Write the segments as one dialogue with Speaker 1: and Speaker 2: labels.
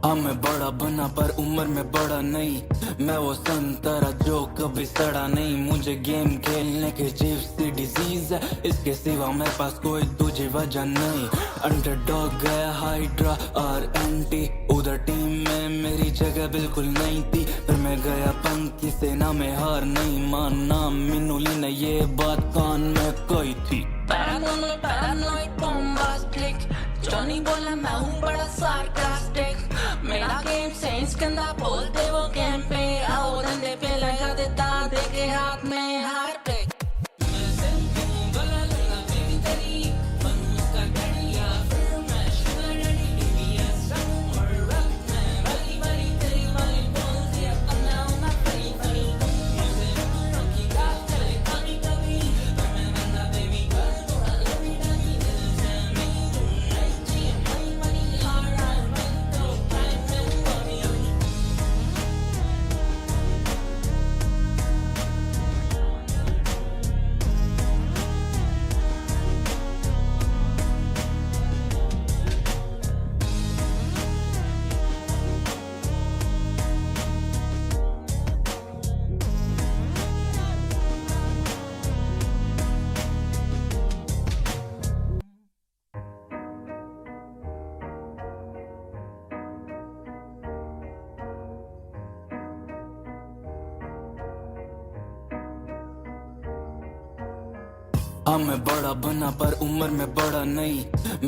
Speaker 1: हाँ मैं बड़ा बना पर उम्र में बड़ा नहीं, मैं वो संतरा जो कभी सड़ा नहीं। मुझे गेम खेलने के जीव सी डिजीज है, इसके सिवा मेरे पास कोई दूसरी वजह नहीं। अंडरडॉग गया हाइड्रा और एंटी, उधर टीम में मेरी जगह बिल्कुल नहीं थी। फिर मैं गया पंकी सेना में, हार नहीं मानना। मिनुली ने ये बात कान में कही थी।
Speaker 2: Paranoid bombastic, Johnny बोला मैं हूँ बड़ा sarcastic। मेरा गेम सेंस गंदा बोलते वो गेम पे आओ धंधे पे लगा देता देखे हाथ में हार्ट ब्रेक।
Speaker 1: हाँ मैं बड़ा बना पर उम्र में बड़ा नहीं,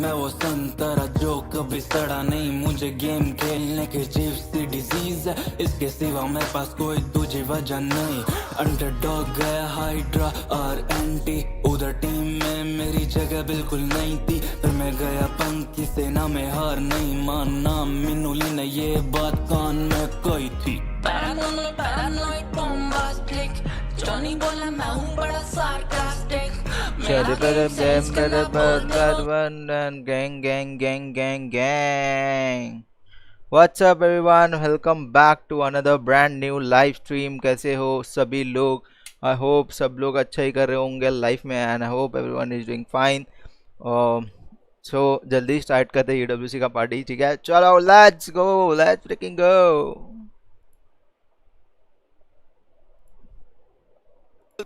Speaker 1: मैं वो संतरा जो कभी सड़ा नहीं। मुझे गेम खेलने के जीव सी डिजीज है, इसके सिवा मेरे पास कोई दूसरी वजह नहीं। अंडरडॉग गया हाइड्रा और एंटी, उधर टीम में मेरी जगह बिल्कुल नहीं थी। फिर मैं गया पंकी सेना में, हार नहीं मानना। मिनुली ने ये बात कान में कही थी।
Speaker 2: Paranoid bombastic, Johnny बोला मैं हूँ बड़ा sarcastic।
Speaker 3: gang. What's up everyone? Welcome back to another brand new live stream. कैसे हो सभी लोग? I hope सब लोग अच्छा ही कर रहे होंगे लाइफ में, and I hope everyone is doing fine. So जल्दी स्टार्ट करते हैं EWC का पार्टी, ठीक है? चलो let's go, let's freaking go.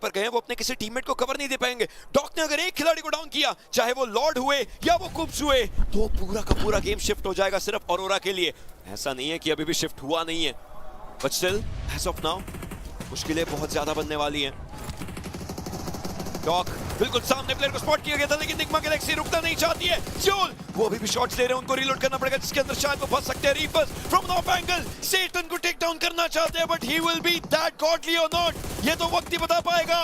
Speaker 4: पर गए वो अपने किसी टीममेट को कवर नहीं दे पाएंगे। डॉक ने अगर एक खिलाड़ी को डाउन किया, चाहे वो लॉर्ड हुए या वो कुब्स हुए, तो पूरा का पूरा गेम शिफ्ट हो जाएगा सिर्फ ऑरोरा के लिए। ऐसा नहीं है कि अभी भी शिफ्ट हुआ नहीं है, but still as of now मुश्किलें बहुत ज्यादा बनने वाली हैं। डॉक बिल्कुल सामने प्लेयर को स्पॉट किया गया था, लेकिन निग्मा गैलेक्सी रुकना नहीं चाहती है। सियोल वो अभी भी शॉट्स ले रहे हैं, उनको रीलोड करना पड़ेगा, जिसके अंदर शायद वो फंस सकते हैं। रीपर्स फ्रॉम ऑफ एंगल सेटन को टेक डाउन करना चाहते हैं, but he will be that godly और नॉट, ये तो वक्त ही बता पाएगा।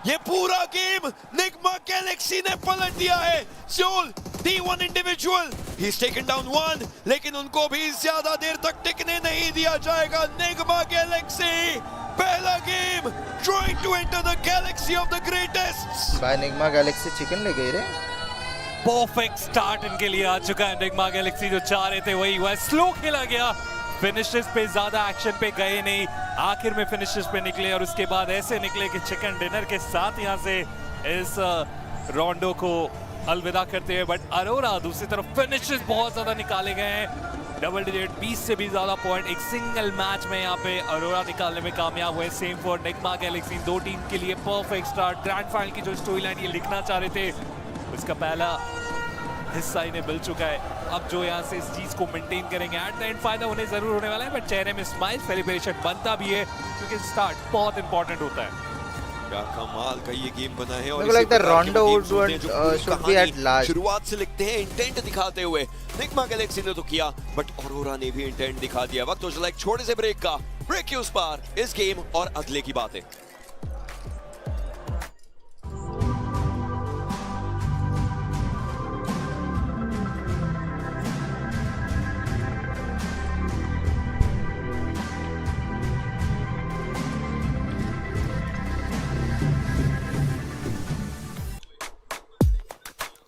Speaker 4: ये पूरा गेम निग्मा गैलेक्सी ने पलट दिया है। Seoul D1 individual, he is taken down one, लेकिन उनको भी ज्यादा देर तक टिकने नहीं दिया जाएगा। निग्मा गैलेक्सी पहला game trying to enter the galaxy of the greatest।
Speaker 3: भाई निग्मा गैलेक्सी चिकन ले गई रे।
Speaker 5: परफेक्ट स्टार्ट इनके लिए आ चुका है। निग्मा गैलेक्सी जो चाह रहे थे वही हुआ, स्लो खेला गया, फिनिशेस पे ज्यादा एक्शन पे गए नहीं, आखिर में फिनिशेस पे निकले और उसके बाद ऐसे निकले कि चिकन डिनर के साथ यहाँ से इस रोंडो को अलविदा करते हैं। बट अरोरा दूसरी तरफ फिनिशेस बहुत ज्यादा निकाले गए हैं, डबल डिजिट 20 से भी ज्यादा पॉइंट एक सिंगल मैच में यहाँ पे अरोरा निकालने में कामयाब हुए। सेम फॉर निग्मा गैलेक्सी, दो टीम के लिए परफेक्ट स्टार्ट। ग्रैंड फाइनल की जो स्टोरी लाइन ये लिखना चाह रहे थे, उसका पहला हिस्सा इन्हें मिल चुका है। अब जो यहाँ से इस चीज को मेंटेन करेंगे, एट द एंड फायदा उन्हें जरूर होने वाला है, बट चेहरे में स्माइल सेलिब्रेशन बनता भी है, क्योंकि स्टार्ट बहुत इंपॉर्टेंट होता है।
Speaker 4: क्या कमाल का ये गेम बना है। और
Speaker 3: मुझे लगता है रोंडो शुड बी एट लास्ट।
Speaker 4: शुरुआत से लिखते हैं इंटेंट दिखाते हुए। निग्मा गैलेक्सी ने तो किया, बट ऑरोरा ने भी इंटेंट दिखा दिया। वक्त हो चला एक छोटे से ब्रेक का, ब्रेक के उस पार इस गेम और अगले की बातें।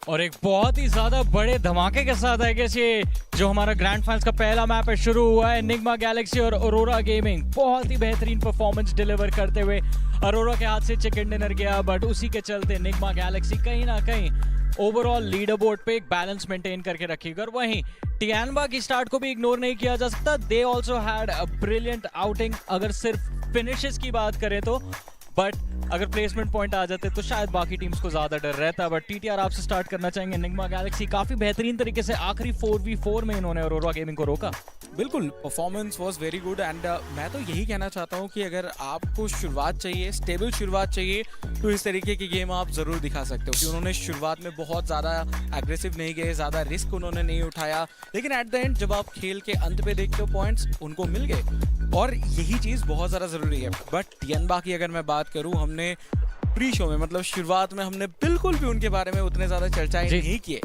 Speaker 6: और एक बहुत ही ज्यादा बड़े धमाके के साथ है कि जो हमारा ग्रैंड फाइनल्स का पहला मैच है शुरू हुआ है। निग्मा गैलेक्सी और अरोरा गेमिंग बहुत ही बेहतरीन परफॉर्मेंस डिलीवर करते हुए अरोरा के हाथ से चिकन डिनर गया, बट उसी के चलते निग्मा गैलेक्सी कहीं ना कहीं ओवरऑल लीडर बोर्ड पे एक बैलेंस मेंटेन करके रखेगा। और वहीं टियानबा की स्टार्ट को भी इग्नोर नहीं किया जा सकता। They also had a brilliant outing अगर सिर्फ फिनिशेस की बात करें तो, बट अगर प्लेसमेंट पॉइंट आ जाते तो शायद बाकी टीम्स को ज्यादा डर रहता। बट टीटीआर आपसे स्टार्ट करना चाहेंगे। एनिग्मा गैलेक्सी काफी बेहतरीन तरीके से आखिरी 4v4 में इन्होंने अरोरा गेमिंग को रोका।
Speaker 7: बिल्कुल, performance was very good and मैं तो यही कहना चाहता हूँ कि अगर आपको शुरुआत चाहिए, स्टेबल शुरुआत चाहिए, तो इस तरीके की गेम आप ज़रूर दिखा सकते हो कि उन्होंने शुरुआत में बहुत ज़्यादा एग्रेसिव नहीं गए, ज़्यादा रिस्क उन्होंने नहीं उठाया, लेकिन एट द एंड जब आप खेल के अंत पे देखते हो पॉइंट्स उनको मिल गए और यही चीज़ बहुत ज़्यादा ज़रूरी है। बट टियानबा की अगर मैं बात करूँ, हमने प्री शो में मतलब शुरुआत में हमने बिल्कुल भी उनके बारे में उतने ज़्यादा चर्चाएं नहीं किए।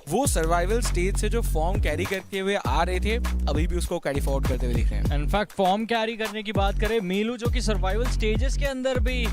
Speaker 7: वो सर्वाइवल स्टेज से जो फॉर्म कैरी करते हुए आ रहे थे, अभी भी उसको कैरी फॉरवर्ड करते हुए दिख रहे हैं।
Speaker 6: इनफैक्ट फॉर्म कैरी करने की बात करें, मीलू जो कि सर्वाइवल स्टेजेस के अंदर भी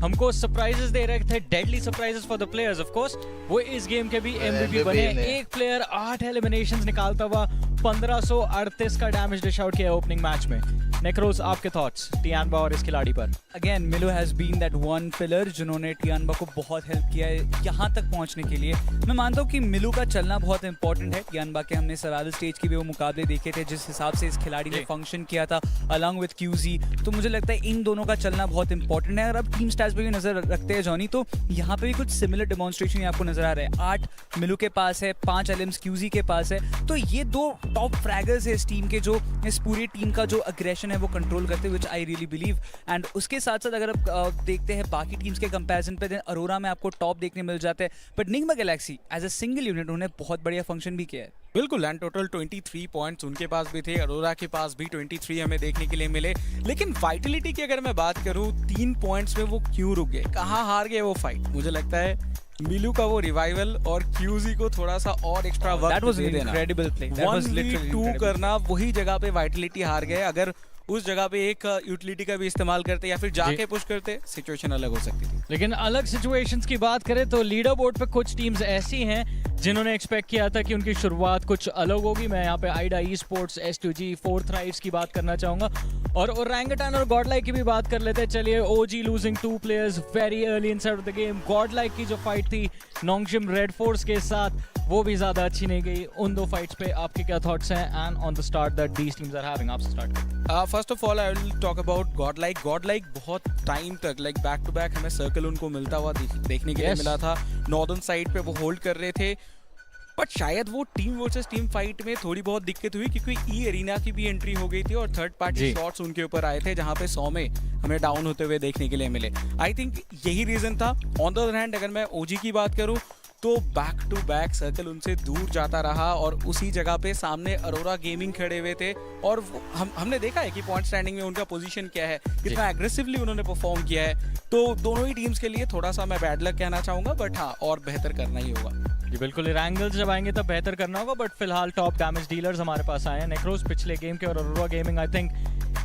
Speaker 6: हमको सरप्राइजेस दे रहे थे, deadly surprises for the players of course, वो इस गेम के भी एमवीपी बने। एक प्लेयर 8 एलिमिनेशंस निकालता हुआ 1538 का डैमेज डिश आउट किया ओपनिंग मैच में। नेक्रोस, आपके थॉट्स टियानबा और इस खिलाड़ी पर?
Speaker 8: Again Milo has been that one pillar जिन्होंने टियानबा को बहुत हेल्प किया है यहाँ तक पहुँचने के लिए। मैं मानता हूँ कि मिलू का चलना बहुत इंपॉर्टेंट है। टियानबा के हमने सर्वाइवल स्टेज के भी वो मुकाबले देखे थे, जिस हिसाब से इस खिलाड़ी ने फंक्शन किया था अलॉन्ग विद क्यूजी, तो मुझे लगता है इन दोनों का चलना बहुत इंपॉर्टेंट है। अगर आप टीम स्टैट्स पे भी नजर रखते हैं जॉनी, तो यहाँ पे भी कुछ सिमिलर डेमोन्स्ट्रेशन आपको नजर आ रहा है। 8 मिलू के पास है, 5 एलिम्स क्यूजी के पास है, तो ये दो टॉप फ्रैगर्स है इस टीम के, जो इस पूरी टीम का जो अग्रेशन है वो कंट्रोल करते हैं, विच आई रियली बिलीव। एंड उसके साथ साथ अगर आप देखते हैं बाकी टीम्स के कंपैरिजन पे, अरोरा में आपको टॉप देखने मिल जाते हैं, but Enigma Galaxy as a single unit उन्होंने बहुत बढ़िया फंक्शन भी किया है।
Speaker 7: बिल्कुल, एंड टोटल 23 पॉइंट्स उनके पास भी थे, अरोरा के पास भी 23 हमें देखने के लिए मिले। लेकिन वाइटलिटी की अगर मैं बात करूं, 3 पॉइंट्स में वो क्यों रुक गए, कहाँ हार गए वो फाइट? मुझे लगता है मिलू का वो रिवाइवल और क्यूजी को थोड़ा सा और एक्स्ट्रा वक्त दे देना, 1v2 करना, वही जगह पे वाइटलिटी हार गए। अगर उस जगह पे एक यूटिलिटी का भी इस्तेमाल करते या फिर जाके पुश करते, सिचुएशन अलग हो सकती थी।
Speaker 6: लेकिन अलग सिचुएशंस की बात करें तो लीडर बोर्ड पे कुछ टीम्स ऐसी हैं जिन्होंने एक्सपेक्ट किया था कि उनकी शुरुआत कुछ अलग होगी। मैं यहाँ पे आइडा esports, S2G, 4 Thrives की बात करना चाहूंगा, और ओरंगुटान और गॉडलाइक की भी बात कर लेते हैं। चलिए, OG losing 2 players very early inside of the game. Godlike की जो फाइट थी नोंगशिम रेड फोर्स के साथ, वो भी ज्यादा अच्छी नहीं गई। उन दो फाइट्स पे आपके क्या थॉट्स हैं and on the start that these teams are having? आपसे स्टार्ट करें।
Speaker 7: First of all I will talk about Godlike बहुत टाइम तक लाइक बैक टू बैक हमें सर्कल उनको मिलता हुआ देखने के लिए मिला था। नॉर्दर्न साइड पे वो होल्ड कर रहे थे, बट शायद वो टीम वर्सेस टीम फाइट में थोड़ी बहुत दिक्कत हुई, क्योंकि ई एरिना की भी एंट्री हो गई थी और थर्ड पार्टी शॉट्स उनके ऊपर आए थे, जहां पे 100 में हमें डाउन होते हुए देखने के लिए मिले। आई थिंक यही रीजन था। ऑन द अदर हैंड अगर मैं ओजी की बात करूं, तो बैक टू बैक सर्कल उनसे दूर जाता रहा और उसी जगह पे सामने अरोरा गेमिंग खड़े हुए थे, और हमने देखा है कि पॉइंट स्टैंडिंग में उनका पोजीशन क्या है, कितना एग्रेसिवली उन्होंने परफॉर्म किया है। तो दोनों ही टीम्स के लिए थोड़ा सा मैं बैड लक कहना चाहूंगा, बट हाँ, और बेहतर करना ही होगा।
Speaker 6: जी बिल्कुल, एंगल्स जब आएंगे तब बेहतर करना होगा, बट फिलहाल टॉप डैमेज डीलर्स हमारे पास आए हैं। नेक्रोस पिछले गेम के और अरोरा गेमिंग, आई थिंक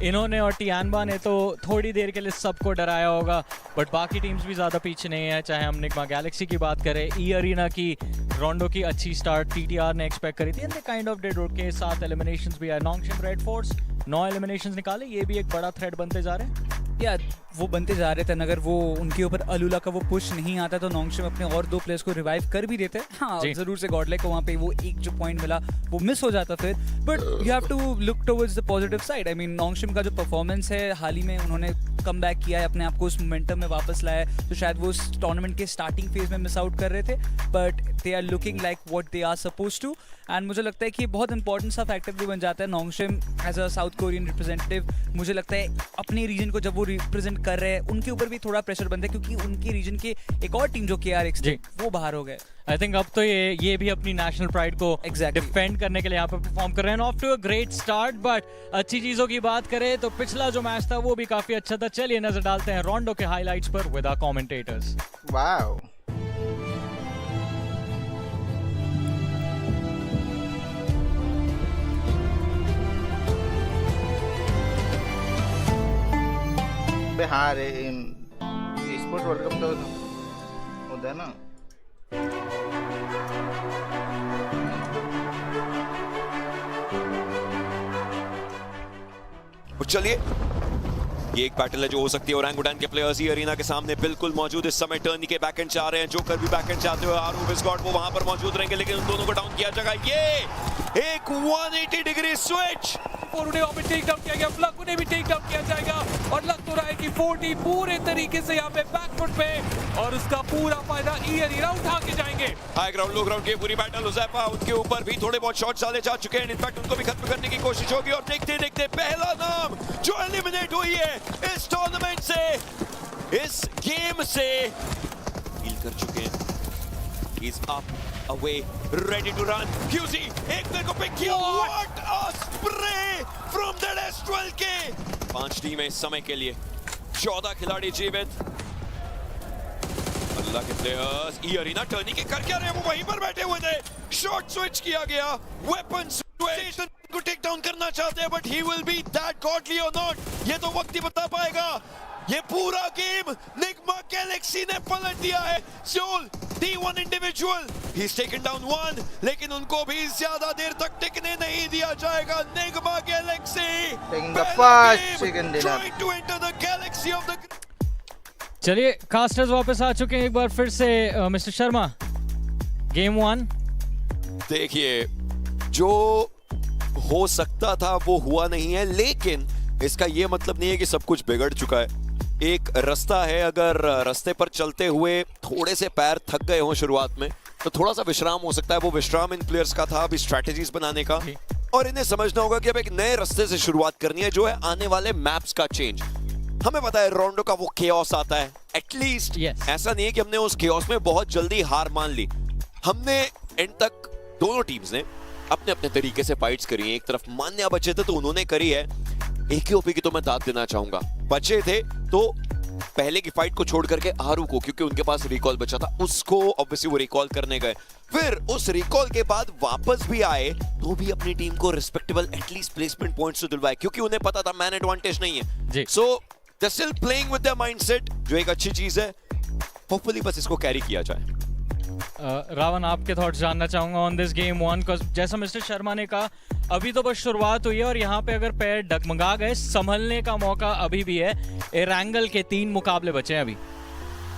Speaker 6: इन्होंने और टियानबा ने तो थोड़ी देर के लिए सबको डराया होगा, बट बाकी टीम्स भी ज़्यादा पीछे नहीं है। चाहे हम एनिग्मा गैलेक्सी की बात करें, ई अरीना की रोंडो की अच्छी स्टार्ट टीटीआर ने एक्सपेक्ट करी थी, and they kind of did okay. 7 eliminations भी आए। नोंगशिम रेड फोर्स 9 एलिमिनेशंस निकाले, ये भी एक बड़ा थ्रेट बनते जा रहे हैं।
Speaker 8: या वो बनते जा रहे थे, अगर वो उनके ऊपर अलूला का वो पुश नहीं आता तो नोंगशिम अपने और 2 प्लेयर्स को रिवाइव कर भी देते। हाँ, जरूर से गॉडलाइक को वहाँ पे वो एक जो पॉइंट मिला वो मिस हो जाता फिर, but you have to look towards the positive side. I mean Nongshim का जो परफॉर्मेंस है, हाल ही में उन्होंने कम बैक किया है, अपने आप को उस मोमेंटम में वापस लाया है। तो शायद वो उस टूर्नामेंट के स्टार्टिंग फेज में मिस आउट कर रहे थे, but they are looking like what they are suppose to. And मुझे लगता है कि ये बहुत इंपॉर्टेंट सा फैक्टर भी बन जाता है। Nongshim as a South Korean representative, मुझे लगता है अपने रीजन को जब वो रिप्रेजेंट कर रहे हैं, उनके ऊपर भी थोड़ा प्रेशर बनता है, क्योंकि उनके रीजन के एक और टीम जो KRX थी वो बाहर हो गए।
Speaker 6: आई थिंक अब तो ये भी अपनी नेशनल प्राइड को डिफेंड करने के लिए यहाँ पे परफॉर्म कर रहे हैं। Off to a great start, but अच्छी चीजों की बात करें तो पिछला जो मैच था वो भी काफी अच्छा था। चलिए नजर डालते हैं रोंडो के हाइलाइट्स पर विद आवर कमेंटेटर्स।
Speaker 3: वाओ, हाँ रे, स्पोर्ट्स वर्ल्ड कप तो होता है ना।
Speaker 4: चलिए ये एक बैटल है जो हो सकती है। ओरंगुटान के प्लेयर्स ही अरीना के सामने बिल्कुल मौजूद इस समय। टर्नी के बैकएंड से आ रहे हैं, जोकर भी बैकएंड से आते हुए आरू विस्कॉट वो वहां पर मौजूद रहेंगे, लेकिन उन दोनों को डाउन किया जाएगा। ये एक 180 डिग्री स्विच,
Speaker 5: और उन्हें वापस टेक डाउन किया गया, प्लग उन्हें भी टेक डाउन किया जाएगा और लग तो रहा है कि 40 पूरे तरीके से यहाँ पे बैकफुट पे, और उसका पूरा फायदा ई अरीना उठा के जाएंगे।
Speaker 4: हाई ग्राउंड लो ग्राउंड की पूरी बैटल उज़ैफा, उनके ऊपर भी थोड़े बहुत शॉट्स डाले जा चुके हैं। इनफैक्ट उनको भी खत्म करने की कोशिश होगी, और देखते देखते पहला नाम जो एलिमिनेट हुई है इस टूर्नामेंट से, इस गेम से, फील कर चुके हैं। He's up, away, ready to run. QC एक मेरे को पिक किया। What a spray from that S12K. 5 टीमें इस समय के लिए, 14 खिलाड़ी जीवित। अल्लाह के प्लेयर्स ई अरीना टर्नी के कर क्या रहे हैं, वो वहीं पर बैठे हुए थे। शॉट स्विच किया गया, वेपन स्विच को टेक डाउन करना चाहते हैं, but he will be that godly और नॉट, ये तो वक्त ही बता पाएगा। ये पूरा गेम निग्मा गैलेक्सी ने पलट दिया है। Soul D1 individual, he is taken down 1, लेकिन उनको भी ज्यादा देर तक टिकने नहीं दिया जाएगा। Nigma Galaxy trying to enter the galaxy of the.
Speaker 6: चलिए कास्टर्स वापस आ चुके हैं एक बार फिर से। मिस्टर शर्मा, गेम 1
Speaker 4: देखिए, जो हो सकता था वो हुआ नहीं है, लेकिन इसका ये मतलब नहीं है कि सब कुछ बिगड़ चुका है। एक रास्ता है, अगर रास्ते पर चलते हुए थोड़े से पैर थक गए हों शुरुआत में, तो थोड़ा सा विश्राम हो सकता है। वो विश्राम इन प्लेयर्स का था अभी स्ट्रैटेजीज बनाने का, और इन्हें समझना होगा कि अब एक नए रास्ते से शुरुआत करनी है, जो है आने वाले मैप्स का चेंज। हमें पता है रोंडो का वो केओस आता है, एटलीस्ट ऐसा नहीं है कि हमने उस केओस में बहुत जल्दी हार मान ली। हमने एंड तक दोनों टीम्स ने अपने अपने तरीके से फाइट्स करी हैं। एक तरफ मान्या बचे थे तो उन्होंने करी है, AQOP की तो मैं दाद देना चाहूंगा। बचे थे तो पहले की फाइट को छोड़ करके आरू को, क्योंकि उनके पास रिकॉल बचा था, उसको ऑब्वियसली वो रिकॉल करने गए। फिर उस रिकॉल के बाद वापस भी आए तो भी अपनी टीम को रिस्पेक्टेबल एटलीस्ट प्लेसमेंट पॉइंट्स तो दिलवाए, क्योंकि उन्हें पता था मैन एडवांटेज नहीं है। So they still playing with their mindset, जो एक अच्छी चीज है। होपफुली बस इसको कैरी किया जाए।
Speaker 6: रावण, आपके थॉट्स जानना चाहूंगा ऑन दिस गेम 1, जैसा मिस्टर शर्मा ने कहा अभी तो बस शुरुआत हुई है, और यहाँ पे अगर पैर डगमगा गए संभलने का मौका अभी भी है। एरंगल के 3 मुकाबले बचे हैं अभी।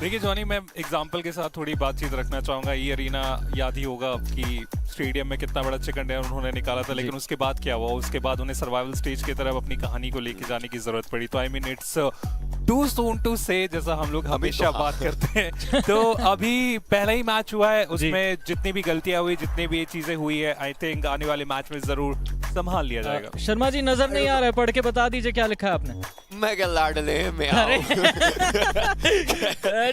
Speaker 5: देखिए जॉनी, मैं एग्जांपल के साथ थोड़ी बातचीत रखना चाहूंगा। ये अरीना याद ही होगा कि स्टेडियम में कितना बड़ा चिकन डिनर उन्होंने निकाला था, लेकिन उसके बाद क्या हुआ? उसके बाद उन्हें सर्वाइवल स्टेज की तरफ अपनी कहानी को लेके जाने की जरूरत पड़ी। तो I mean it's too soon to say, जैसा हम लोग हमेशा बात करते हैं। तो अभी पहला ही मैच हुआ है, उसमें जितनी भी गलतियां हुई, जितनी भी चीजें हुई है, आई थिंक आने वाले मैच में जरूर संभाल लिया जाएगा।
Speaker 6: शर्मा जी, नजर नहीं आ रहा है, पढ़ के बता दीजिए क्या लिखा है आपने।
Speaker 4: मैं क्या लाडले में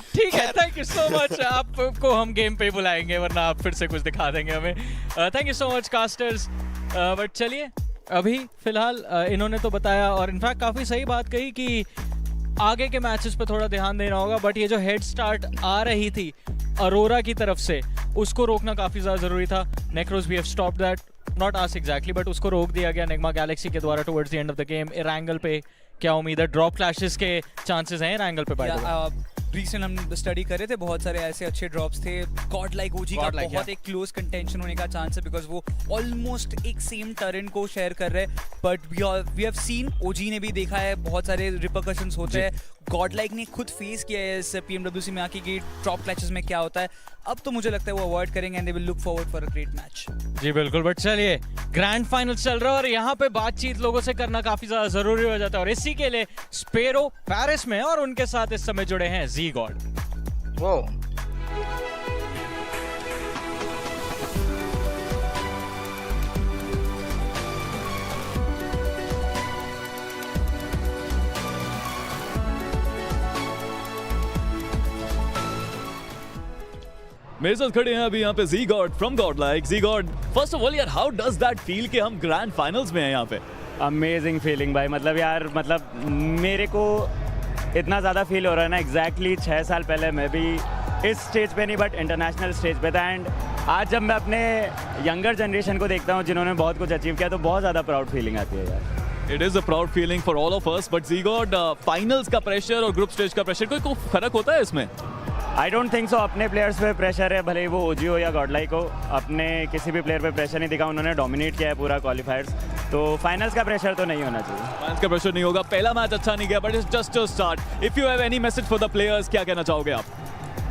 Speaker 6: ठीक है, थैंक यू सो मच। आपको हम गेम पे बुलाएंगे, वरना आप फिर से कुछ दिखा देंगे हमें। Thank you so much casters. But चलिए, अभी फिलहाल इन्होंने तो बताया, और इनफैक्ट काफी सही बात कही कि आगे के मैचेस पे थोड़ा ध्यान देना होगा। बट ये जो हेड स्टार्ट आ रही थी अरोरा की तरफ से, उसको रोकना काफी ज्यादा जरूरी था। Necros we have stopped that, not as exactly, but उसको रोक दिया गया निग्मा गैलेक्सी के द्वारा towards the end of the game. Erangel पे क्या उम्मीद है? ड्रॉप क्लैशेस के चांसेस हैं एरंगल पे?
Speaker 8: रिसेंट हम स्टडी कर रहे थे, बहुत सारे ऐसे अच्छे ड्रॉप्स थे। गॉड लाइक ओजी का बहुत एक क्लोज कंटेंशन होने का चांस है, बिकॉज वो ऑलमोस्ट एक सेम टर्न को शेयर कर रहे हैं। बट वी हैव सीन, ओजी ने भी देखा है, बहुत सारे रिपरकशंस होते हैं। गॉड लाइक ने खुद फेस किया है इस PMWC में आके कि ड्रॉप क्लैशेस में क्या होता है। अब तो मुझे लगता है वो अवॉइड करेंगे and they will look forward for a great match.
Speaker 6: जी बिल्कुल। बट चलिए, ग्रैंड फाइनल चल रहा है और यहाँ पे बातचीत लोगों से करना काफी ज्यादा जरूरी हो जाता है, और इसी के लिए स्पेरो पेरिस में, और उनके साथ इस समय जुड़े हैं जी गॉड।
Speaker 3: वो
Speaker 9: मेरे साथ खड़े हैं अभी यहाँ पे ZGod from Godlike. ZGod, first of all यार, हाउ डज दैट फील कि हम ग्रैंड फाइनल्स में हैं यहाँ पे?
Speaker 10: अमेजिंग फीलिंग भाई, मतलब यार, मतलब मेरे को इतना ज़्यादा फील हो रहा है ना। एग्जैक्टली 6 साल पहले मैं भी इस स्टेज पे नहीं, बट इंटरनेशनल स्टेज पे था। एंड आज जब मैं अपने यंगर जनरेशन को देखता हूँ जिन्होंने बहुत कुछ अचीव किया, तो बहुत ज़्यादा प्राउड फीलिंग आती है यार।
Speaker 9: It is a proud feeling for all of us. But जी गॉड, फाइनल्स का प्रेशर और ग्रुप स्टेज का प्रेशर, कोई फर्क होता है इसमें?
Speaker 10: I don't think so. अपने प्लेयर्स पे प्रेशर है, भले ही वो ओजी हो या गॉडलाइक हो, अपने किसी भी प्लेयर पे प्रेशर नहीं दिखा। उन्होंने डोमिनेट किया है पूरा क्वालिफायर्स। तो फाइनल्स का प्रेशर तो नहीं होना चाहिए।
Speaker 9: फैंस का प्रेशर नहीं होगा, पहला मैच अच्छा नहीं गया but it's just a start. If you have any message for the players, क्या कहना चाहोगे आप?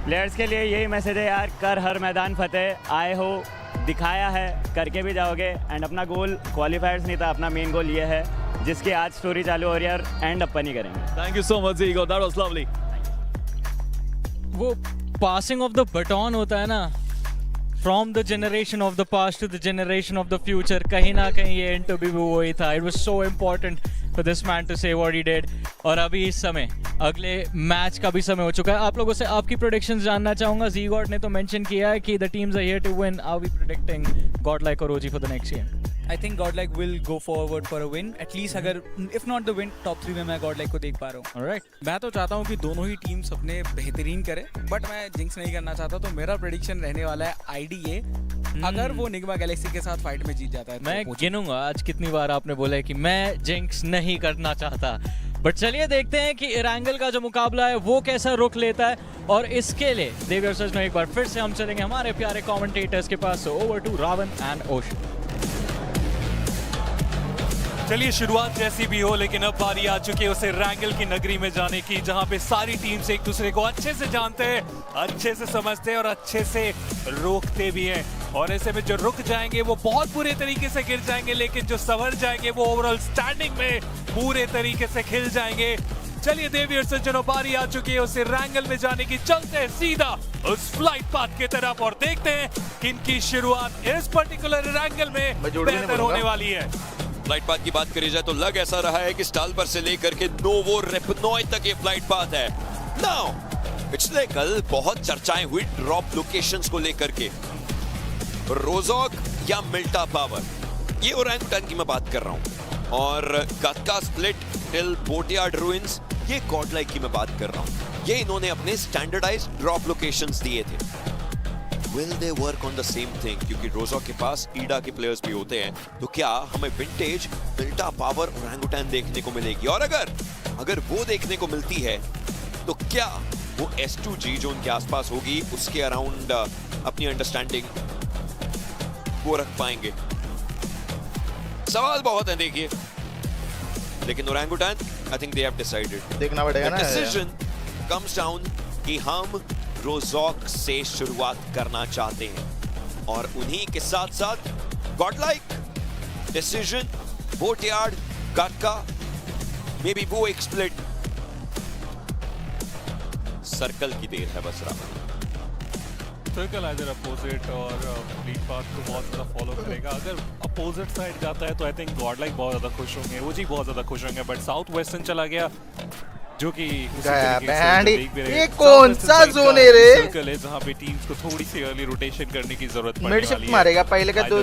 Speaker 10: प्लेयर्स के लिए यही मैसेज है यार, कर हर मैदान फतेह, आए हो दिखाया है, करके भी जाओगे। एंड अपना गोल क्वालिफायर्स नहीं था, अपना मेन गोल ये है जिसकी आज स्टोरी चालू हो रही है और एंड अपन ही करेंगे।
Speaker 9: Thank you so much Ego, that was lovely.
Speaker 6: वो पासिंग ऑफ द बटन होता है ना, from the generation of the past to the generation of the future, कहीं ना कहीं ये इंटरव्यू भी वही था। It was so important for this man to say what he did. और अभी इस समय अगले मैच का भी समय हो चुका है। आप लोगों से आपकी प्रेडिक्शंस जानना चाहूंगा। ज़ीगॉट ने तो मेंशन किया है कि the teams are here to win. Are we predicting Godlike और OG for the next game?
Speaker 8: I think Godlike will go forward for a win. At least अगर if not the win, top 3 में मैं Godlike को देख पा रहा हूँ।
Speaker 6: Alright.
Speaker 7: मैं तो चाहता हूँ कि दोनों ही टीम्स अपने बेहतरीन करें, बट मैं जिंक्स नहीं करना चाहता, तो मेरा प्रेडिक्शन रहने वाला है आईडीए। अगर वो निग्मा गैलेक्सी के साथ फाइट में जीत जाता है तो
Speaker 6: मैं गिनूंगा आज कितनी बार आपने बोला है कि मैं जिंक्स नहीं करना चाहता। बट चलिए देखते हैं कि इरांगल का जो मुकाबला है वो कैसा रुख लेता है। और इसके लिए देवियर सच में एक बार फिर से हम चलेंगे हमारे प्यारे कमेंटेटर्स के पास। Over to Ravan and Ocean.
Speaker 5: चलिए शुरुआत जैसी भी हो, लेकिन अब बारी आ चुकी है उसे रैंगल की नगरी में जाने की, जहां पे सारी टीम्स एक दूसरे को अच्छे से जानते हैं, अच्छे से समझते हैं और अच्छे से रोकते भी हैं। और ऐसे में जो रुक जाएंगे वो बहुत बुरे तरीके से गिर जाएंगे, लेकिन जो संवर जाएंगे वो ओवरऑल स्टैंडिंग में पूरे तरीके से खिल जाएंगे। चलिए देवियर सज्जनों, बारी आ चुकी है उसे रैंगल में जाने की। चलते हैं सीधा उस फ्लाइट पाथ की तरफ और देखते हैं कि इनकी शुरुआत इस पर्टिकुलर रैंगल में बेहतर होने वाली है।
Speaker 4: फ्लाइट पाथ की बात करी जाए तो लग ऐसा रहा है कि स्टालबर से लेकर के नोवो रेपनॉय तक ये फ्लाइट पाथ है। नाउ पिछले कल बहुत चर्चाएं हुई ड्रॉप लोकेशंस को लेकर के, रोजॉक या मिल्टा पावर, ये ओरंगुटान की मैं बात कर रहा हूं, और गत्का स्प्लिट टिल बोटयार्ड रूइंस, ये गॉडलाइक की मैं बात कर रहा हूं। ये इन्होंने अपने स्टैंडर्डाइज्ड ड्रॉप लोकेशंस दिए थे। Will they work on the same thing? क्योंकि रोजॉक के पास ईडा के प्लेयर्स भी होते हैं, तो क्या हमें विंटेज मिल्टा पावर ओरंगुटान देखने को मिलेगी? और अगर वो देखने को मिलती है तो क्या वो S2G जो उनके आसपास होगी उसके अराउंड अपनी अंडरस्टैंडिंग वो रख पाएंगे? सवाल बहुत है देखिए, लेकिन orangutan I think they have decided.
Speaker 3: देखना पड़ेगा ना।
Speaker 4: डिसीजन कम्स डाउन कि हम रोजॉक से शुरुआत करना चाहते हैं, और उन्हीं के साथ साथ Godlike, decision, boatyard, गत्का, may be वो एक स्प्लिट, सर्कल की देर है बस। रावण
Speaker 5: सर्कल इधर अपोजिट और फ्लीट पाथ को बहुत ज्यादा फॉलो करेगा। अगर अपोजिट साइड जाता है तो आई थिंक गॉडलाइक बहुत ज्यादा खुश होंगे, वो जी बहुत ज्यादा खुश होंगे। बट साउथ वेस्टर्न चला गया जो कि
Speaker 3: ये कौन सा जोन है रे?
Speaker 5: सर्कल है जहां पे टीम्स को थोड़ी सी अर्ली रोटेशन करने की जरूरत पड़ने वाली है।
Speaker 3: मारेगा पहले का दो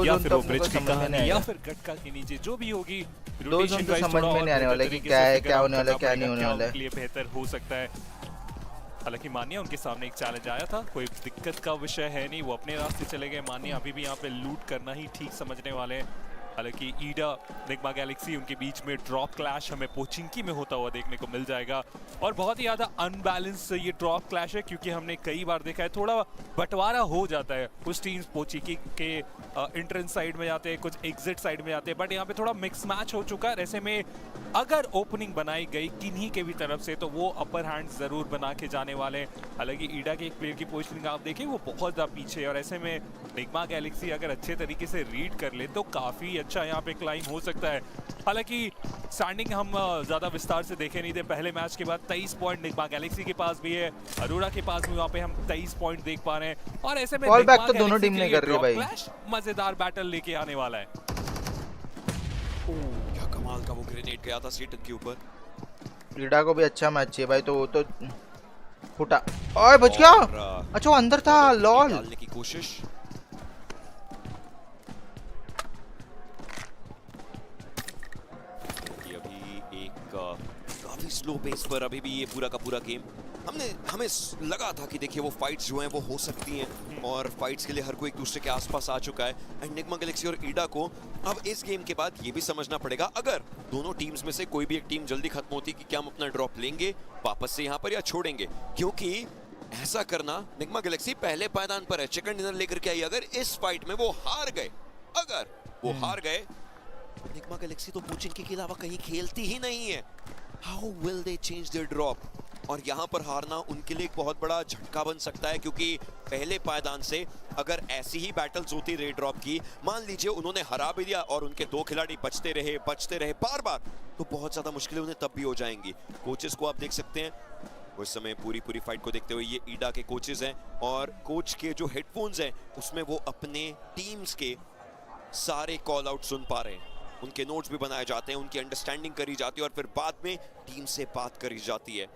Speaker 5: या फिर वो ब्रिज की कहानी या फिर गटका के नीचे जो भी होगी, रोटेशन का
Speaker 3: समझ में नहीं आने वाला कि क्या है, क्या होने वाला है, क्या नहीं होने वाला है।
Speaker 5: लिए बेहतर हो सकता है। हालांकि मानिया उनके सामने एक चैलेंज आया था, कोई दिक्कत का विषय है नहीं, वो अपने रास्ते चले गए। मानिया अभी भी यहाँ पे लूट करना ही ठीक समझने वाले हैं। हालांकि ईडा निग्मा गैलेक्सी उनके बीच में ड्रॉप क्लैश हमें पोचिंकी में होता हुआ देखने को मिल जाएगा, और बहुत ही ज़्यादा अनबैलेंस ये ड्रॉप क्लैश है, क्योंकि हमने कई बार देखा है थोड़ा बंटवारा हो जाता है। कुछ टीम्स पोचिंकी के एंट्रेंस साइड में जाते हैं, कुछ एग्जिट साइड में जाते हैं, बट यहाँ पे थोड़ा मिक्स मैच हो चुका है। ऐसे में अगर ओपनिंग बनाई गई किन्हीं के भी तरफ से तो वो अपर हैंड जरूर बना के जाने वाले हैं। हालांकि ईडा के एक प्लेयर की पोजीशनिंग आप देखें वो बहुत ज़्यादा पीछे है, और ऐसे में निग्मा गैलेक्सी अगर अच्छे तरीके से रीड कर ले तो काफ़ी अच्छा यहाँ पे क्लाइम हो सकता है। हालांकि स्टैंडिंग हम ज़्यादा विस्तार से देखे नहीं थे पहले मैच के बाद। 23 पॉइंट निग्मा गैलेक्सी के पास भी है, अरोरा के पास भी, वहाँ पे हम 23 पॉइंट देख पा रहे हैं। और ऐसे में
Speaker 3: तो दोनों टीम ने कर रही है भाई,
Speaker 5: मजेदार बैटल लेके आने वाला है।
Speaker 4: क्या कमाल का वो ग्रेनेड गया था सीटन के ऊपर।
Speaker 3: ईडा को भी अच्छा मैच चाहिए भाई, तो वो तो फुटा। ओए बच गया। अच्छा वो अंदर था, लॉल।
Speaker 4: डालने की कोशिश, अभी एक काफी स्लो पेस पर अभी भी ये पूरा का पूरा गेम हमें लगा था कि देखिए वो फाइट्स जो हैं वो हो सकती हैं, और फाइट्स के लिए हर कोई एक दूसरे के आसपास आ चुका है। एंड निग्मा गैलेक्सी और ईडा को अब इस गेम के बाद ये भी समझना पड़ेगा, अगर दोनों टीम्स में से कोई भी एक टीम जल्दी खत्म होती कि क्या हम अपना ड्रॉप लेंगे वापस से यहाँ पर या छोड़ेंगे, क्योंकि ऐसा करना निग्मा गैलेक्सी पहले पायदान पर है, चिकन डिनर लेकर के आई। अगर इस फाइट में वो हार गए, अगर वो हार गए। एनिग्मा गैलेक्सी तो पुचिंकी के अलावा कहीं खेलती ही नहीं है। How will they change their drop? और यहाँ पर हारना उनके लिए एक बहुत बड़ा झटका बन सकता है, क्योंकि पहले पायदान से अगर ऐसी ही बैटल्स होती रेड ड्रॉप की, मान लीजिए उन्होंने हरा भी दिया और उनके 2 खिलाड़ी बचते रहे बार बार, तो बहुत ज्यादा मुश्किलें उन्हें तब भी हो जाएंगी। कोचेस को आप देख सकते हैं, उस समय पूरी फाइट को देखते हुए ये ईडा के कोचेस हैं, और कोच के जो हेडफोन्स हैं उसमें वो अपने टीम्स के सारे कॉल आउट सुन पा रहे हैं। उनके नोट्स भी बनाए जाते हैं, उनकी अंडरस्टैंडिंग करी जाती है और फिर बाद में टीम से बात करी जाती है।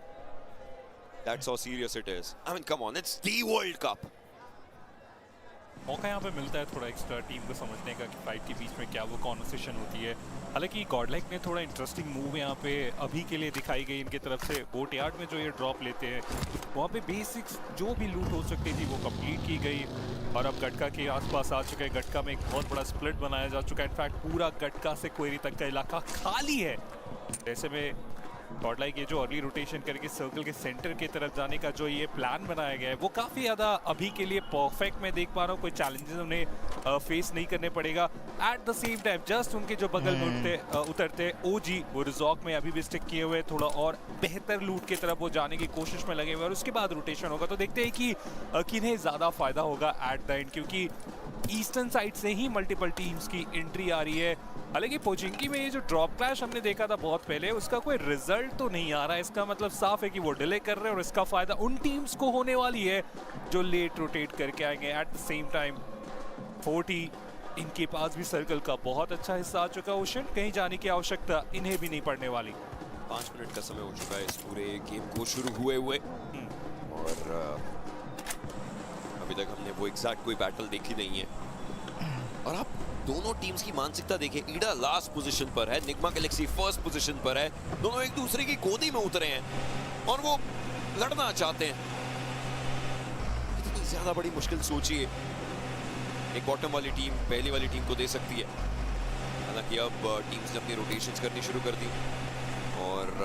Speaker 4: That's how serious it is. I mean, come on, it's the World Cup.
Speaker 5: मौका यहाँ पे मिलता है थोड़ा एक्स्ट्रा टीम को समझने का कि फाइट के बीच में क्या वो कॉन्वर्सेशन होती है। हालांकि गॉडलाइक ने थोड़ा इंटरेस्टिंग मूव यहाँ पे अभी के लिए दिखाई गई इनकी तरफ से। बोट यार्ड में जो ये ड्रॉप लेते हैं वहाँ पे बेसिक्स जो भी लूट हो सकती थी वो कंप्लीट की गई, और अब गटका के आसपास आ चुके हैं। गटका में एक बहुत बड़ा स्प्लिट बनाया जा चुका है। इनफैक्ट पूरा गटका से क्वेरी तक का इलाका खाली है। ऐसे में गॉडलाइक ये जो अर्ली रोटेशन करके सर्कल के सेंटर की तरफ जाने का जो ये प्लान बनाया गया है वो काफ़ी ज़्यादा अभी के लिए परफेक्ट मैं देख पा रहा हूँ। कोई चैलेंजेस उन्हें फेस नहीं करने पड़ेगा। At the same time just उनके जो बगल में उतरते ओजी वो रिजॉर्ट में अभी भी स्टिक किए हुए, थोड़ा और बेहतर लूट की तरफ वो जाने की कोशिश में लगे हुए, और उसके बाद रोटेशन होगा तो देखते हैं कि किन्हें ज़्यादा फायदा होगा एट द एंड, क्योंकि ईस्टर्न साइड से ही मल्टीपल टीम्स की एंट्री आ रही है। हालांकि पोचिंकी में ये जो ड्रॉप क्लैश हमने देखा था बहुत पहले, उसका कोई रिजल्ट तो नहीं आ रहा है। इसका मतलब साफ है कि वो डिले कर रहे हैं और इसका फायदा उन टीम्स को होने वाली है जो लेट रोटेट करके आएंगे। एट द सेम टाइम 40 इनके पास भी सर्कल का बहुत अच्छा हिस्सा आ चुका है। ओशन कहीं जाने की आवश्यकता इन्हें भी नहीं पड़ने वाली।
Speaker 4: 5 मिनट का समय हो चुका है इस पूरे गेम को शुरू हुए और अभी तक हमने वो एग्जैक्ट कोई बैटल देखी नहीं है। और आप दोनों टीम्स की मानसिकता देखिए, ईडा लास्ट पोजीशन पर है, एनिग्मा गैलेक्सी फर्स्ट पोजीशन पर है। दोनों एक दूसरे की गोदी में उतरे हैं और वो लड़ना चाहते हैं। इतनी ज्यादा बड़ी मुश्किल सोचिए एक बॉटम वाली टीम पहली वाली टीम को दे सकती है। हालांकि अब टीम्स ने अपनी रोटेशंस करनी शुरू कर दी और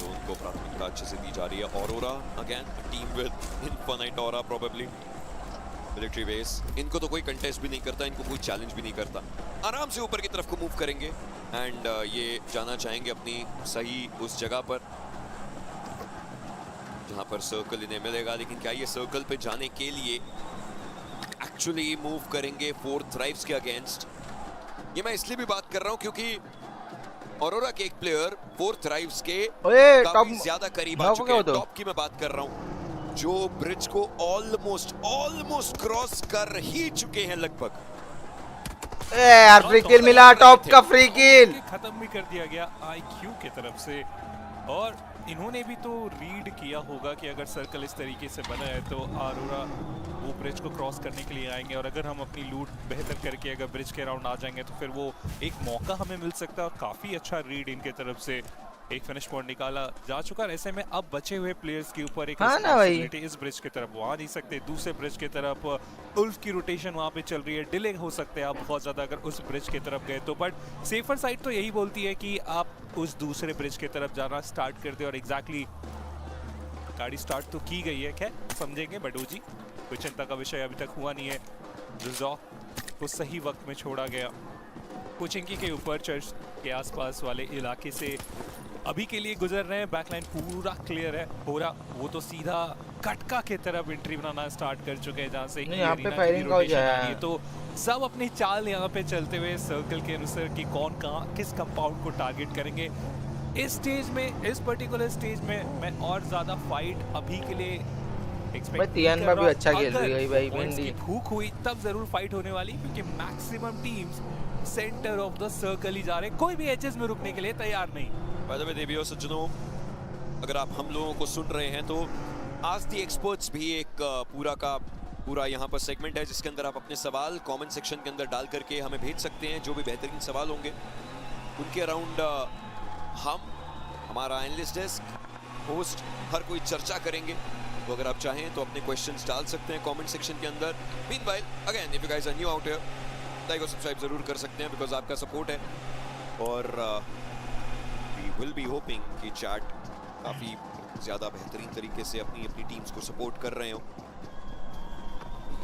Speaker 4: जोन को प्राथमिकता अच्छे से दी जा रही है। Aurora again team with infinite aura, probably military base. इनको तो कोई कंटेस्ट भी नहीं करता, इनको कोई चैलेंज भी नहीं करता। आराम से ऊपर की तरफ को मूव करेंगे एंड ये जाना चाहेंगे अपनी सही उस जगह पर जहां पर सर्कल इन्हें मिलेगा। लेकिन क्या ये सर्कल पे जाने के लिए एक्चुअली मूव करेंगे 4 थ्राइव्स के अगेंस्ट? ये मैं इसलिए भी बात कर रहा हूं क्योंकि ऑरोरा के एक प्लेयर 4 थ्राइव्स के काफी ज्यादा करीब आ चुके हैं। टॉप की मैं बात कर रहा हूं जो ब्रिज को ऑलमोस्ट क्रॉस कर ही चुके हैं लगभग।
Speaker 3: यार फ्री किल मिला, टॉप का फ्री किल
Speaker 5: खत्म भी कर दिया गया IQ की तरफ से। और इन्होंने भी तो रीड किया होगा कि अगर सर्कल इस तरीके से बना है तो ऑरोरा वो ब्रिज को क्रॉस करने के लिए आएंगे, और अगर हम अपनी लूट बेहतर करके अगर ब्रिज के अराउंड आ जाएंगे तो फिर वो एक मौका हमें मिल सकता है। और काफी अच्छा रीड इनके तरफ से, एक फिनिश पॉइंट निकाला जा चुका है। ऐसे में अब बचे हुए प्लेयर्स के ऊपर एक रिस्पांसिबिलिटी, इस ब्रिज की तरफ वो आ नहीं सकते, दूसरे ब्रिज की तरफ उल्फ की रोटेशन वहां पे चल रही है, डिले हो सकते हैं आप बहुत ज्यादा अगर उस ब्रिज की तरफ गए तो। बट सेफर साइड तो यही बोलती है कि आप उस दूसरे ब्रिज की तरफ जाना स्टार्ट कर दे। और एग्जैक्टली गाड़ी स्टार्ट तो की गई है, खैर समझेंगे बडोजी, कोई चिंता का विषय अभी तक हुआ नहीं है। रिजॉर्ट को सही वक्त में छोड़ा गया। पुचिंकी के ऊपर चर्च के आसपास वाले इलाके से अभी के लिए गुजर रहे हैं। बैकलाइन पूरा क्लियर है हो रहा, वो तो सीधा कटका के तरफ एंट्री बनाना स्टार्ट कर चुके हैं जहां से
Speaker 3: यहाँ पे फायरिंग हो जाए।
Speaker 5: तो सब अपनी चाल यहाँ पे चलते हुए सर्कल के अनुसार कि कौन कहाँ किस कंपाउंड को टारगेट करेंगे। इस स्टेज में, इस पर्टिकुलर स्टेज में मैं और ज्यादा फाइट अभी के लिए एक्सपेक्ट
Speaker 3: भी अच्छा खेल रही है भाई।
Speaker 5: भिंडी भूख हुई तब जरूर फाइट होने वाली, क्योंकि maximum teams centre of the circle ही जा रहे हैं, कोई भी एजेस में रुकने के लिए तैयार नहीं।
Speaker 4: बाय द वे देवियों सज्जनों, अगर आप हम लोगों को सुन रहे हैं तो आज दी एक्सपर्ट्स भी एक पूरा का पूरा यहाँ पर सेगमेंट है जिसके अंदर आप अपने सवाल कमेंट सेक्शन के अंदर डाल करके हमें भेज सकते हैं। जो भी बेहतरीन सवाल होंगे उनके अराउंड हम, हमारा एनालिस्ट डेस्क, होस्ट, हर कोई चर्चा करेंगे। तो अगर आप चाहें तो अपने क्वेश्चंस डाल सकते हैं कमेंट सेक्शन के अंदर। Meanwhile again if you guys are new out here, like और सब्सक्राइब जरूर कर सकते हैं बिकॉज आपका सपोर्ट है। और वी विल बी होपिंग कि चैट काफ़ी ज़्यादा बेहतरीन तरीके से अपनी टीम्स को सपोर्ट कर रहे हो।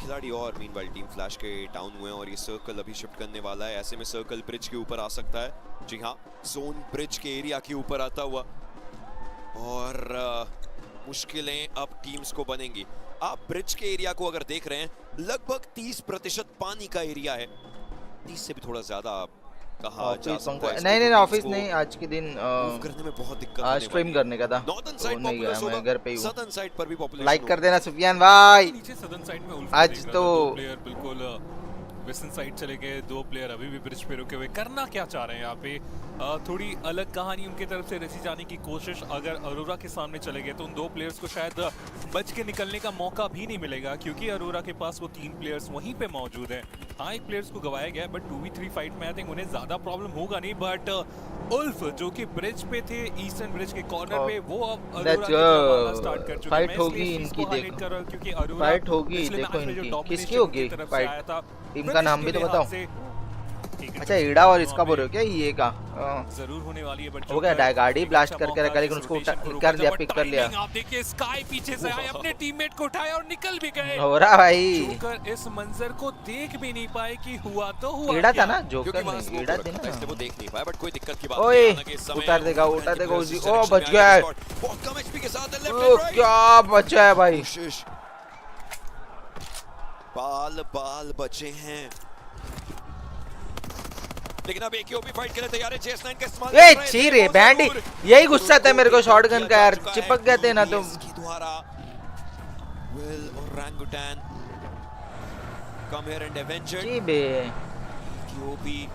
Speaker 4: खिलाड़ी और मीनवाइल टीम फ्लैश के डाउन हुए हैं और ये सर्कल अभी शिफ्ट करने वाला है। ऐसे में सर्कल ब्रिज के ऊपर आ सकता है। जी हाँ, जोन ब्रिज के एरिया के ऊपर आता हुआ और मुश्किलें अब टीम्स को बनेंगी। आप ब्रिज के एरिया को अगर देख रहे हैं, लगभग 30% पानी का एरिया है। 30 से भी थोड़ा ज्यादा कहा जा सकता है।
Speaker 3: नहीं ऑफिस नहीं, आज के दिन
Speaker 4: करने में बहुत दिक्कत
Speaker 3: आज स्ट्रीम करने का था,
Speaker 4: नॉर्दर्न साइड
Speaker 3: नहीं गया, मैं घर पे ही हूँ।
Speaker 4: सदर्न साइड पर भी पॉपुलेशन
Speaker 3: लाइक कर देना सुफियान भाई।
Speaker 5: नीचे सदर्न साइड में उल्फ
Speaker 3: आज तो
Speaker 5: प्लेयर बिल्कुल वेस्टर्न साइड चले गए, 2 प्लेयर अभी भी ब्रिज पे रुके हुए। करना क्या चाह रहे हैं यहाँ पे? थोड़ी अलग कहानी उनकी तरफ से रची जाने की कोशिश। अगर अरोरा के सामने चले गए तो उन 2 प्लेयर्स को शायद बच के निकलने का मौका भी नहीं मिलेगा, क्योंकि अरोरा के पास वो 3 प्लेयर्स वहीं पे मौजूद हैं। हाँ, एक प्लेयर्स को गवाया गया, बट 2v3 फाइट में आई थिंक उन्हें ज्यादा प्रॉब्लम होगा नहीं। बट उल्फ जो कि ब्रिज पे थे, ईस्टर्न ब्रिज के कॉर्नर पे, वो अब अरोरा की तरफ स्टार्ट कर चुके हैं।
Speaker 3: फाइट होगी इनकी, देखो
Speaker 5: क्योंकि अरोरा
Speaker 3: फाइट होगी, देखो इनकी किसकी होगी फाइट, टीम का नाम भी तो बताओ। अच्छा, ईडा और इसका बोल रहे हो क्या? ये का
Speaker 5: जरूर होने वाली है, बट
Speaker 3: हो गया गाड़ी ब्लास्ट करके रखा, लेकिन उसको कर दिया, पिक कर लिया।
Speaker 5: आप देखिए स्काई पीछे से आए, अपने टीममेट को उठाया और निकल भी गए।
Speaker 3: हो रहा भाई,
Speaker 5: जोकर इस मंजर को देख भी नहीं पाए कि हुआ तो हुआ।
Speaker 3: ईडा था ना, जोकर नहीं, ईडा थी ना,
Speaker 4: वो देख नहीं पाया, बट कोई दिक्कत की बात
Speaker 3: ओए
Speaker 4: नहीं।
Speaker 3: उतार देगा उसी। ओ बच गया,
Speaker 4: बहुत कम एचपी के साथ
Speaker 3: क्या बचा है भाई।
Speaker 4: बाल बचे हैं, लेकिन अब एक भी फाइट के लिए तैयार है। CS9 का इस्तेमाल
Speaker 3: ए छी रे बैंडी, यही गुस्सा था मेरे को शॉटगन का यार, चिपक गए थे ना तुम।
Speaker 4: विल और रैंगुटैन कम हियर एंड एवेंचर्ड।
Speaker 3: जी बे,
Speaker 4: क्यूबी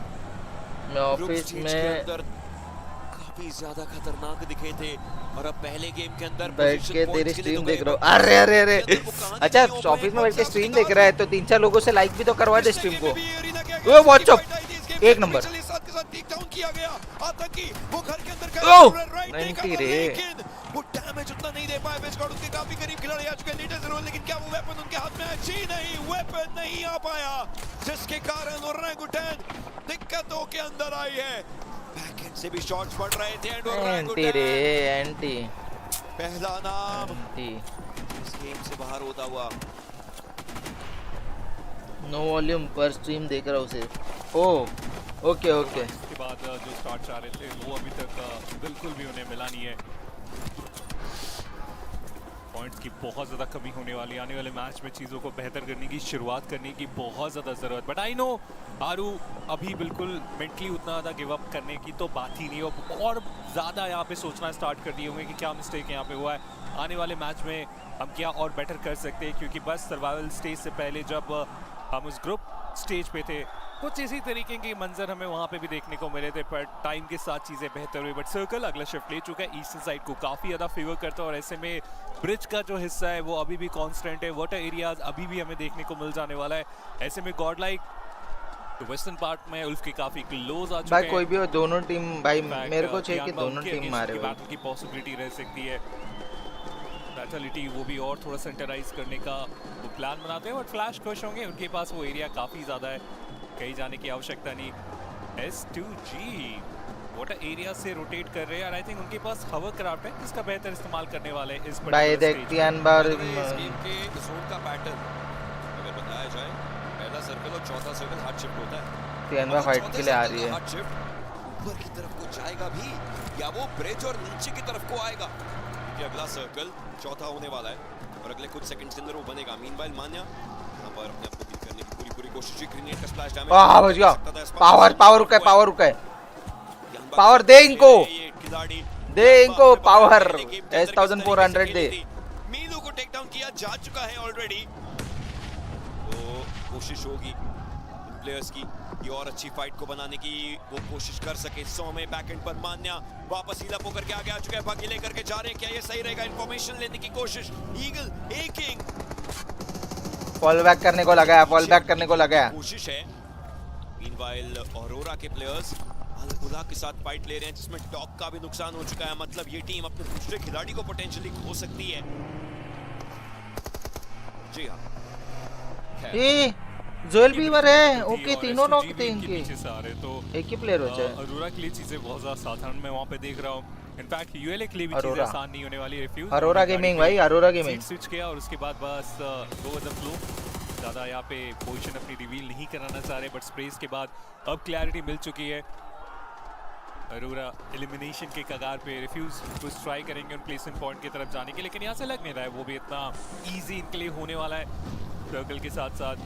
Speaker 3: मैं ऑफिस में
Speaker 4: काफी ज्यादा खतरनाक दिखे थे और अब पहले गेम के अंदर
Speaker 3: बैठ के तेरी स्ट्रीम देख रहा हूँ। अरे अरे अरे, अच्छा ऑफिस में बैठ के स्ट्रीम देख रहा है तो 3-4 लोगों से लाइक भी तो करवा दे स्ट्रीम को। ओ व्हाट्सएप एक नंबर
Speaker 4: किया गया, आतंकी वो घर के अंदर वो डैमेज उतना नहीं दे पाए। बेस्कॉट उसके काफी करीब खिलाड़ी आ चुके लीडर जरूर, लेकिन क्या वो वेपन उनके हाथ में है? जी नहीं, वेपन नहीं आ पाया, जिसके कारण ओरेंगुटैन दिक्कतों के अंदर आई है। बैकएंड से भी शॉट्स पड़ रहे थे एंड
Speaker 3: एंटी रे एंटी,
Speaker 4: पहला नाम इस गेम से बाहर होता हुआ।
Speaker 3: नो वॉल्यूम पर स्ट्रीम देख रहा हूँ उसे। ओ ओके ओके,
Speaker 5: उसके बाद जो स्टार्ट आ रहे थे वो अभी तक बिल्कुल भी उन्हें मिला नहीं है। पॉइंट्स की बहुत ज़्यादा कमी होने वाली, आने वाले मैच में चीज़ों को बेहतर करने की, शुरुआत करने की बहुत ज़्यादा ज़रूरत। बट आई नो आरू अभी बिल्कुल मेंटली उतना ज़्यादा गिव अप करने की तो बात ही नहीं है, और ज़्यादा यहाँ पे सोचना स्टार्ट कर दिए होंगे कि क्या मिस्टेक यहाँ पे हुआ है, आने वाले मैच में हम क्या और बेटर कर सकते हैं। क्योंकि बस सर्वाइवल स्टेज से पहले जब हम उस ग्रुप स्टेज पे थे, कुछ इसी तरीके के मंजर हमें वहाँ पे भी देखने को मिले थे, पर टाइम के साथ चीज़ें बेहतर हुई। बट सर्कल अगला शिफ्ट ले चुका है, ईस्टर्न साइड को काफ़ी ज़्यादा फेवर करता है, और ऐसे में ब्रिज का जो हिस्सा है वो अभी भी कांस्टेंट है, वाटर एरियाज अभी भी हमें देखने को मिल जाने वाला है। ऐसे में गॉड लाइक तो वेस्टर्न पार्ट में उल्फ के काफ़ी क्लोज आ चुके हैं।
Speaker 3: भाई कोई भी हो, दोनों टीम भाई मेरे को चाहिए कि दोनों टीम मारे।
Speaker 5: बैटल की पॉसिबिलिटी रह सकती है, बैटलिटी वो भी और थोड़ा सेंटराइज करने का वो प्लान बनाते हैं, बट फ्लैश खुश होंगे, उनके पास वो एरिया काफ़ी ज़्यादा है, कहीं जाने की आवश्यकता नहीं। S2G वाटर एरिया से रोटेट कर रहे हैं, और आई थिंक उनके पास हवर क्राफ्ट है जिसका बेहतर इस्तेमाल करने वाले हैं इस
Speaker 3: भाई देखती हैं बार
Speaker 4: इस गेम के जोन का पैटर्न अगर बताया जाए, पहला सर्कल और चौथा सर्कल हार्ड शिफ्ट होता है।
Speaker 3: तियानवा फाइट के लिए आ रही है,
Speaker 4: हार्ड शिफ्ट ऊपर की तरफ को जाएगा भी या वो ब्रिज और नीचे की तरफ को आएगा, क्योंकि अगला सर्कल चौथा होने वाला है और अगले कुछ सेकंड्स के अंदर वो बनेगा। मीनवाइल मान्या यहां पर अपने आप को किल करने की पूरी कोशिश की, ग्रेनेड का स्प्लैश डैमेज
Speaker 3: बच गया। पावर रुका है, पावर रुका है, पावर दे इनको, दे इनको पावर। S1400 दे।
Speaker 4: मीलू को टेक डाउन किया जा चुका है ऑलरेडी, तो कोशिश होगी प्लेयर्स की ये और अच्छी फाइट को बनाने की वो कोशिश कर सके। 100 में बैकएंड पर मान्या वापस हील अप होकर के आगे आ चुका है, बाकी लेकर के जा रहे हैं, क्या ये सही रहेगा? इंफॉर्मेशन लेने की कोशिश, eagle a king
Speaker 3: fall back करने को लगा है, फॉल बैक करने को लगा है,
Speaker 4: कोशिश है। मीनवाइल ऑरोरा के प्लेयर्स अल-उला के साथ फाइट ले रहे हैं, जिसमें डॉग का भी नुकसान हो चुका है, मतलब ये टीम अपने दूसरे खिलाड़ी को पोटेंशियली खो सकती है। जी हाँ,
Speaker 3: ए जोएल बीवर है, ओके तीनों नॉक थे इनके,
Speaker 5: पीछे से आ रहे तो
Speaker 3: एक ही प्लेयर बचा है।
Speaker 5: अरोरा के लिए चीजें बहुत ज्यादा साधारण मैं वहां पे देख रहा हूं, इनफैक्ट यूएलए के लिए भी चीजें आसान नहीं होने वाली। रिफ्यूज
Speaker 3: अरोरा गेमिंग भाई, अरोरा गेमिंग
Speaker 5: स्विच किया और उसके बाद बस गो विद द फ्लो, ज़्यादा यहाँ पे पोजीशन अपनी रिवील नहीं कराना चाह रहे, बट स्प्रेस के बाद अब क्लैरिटी मिल चुकी है। अरोरा एलिमिनेशन के कगार पे रिफ्यूज कुछ ट्राई करेंगे उन प्लेसमेंट पॉइंट की तरफ जाने के, लेकिन यहाँ से लग नहीं रहा है वो भी इतना इजी इनके लिए होने वाला है। सर्कल के साथ साथ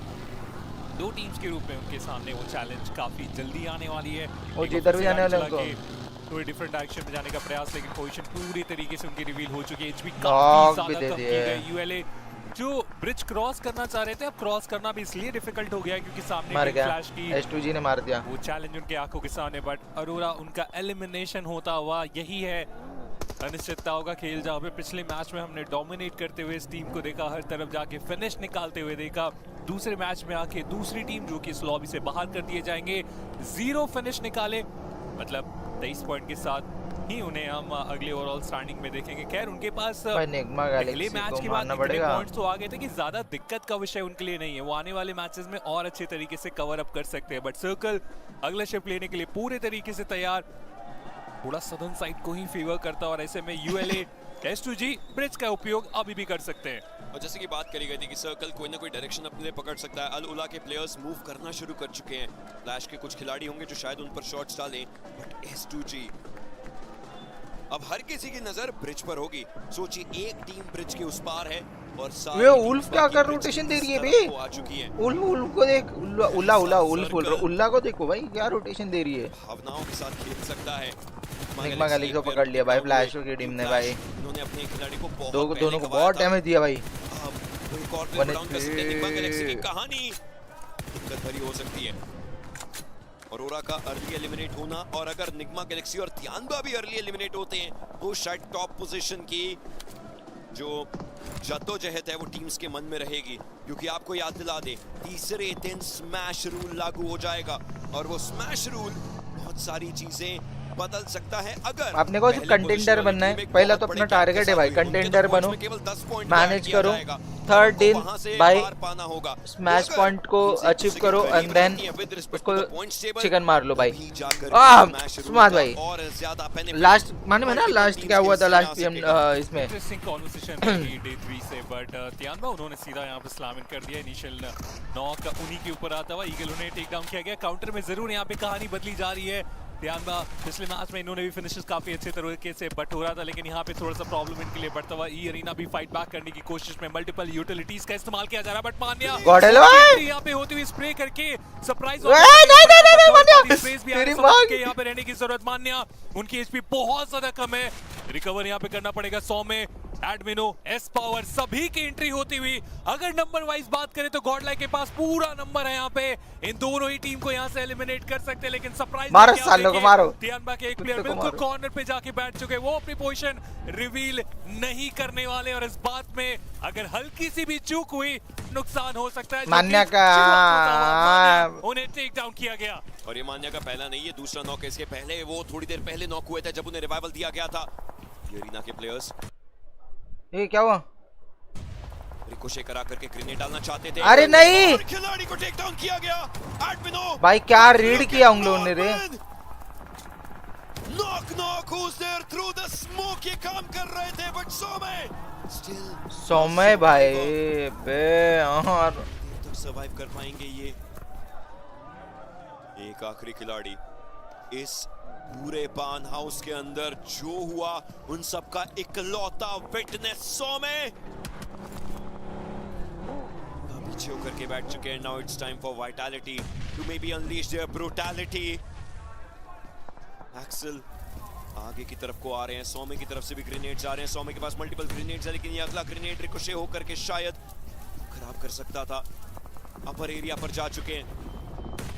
Speaker 5: दो टीम्स के रूप में उनके सामने वो चैलेंज काफी जल्दी आने वाली है।
Speaker 3: वो जिधर भी जाने वाले उनको
Speaker 5: थोड़ी डिफरेंट डायरेक्शन में जाने का प्रयास, लेकिन पोजीशन पूरी तरीके से उनकी रिवील हो चुकी है। एचपी
Speaker 3: नॉक
Speaker 5: काफी
Speaker 3: भी दे
Speaker 5: ज्यादा कम की
Speaker 3: दिए।
Speaker 5: गई। यूएलए जो ब्रिज क्रॉस करना चाह रहे थे, अब क्रॉस करना भी इसलिए डिफिकल्ट हो गया क्योंकि सामने
Speaker 3: मर गया,
Speaker 5: फ्लैश की
Speaker 3: S2G ने मार दिया
Speaker 5: वो चैलेंज उनके आंखों के सामने। बट अरोरा उनका एलिमिनेशन होता हुआ, यही है अनिश्चितताओं का खेल जहाँ पे पिछले मैच में हमने डोमिनेट करते हुए इस टीम को देखा, हर तरफ जाके फिनिश निकालते हुए देखा। दूसरे मैच में आके दूसरी टीम जो कि इस लॉबी से बाहर कर दिए जाएंगे, 0 फिनिश निकाले, मतलब 23 पॉइंट के साथ ही उन्हें हम अगले ओवरऑल स्टैंडिंग में देखेंगे। खैर उनके पास पहले मैच के बाद इतने पॉइंट्स तो आ गए थे कि ज्यादा दिक्कत का विषय उनके लिए नहीं है, वो आने वाले मैचेस में और अच्छे तरीके से कवर अप कर सकते हैं। बट सर्कल अगला शिफ्ट लेने के लिए पूरे तरीके से तैयार, थोड़ा सदर्न साइड को ही फेवर करता, और ऐसे में यूएलए S2G ब्रिज का उपयोग अभी भी कर सकते हैं।
Speaker 4: और जैसे कि बात करी गई थी कि सर्कल कोई ना कोई डायरेक्शन अपने लिए पकड़ सकता है, अल उला के प्लेयर्स मूव करना शुरू कर चुके हैं। फ्लैश के कुछ खिलाड़ी होंगे जो शायद उन पर शॉट्स डालें, बट S2G अब हर किसी की नजर ब्रिज पर होगी। सोचिए एक टीम ब्रिज के उस पार है और
Speaker 3: वे उल्फ क्या कर रोटेशन दे रही है बे,
Speaker 4: आ चुकी है।
Speaker 3: उल्फ को देख, उल्ला को देखो भाई क्या रोटेशन दे रही है।
Speaker 4: भावनाओं के साथ खेल सकता है।
Speaker 3: निग्मा गैलेक्सी को पकड़ लिया भाई फ्लैश की टीम ने भाई,
Speaker 4: उन्होंने अपने खिलाड़ी को
Speaker 3: दोनों को बहुत डैमेज दिया भाई।
Speaker 4: एक और प्ले डाउन कर सकते हैं। निग्मा गैलेक्सी की कहानी दिक्कत भरी हो सकती है। अरोरा का अर्ली एलिमिनेट होना, और अगर निग्मा गैलेक्सी और तियानबा भी अर्ली एलिमिनेट होते हैं तो शायद टॉप पोजीशन की जो जद्दोजहद है वो टीम्स के मन में रहेगी, क्योंकि आपको याद दिला दे तीसरे दिन स्मैश रूल लागू हो जाएगा, और वो स्मैश रूल बहुत सारी चीजें बदल सकता है। अगर
Speaker 3: आपने को कंटेंडर बनना है, पहला तो अपना टारगेट है भाई कंटेंडर बनो, मैनेज करो, थर्ड दिन भाई स्मैश पॉइंट को अचीव करो, एंड देन उसको चिकन मार लो भाई। सुमाद भाई लास्ट माने में ना, लास्ट क्या हुआ था लास्ट पीएम इसमें
Speaker 5: इंटरेस्टिंग कन्वर्सेशन रही डे 3 से, बट तियानबा उन्होंने सीधा यहां पे स्लैम इन कर दिया। इनिशियल नॉक उन्हीं के ऊपर आता हुआ, ईगल उन्हें टेक डाउन किया गया। काउंटर में जरूर यहां पे कहानी बदली जा रही है। तियानबा पिछले मैच में इन्होंने भी फिनिशेस काफी अच्छे तरीके से बट हो रहा था, लेकिन यहाँ पे थोड़ा सा प्रॉब्लम इनके लिए बढ़ता हुआ। ई अरीना भी फाइट बैक करने की कोशिश में मल्टीपल यूटिलिटीज का इस्तेमाल किया जा रहा है, बट मान्या यहाँ पे होती हुई स्प्रे करके सरप्राइज यहाँ पे रहने की जरूरत। मान्या उनकी एचपी बहुत ज्यादा कम है, रिकवर यहाँ पे करना पड़ेगा। 100 में एडमिनो एस पावर सभी की एंट्री होती हुई। अगर नंबर वाइज बात करें तो गॉडलाइक के पास पूरा नंबर है यहाँ पे, इन दोनों ही टीम को यहाँ से एलिमिनेट कर सकते हैं, लेकिन सरप्राइज
Speaker 3: मारो सालों को मारो।
Speaker 5: तियानबा के एक प्लेयर बिल्कुल कॉर्नर पे जाके बैठ चुके, वो अपनी पोजीशन रिवील नहीं करने वाले, और इस बात में अगर हल्की सी भी चूक हुई नुकसान हो सकता है।
Speaker 3: मान्या का
Speaker 5: उन्हें टेक डाउन किया गया,
Speaker 4: और ये मान्या का पहला नहीं है, दूसरा नॉक है। इसके पहले वो थोड़ी देर पहले नॉक हुए थे जब उन्हें रिवाइवल दिया गया था। ये अरीना के प्लेयर्स
Speaker 3: ये क्या हुआ,
Speaker 4: रिकोशे करा करके ग्रेनेड डालना चाहते थे,
Speaker 3: अरे नहीं
Speaker 4: खिलाड़ी को टेक डाउन किया गया। एडमिनो
Speaker 3: भाई क्या रीड किया उन लोगों ने रे।
Speaker 4: Knock who's there through the smoke, ये काम कर रहे थे, बट
Speaker 3: सोमे भाई बे और
Speaker 4: तक सर्वाइव कर पाएंगे ये। एक आखिरी खिलाड़ी इस पूरे बान हाउस के अंदर, जो हुआ उन सबका इकलौता विटनेस 100 में पीछे होकर के बैठ चुके हैं। Now it's time for Vitality to maybe unleash their brutality. Excel आगे की तरफ को आ रहे हैं, 100 की तरफ से भी ग्रेनेड्स आ रहे हैं। 100 के पास मल्टीपल ग्रेनेड्स है, लेकिन ये अगला ग्रेनेड रिकोशे होकर के शायद खराब कर सकता था। अपर एरिया पर जा चुके हैं,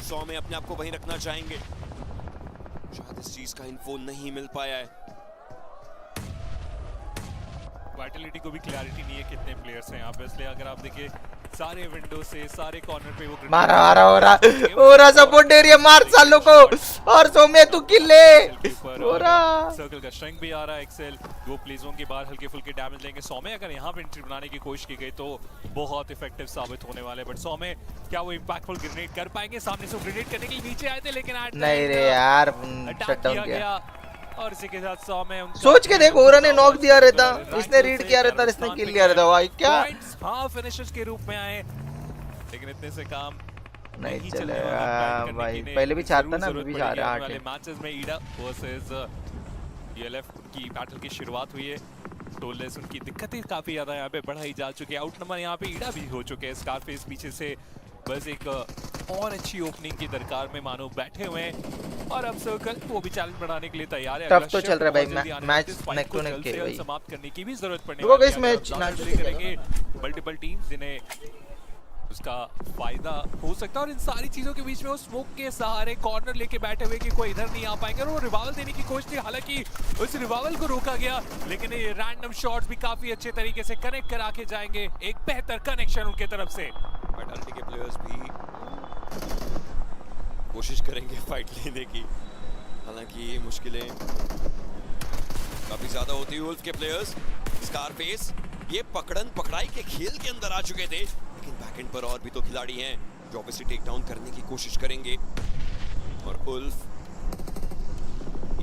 Speaker 4: 100 अपने आप को वहीं रखना चाहेंगे, शायद इस चीज का इन्फो नहीं मिल पाया है।
Speaker 5: वाइटलिटी को भी क्लैरिटी नहीं है कितने प्लेयर्स हैं यहाँ पे, इसलिए अगर आप देखिए सारे विंडो से सारे कॉर्नर पे वो
Speaker 3: मारा हो रहा सपोर्ट एरिया, मार सालों को, और सोमे तू किल ले।
Speaker 5: सर्कल का स्ट्रेंथ भी आ रहा है। एक्सेल वो प्लेजों के बाहर हल्के फुल्के डैमेज लेंगे। 100 अगर यहाँ पे एंट्री बनाने की कोशिश की गई तो बहुत इफेक्टिव साबित होने वाले, बट 100 क्या वो इंपैक्टफुल ग्रेनेड कर पाएंगे? सामने से ग्रेनेड करने के लिए नीचे आए थे, लेकिन
Speaker 3: नहीं रे यार शट डाउन किया।
Speaker 5: और इसी के साथ 100
Speaker 3: सोच के देखो, ओरा ने नॉक दिया रहता, इसने रीड किया रहता, इसने किल लिया रहता भाई। क्या
Speaker 5: हाँ फिनिशर्स के रूप में आए, लेकिन इतने से काम
Speaker 3: नहीं चलेगा भाई, पहले भी चाहता ना, अभी भी चाह रहा है।
Speaker 5: वाले मैचेस में ईडा वर्सेस ईएलएफ की बैटल की शुरुआत हुई है। टोललेस उनकी दिक्कतें काफी ज्यादा यहाँ पे बढ़ाई जा चुकी है। आउट नंबर यहाँ पे ईडा भी हो चुके हैं। स्कारफेस पीछे से बस एक और अच्छी ओपनिंग की दरकार में मानो बैठे हुए हैं और अब सर्कल वो भी चैलेंज बढ़ाने के लिए तैयार है।
Speaker 3: टफ तो चल रहा है भाई, मैच नेक टू नेक के भाई,
Speaker 5: समाप्त करने की भी जरूरत पड़ने वाली है।
Speaker 3: इस मैच
Speaker 5: करेंगे मल्टीपल टीम्स जिन्हें उसका फायदा हो सकता है और इन सारी चीजों के बीच में वो स्मोक के सहारे कॉर्नर लेके बैठे हुए कि कोई इधर नहीं आ पाएंगे और वो रिवाइवल देने की कोशिश थी। हालांकि उस रिवाइवल को रोका गया, लेकिन ये रैंडम शॉट्स भी काफी अच्छे तरीके से कनेक्ट करा के जाएंगे। एक बेहतर कनेक्शन उनके तरफ से।
Speaker 4: वाइटालिटी के प्लेयर्स भी कोशिश करेंगे फाइट लेने की, हालांकि ये मुश्किलें काफी ज्यादा होती है। वुल्फ के प्लेयर्स स्कारफेस ये पकड़न पकड़ाई के खेल के अंदर आ चुके थे, लेकिन बैकएंड पर और भी तो खिलाड़ी हैं जो ऑब्वियसली टेक डाउन करने की कोशिश करेंगे। और वुल्फ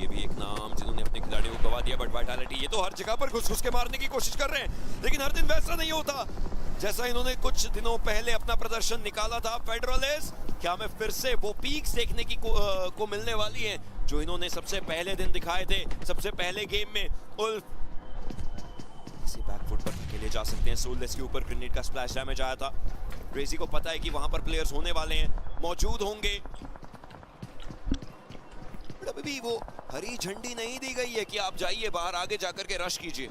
Speaker 4: ये भी एक नाम जिन्होंने अपने खिलाड़ियों को गवा दिया, बट वाइटालिटी ये तो हर जगह पर घुस के मारने की कोशिश कर रहे हैं, लेकिन हर दिन वैसा नहीं होता जैसा इन्होंने कुछ दिनों पहले अपना प्रदर्शन निकाला था। फेडरलिस्ट क्या हमें फिर से वो पीक्स देखने की को मिलने वाली है जो इन्होंने सबसे पहले दिन दिखाए थे, सबसे पहले गेम में। उल्फ इसे बैकफुट पर अकेले जा सकते हैं। सोललेस के ऊपर ग्रेनेड का स्प्लैश डैमेज आया था। क्रेजी को पता है कि वहां पर प्लेयर्स होने वाले हैं, मौजूद होंगे, बट अभी भी वो हरी झंडी नहीं दी गई है कि आप जाइए बाहर, आगे जाकर के रश कीजिए।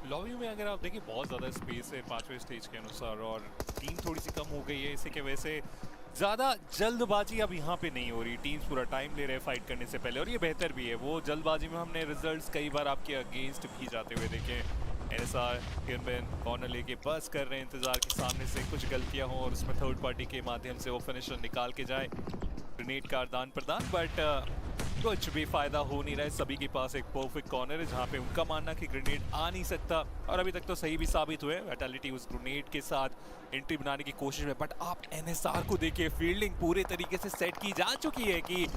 Speaker 5: लॉबी में अगर आप देखिए बहुत ज़्यादा स्पेस है 5वें स्टेज के अनुसार और टीम थोड़ी सी कम हो गई है। इसी के वजह से ज़्यादा जल्दबाजी अब यहाँ पे नहीं हो रही। टीम्स पूरा टाइम ले रहे हैं फाइट करने से पहले और ये बेहतर भी है। वो जल्दबाजी में हमने रिजल्ट्स कई बार आपके अगेंस्ट भी जाते हुए देखे। एनएसआर कॉर्नर लेके बस कर रहे हैं इंतज़ार के सामने से कुछ गलतियाँ हों और उसमें थर्ड पार्टी के माध्यम से वो फिनिशर निकाल के जाए। ग्रेनेड का आदान प्रदान, बट कुछ भी फायदा हो नहीं रहा है। सभी के पास एक परफेक्ट कॉर्नर है जहाँ पे उनका मानना कि ग्रेनेड आ नहीं सकता और अभी तक तो सही भी साबित हुए। वाइटालिटी उस ग्रेनेड के साथ एंट्री बनाने की कोशिश में, बट आप एनएसआर को देखिए, फील्डिंग पूरे तरीके से सेट की जा चुकी है कि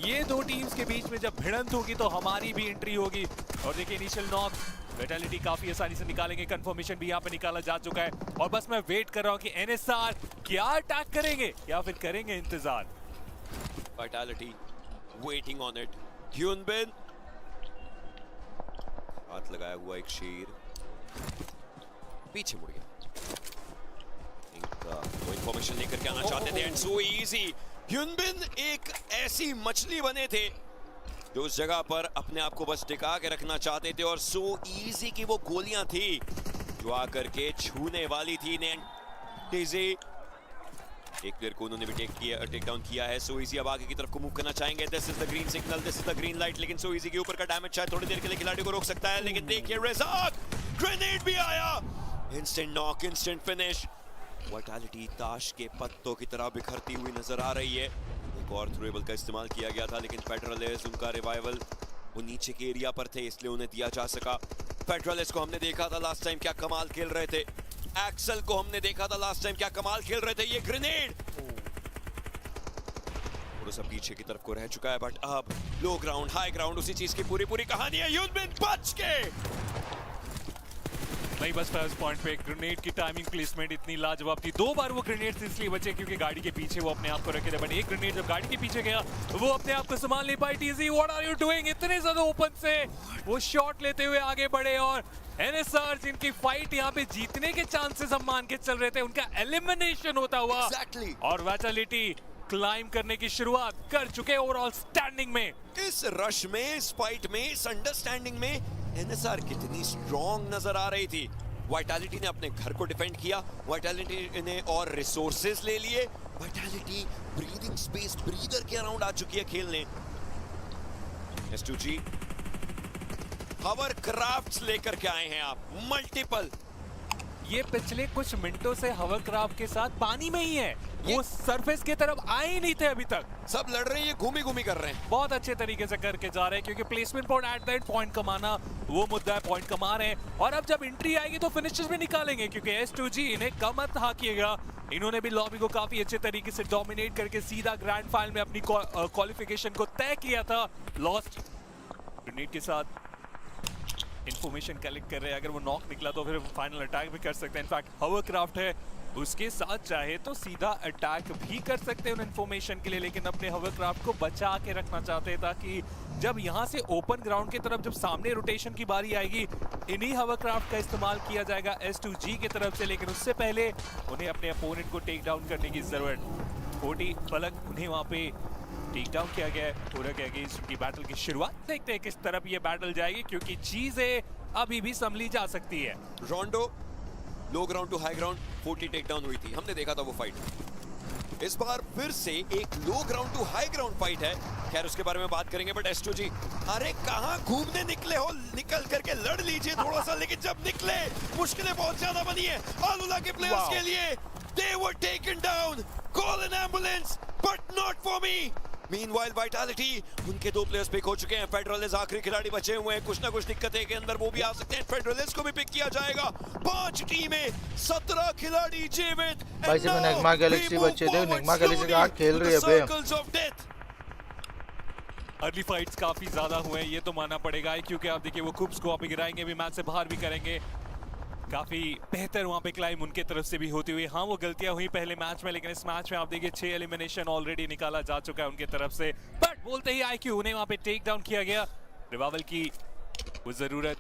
Speaker 5: ये दो टीम्स के बीच में जब भिड़ंत होगी तो हमारी भी एंट्री होगी। और देखिए इनिशियल नॉक वाइटालिटी काफी आसानी से निकालेंगे। कंफर्मेशन भी यहाँ पे निकाला जा चुका है और बस मैं वेट कर रहा हूँ कि एनएसआर क्या अटैक करेंगे या फिर करेंगे इंतजार।
Speaker 4: Vitality waiting on it. Hyunbin हाथ लगाया हुआ एक शेर पीछे मुड़ गया। वो इंफॉर्मेशन लेकर के आना चाहते थे एंड सो इजी। ह्यूनबिन एक ऐसी मछली बने थे जो उस जगह पर अपने आप को बस टिका के रखना चाहते थे और सो इजी की वो गोलियां थी जो आकर के छूने वाली थी। टीजे एक प्लेयर को उन्होंने भी टेक डाउन किया है। सो इजी अब आगे की तरफ को मूव करना चाहेंगे। This is the green signal, this is the green light, लेकिन सो इजी के ऊपर का डैमेज शायद थोड़ी देर के लिए खिलाड़ी को रोक सकता है, लेकिन देखिए रेज़ाक ग्रेनेड भी आया, instant knock, instant finish. Vitality ताश के पत्तों की तरह बिखरती हुई नजर आ रही है। एक और थ्रोएबल का इस्तेमाल किया गया था, लेकिन फेडरलिस्ट उनका रिवाइवल वो नीचे के एरिया पर थे इसलिए उन्हें दिया जा सका। फेडरलिस्ट को हमने देखा था लास्ट टाइम क्या कमाल खेल रहे थे। एक्सल को हमने देखा था लास्ट टाइम क्या कमाल खेल रहे थे। ये ग्रेनेड और सब पीछे की तरफ को रह चुका है, बट अब लो ग्राउंड हाई ग्राउंड उसी चीज की पूरी कहानी है। ह्यूनबिन बच के
Speaker 5: नहीं बस फर्स्ट पॉइंट पे ग्रेनेड की टाइमिंग प्लेसमेंट इतनी लाजवाब थी। दो बार वो ग्रेनेड से इसलिए बचे क्योंकि गाड़ी के पीछे वो अपने आप को रखे थे, बट एक ग्रेनेड जब गाड़ी के पीछे गया वो अपने आप को संभाल नहीं पाई। TG what are you doing? इतने ज्यादा ओपन से वो शॉट लेते हुए आगे बढ़े और एनएसआर जिनकी फाइट यहाँ पे जीतने के चांसेस हम मान के चल रहे थे उनका एलिमिनेशन होता हुआ और वाइटालिटी क्लाइम करने की शुरुआत कर चुके ओवरऑल स्टैंडिंग में।
Speaker 4: इस रश में, इस फाइट में, इस अंडरस्टैंडिंग में एनएसआर कितनी स्ट्रॉन्ग नजर आ रही थी। वाइटालिटी ने अपने घर को डिफेंड किया, वाइटालिटी ने और रिसोर्सेज ले लिए। वाइटालिटी ब्रीदिंग स्पेस, ब्रीदर के अराउंड आ चुकी है खेलने। S2G हवर क्राफ्ट्स लेकर के आए हैं आप, मल्टीपल।
Speaker 5: ये पिछले कुछ मिनटों से हवरक्राफ्ट के साथ पानी में ही है, वो सरफेस की तरफ आए ही नहीं थे अभी तक।
Speaker 4: सब लड़ रहे हैं, ये घूमी कर रहे हैं,
Speaker 5: बहुत अच्छे तरीके से करके जा रहे हैं क्योंकि placement point at the end point कमाना वो मुद्दा है, पॉइंट कमा रहे हैं और अब जब एंट्री आएगी तो फिनिशेस भी निकालेंगे क्योंकि S2G इन्हें कम मत हाकिएगा। इन्होंने भी लॉबी को काफी अच्छे तरीके से डोमिनेट करके सीधा ग्रैंड फाइनल में अपनी क्वालिफिकेशन को तय किया था। लॉस्ट ग्रेनेड के साथ इंफॉर्मेशन कलेक्ट कर रहे हैं। अगर वो नॉक निकला तो फिर फाइनल अटैक भी कर सकते हैं। इनफैक्ट हवरक्राफ्ट है, उसके साथ चाहे तो सीधा अटैक भी कर सकते हैं उन इंफॉर्मेशन के लिए, लेकिन अपने हवरक्राफ्ट को बचा के रखना चाहते हैं ताकि जब यहाँ से ओपन ग्राउंड की तरफ जब सामने रोटेशन की बारी आएगी, इन्हीं हवरक्राफ्ट का इस्तेमाल किया जाएगा S2G की तरफ से। लेकिन उससे पहले उन्हें अपने अपोनेंट को टेक डाउन करने की जरूरत। 40 पलक उन्हें वहाँ पे टेक डाउन किया गया है। पूरा क्या गई उनकी बैटल की शुरुआत। देखते हैं किस तरफ ये बैटल जाएगी, क्योंकि चीजें अभी भी संभली जा सकती है।
Speaker 4: Rondo low ground to high ground 40 take down हुई थी, हमने देखा था वो फाइट। इस बार फिर से एक low ground to high ground fight है। खैर उसके बारे में बात करेंगे, बट S2G अरे कहां घूमने निकले हो, निकल करके लड़ लीजिए थोड़ा सा। लेकिन जब निकले मुश्किलें बहुत ज्यादा बनी है आलूला के प्लेयर्स के लिए। They were taken down. Call an ambulance, but not for me. Meanwhile, Vitality उनके 2 प्लेयर्स पिक हो चुके हैं। फेडरलिस्ट आखिरी खिलाड़ी बचे हुए हैं। कुछ ना कुछ दिक्कतें के अंदर वो भी आ सकते हैं। फेडरलिस्ट को भी पिक किया जाएगा। 5 टीमें 17 खिलाड़ी जीवित।
Speaker 3: भाई से निगमा गैलेक्सी बच्चे थे, निगमा गैलेक्सी का खेल रही है बे।
Speaker 5: अर्ली फाइट्स काफी ज्यादा हुए हैं, ये तो मानना पड़ेगा, क्योंकि आप देखिए वो कुब्स को अभी गिराएंगे भी, मैच से बाहर भी करेंगे। काफी बेहतर वहां पे क्लाइम उनके तरफ से भी होती हुई। हाँ वो गलतियां हुई पहले मैच में, लेकिन इस मैच में आप देखिए 6 एलिमिनेशन ऑलरेडी निकाला जा चुका है उनके तरफ से। बट बोलते ही IQ उन्हें वहां पे टेक डाउन किया गया। रिवाइवल की वो जरूरत,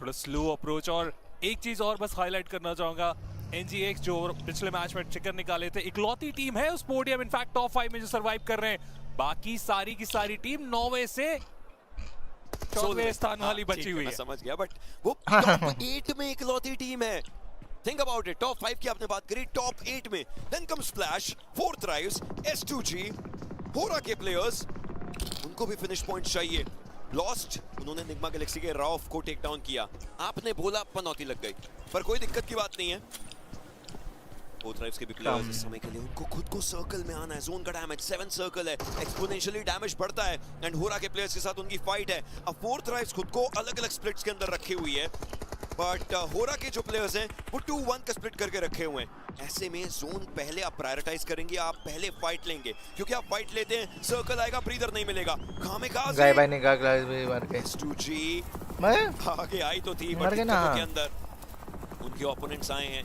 Speaker 5: थोड़ा स्लो अप्रोच। और एक चीज और बस हाईलाइट करना चाहूंगा, NGX जो पिछले मैच में चिकन निकाले थे, इकलौती टीम है उस पोडियम इनफैक्ट टॉप 5 में जो सर्वाइव कर रहे हैं। बाकी सारी की सारी टीम 9वें से 14वें स्थान वाली बची हुई है।
Speaker 4: समझ गया, बट वो टॉप 8 में इकलौती टीम है। थिंक अबाउट इट, टॉप 5 की आपने बात करी, टॉप 8 में then come splash, 4 thrives, S2G, होरा के प्लेयर्स, उनको भी फिनिश पॉइंट चाहिए। लॉस्ट उन्होंने निगमा गैलेक्सी के राउफ को टेक डाउन किया। आपने बोला पनौती लग गई, पर कोई दिक्कत की बात नहीं है। 4 थ्राइव्स के भी प्लेयर्स इस समय के लिए उनको खुद को सर्कल में आना है। जोन का डैमेज 7 सर्कल है, एक्सपोनेंशियली डैमेज बढ़ता है। एंड होरा के प्लेयर्स के साथ उनकी फाइट है। अब 4 थ्राइव्स खुद को अलग अलग स्प्लिट्स के अंदर रखी हुई है, बट होरा के जो प्लेयर्स हैं वो 2-1 का स्प्लिट करके रखे हुए हैं। ऐसे में जोन पहले आप प्रायोरिटाइज करेंगे, आप पहले फाइट लेंगे, क्योंकि आप फाइट लेते हैं सर्कल आएगा, ब्रीदर नहीं मिलेगा।
Speaker 3: गाय भाई ने कहा भी मार के
Speaker 4: S2G
Speaker 3: मैं
Speaker 4: आगे आई तो थी,
Speaker 3: मर
Speaker 4: बट
Speaker 3: गए ना।
Speaker 4: के अंदर उनके ओपोनेंट्स आए हैं।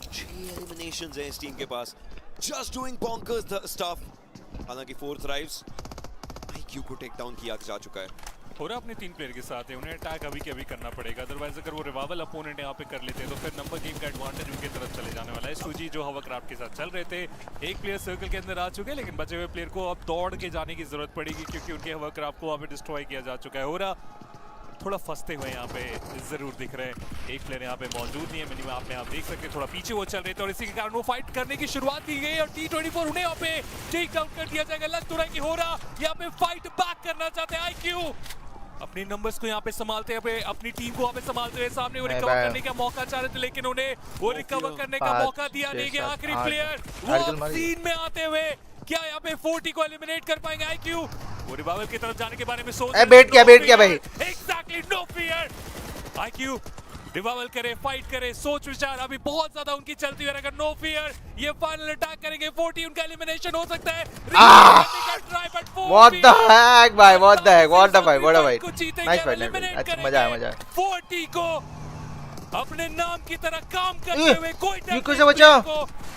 Speaker 4: 6 एलिमिनेशंस हैं इस टीम के पास, जस्ट डूइंग बॉन्कर्स स्टफ। हालांकि 4 थ्राइव्स IQ को टेक डाउन किया जा चुका है।
Speaker 5: होरा अपने 3 प्लेयर के साथ है, उन्हें अटैक अभी के अभी करना पड़ेगा। अदरवाइज अगर वो रिवाइवल अपोनेंट यहाँ पे कर लेते हैं तो फिर नंबर गेम का एडवांटेज उनके तरफ चले जाने वाला है। S2G जो हवरक्राफ्ट के साथ चल रहे थे, एक प्लेयर सर्कल के अंदर आ चुके हैं, लेकिन बचे हुए प्लेयर को अब दौड़ के जाने की जरूरत पड़ेगी, क्योंकि उनके हवरक्राफ्ट को अभी डिस्ट्रॉय किया जा चुका है। होरा थोड़ा फंसते हुए यहाँ पे जरूर दिख रहे हैं। एक प्लेयर यहाँ पे मौजूद नहीं है, मिनिमम आप में आप देख सकते हैं, थोड़ा पीछे वो चल रहे थे और इसी के कारण वो फाइट करने की शुरुआत की गई और T24 उन्हें यहाँ पे टेक डाउन कर दिया जाएगा। लग तो रहा है कि हो रहा यहाँ पे फाइट बैक करना चाहते हैं IQ, अपने नंबर्स को यहाँ पे संभालते हुए, अपनी टीम को यहाँ पे संभालते हुए सामने वो रिकवर करने का मौका चाह रहे थे, लेकिन उन्हें वो रिकवर करने का मौका दिया नहीं गया। आखिरी प्लेयर वो सीन में आते हुए क्या यहाँ पे 40 को एलिमिनेट कर पाएंगे IQ? वो रिवाइवल की तरफ जाने के बारे में सोच
Speaker 3: बैठ गया भाई।
Speaker 5: Exactly, no fear. IQ revival करे, फाइट करे, सोच विचार अभी बहुत ज्यादा उनकी चलती है। अगर नो फियर ये फाइनल अटैक करेंगे, 40 उनका एलिमिनेशन हो सकता है।
Speaker 3: व्हाट द हैक भाई, what the hack, what the fight, what a fight, nice fight, अच्छा मजा आया।
Speaker 5: 40 को अपने नाम की तरह काम करते हुए कोई
Speaker 3: डर से बचा,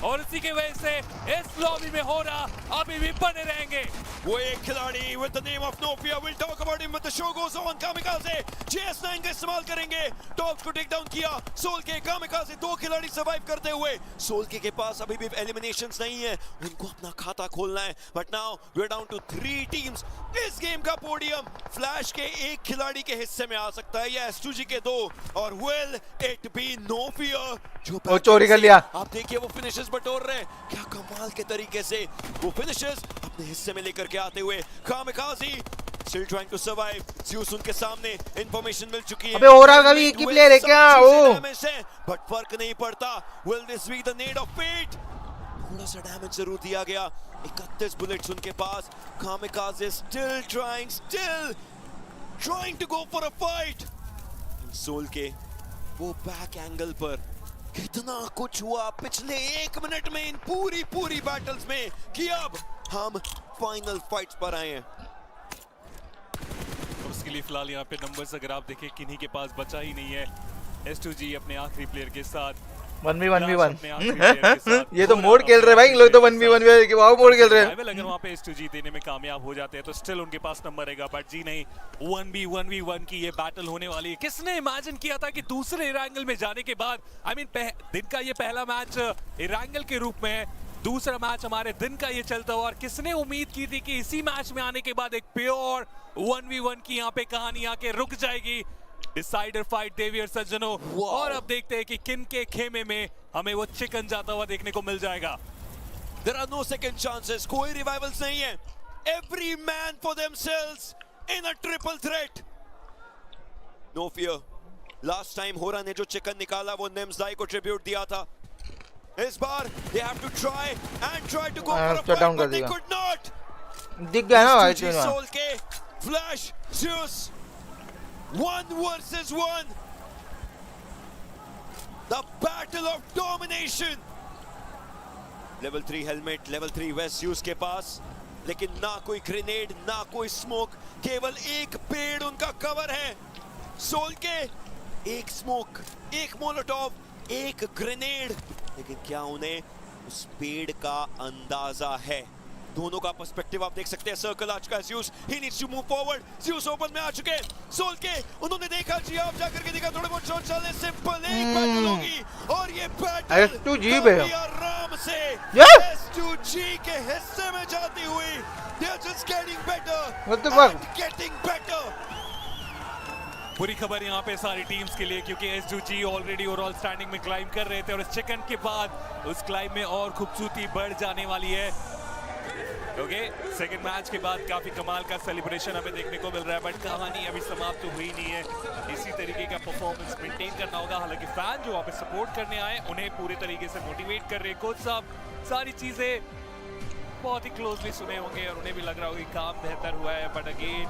Speaker 5: और इसी की वजह से इस लॉबी में हो रहा अभी भी बने रहेंगे।
Speaker 4: वो एक खिलाड़ी with the name of No Fear, we'll talk about him, but the show goes on। कामिकाज़े JS9 का इस्तेमाल करेंगे, टॉप्स को टेक डाउन किया। सोल के कामिकाज़े 2 खिलाड़ी सर्वाइव करते हुए, सोल के पास अभी भी एलिमिनेशंस नहीं है, उनको अपना खाता खोलना है। But now we are down to 3 teams. इस गेम का पोडियम फ्लैश के 1 खिलाड़ी के हिस्से में आ सकता है, या S2G के 2, और will it be No Fear जो
Speaker 3: चोरी कर लिया।
Speaker 4: आप देखिए वो फिनिशेस बटोर रहे हैं, क्या कमाल के तरीके से वो फिनिशेस अपने हिस्से में लेकर के आते हुए। कामिकाज़े still trying to survive, Zeus उनके सामने, इंफॉर्मेशन मिल चुकी है।
Speaker 3: अबे हो रहा कभी एक ही प्लेयर है क्या?
Speaker 4: बट फर्क नहीं पड़ता। Will this be the need of fate? थोड़ा सा डैमेज जरूर दिया गया, 31 बुलेट्स उनके पास। Kamikaze still trying to go for a fight। Soul के वो बैक एंगल पर कितना कुछ हुआ पिछले 1 मिनट में इन पूरी बैटल्स में, कि अब हम फाइनल फाइट्स पर आए हैं।
Speaker 5: के लिए फिलहाल यहाँ पे नंबर्स अगर आप देखें किन्हीं के पास बचा ही नहीं है। S2G अपने आखिरी प्लेयर के साथ
Speaker 3: 1v1 ये तो मोड खेल रहे भाई लोग, तो 1v1 मोड खेल रहे हैं।
Speaker 5: अगर वहाँ पे S2G देने में कामयाब हो जाते हैं तो स्टिल उनके पास नंबर रहेगा, बट जी नहीं, 1v1 की ये बैटल होने वाली है। किसने इमेजिन किया था कि दूसरे इरांगल में जाने के बाद, आई मीन दिन का ये पहला मैच इरांगल के रूप में है, दूसरा मैच हमारे दिन का ये चलता हुआ, और किसने उम्मीद की थी कि इसी मैच में आने के बाद एक प्योर 1v1 की यहाँ पे कहानी आके रुक जाएगी। डिसाइडर फाइट देवियर सज्जनों, और अब देखते हैं कि किन के खेमे में हमें वो चिकन जाता हुआ देखने को मिल जाएगा।
Speaker 4: There are no second chances, कोई रिवाइवल्स नहीं है। Every man for themselves in a triple threat. No fear. Last time होरा ने जो चिकन निकाला वो नेम्सदाई को ट्रिब्यूट दिया था। इस बार they have to try to go for a fight, but they could not.
Speaker 3: दिख गया ना भाई
Speaker 4: सोल के flash juice 1 versus 1. The battle of domination. Level 3 helmet, level 3 vest use के पास, लेकिन ना कोई ग्रेनेड ना कोई स्मोक, केवल एक पेड़ उनका कवर है। सोल के एक स्मोक, एक मोलोटॉव, एक ग्रेनेड, लेकिन क्या उन्हें उस पेड़ का अंदाजा है? दोनों का पर्सपेक्टिव आप देख सकते हैं। सर्कल आ चुका है Zeus, he needs to move forward. Zeus open में आ चुके हैं। सोल के उन्होंने देखा जी, आप जाकर के देखा, थोड़े बहुत शॉट चले, सिंपल एक बैटल होगी, और ये बैटल
Speaker 3: S2G पे
Speaker 4: आराम से S2G के हिस्से में जाती हुई। They are just getting better and getting better.
Speaker 5: बुरी खबर यहाँ पे सारी टीम्स के लिए, क्योंकि S2G ऑलरेडी ओवरऑल स्टैंडिंग में क्लाइम कर रहे थे, और इस चिकन के बाद उस क्लाइम में और खूबसूरती बढ़ जाने वाली है। ओके, सेकंड मैच के बाद काफी कमाल का सेलिब्रेशन हमें देखने को मिल रहा है, बट कहानी अभी समाप्त तो हुई नहीं है। इसी तरीके का परफॉर्मेंस मेंटेन करना होगा। हालांकि फैन जो वापस सपोर्ट करने आए उन्हें पूरे तरीके से मोटिवेट कर रहे हैं। कोच साहब सारी चीजें बहुत ही क्लोजली सुने होंगे और उन्हें भी लग रहा होगा कि काम बेहतर हुआ है, बट अगेन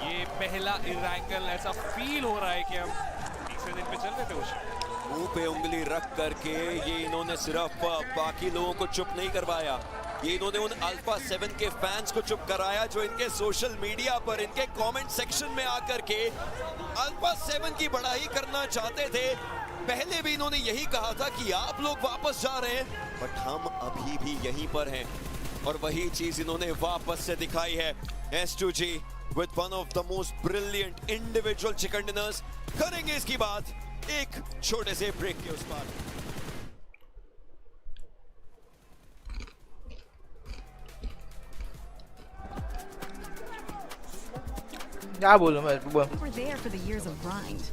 Speaker 5: ये पहला इरांगल ऐसा फील हो रहा है कि हम तीसरे दिन पे चल रहे थे।
Speaker 4: मुंह पे उंगली रख करके ये इन्होंने सिर्फ बाकी लोगों को चुप नहीं करवाया, ये इन्होंने उन अल्फा 7 के फैंस को चुप कराया जो इनके सोशल मीडिया पर, इनके कमेंट सेक्शन में आकर के अल्फा 7 की बड़ाई करना चाहते थे। पहले भी इन्होंने यही कहा था कि आप लोग वापस जा रहे हैं, बट हम अभी भी यहीं पर हैं, और वही चीज इन्होंने वापस से दिखाई है। S2G with one of the most brilliant individual chicken dinners। करेंगे इसकी बात एक छोटे से ब्रेक के उस पार।
Speaker 3: क्या बोलूं मैं?
Speaker 11: We're there for the years of grind,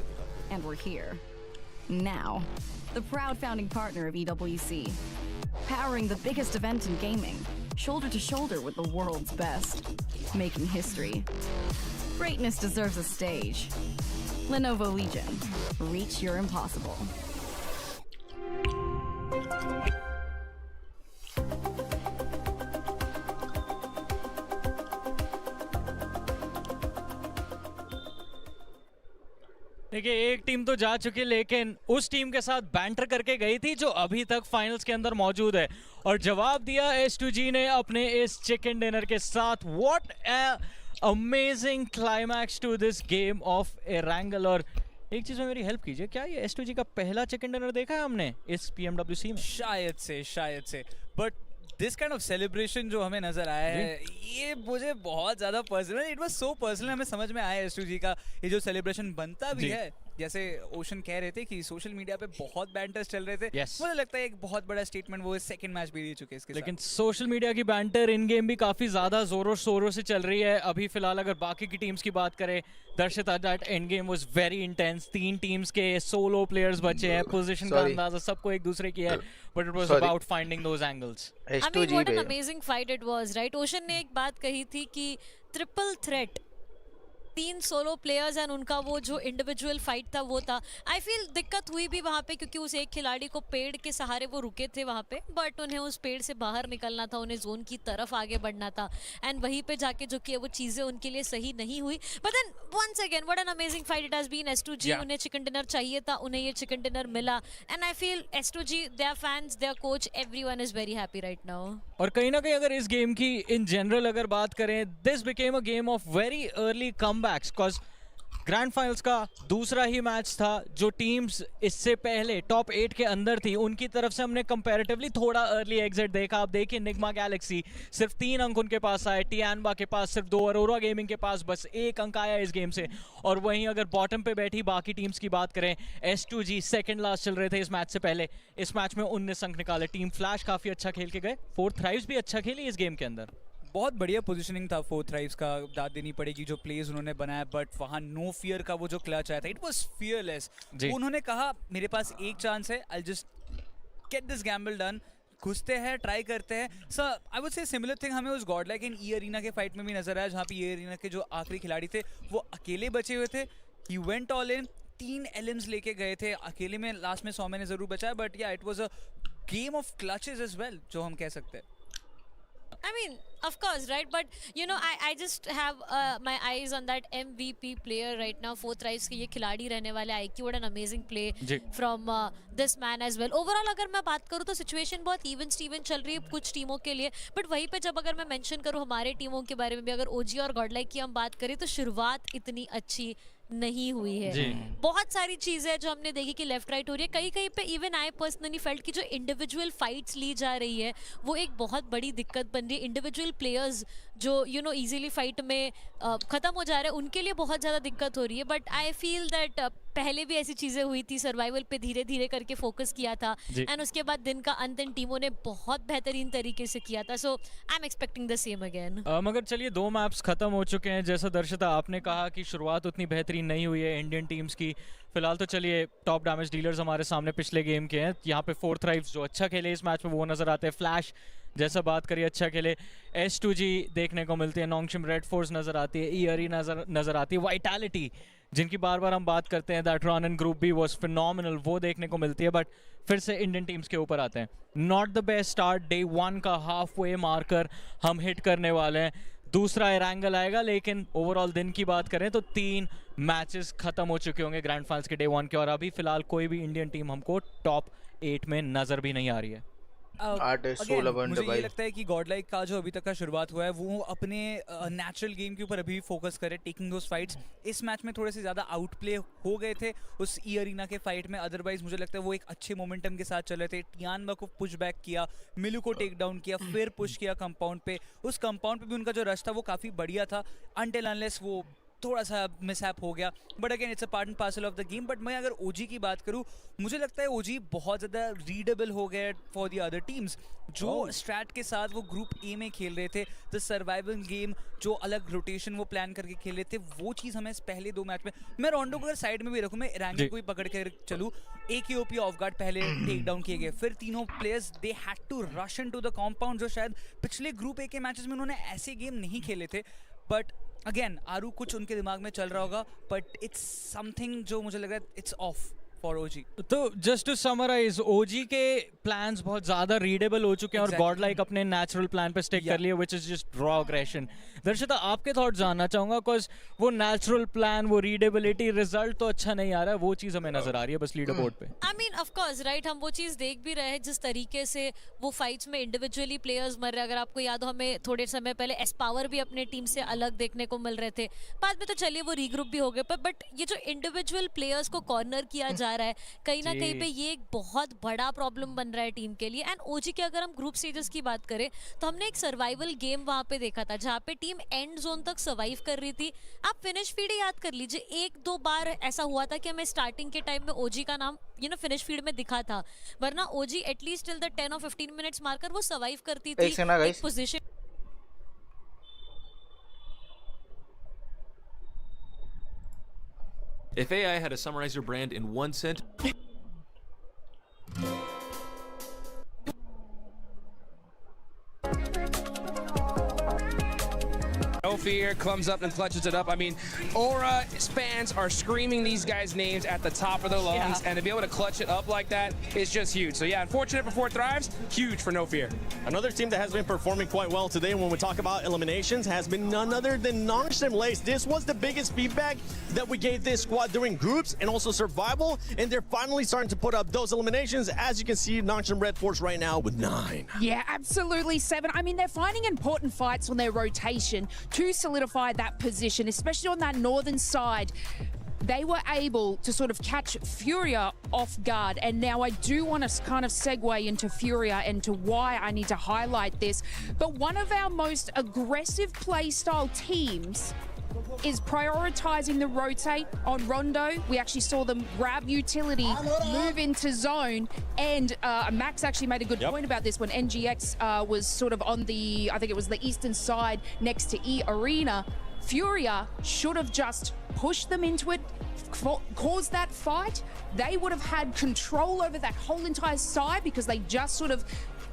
Speaker 11: and we're here now. The proud founding partner of EWC, powering the biggest event in gaming, shoulder to shoulder with the world's best, making history. Greatness deserves a stage. Lenovo Legion, reach your impossible.
Speaker 6: देखिए, एक team तो जा चुकी, लेकिन उस team के साथ banter करके गई थी जो अभी तक फाइनल्स के अंदर मौजूद है, और जवाब दिया S2G ने अपने इस चिकन डिनर के साथ। What amazing climax to this game of Erangel. और एक चीज में मेरी हेल्प कीजिए, क्या ये S2G का पहला चिकन डिनर देखा है हमने इस PMWC में?
Speaker 8: शायद से but this kind of celebration जो हमें नजर आया है, ये मुझे बहुत ज्यादा personal, it was so personal. हमें समझ में आया S2G का ये जो सेलिब्रेशन बनता भी है, जैसे ओशन कह रहे थे कि सोशल मीडिया पे बहुत बैंटर्स चल रहे थे, मुझे लगता है एक बहुत बड़ा स्टेटमेंट वो सेकंड मैच भी दे चुके हैं इसके
Speaker 6: लेकिन सोशल मीडिया की बैंटर इन गेम भी काफी ज्यादा जोरों शोरों से चल रही है। अभी फिलहाल अगर बाकी की टीम्स की बात करें, दर्शित that end game was very intense. 3 teams के सोलो प्लेयर्स बचे हैं, पोजीशन का अंदाजा सबको एक दूसरे की है, but it was about finding those angles.
Speaker 12: I mean, what an amazing fight it was, right? Ocean ने एक बात कही थी कि triple threat, 3 solo players and उनका वो जो इंडिविजुअल फाइट था वो था। आई फील दिक्कत हुई भी वहाँ पे, क्योंकि उस एक खिलाड़ी को पेड़ के सहारे वो रुके थे वहाँ पे, बट उन्हें उस पेड़ से बाहर निकलना था, उन्हें जोन की तरफ आगे बढ़ना था, एंड वहीं पे जाके जो कि वो चीज़ें उनके लिए सही नहीं हुई। But then once again what an amazing fight it has been. S2G उन्हें चिकन डिनर चाहिए था, उन्हें ये चिकन डिनर मिला, and I feel S2G, their fans, their coach, everyone is very happy right now.
Speaker 6: और कहीं ना कहीं अगर इस गेम की इन जनरल अगर बात करें, this became a game of very early comebacks, because grand finals का दूसरा ही मैच था जो टीम्स इससे पहले टॉप 8 के अंदर थी उनकी तरफ से हमने कंपैरेटिवली थोड़ा अर्ली एग्जिट देखा। आप देखिए निग्मा गैलेक्सी सिर्फ 3 अंक उनके पास आए, टियानबा के पास सिर्फ 2, अरोरा गेमिंग के पास बस 1 अंक आया इस गेम से। और वहीं अगर बॉटम पे बैठी बाकी टीम्स की बात करें, S2G सेकंड लास्ट चल रहे थे इस मैच से पहले, इस मैच में 19 अंक निकाले। टीम फ्लैश काफी अच्छा खेल के गए, 4th थ्राइव्स भी अच्छा खेली इस गेम के अंदर।
Speaker 8: बहुत बढ़िया पोजीशनिंग था 4th थ्राइव्स का, दाद देनी पड़ेगी जो प्लेस उन्होंने बनाया, बट वहाँ नो फियर का वो जो क्लच आया था, इट वाज फियरलेस। उन्होंने कहा मेरे पास एक चांस है, I just get this gamble done, घुसते हैं, ट्राई करते हैं। Sir I would say similar thing हमें उस Godlike in E arena के फाइट में भी नजर आया, जहाँ पे ई अरीना के जो आखिरी खिलाड़ी थे वो अकेले बचे हुए थे। ही वेंट ऑल इन, 3 एलिम्स लेके गए थे, अकेले में लास्ट में 100 मैंने जरूर बचाया, but yeah it was a game of clutches as well, जो हम कह सकते हैं।
Speaker 12: I mean, of course, right? But you know, I just have my eyes on that MVP player right now. 4th thrives के ये खिलाड़ी रहने वाले IQ, what an amazing play from this man as well. Overall अगर मैं बात करूँ तो सिचुएशन बहुत इवन स्टीवन चल रही है कुछ टीमों के लिए, बट वहीं पे जब अगर मैं मेंशन करूँ हमारे टीमों के बारे में भी, अगर OG और गॉडलाइक की हम बात करें तो शुरुआत इतनी अच्छी नहीं हुई है। बहुत सारी चीजें हैं जो हमने देखी कि लेफ्ट राइट हो रही है, कहीं कहीं पे इवन आई पर्सनली फेल्ट कि जो इंडिविजुअल फाइट्स ली जा रही है वो एक बहुत बड़ी दिक्कत बन रही है। इंडिविजुअल प्लेयर्स जो यू नो इजीली फाइट में खत्म हो जा रहे हैं उनके लिए बहुत ज़्यादा दिक्कत हो रही है। बट आई फील दैट पहले भी ऐसी चीज़ें हुई थी, सर्वाइवल पे धीरे धीरे करके फोकस किया था एंड उसके बाद दिन का अंत इन टीमों ने बहुत बेहतरीन तरीके से किया था। So I am expecting the same again.
Speaker 6: मगर चलिए 2 मैप्स खत्म हो चुके हैं, जैसा दर्शिता आपने कहा कि शुरुआत उतनी बेहतरीन नहीं हुई है इंडियन टीम्स की। फिलहाल तो चलिए टॉप डैमेज डीलर्स हमारे सामने पिछले गेम के हैं, यहाँ पे 4th थ्राइव्स जो अच्छा खेले इस मैच में वो नजर आते हैं, फ्लैश जैसा बात करिए अच्छा खेले, S2G देखने को मिलती है, नोंगशिम रेड फोर्स नजर आती है, ईयरी नजर आती है, वाइटैलिटी जिनकी बार बार हम बात करते हैं, that run and group B was phenomenal, वो देखने को मिलती है। बट फिर से इंडियन टीम्स के ऊपर आते हैं, not the best start, day 1 का हाफ वे मार्कर हम हिट करने वाले हैं, दूसरा एरंगल आएगा, लेकिन ओवरऑल दिन की बात करें तो 3 मैचेस खत्म हो चुके होंगे ग्रैंड फाइनल्स के डे 1 के, और अभी फिलहाल कोई भी इंडियन टीम हमको टॉप 8 में नजर भी नहीं आ रही है।
Speaker 8: मुझे ये लगता है कि गॉडलाइक का जो अभी तक का शुरुआत हुआ है वो अपने नेचुरल गेम के ऊपर अभी फोकस करे, टेकिंग दोस फाइट्स। इस मैच में थोड़े से ज़्यादा आउटप्ले हो गए थे उस ई अरीना के फाइट में, अदरवाइज मुझे लगता है वो एक अच्छे मोमेंटम के साथ चल रहे थे। टियानबा को पुश बैक किया, मिलू को टेक डाउन किया, फिर पुश किया कंपाउंड पे, उस कंपाउंड पे भी उनका जो रश था वो काफ़ी बढ़िया था, अनटिल अनलेस वो थोड़ा सा मिसहैप हो गया, but again it's a part and parcel of the game. But मैं अगर OG की बात करूं, मुझे लगता है OG बहुत ज़्यादा रीडेबल हो गया फॉर द अदर टीम्स जो स्ट्रैट के साथ वो ग्रुप ए में खेल रहे थे, द सर्वाइवल गेम, जो अलग रोटेशन वो प्लान करके खेल रहे थे, वो चीज़ हमें पहले 2 मैच में, मैं रोंडो को अगर साइड में भी रखूँ, मैं रैंगल को भी पकड़ कर चलूँ, AKOP ऑफ गार्ड पहले टेक डाउन किए गए, फिर तीनों players they had to rush into the compound, जो शायद पिछले ग्रुप ए के मैचेस में उन्होंने ऐसे गेम नहीं खेले थे। बट अगेन आरू कुछ उनके दिमाग में चल रहा होगा, बट इट्स समथिंग जो मुझे लग रहा है इट्स ऑफ फॉर OG।
Speaker 6: तो जस्ट टू समराइज, OG के प्लान्स बहुत ज्यादा रीडेबल हो चुके हैं और गॉडलाइक अपने नेचुरल प्लान पे स्टिक कर लिए, which is just raw aggression. Darshita आपके थॉट जानना चाहूंगा, बिकॉज वो नेचुरल प्लान, वो रीडेबिलिटी, रिजल्ट तो अच्छा नहीं आ रहा है, वो चीज हमें नजर आ रही है बस लीडर बोर्ड पे।
Speaker 12: I mean of course right, हम वो चीज़ देख भी रहे हैं जिस तरीके से वो फाइट्स में इंडिविजुअली प्लेयर्स मर रहे हैं। अगर आपको याद हो, हमें थोड़े समय पहले एस्पावर भी अपने टीम से अलग देखने को मिल रहे थे, बाद में तो चलिए वो रीग्रुप भी हो गए, पर बट ये जो इंडिविजुअल प्लेयर्स को कॉर्नर किया जा रहा है, कहीं ना कहीं पे ये एक बहुत बड़ा प्रॉब्लम बन रहा है टीम के लिए। एंड OG के अगर हम ग्रुप स्टेजेस की बात करें तो हमने एक सर्वाइवल गेम वहां पे देखा था जहां पे टीम एंड जोन तक सर्वाइव कर रही थी। आप फिनिश फीड याद कर लीजिए, 1-2 बार ऐसा हुआ था कि हमें स्टार्टिंग के टाइम में OG का नाम फिनिश फीड में दिखा था, वरना OG एटलीस्ट टिल द 10 और 15 मिनट्स मारकर वो सर्वाइव करती थी एक position.
Speaker 13: If AI had to summarize your brand in one sentence.
Speaker 14: No Fear comes up and clutches it up. I mean, Aura fans are screaming these guys' names at the top of their lungs, and to be able to clutch it up like that is just huge. So yeah, unfortunate for Four Thrives, huge for No Fear.
Speaker 15: Another team that has been performing quite well today when we talk about eliminations has been none other than Nongshim Lace. This was the biggest feedback that we gave this squad during groups and also survival, and they're finally starting to put up those eliminations. As you can see, Nongshim Red Force right now with 9.
Speaker 16: Yeah, absolutely 7. I mean, they're finding important fights on their rotation to solidify that position, especially on that northern side. They were able to sort of catch Furia off guard. And now I do want to kind of segue into Furia and to why I need to highlight this. But one of our most aggressive playstyle teams is prioritizing the rotate on Rondo. We actually saw them grab utility, move into zone, and Max actually made a good point about this when NGX was sort of on the, I think it was the eastern side next to E Arena. Furia should have just pushed them into it, caused that fight. They would have had control over that whole entire side because they just sort of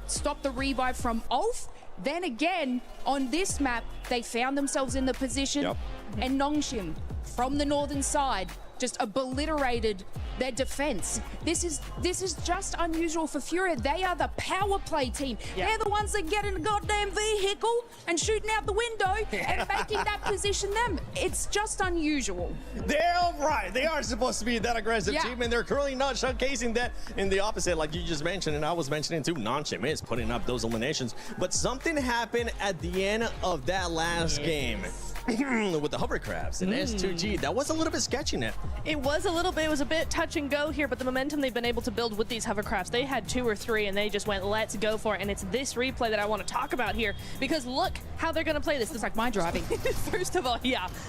Speaker 16: stopped the revive from Ulf. Then again, on this map, they found themselves in the position, and Nongshim, from the northern side, just obliterated their defense. This is just unusual for Furia. They are the power play team. They're the ones that get in a goddamn vehicle and shooting out the window and making that position them. It's just unusual.
Speaker 15: They're all right. They are supposed to be that aggressive team, and they're currently not showcasing that in the opposite, like you just mentioned, and I was mentioning too. Nongshim is putting up those eliminations, but something happened at the end of that last game. With the hovercrafts and S2G, that was a little bit sketchy, Net.
Speaker 17: It was a little bit, it was a bit touch and go here, but the momentum they've been able to build with these hovercrafts, they had 2 or 3 and they just went, let's go for it. And it's this replay that I want to talk about here, because look how they're going to play this. This is like my driving. First of all,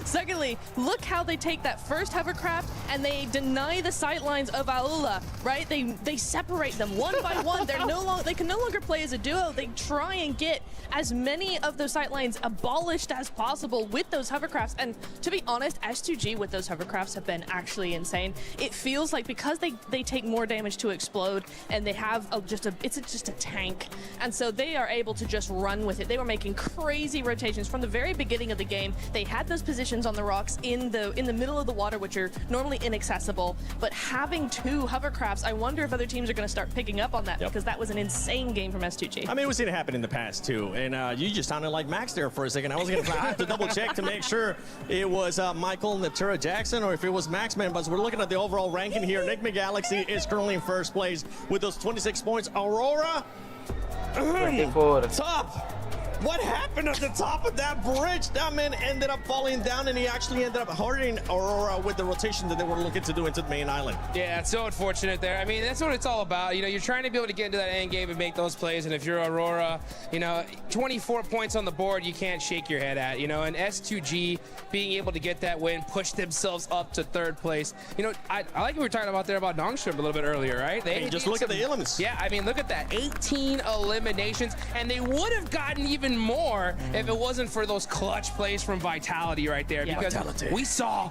Speaker 17: Secondly, look how they take that first hovercraft and they deny the sightlines of Aula, right? They separate them one by one. They can no longer play as a duo. They try and get as many of those sightlines abolished as possible with those hovercrafts. And to be honest, S2G with those hovercrafts have been actually insane. It feels like because they take more damage to explode and they have it's just a tank, and so they are able to just run with it. They were making crazy rotations from the very beginning of the game. They had those positions on the rocks in the middle of the water, which are normally inaccessible, but having 2 hovercrafts, I wonder if other teams are going to start picking up on that, because that was an insane game from S2G.
Speaker 15: I mean, we've seen it happen in the past too, and you just sounded like Max there for a second. I have to double check to make sure it was Michael Natura Jackson or if it was Max, man, but we're looking at the overall ranking here. Nick McGalaxy is currently in first place with those 26 points. Aurora,
Speaker 3: 24.
Speaker 15: Top. What happened at the top of that bridge? That man ended up falling down, and he actually ended up hurting Aurora with the rotation that they were looking to do into the main island.
Speaker 14: Yeah, it's so unfortunate there. I mean, that's what it's all about. You know, you're trying to be able to get into that end game and make those plays, and if you're Aurora, 24 points on the board, you can't shake your head at, and S2G being able to get that win, push themselves up to 3rd place. I like what we were talking about there about Nongshim a little bit earlier, right?
Speaker 15: They just look at the elements.
Speaker 14: Yeah, I mean, look at that. 18 eliminations, and they would have gotten even more if it wasn't for those clutch plays from Vitality right there, because we saw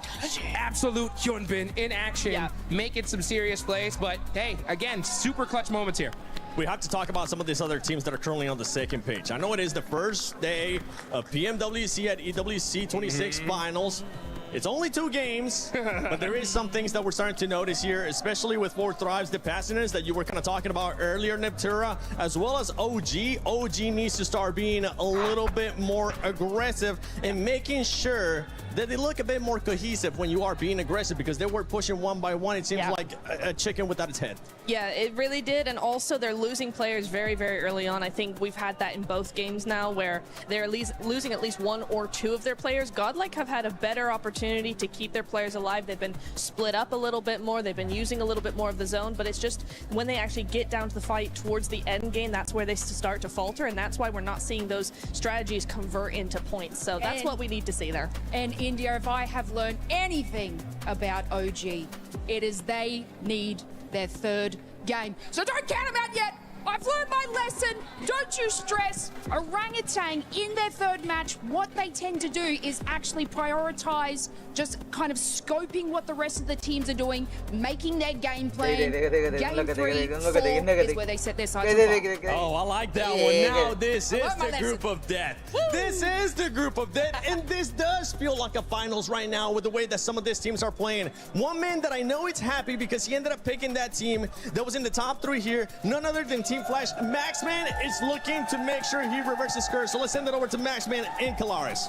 Speaker 14: absolute Hyunbin in action making some serious plays. But hey, again, super clutch moments here.
Speaker 15: We have to talk about some of these other teams that are currently on the second page. I know it is the first day of PMWC at EWC 26 finals. It's only 2 games, but there is some things that we're starting to notice here, especially with Four Thrives, the passionate that you were kind of talking about earlier, Neptura, as well as OG. OG needs to start being a little bit more aggressive and making sure that they look a bit more cohesive when you are being aggressive, because they were pushing one by one. It seems like a chicken without its head.
Speaker 17: Yeah, it really did. And also they're losing players very, very early on. I think we've had that in both games now, where they're losing at least 1 or 2 of their players. Godlike have had a better opportunity to keep their players alive. They've been split up a little bit more. They've been using a little bit more of the zone, but it's just when they actually get down to the fight towards the end game, that's where they start to falter, and that's why we're not seeing those strategies convert into points. So that's what we need to see there.
Speaker 16: And India, if I have learned anything about OG, it is they need their 3rd game. So don't count them out yet. I've learned my lesson. Don't you stress. Orangutan in their third match, what they tend to do is actually prioritize just kind of scoping what the rest of the teams are doing, making their game plan. Game 3, 4 is where they set their sights on fire.
Speaker 15: Oh, I like that one. Now this is the group of death. This is the group of death, and this does feel like a finals right now with the way that some of these teams are playing. One man that I know is happy because he ended up picking that team that was in the top 3 here, none other than Team Flash. Maxman is looking to make sure he reverses curse, so let's send it over to Maxman in Calaris.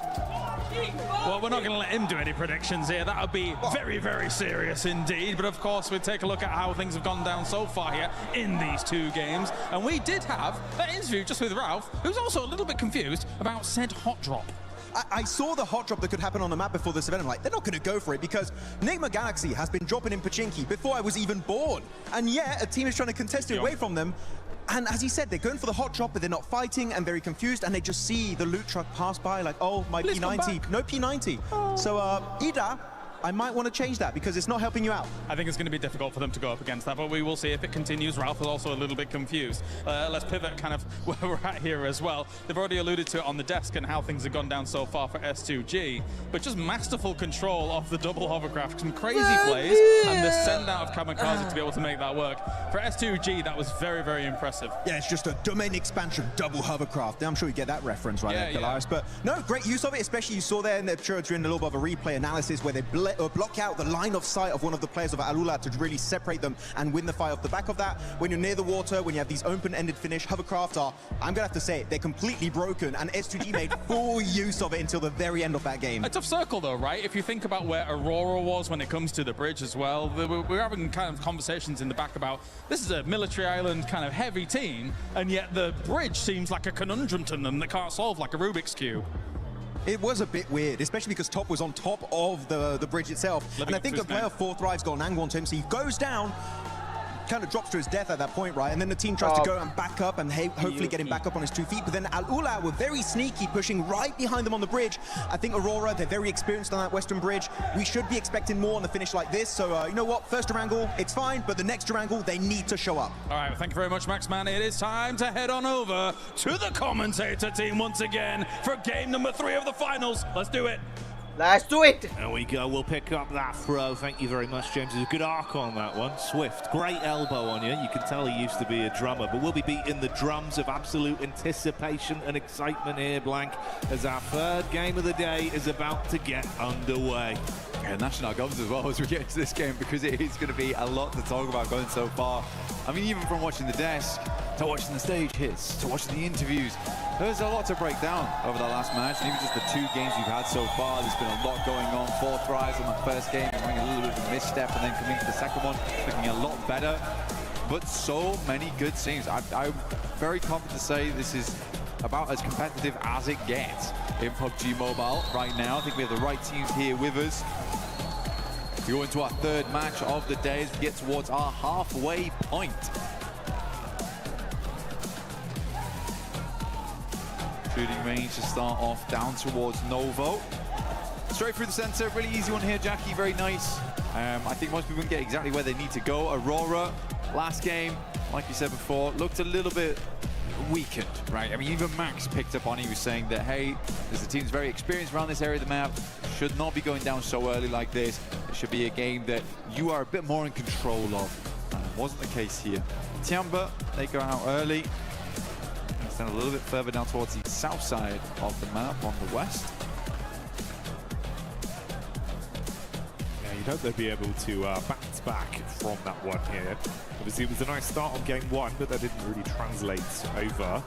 Speaker 18: Well, we're not going to let him do any predictions here. That would be very, very serious indeed. But of course, we take a look at how things have gone down so far here in these 2 games. And we did have that interview just with Ralph, who's also a little bit confused about said hot drop.
Speaker 19: I saw the hot drop that could happen on the map before this event. I'm like, they're not going to go for it because Enigma Galaxy has been dropping in Pachinki before I was even born. And yet, a team is trying to contest it away from them. And as he said, they're going for the hot drop, but they're not fighting and very confused. And they just see the loot truck pass by like, oh, my P90. No P90. Oh. So, Ida, I might want to change that because it's not helping you out.
Speaker 18: I think it's going to be difficult for them to go up against that, but we will see if it continues. Ralph is also a little bit confused. Let's pivot kind of where we're at here as well. They've already alluded to it on the desk and how things have gone down so far for S2G, but just masterful control of the double hovercraft, some crazy plays, and the send out of Kamikaze to be able to make that work. For S2G, that was very, very impressive.
Speaker 19: Yeah, it's just a domain expansion double hovercraft. I'm sure you get that reference right there, Calaris. But no, great use of it, especially you saw there in the during a little bit of a replay analysis where they block out the line of sight of one of the players of Alula to really separate them and win the fight off the back of that. When you're near the water, when you have these open-ended finish, hovercraft are, I'm going to have to say it, they're completely broken, and S2G made full use of it until the very end of that game.
Speaker 18: A tough circle though, right? If you think about where Aurora was when it comes to the bridge as well, we're having kind of conversations in the back about this is a military island kind of heavy team, and yet the bridge seems like a conundrum to them that can't solve like a Rubik's Cube.
Speaker 19: It was a bit weird, especially because Top was on top of the bridge itself. And I think the player 4 Thrive's got an angle onto him, so he goes down, kind of drops to his death at that point, right? And then the team tries to go and back up and hopefully get him back up on his 2 feet. But then Al-Ula were very sneaky, pushing right behind them on the bridge. I think Aurora, they're very experienced on that western bridge. We should be expecting more on the finish like this. So, you know what? First Durangle, it's fine. But the next Durangle, they need to show up.
Speaker 18: All right, well, thank you very much, Maxman. It is time to head on over to the commentator team once again for game number 3 of the finals. Let's do it.
Speaker 3: Let's do it!
Speaker 20: There we go, we'll pick up that throw. Thank you very much, James. There's a good arc on that one. Swift, great elbow on you. You can tell he used to be a drummer, but we'll be beating the drums of absolute anticipation and excitement here, Blank, as our 3rd game of the day is about to get underway.
Speaker 21: Yeah, national gods as well as we get into this game, because it is going to be a lot to talk about going so far. I mean, even from watching the desk, to watching the stage hits, to watching the interviews, there's a lot to break down over the last match, and even just the 2 games we've had so far. There's been a lot going on. 4 tries on the first game, having a little bit of a misstep, and then coming to the second one, looking a lot better. But so many good teams. I'm very confident to say this is about as competitive as it gets in PUBG Mobile right now. I think we have the right teams here with us. We go into our 3rd match of the day as we get towards our halfway point. Shooting range to start off down towards Novo. Straight through the center, really easy one here, Jackie, very nice. I think most people can get exactly where they need to go. Aurora, last game, like you said before, looked a little bit weakened, right? I mean, even Max picked up on, he was saying that, hey, there's a team that's very experienced around this area of the map, should not be going down so early like this. It should be a game that you are a bit more in control of. Wasn't the case here. Tiamba, they go out early. Stand a little bit further down towards the south side of the map on the west.
Speaker 22: Yeah, you'd hope they'd be able to bounce back from that one here. Obviously, it was a nice start on game 1, but that didn't really translate over.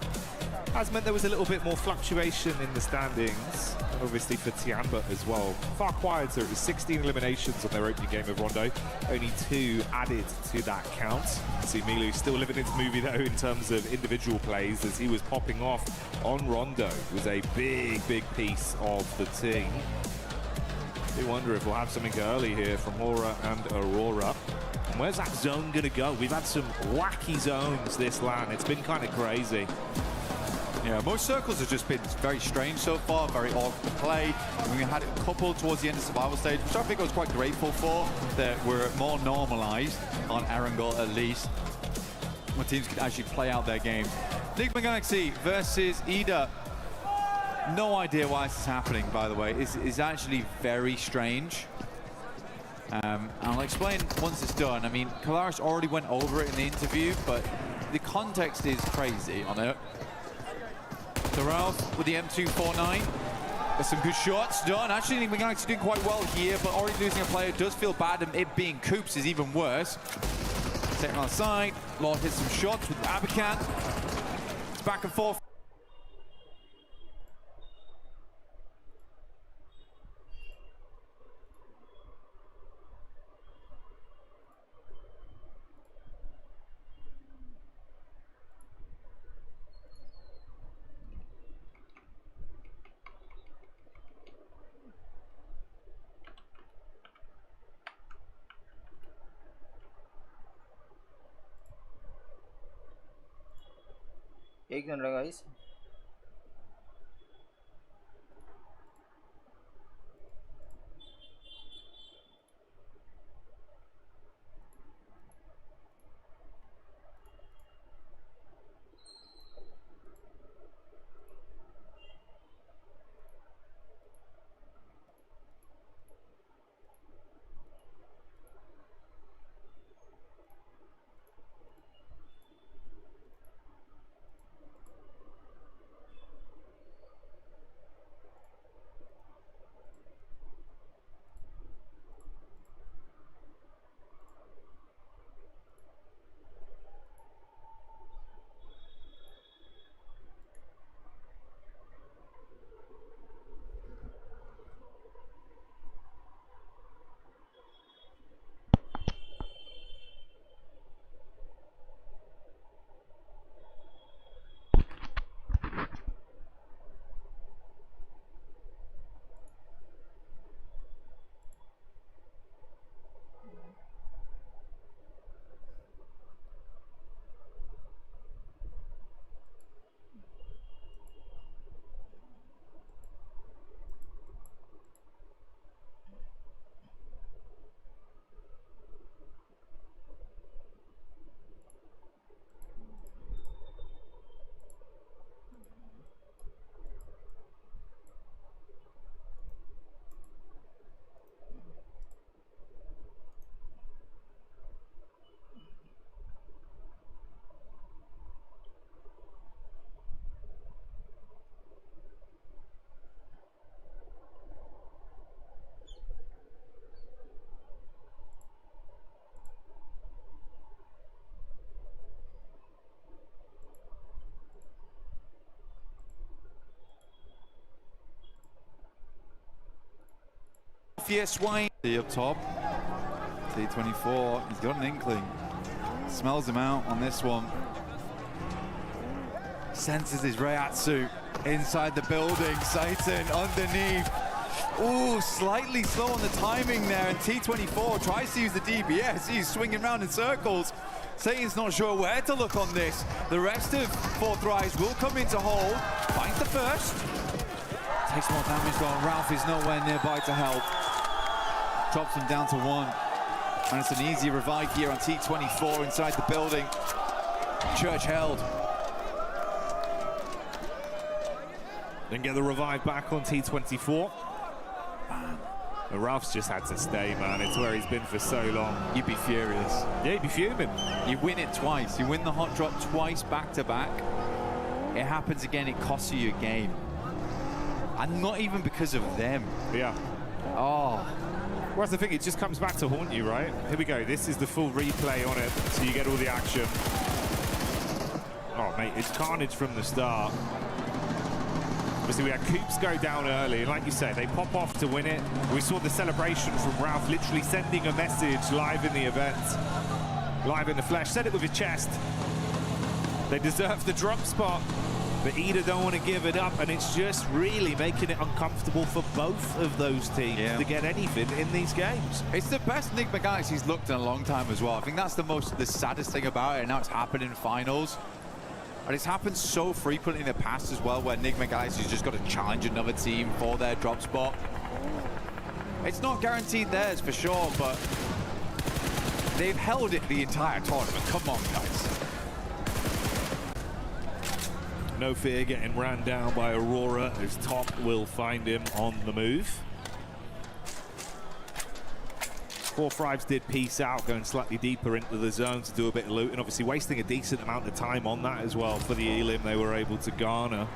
Speaker 22: Has meant there was a little bit more fluctuation in the standings, and obviously for Tiamba as well. Far quieter, it was 16 eliminations on their opening game of Rondo, only 2 added to that count. See Milu still living his movie though in terms of individual plays, as he was popping off on Rondo. It was a big piece of the team. I do wonder if we'll have something early here from Hora and Aurora. And where's that zone gonna go? We've had some wacky zones this LAN. It's been kind of crazy.
Speaker 21: Yeah, most circles have just been very strange so far, very odd to play. We had a couple towards the end of survival stage, which I think I was quite grateful for, that were more normalized on Erangel at least. where teams could actually play out their games. Enigma Galaxy versus Ida. No idea why this is happening, by the way. It's actually very strange. I'll explain once it's done. I mean, Kalaris already went over it in the interview, but the context is crazy on it. So Ralph with the M249. There's some good shots done. Actually, Enigma Galaxy doing quite well here, but already losing a player does feel bad, and it being Coops is even worse. Taking on the side. Lord hits some shots with Abacan. It's back and forth.
Speaker 3: एक minute लगा guys
Speaker 21: Fierce Wayne up top. T24, he's got an inkling. Smells him out on this one. Senses his Reiatsu inside the building. Satan underneath. Ooh, slightly slow on the timing there. And T24 tries to use the DBS. He's swinging around in circles. Satan's not sure where to look on this. The rest of Fourth Rise will come into hold. Finds the first. Takes more damage though. Ralph is nowhere nearby to help. Drops him down to 1. And it's an easy revive here on T24 inside the building. Church held.
Speaker 22: Then get the revive back on T24. Man, Ralph's just had to stay, man. It's where he's been for so long.
Speaker 21: You'd be furious.
Speaker 22: Yeah, you'd be fuming.
Speaker 21: You win it twice. You win the hot drop twice back to back. It happens again, it costs you a game. And not even because of them.
Speaker 22: Yeah.
Speaker 21: Oh.
Speaker 22: Well, that's the thing, it just comes back to haunt you, right? Here we go, this is the full replay on it, so you get all the action. Oh, mate, it's carnage from the start. Obviously, we had Coops go down early, and like you said, they pop off to win it. We saw the celebration from Ralph literally sending a message live in the event. Live in the flesh, said it with his chest. They deserve the drop spot. But Ida don't want to give it up, and it's just really making it uncomfortable for both of those teams to get anything in these games.
Speaker 21: It's the best Enigma Galaxy's looked in a long time as well. I think that's the saddest thing about it, and now it's happened in finals. And it's happened so frequently in the past as well, where Enigma Galaxy's just got to challenge another team for their drop spot. It's not guaranteed theirs for sure, but they've held it the entire tournament. Come on, guys.
Speaker 22: No fear getting ran down by Aurora, as Top will find him on the move. 4 Thrives did peace out, going slightly deeper into the zone to do a bit of loot, and obviously wasting a decent amount of time on that as well for the elim they were able to garner.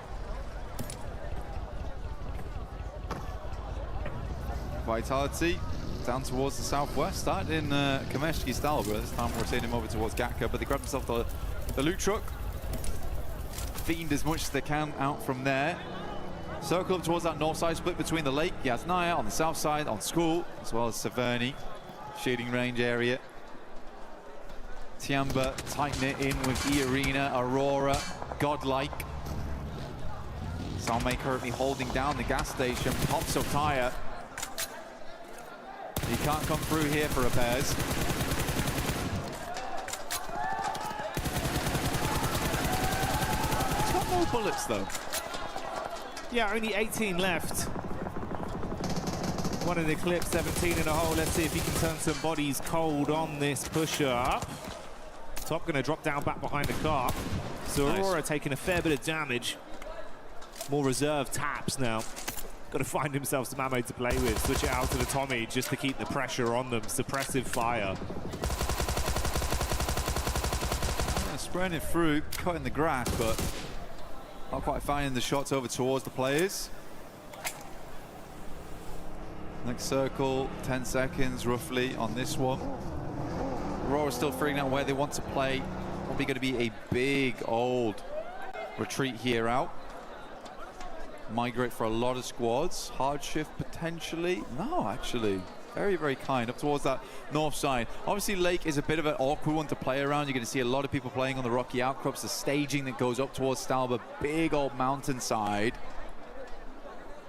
Speaker 21: Vitality down towards the southwest, started in Kameshki style, but this time we're seeing him over towards Gatka, but they grabbed themselves the loot truck. Fiend as much as they can out from there. Circle up towards that north side, split between the lake, Yasnaya on the south side, on School, as well as Severny, shooting range area. Tiamba tighten it in with E-Arena, Aurora, Godlike. Salme currently holding down the gas station, pops up tire. He can't come through here for repairs. He's got no bullets though.
Speaker 22: Yeah, only 18 left. One in the clip, 17 in a hole. Let's see if he can turn some bodies cold on this push-up. Top going to drop down back behind the car. So
Speaker 21: Nice.
Speaker 22: Aurora taking a fair bit of damage. More reserve taps now. Got to find himself some ammo to play with. Switch it out to the Tommy just to keep the pressure on them. Suppressive fire.
Speaker 21: Spraying it through, cutting the grass, but not quite finding the shots over towards the players. Next circle, 10 seconds roughly on this one. Aurora's still figuring out where they want to play. Probably going to be a big old retreat here out. Migrate for a lot of squads. Hard shift potentially. No, actually. Very, very kind. Up towards that north side. Obviously, Lake is a bit of an awkward one to play around. You're going to see a lot of people playing on the rocky outcrops. The staging that goes up towards Stalba. Big old mountainside.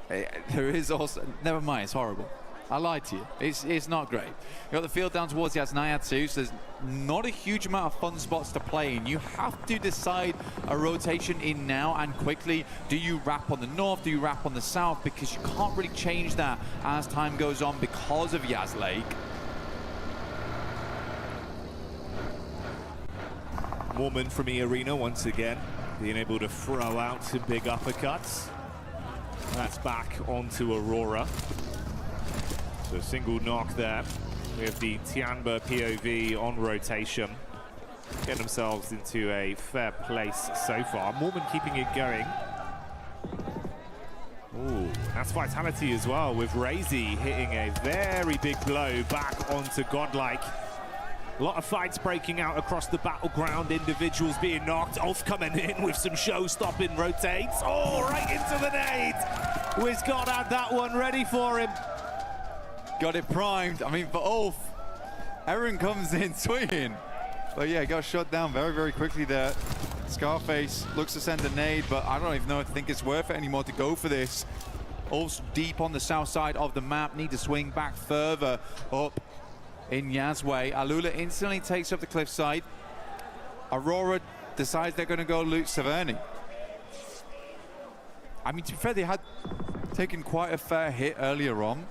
Speaker 21: There is also... Never mind, it's horrible. I lied to you. It's not great. You got the field down towards Yasnaya too, so there's not a huge amount of fun spots to play in. You have to decide a rotation in now and quickly. Do you wrap on the north? Do you wrap on the south? Because you can't really change that as time goes on because of Yas Lake.
Speaker 22: Mormon from E-Arena once again, being able to throw out some big uppercuts. That's back onto Aurora. So single knock there with the Tianba POV on rotation. Get themselves into a fair place so far. Mormon keeping it going. Ooh, that's Vitality as well, with Razy hitting a very big blow back onto Godlike. A lot of fights breaking out across the battleground, individuals being knocked. Ulf coming in with some show-stopping rotates. Oh, right into the nade. WizGod had that one ready for him.
Speaker 21: Got it primed. I mean, for Ulf, Aaron comes in swinging. But yeah, got shot down very, very quickly there. Scarface looks to send a nade, but I don't even know if I think it's worth it anymore to go for this. Ulf's deep on the south side of the map. Need to swing back further up in Yazway. Alula instantly takes up the cliffside. Aurora decides they're going to go loot Severny. I mean, to be fair, they had taken quite a fair hit earlier on.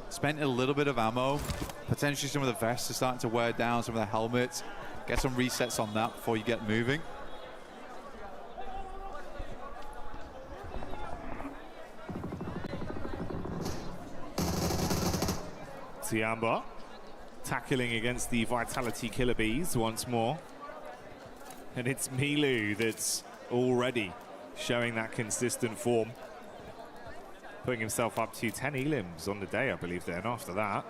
Speaker 21: Spent a little bit of ammo. Potentially some of the vests are starting to wear down, some of the helmets. Get some resets on that before you get moving.
Speaker 22: Tiamba tackling against the Vitality Killer Bees once more. And it's Milu that's already showing that consistent form. Putting himself up to 10 elims on the day, I believe, then after that.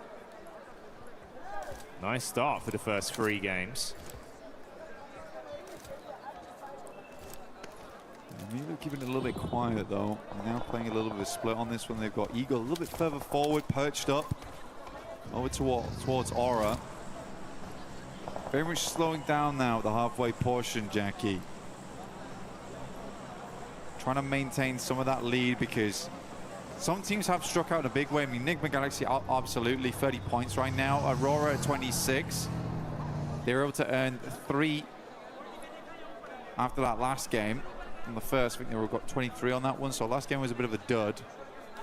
Speaker 22: Nice start for the first 3 games.
Speaker 21: Milu keeping it a little bit quiet though. Now playing a little bit of a split on this one. They've got Eagle a little bit further forward, perched up. Over towards Aura. Very much slowing down now at the halfway portion, Jackie. Trying to maintain some of that lead because some teams have struck out in a big way. I mean, Enigma Galaxy absolutely 30 points right now. Aurora at 26. They were able to earn 3 after that last game. On the first, I think they got 23 on that one. So last game was a bit of a dud.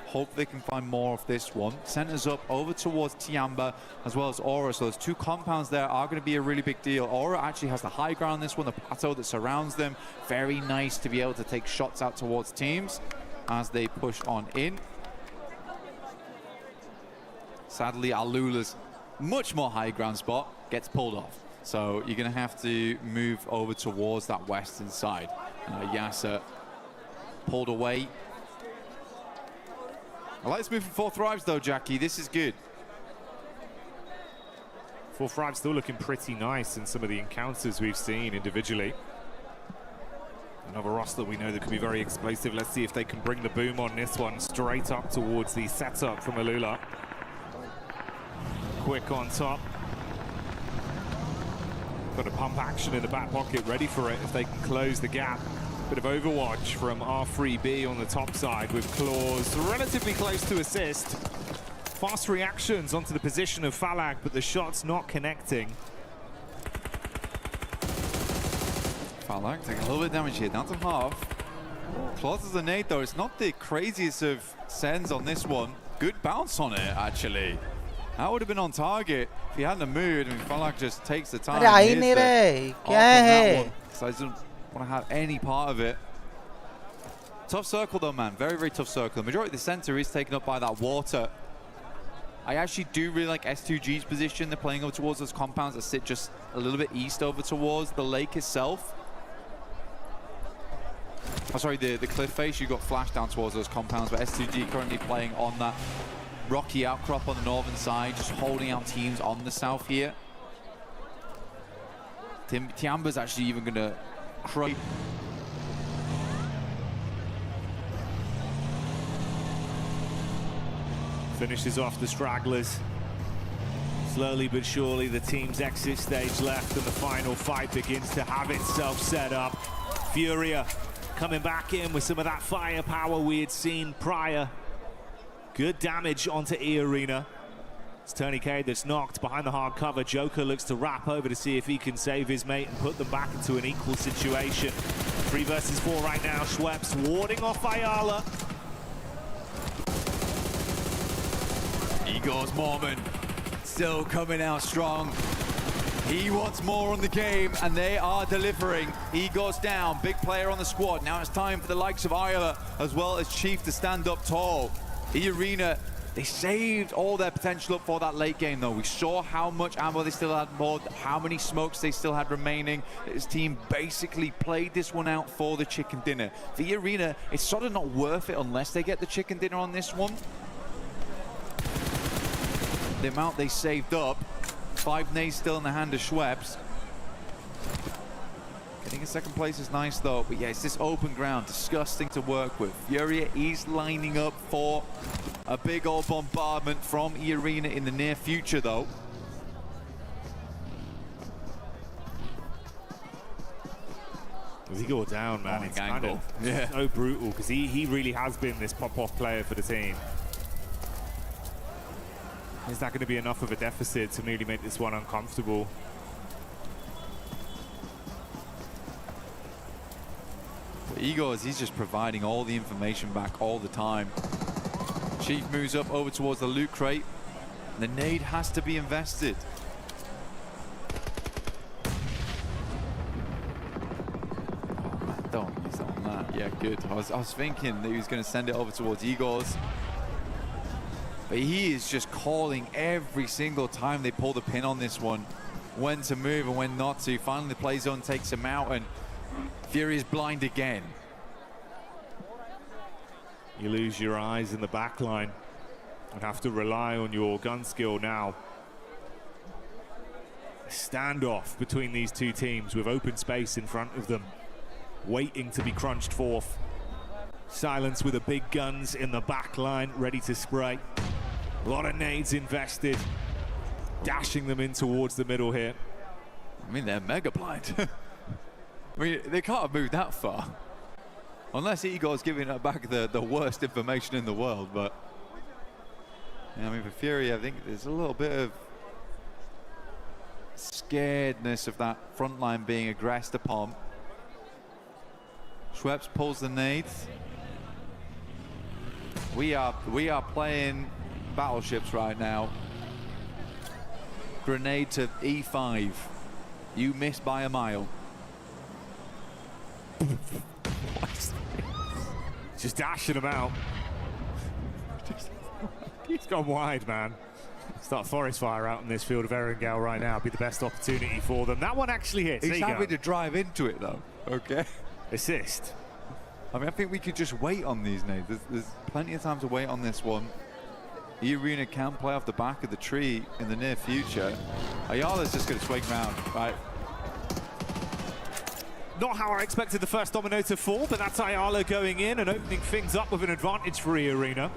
Speaker 21: Hope they can find more of this one. Centers up over towards Tiamba as well as Aura. So those two compounds there are going to be a really big deal. Aura actually has the high ground on this one, the plateau that surrounds them. Very nice to be able to take shots out towards teams as they push on in. Sadly, Alula's much more high ground spot gets pulled off. So you're going to have to move over towards that western side. Yasser pulled away. I like this move from 4 Thrives though, Jackie. This is good.
Speaker 22: 4 Thrives still looking pretty nice in some of the encounters we've seen individually. Another roster we know that could be very explosive. Let's see if they can bring the boom on this one straight up towards the setup from Alula. Quick on top. Got a pump action in the back pocket ready for it if they can close the gap. Bit of overwatch from R3B on the top side with Claws relatively close to assist. Fast reactions onto the position of Falag, but the shot's not connecting.
Speaker 21: Falag taking a little bit of damage here, down to half. Claws as a nade though, it's not the craziest of sends on this one. Good bounce on it actually. That would have been on target if he hadn't moved. I mean, Falag just takes the time.
Speaker 3: अरे आ ही नहीं रहे, क्या है?
Speaker 21: So I don't want to have any part of it. Tough circle though, man. Very, very tough circle. The majority of the center is taken up by that water. I actually do really like S2G's position. They're playing over towards those compounds that sit just a little bit east over towards the lake itself. Oh, sorry, the cliff face. You got flashed down towards those compounds, but S2G currently playing on that rocky outcrop on the northern side, just holding out teams on the south here. Tiamba's actually even going to crush.
Speaker 22: Finishes off the stragglers. Slowly but surely the team's exit stage left and the final fight begins to have itself set up. Furia coming back in with some of that firepower we had seen prior. Good damage onto E Arena. It's Tony K that's knocked behind the hard cover. Joker looks to wrap over to see if he can save his mate and put them back into an equal situation. 3 versus 4 right now. Schweppes warding off Ayala.
Speaker 21: Igor's Mormon still coming out strong. He wants more on the game, and they are delivering. Igor's down, big player on the squad. Now it's time for the likes of Ayala as well as Chief to stand up tall. The Arena, they saved all their potential up for that late game though. We saw how much ammo they still had more, how many smokes they still had remaining. This team basically played this one out for the chicken dinner. The Arena, it's sort of not worth it unless they get the chicken dinner on this one. The amount they saved up, 5 nades still in the hand of Schweppes. Getting a second place is nice though, but yeah, it's this open ground, disgusting to work with. Furia is lining up for a big old bombardment from E Arena in the near future though.
Speaker 22: As he go down, man, it's kind of so brutal because he really has been this pop-off player for the team. Is that going to be enough of a deficit to really make this one uncomfortable?
Speaker 21: But Igor, he's just providing all the information back all the time. Chief moves up over towards the loot crate. The nade has to be invested. Oh man, don't miss on that. Yeah, good. I was thinking that he was going to send it over towards Igor's. But he is just calling every single time they pull the pin on this one. When to move and when not to. Finally the play zone takes him out and Fury is blind again.
Speaker 22: You lose your eyes in the back line and have to rely on your gun skill now. A standoff between these two teams with open space in front of them, waiting to be crunched forth. Silence with the big guns in the back line, ready to spray. A lot of nades invested, dashing them in towards the middle here.
Speaker 21: I mean, they're mega blind. I mean, they can't have moved that far. Unless Igor's giving back the worst information in the world, but... Yeah, I mean, for Fury, I think there's a little bit of scaredness of that front line being aggressed upon. Schweppes pulls the nades. We are playing battleships right now. Grenade to E5. You missed by a mile.
Speaker 22: Just dashing them out. He's gone wide, man. Start forest fire out in this field of Erangel right now. Be the best opportunity for them. That one actually hits.
Speaker 21: He's having to drive into it though. Okay.
Speaker 22: Assist.
Speaker 21: I mean, I think we could just wait on these nades. There's plenty of time to wait on this one. eArena can play off the back of the tree in the near future. Ayala's just going to swing round, right?
Speaker 22: Not how I expected the first domino to fall, but that's Ayala going in and opening things up with an advantage for eArena.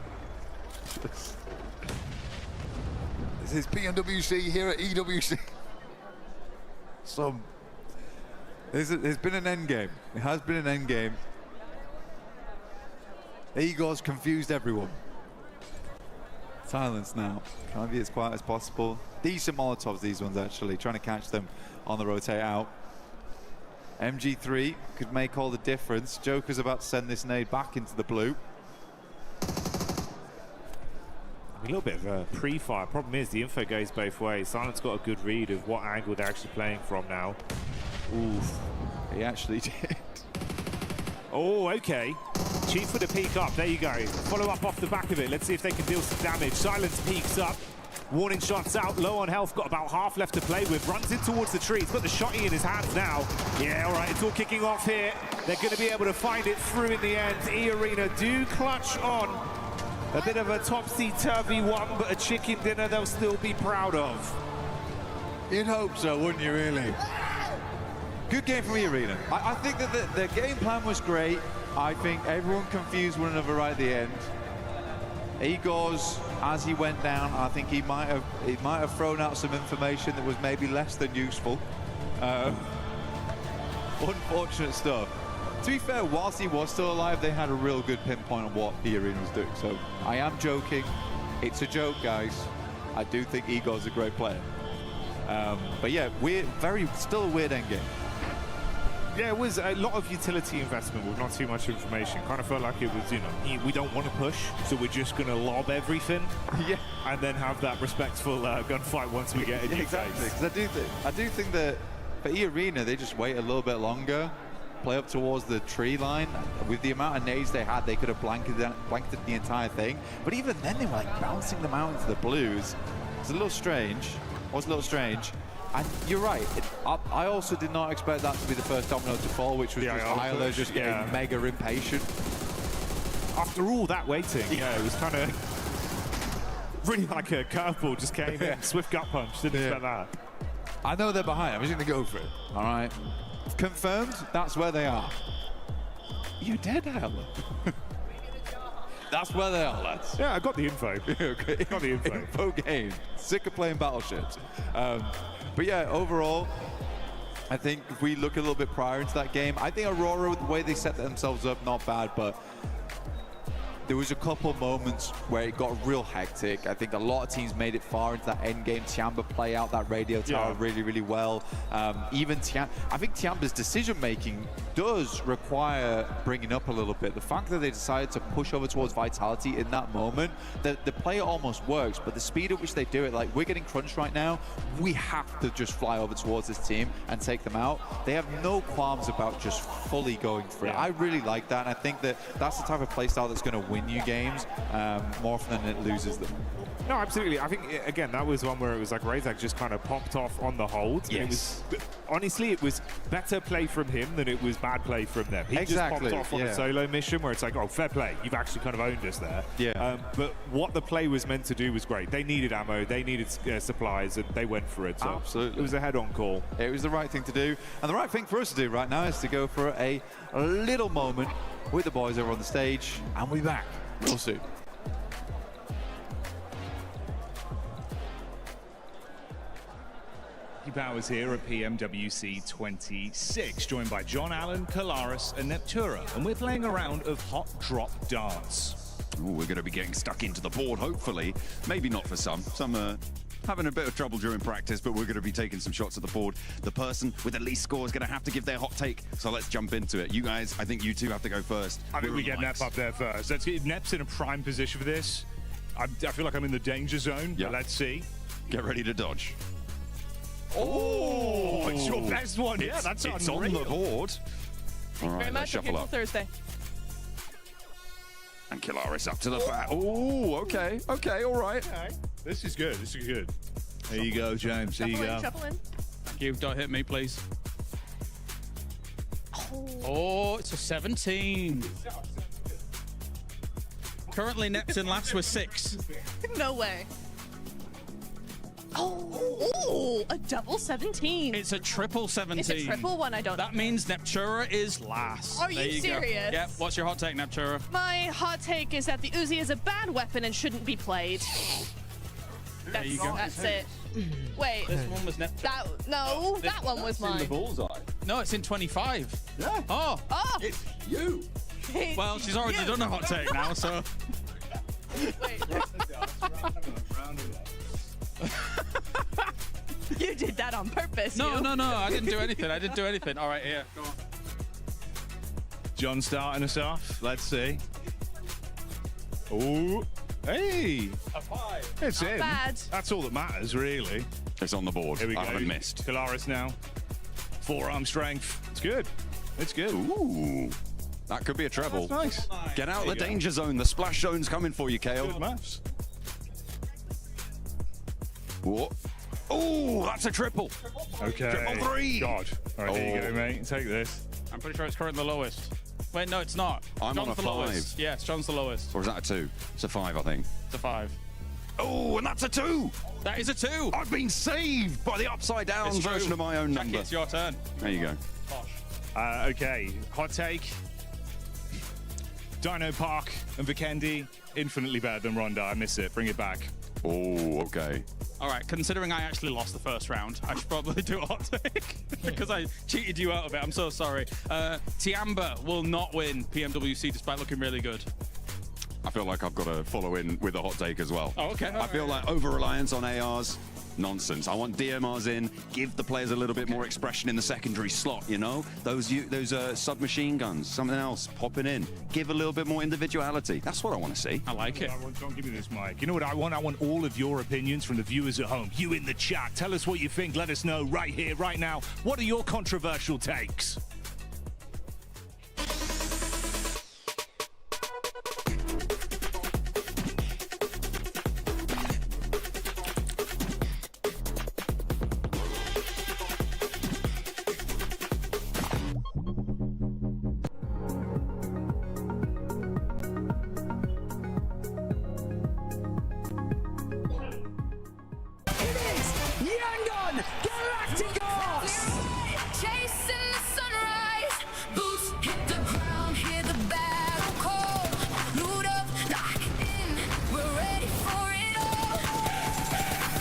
Speaker 21: This is pmwc here at EWC. There's been an end game. It has been an end game. Igor's confused everyone. Silence now. Trying to be as quiet as possible. Decent Molotovs, these ones actually. Trying to catch them on the rotate out. MG3 could make all the difference. Joker's about to send this nade back into the blue.
Speaker 22: A little bit of a pre-fire. Problem is the info goes both ways. Silence got a good read of what angle they're actually playing from now.
Speaker 21: Oof. He actually did.
Speaker 22: Oh, okay. Chief with a peek up. There you go. Follow up off the back of it. Let's see if they can deal some damage. Silence peeks up. Warning shots out. Low on health. Got about half left to play with. Runs in towards the tree. He's got the shotty in his hands now. Yeah, all right. It's all kicking off here. They're going to be able to find it through in the end. eArena do clutch on. A bit of a topsy-turvy one, but a chicken dinner they'll still be proud of.
Speaker 21: You'd hope so, wouldn't you, really? Good game from eArena. I think that the game plan was great. I think everyone confused one another right at the end. Igor's, as he went down, I think he might have thrown out some information that was maybe less than useful. Unfortunate stuff. To be fair, whilst he was still alive, they had a real good pinpoint on what eArena was doing. So I am joking. It's a joke, guys. I do think Igor's a great player. But yeah, still a weird end game.
Speaker 22: Yeah, it was a lot of utility investment with not too much information. Kind of felt like it was, we don't want to push, so we're just going to lob everything. Yeah. And then have that respectful gunfight once we get it.
Speaker 21: Exactly. Because I do think that for eArena, they just wait a little bit longer, play up towards the tree line. With the amount of nades they had, they could have blanketed the entire thing. But even then, they were like bouncing them out into the blues. It's a little strange. Was a little strange. And you're right. I also did not expect that to be the first domino to fall, which was just Isla just getting mega impatient.
Speaker 22: After all that waiting, yeah, it was kind of really like a curveball just came in. Swift gut punch. Didn't expect that.
Speaker 21: I know they're behind. I'm just going to go for it. All right. Confirmed. That's where they are. You're dead, Isla. That's where they are, lads.
Speaker 22: Yeah, I got the info.
Speaker 21: Okay.
Speaker 22: Got the info.
Speaker 21: Info game. Sick of playing battleships. But yeah, overall, I think if we look a little bit prior into that game, I think Aurora, the way they set themselves up, not bad, but there was a couple moments where it got real hectic. I think a lot of teams made it far into that end game. Tiamba play out that radio tower really, really well. Even I think Tiamba's decision-making does require bringing up a little bit. The fact that they decided to push over towards Vitality in that moment, the play almost works, but the speed at which they do it, like we're getting crunched right now, we have to just fly over towards this team and take them out. They have no qualms about just fully going for it. I really like that, and I think that that's the type of playstyle that's going to win you games more often than it loses them.
Speaker 22: No, absolutely. I think, again, that was one where it was like Razak just kind of popped off on the hold.
Speaker 21: Yes.
Speaker 22: It was, honestly, it was better play from him than it was bad play from them. He just popped off on a solo mission where it's like, oh, fair play. You've actually kind of owned us there.
Speaker 21: Yeah.
Speaker 22: But what the play was meant to do was great. They needed ammo, they needed supplies, and they went for it. So
Speaker 21: absolutely.
Speaker 22: It was a head-on call.
Speaker 21: It was the right thing to do. And the right thing for us to do right now is to go for a little moment with the boys over on the stage, and we'll be back real soon.
Speaker 1: Powers here at PMWC 26, joined by John Allen, Kalaris, and Neptura, and we're playing a round of Hot Drop Darts.
Speaker 2: Ooh, we're going to be getting stuck into the board, hopefully. Maybe not for some. Some having a bit of trouble during practice, but we're going to be taking some shots at the board. The person with the least score is going to have to give their hot take, so let's jump into it. You guys, I think you two have to go first.
Speaker 1: I think we get Nep up there first. Let's get Nep's in a prime position for this. I feel like I'm in the danger zone, but let's see.
Speaker 2: Get ready to dodge.
Speaker 1: Oh, it's your best one. Yeah, that's
Speaker 2: it's on the board. All right,
Speaker 17: Very
Speaker 2: let's
Speaker 17: much.
Speaker 2: shuffle up.
Speaker 17: Thursday.
Speaker 2: And Kilaris up to the bat. Oh, okay, all right.
Speaker 1: This is good. This is good. There you go, James. There you go.
Speaker 17: Shuffle in.
Speaker 18: Thank you. Don't hit me, please. Oh, it's a 17. Currently, Nep's in last with 6.
Speaker 17: No way. Oh, a double 17.
Speaker 18: It's a triple 17.
Speaker 17: It's a triple one, I don't know.
Speaker 18: That means Neptura is last.
Speaker 17: Are you
Speaker 18: There
Speaker 17: serious?
Speaker 18: Go. Yep. What's your hot take, Neptura?
Speaker 17: My hot take is that the Uzi is a bad weapon and shouldn't be played.
Speaker 18: There you go.
Speaker 17: That's it. Wait.
Speaker 18: This one was Neptura.
Speaker 17: That one was mine.
Speaker 18: bullseye. No, it's in 25.
Speaker 2: Yeah.
Speaker 17: Oh.
Speaker 2: It's you.
Speaker 18: Well, she's already done a hot take now, so.
Speaker 17: You did that on purpose.
Speaker 18: No,
Speaker 17: you.
Speaker 18: no, I didn't do anything. I didn't do anything. All right, here. Go on.
Speaker 1: John starting us off. Let's see. Oh, hey.
Speaker 18: A 5.
Speaker 1: It's
Speaker 17: Not
Speaker 1: in.
Speaker 17: bad.
Speaker 1: That's all that matters, really.
Speaker 2: It's on the board.
Speaker 1: Here we go.
Speaker 2: I haven't missed.
Speaker 1: Kilaris now. Forearm strength. It's good. It's good.
Speaker 2: Ooh. That could be a treble.
Speaker 1: That's nice.
Speaker 2: Get out
Speaker 1: There
Speaker 2: the
Speaker 1: you go.
Speaker 2: danger zone. The splash zone's coming for you, Kale.
Speaker 1: Good maths.
Speaker 2: Whoa. Oh, that's a triple.
Speaker 1: Okay.
Speaker 2: Triple 3.
Speaker 1: God. All right, here you go, mate. Take this.
Speaker 18: I'm pretty sure it's currently the lowest. Wait, no, it's not.
Speaker 2: I'm
Speaker 18: John's
Speaker 2: on a
Speaker 18: the
Speaker 2: 5.
Speaker 18: lowest. Yes, John's the lowest.
Speaker 2: Or is that a 2? It's a 5, I think.
Speaker 18: It's a 5.
Speaker 2: Oh, and that's a 2.
Speaker 18: That is a 2.
Speaker 2: I've been saved by the upside down version of my own
Speaker 18: Jackie,
Speaker 2: number.
Speaker 18: it's your turn.
Speaker 2: There you go.
Speaker 1: Okay. Hot take. Dino Park and Vikendi, infinitely better than Ronda. I miss it. Bring it back.
Speaker 2: Oh, okay.
Speaker 18: All right, considering I actually lost the first round, I should probably do a hot take because I cheated you out of it. I'm so sorry. Tiamba will not win PMWC despite looking really good.
Speaker 2: I feel like I've got to follow in with a hot take as well.
Speaker 18: Oh, okay.
Speaker 2: I feel like over-reliance on ARs, nonsense. I want DMRs in, give the players a little bit more expression in the secondary slot, you know? Those submachine guns, something else popping in. Give a little bit more individuality. That's what I want to see.
Speaker 18: I like it.
Speaker 1: Don't give me this, Mike. You know what I want? I want all of your opinions from the viewers at home. You in the chat. Tell us what you think. Let us know right here, right now. What are your controversial takes?
Speaker 10: Chasing the sunrise, boots hit the ground, hear the battle call. Loot up, lock in, we're ready for it all.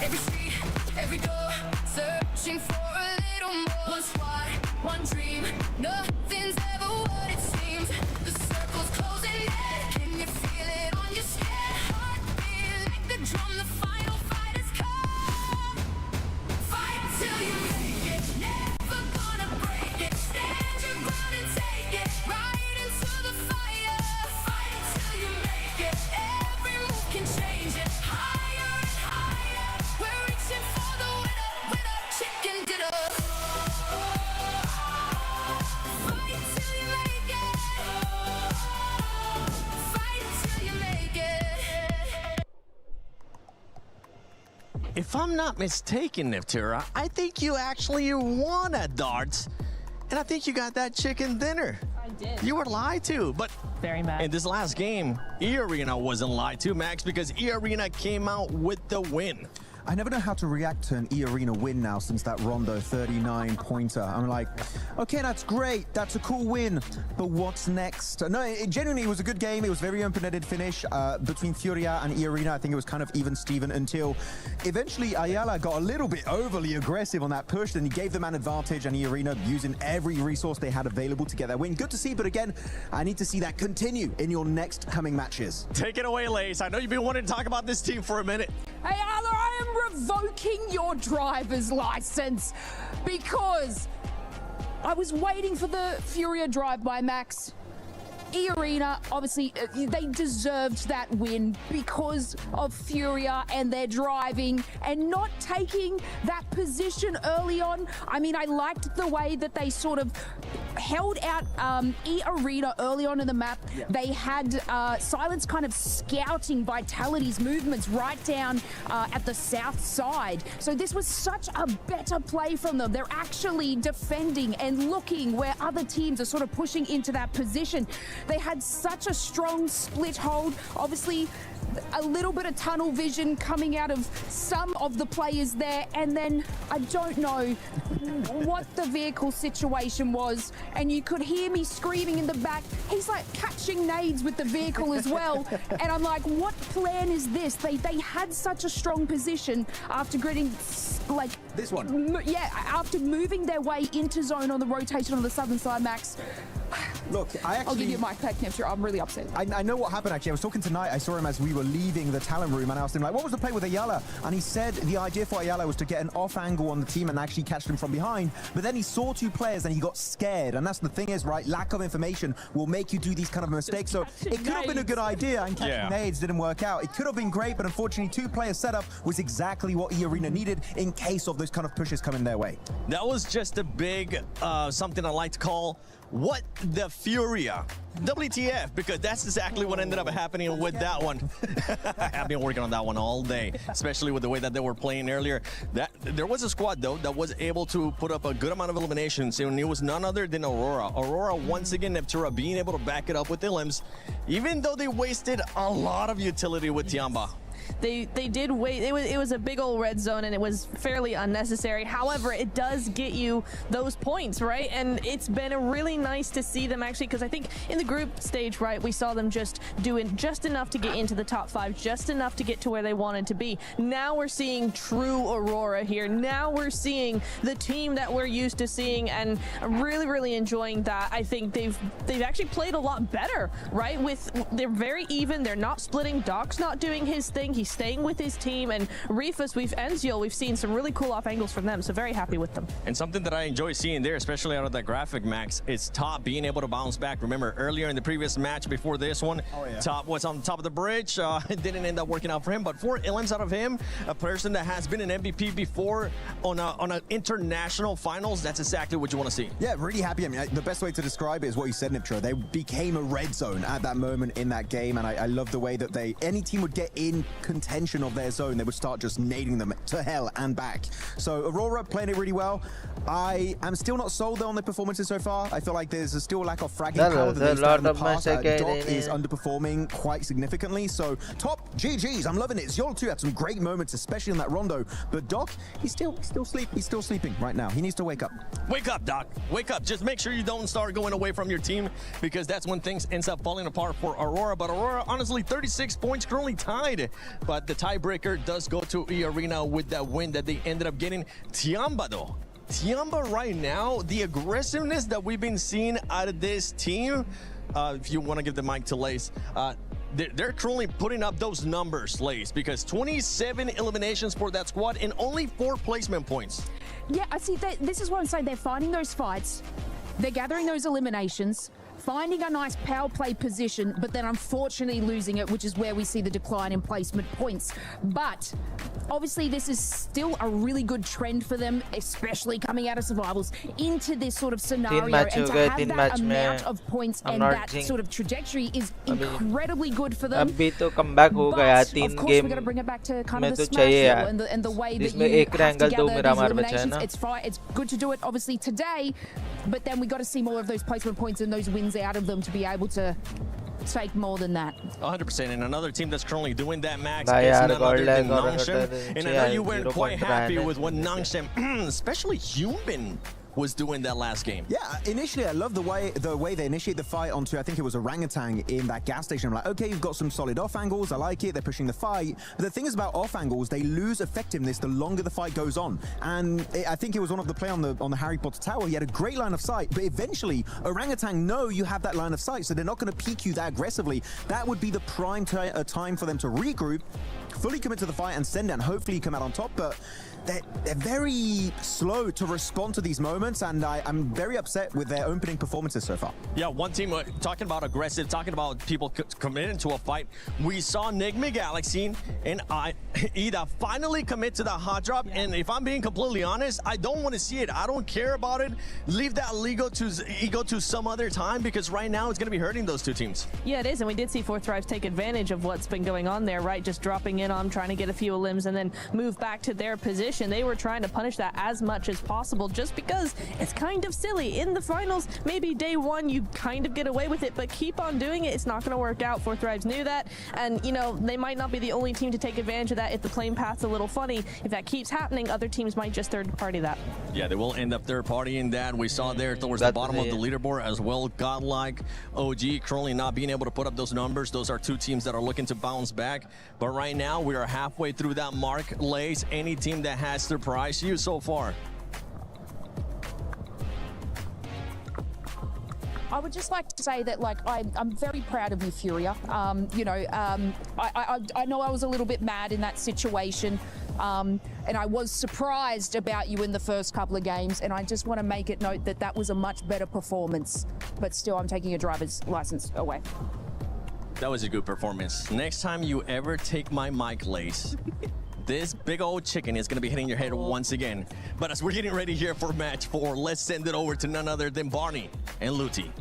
Speaker 10: Every street, every door, searching for a little more. One squad, one dream, nothing's ever what it seems. The circle's closing in, can you feel it on your skin? Heartbeat like the drum, the final fight has come. Fight till you make it, never gonna break it. Stand your ground and take it, right into the fire. Fight till you make it, every move can change it. Higher and higher, we're reaching for the winner, chicken dinner. Fight till you make it, fight till you make it.
Speaker 23: If I'm not mistaken, Neptura, I think you actually won at darts. And I think you got that chicken dinner.
Speaker 17: I did.
Speaker 23: You were lied to, but
Speaker 17: Very mad.
Speaker 23: in this last game, E-Arena wasn't lied to, Max, because E-Arena came out with the win.
Speaker 19: I never know how to react to an E-Arena win now since that Rondo 39-pointer. I'm like, okay, that's great. That's a cool win. But what's next? No, it genuinely was a good game. It was very open-ended finish between Furia and E-Arena. I think it was kind of even Steven until eventually Ayala got a little bit overly aggressive on that push. Then he gave them an advantage, and E-Arena using every resource they had available to get that win. Good to see, but again, I need to see that continue in your next coming matches.
Speaker 23: Take it away, Lace. I know you've been wanting to talk about this team for a minute.
Speaker 16: Hey, Adler, I am revoking your driver's license because I was waiting for the Furia drive by Max. E-Arena, obviously, they deserved that win because of Furia and their driving and not taking that position early on. I mean, I liked the way that they sort of held out E-Arena early on in the map. Yeah. They had Silence kind of scouting Vitality's movements right down at the south side. So this was such a better play from them. They're actually defending and looking where other teams are sort of pushing into that position. They had such a strong split hold. Obviously, a little bit of tunnel vision coming out of some of the players there, and then I don't know what the vehicle situation was, and you could hear me screaming in the back, he's like catching nades with the vehicle as well, and I'm like, what plan is this? They had such a strong position after getting like
Speaker 19: this one.
Speaker 16: Yeah, after moving their way into zone on the rotation on the southern side, Max.
Speaker 19: Look,
Speaker 16: I'll give you my pack next year. I'm really upset.
Speaker 19: I know what happened, actually. I was talking tonight. I saw him as we were leaving the talent room, and I asked him, like, what was the play with Ayala? And he said the idea for Ayala was to get an off angle on the team and actually catch them from behind. But then he saw two players and he got scared. And that's the thing is, right, lack of information will make you do these kind of mistakes. So it could have been a good idea, and catching nades didn't work out. It could have been great, but unfortunately, two-player setup was exactly what E-Arena needed in case of those kind of pushes coming their way.
Speaker 15: That was just a big, something I like to call, what the Furia? WTF, because that's exactly what ended up happening with that one. I've been working on that one all day, especially with the way that they were playing earlier. There was a squad, though, that was able to put up a good amount of eliminations, and it was none other than Aurora. Aurora, once again, Neptura being able to back it up with the limbs, even though they wasted a lot of utility with Tiamba.
Speaker 17: They did wait. It was a big old red zone, and it was fairly unnecessary. However, it does get you those points, right? And it's been really nice to see them actually, because I think in the group stage, right, we saw them just doing just enough to get into the top 5, just enough to get to where they wanted to be. Now we're seeing true Aurora here. Now we're seeing the team that we're used to seeing, and I'm really enjoying that. I think they've actually played a lot better, right? They're very even. They're not splitting. Doc's not doing his thing. He's staying with his team, and Reefus, and Ziel, we've seen some really cool off angles from them, so very happy with them.
Speaker 15: And something that I enjoy seeing there, especially out of that graphic, Max, is Top being able to bounce back. Remember, earlier in the previous match before this one, Top was on top of the bridge. It didn't end up working out for him, but 4 elims out of him, a person that has been an MVP before on an international finals, that's exactly what you want to see.
Speaker 19: Yeah, really happy. I mean, the best way to describe it is what you said, Niptra. They became a red zone at that moment in that game, and I love the way that any team would get in contention of their zone, they would start just nading them to hell and back. So Aurora playing it really well. I am still not sold though on the performances so far. I feel like there's still a lack of fragging power that they've had in the past. Doc is underperforming quite significantly. So Top, GG's, I'm loving it. Ziol too had some great moments, especially in that rondo. But Doc, he's still sleeping right now. He needs to wake up.
Speaker 15: Wake up, Doc. Wake up. Just make sure you don't start going away from your team, because that's when things ends up falling apart for Aurora. But Aurora, honestly, 36 points currently tied. But the tiebreaker does go to E-Arena with that win that they ended up getting. Tiamba, though. Tiamba right now, the aggressiveness that we've been seeing out of this team, if you want to give the mic to Lace, they're currently putting up those numbers, Lace, because 27 eliminations for that squad and only 4 placement points.
Speaker 16: Yeah, I see. This is what I'm saying. They're finding those fights. They're gathering those eliminations, finding a nice power play position, but then unfortunately losing it, which is where we see the decline in placement points. But obviously this is still a really good trend for them, especially coming out of survivals into this sort of scenario, and to have that amount of points and that sort of trajectory is incredibly good for them.
Speaker 3: अभी तो comeback हो गया 3
Speaker 16: game
Speaker 3: game
Speaker 16: we're going to bring it back to kind of the
Speaker 3: तो
Speaker 16: smash
Speaker 3: चाहिए यार
Speaker 16: and the way that
Speaker 3: जिसमें
Speaker 16: you
Speaker 3: एक triangle दो मेरा मार बचा है ना
Speaker 16: it's good to do it obviously today, but then we got to see more of those placement points and those wins out of them to be able to take more than that.
Speaker 15: 100%. And another team that's currently doing that, Max, is none other than Nangshem. And I know you weren't quite happy with what Nangshem, especially Human,
Speaker 23: was doing that last game.
Speaker 19: Yeah, initially I love the way they initiate the fight onto, I think it was Orangutan in that gas station. I'm like, okay, you've got some solid off angles, I like it, they're pushing the fight. But the thing is about off angles, they lose effectiveness the longer the fight goes on. And I think it was one of the play on the Harry Potter Tower, he had a great line of sight, but eventually Orangutan know you have that line of sight, so they're not going to peek you that aggressively. That would be the prime time for them to regroup, fully commit to the fight and send it, and hopefully come out on top. But they're very slow to respond to these moments, and I'm very upset with their opening performances so far.
Speaker 23: Yeah, one team talking about aggressive, talking about people committing to a fight. We saw Enigma Galaxy and Ida finally commit to the hot drop, and if I'm being completely honest, I don't want to see it. I don't care about it. Leave that ego to some other time, because right now it's going to be hurting those two teams.
Speaker 17: Yeah, it is, and we did see Four Thrives take advantage of what's been going on there, right? Just dropping in on, trying to get a few limbs and then move back to their position. They were trying to punish that as much as possible, just because it's kind of silly. In the finals, maybe day one you kind of get away with it, but keep on doing it, it's not going to work out. Four Thrives knew that, and you know, they might not be the only team to take advantage of that. If the playing path's a little funny, if that keeps happening, other teams might just third party that.
Speaker 23: Yeah, they will end up third partying that. We saw there towards the bottom of the leaderboard as well. Godlike, OG currently not being able to put up those numbers. Those are two teams that are looking to bounce back, but right now we are halfway through that mark. Lace, any team that has surprised you so far?
Speaker 16: I would just like to say that, like, I'm very proud of you, Furia. You know, I know I was a little bit mad in that situation, and I was surprised about you in the first couple of games, and I just want to make it note that that was a much better performance, but still I'm taking your driver's license away.
Speaker 23: That was a good performance. Next time you ever take my mic, Lace, this big old chicken is going to be hitting your head once again. But as we're getting ready here for match 4, let's send it over to none other than Barney and Luti.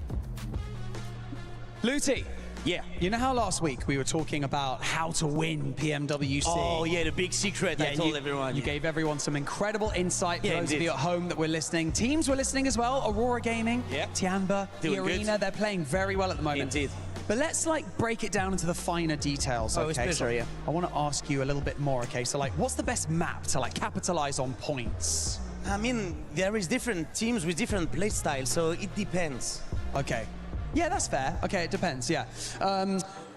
Speaker 5: Luti, yeah, you know how last week we were talking about how to win PMWC?
Speaker 7: Oh, yeah, the big secret I told everyone.
Speaker 5: You gave everyone some incredible insight for those
Speaker 7: indeed.
Speaker 5: of you at home that were listening. Teams were listening as well. Aurora Gaming, Tianba, the
Speaker 7: Doing
Speaker 5: Arena,
Speaker 7: good.
Speaker 5: they're playing very well at the moment.
Speaker 7: Indeed.
Speaker 5: But let's like break it down into the finer details,
Speaker 7: Oh, it's
Speaker 5: okay?
Speaker 7: pleasure,
Speaker 5: So
Speaker 7: yeah.
Speaker 5: I want to ask you a little bit more, okay? So like, what's the best map to like capitalize on points?
Speaker 7: I mean, there is different teams with different play styles, so it depends.
Speaker 5: Okay. Yeah, that's fair. Okay, it depends, yeah.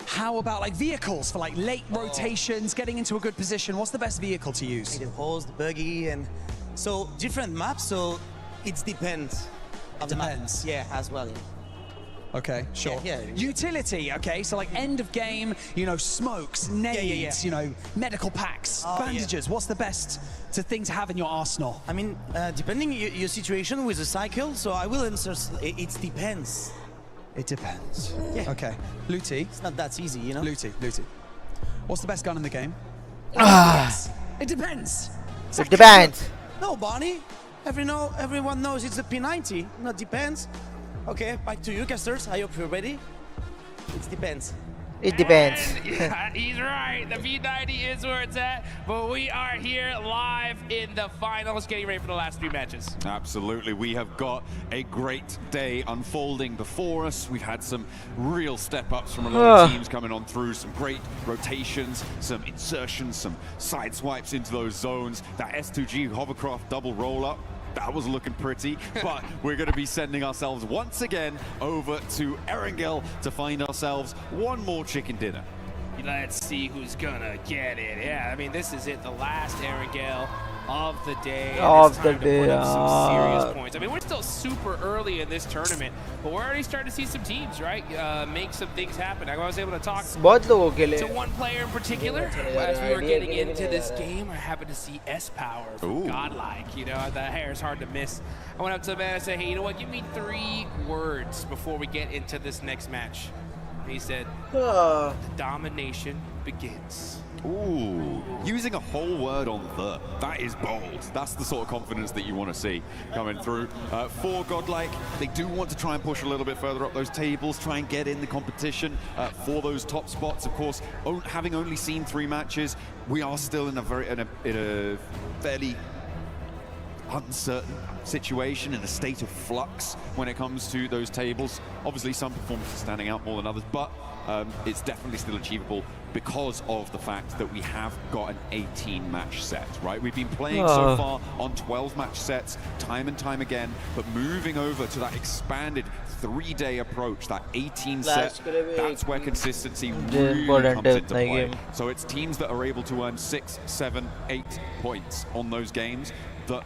Speaker 5: How about like vehicles for like late rotations, getting into a good position? What's the best vehicle to use?
Speaker 7: The horse, the buggy, and so different maps, so it depends.
Speaker 5: It depends.
Speaker 7: Yeah, as well. Yeah.
Speaker 5: Okay, sure.
Speaker 7: Yeah.
Speaker 5: Utility, okay, so like end of game, you know, smokes, nades, you know, medical packs, bandages. What's the best thing to have in your arsenal?
Speaker 7: I mean, depending your situation with the cycle, so I will answer, it depends.
Speaker 5: It depends.
Speaker 7: Yeah.
Speaker 5: Okay. Luti.
Speaker 7: It's not that easy, you know?
Speaker 5: Luti. What's the best gun in the game? It depends.
Speaker 3: It depends.
Speaker 7: No, Barney. Everyone knows it's a P90. Not depends. Okay, back to you, casters. I hope you're ready. It depends.
Speaker 3: It depends.
Speaker 14: Yeah, he's right. The P90 is where it's at, but we are here live in the finals, getting ready for the last 3 matches.
Speaker 2: Absolutely. We have got a great day unfolding before us. We've had some real step-ups from a lot of teams coming on through, some great rotations, some insertions, some side swipes into those zones. That S2G hovercraft double roll-up, that was looking pretty, but we're going to be sending ourselves once again over to Erangel to find ourselves one more chicken dinner.
Speaker 14: Let's see who's gonna get it. Yeah, I mean, this is it, the last Erangel of the day.
Speaker 3: Of
Speaker 14: it's
Speaker 3: the
Speaker 14: time to
Speaker 3: day,
Speaker 14: put up some serious points. I mean, we're still super early in this tournament, but we're already starting to see some teams, right, make some things happen. I was able to talk
Speaker 3: बहुत लोगों के लिए
Speaker 14: to one player in particular. As we were getting into this game, I happened to see S-Power from Godlike. You know, the hair is hard to miss. I went up to the man and said, hey, you know what, give me 3 words before we get into this next match. And he said, domination begins.
Speaker 2: Ooh, using a whole word on the. That is bold. That's the sort of confidence that you want to see coming through. For Godlike, they do want to try and push a little bit further up those tables, try and get in the competition for those top spots. Of course, having only seen 3 matches, we are still in a fairly uncertain situation, in a state of flux when it comes to those tables. Obviously, some performances standing out more than others, but it's definitely still achievable because of the fact that we have got an 18-match set, right? We've been playing so far on 12-match sets time and time again, but moving over to that expanded 3-day approach, that 18 set, that's where consistency really comes into play. So it's teams that are able to earn 6, 7, 8 points on those games that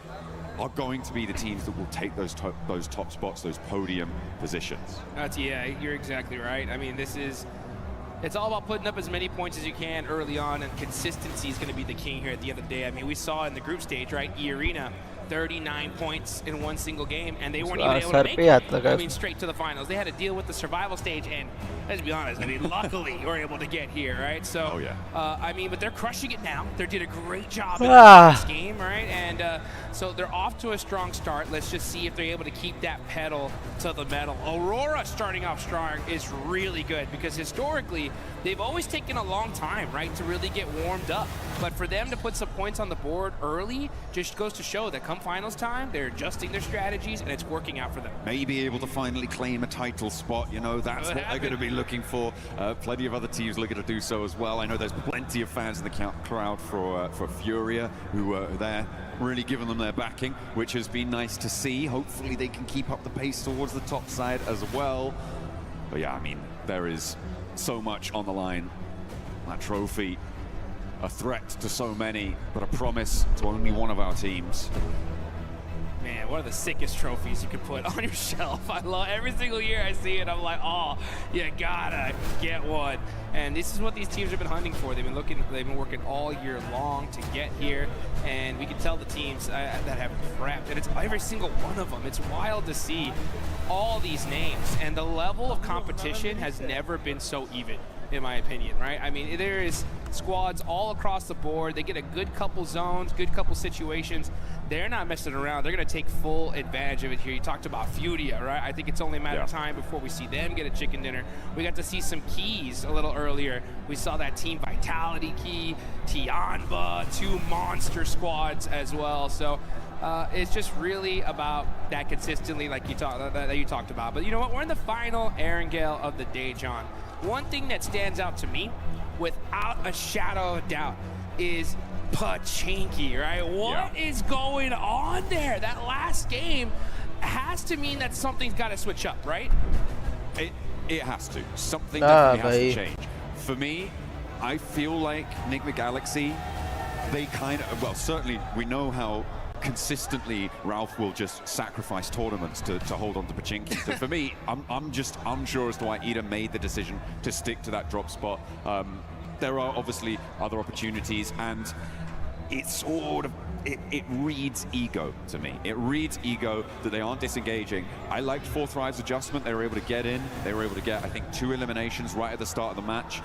Speaker 2: are going to be the teams that will take those top spots, those podium positions.
Speaker 14: Yeah, you're exactly right. I mean, it's all about putting up as many points as you can early on, and consistency is going to be the king here at the end of the day. I mean, we saw in the group stage, right, E-Arena, 39 points in one single game, and they weren't even able to make it. I mean, straight to the finals. They had to deal with the survival stage, and let's be honest, I mean, luckily we're able to get here, right? So, I mean, but they're crushing it now. They did a great job in this game, right? And so they're off to a strong start. Let's just see if they're able to keep that pedal to the metal. Aurora starting off strong is really good because historically, they've always taken a long time, right, to really get warmed up. But for them to put some points on the board early just goes to show that come finals time, they're adjusting their strategies and it's working out for them.
Speaker 2: Maybe able to finally claim a title spot, you know, that's what they're going to be looking for. Plenty of other teams looking to do so as well. I know there's plenty of fans in the crowd for Furia who are there, really giving them their backing, which has been nice to see. Hopefully they can keep up the pace towards the top side as well. But yeah, I mean, there is so much on the line. That trophy, a threat to so many, but a promise to only one of our teams.
Speaker 14: Man, one of the sickest trophies you could put on your shelf. I love every single year I see it. I'm like, oh, you gotta get one. And this is what these teams have been hunting for. They've been working all year long to get here. And we can tell the teams that have prepped, and it's every single one of them. It's wild to see all these names, and the level of competition has never been so even, in my opinion, right? I mean, there is squads all across the board. They get a good couple zones, good couple situations. They're not messing around. They're going to take full advantage of it here. You talked about Furia, right? I think it's only a matter of time before we see them get a chicken dinner. We got to see some keys a little earlier. We saw that Team Vitality key, Tianba, 2 monster squads as well. So it's just really about that consistently, like you talked about. But you know what? We're in the final Erangel of the day, John. One thing that stands out to me, without a shadow of doubt, is Pachinki, right? What is going on there? That last game has to mean that something's got to switch up, right?
Speaker 2: It has to. Something definitely has to change. For me, I feel like Enigma Galaxy, they kind of, well, certainly we know how consistently Ralph will just sacrifice tournaments to hold on to Pachinki. So for me, I'm just unsure as to why Ida made the decision to stick to that drop spot. There are obviously other opportunities, and it's sort of, it reads ego to me. It reads ego that they aren't disengaging. I liked 4 Thrive's adjustment. They were able to get in. They were able to get, I think, 2 eliminations right at the start of the match.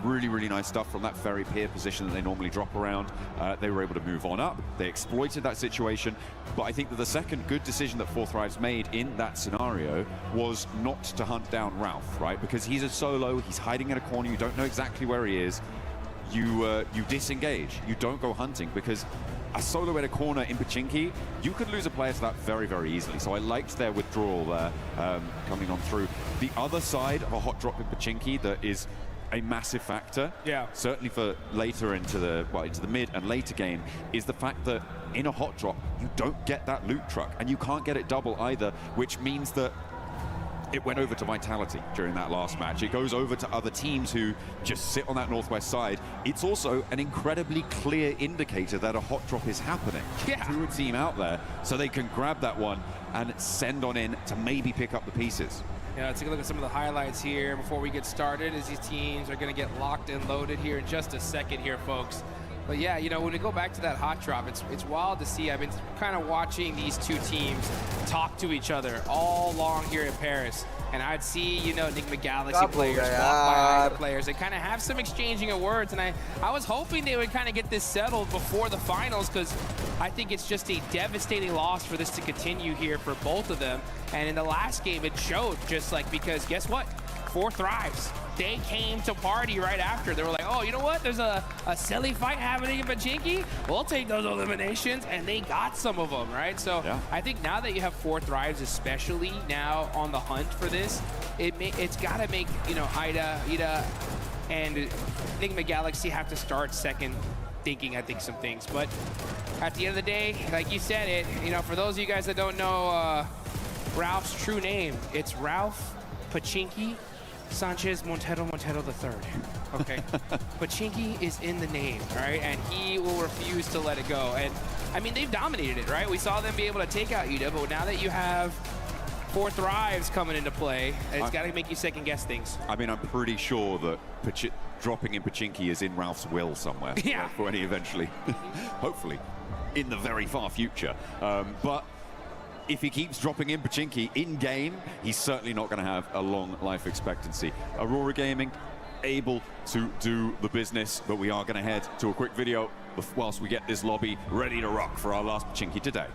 Speaker 2: Really, really nice stuff from that very peer position that they normally drop around. They were able to move on up. They exploited that situation. But I think that the second good decision that 4 Thrive's made in that scenario was not to hunt down Ralph, right? Because he's a solo. He's hiding in a corner. You don't know exactly where he is. You disengage. You don't go hunting, because a solo in a corner in Pachinki, you could lose a player to that very, very easily. So I liked their withdrawal there coming on through. The other side of a hot drop in Pachinki that is a massive factor, certainly for later into the mid and later game, is the fact that in a hot drop, you don't get that loot truck, and you can't get it double either, which means that it went over to Vitality during that last match. It goes over to other teams who just sit on that northwest side. It's also an incredibly clear indicator that a hot drop is happening to a team out there, so they can grab that one and send on in to maybe pick up the pieces.
Speaker 14: Yeah, let's take a look at some of the highlights here before we get started, as these teams are going to get locked and loaded here in just a second here, folks. But yeah, you know, when we go back to that hot drop, it's wild to see. I've been kind of watching these two teams talk to each other all along here in Paris. And I'd see, you know, Enigma Galaxy players walk by Ida players. They kind of have some exchanging of words. And I was hoping they would kind of get this settled before the finals, because I think it's just a devastating loss for this to continue here for both of them. And in the last game, it showed, just like, because guess what? 4 Thrives. They came to party right after. They were like, oh, you know what? There's a silly fight happening in Pachinki. We'll take those eliminations, and they got some of them, right? So I think now that you have 4 Thrives, especially now on the hunt for this, it's got to make, you know, Ida, and Enigma Galaxy have to start second thinking, I think, some things. But at the end of the day, like you said it, you know, for those of you guys that don't know Ralph's true name, it's Ralph Pachinki Sanchez Montero III. Okay. Pachinki is in the name, right? And he will refuse to let it go. And I mean, they've dominated it, right? We saw them be able to take out Ida, but now that you have 4 Thrives coming into play, it's got to make you second guess things.
Speaker 2: I mean, I'm pretty sure that dropping in Pachinki is in Ralph's will somewhere.
Speaker 14: Yeah.
Speaker 2: For when he eventually, hopefully, in the very far future. But if he keeps dropping in Pachinki in-game, he's certainly not going to have a long life expectancy. Aurora Gaming able to do the business, but we are going to head to a quick video whilst we get this lobby ready to rock for our last Pachinki today.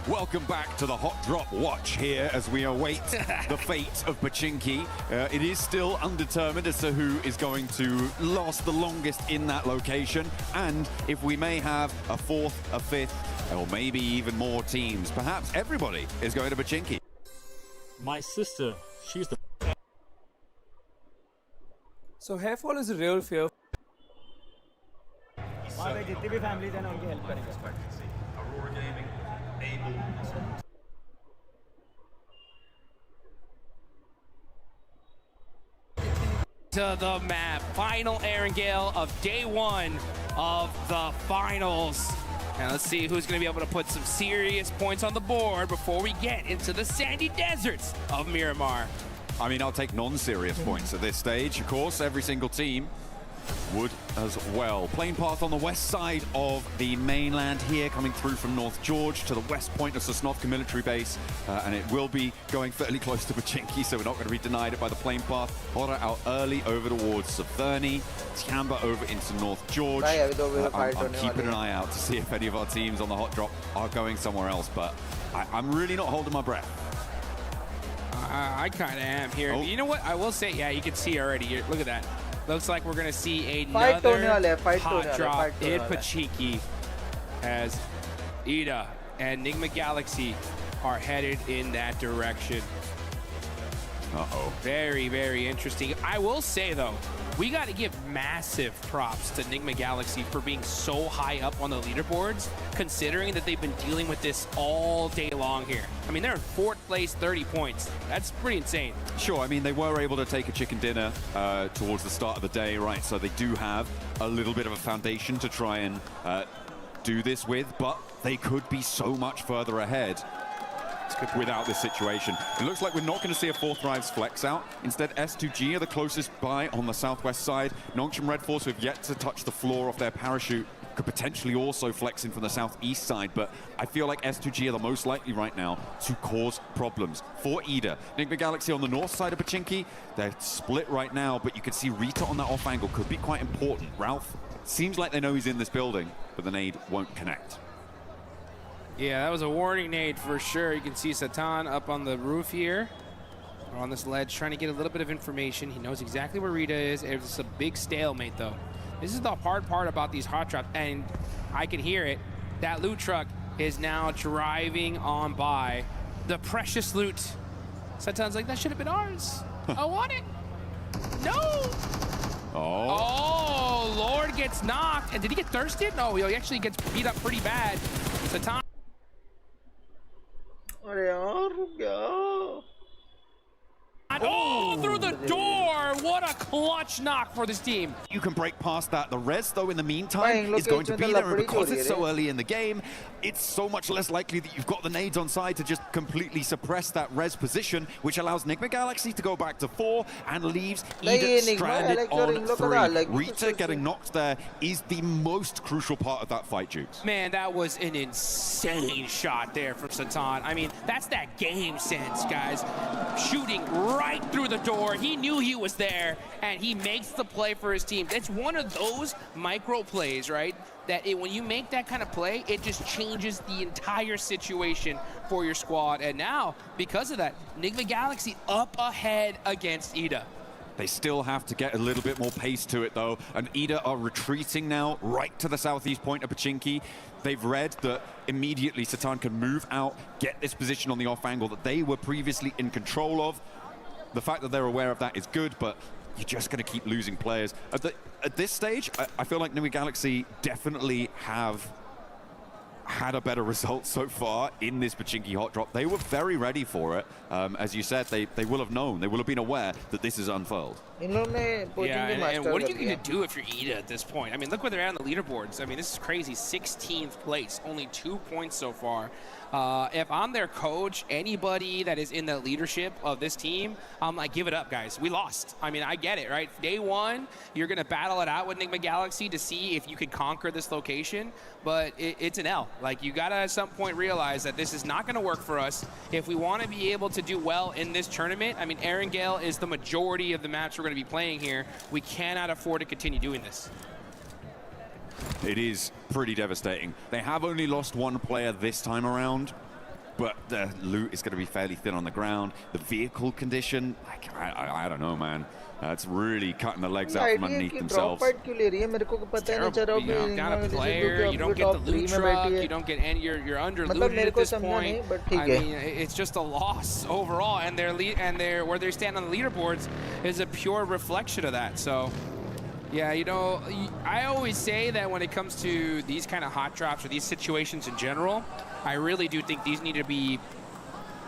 Speaker 2: Welcome back to the Hot Drop Watch here as we await the fate of Pachinki. It is still undetermined as to who is going to last the longest in that location, and if we may have a 4th, a 5th, or maybe even more teams. Perhaps everybody is going to Pachinki.
Speaker 4: My sister, she's the...
Speaker 9: So hairfall is a real fear.
Speaker 14: To the map, final Erangel of day 1 of the finals. Now let's see who's going to be able to put some serious points on the board before we get into the sandy deserts of Miramar.
Speaker 2: I mean, I'll take non-serious points at this stage. Of course, every single team would as well. Plane path on the west side of the mainland here, coming through from North George to the west point of Sosnovka military base, and it will be going fairly close to Pachinki, so we're not going to be denied it by the plane path. Hora out early over towards Saverny, Tiamba over into North George. I'm keeping an eye out to see if any of our teams on the hot drop are going somewhere else, but I'm really not holding my breath.
Speaker 14: I kind of am here. Oh. You know what? I will say, yeah, you can see already. Look at that. Looks like we're going to see another hot drop in Pachinki as Ida and Enigma Galaxy are headed in that direction.
Speaker 2: Uh-oh.
Speaker 14: Very, very interesting. I will say, though, we got to give massive props to Enigma Galaxy for being so high up on the leaderboards, considering that they've been dealing with this all day long here. I mean, they're in 4th place, 30 points. That's pretty insane.
Speaker 2: Sure, I mean, they were able to take a chicken dinner towards the start of the day, right? So they do have a little bit of a foundation to try and do this with, but they could be so much further ahead without this situation. It looks like we're not going to see a 4th Thrives flex out. Instead, S2G are the closest by on the southwest side. Nongshim Red Force, who have yet to touch the floor off their parachute, could potentially also flex in from the southeast side, but I feel like S2G are the most likely right now to cause problems for Ida. Enigma Galaxy on the north side of Pachinki, they're split right now, but you can see Rita on that off angle could be quite important. Ralph seems like they know he's in this building, but the nade won't connect.
Speaker 14: Yeah, that was a warning nade for sure. You can see Satan up on the roof here, or on this ledge, trying to get a little bit of information. He knows exactly where Rita is. It's a big stalemate, though. This is the hard part about these hot drops, and I can hear it. That loot truck is now driving on by. The precious loot. Satan's like, that should have been ours. I want it. No! Oh, Lord gets knocked. And did he get thirsted? No, he actually gets beat up pretty bad. Satan. Oh, through the door! What a clutch knock for this team.
Speaker 2: You can break past that. The res, though, in the meantime, is going to be there. And because it's so early in the game, it's so much less likely that you've got the nades on side to just completely suppress that res position, which allows Enigma Galaxy to go back to 4 and leaves Ida stranded on 3. Rita getting knocked there is the most crucial part of that fight, Jukes.
Speaker 14: Man, that was an insane shot there from Satan. I mean, that's that game sense, guys. Shooting right through the door. He knew he was there, and he makes the play for his team. It's one of those micro plays, right? That when you make that kind of play, it just changes the entire situation for your squad. And now, because of that, Enigma Galaxy up ahead against Ida.
Speaker 2: They still have to get a little bit more pace to it, though, and Ida are retreating now right to the southeast point of Pachinki. They've read that immediately Satan can move out, get this position on the off angle that they were previously in control of. The fact that they're aware of that is good, but you're just going to keep losing players. At this stage, I feel like Enigma Galaxy definitely have had a better result so far in this Pachinki hot drop. They were very ready for it. As you said, they will have known, they will have been aware that this is unfurled.
Speaker 14: Yeah, and what are you going to do if you're Ida at this point? I mean, look where they're at on the leaderboards. I mean, this is crazy. 16th place, only 2 points so far. If I'm their coach, anybody that is in the leadership of this team, I'm like, give it up, guys. We lost. I mean, I get it, right? Day one, you're going to battle it out with Enigma Galaxy to see if you could conquer this location, but it's an L. Like, you got to at some point realize that this is not going to work for us. If we want to be able to do well in this tournament, I mean, Erangel is the majority of the maps we're going to be playing here. We cannot afford to continue doing this.
Speaker 2: It is pretty devastating. They have only lost 1 player this time around, but the loot is going to be fairly thin on the ground. The vehicle condition, like, I don't know, man. It's really cutting the legs out from underneath themselves.
Speaker 14: Terrible. You know, down a player, you don't get the loot truck, you don't get any, you're under looted at this point. I mean, it's just a loss overall, and where they stand on the leaderboards is a pure reflection of that. So, yeah, you know, I always say that when it comes to these kind of hot drops or these situations in general, I really do think these need to be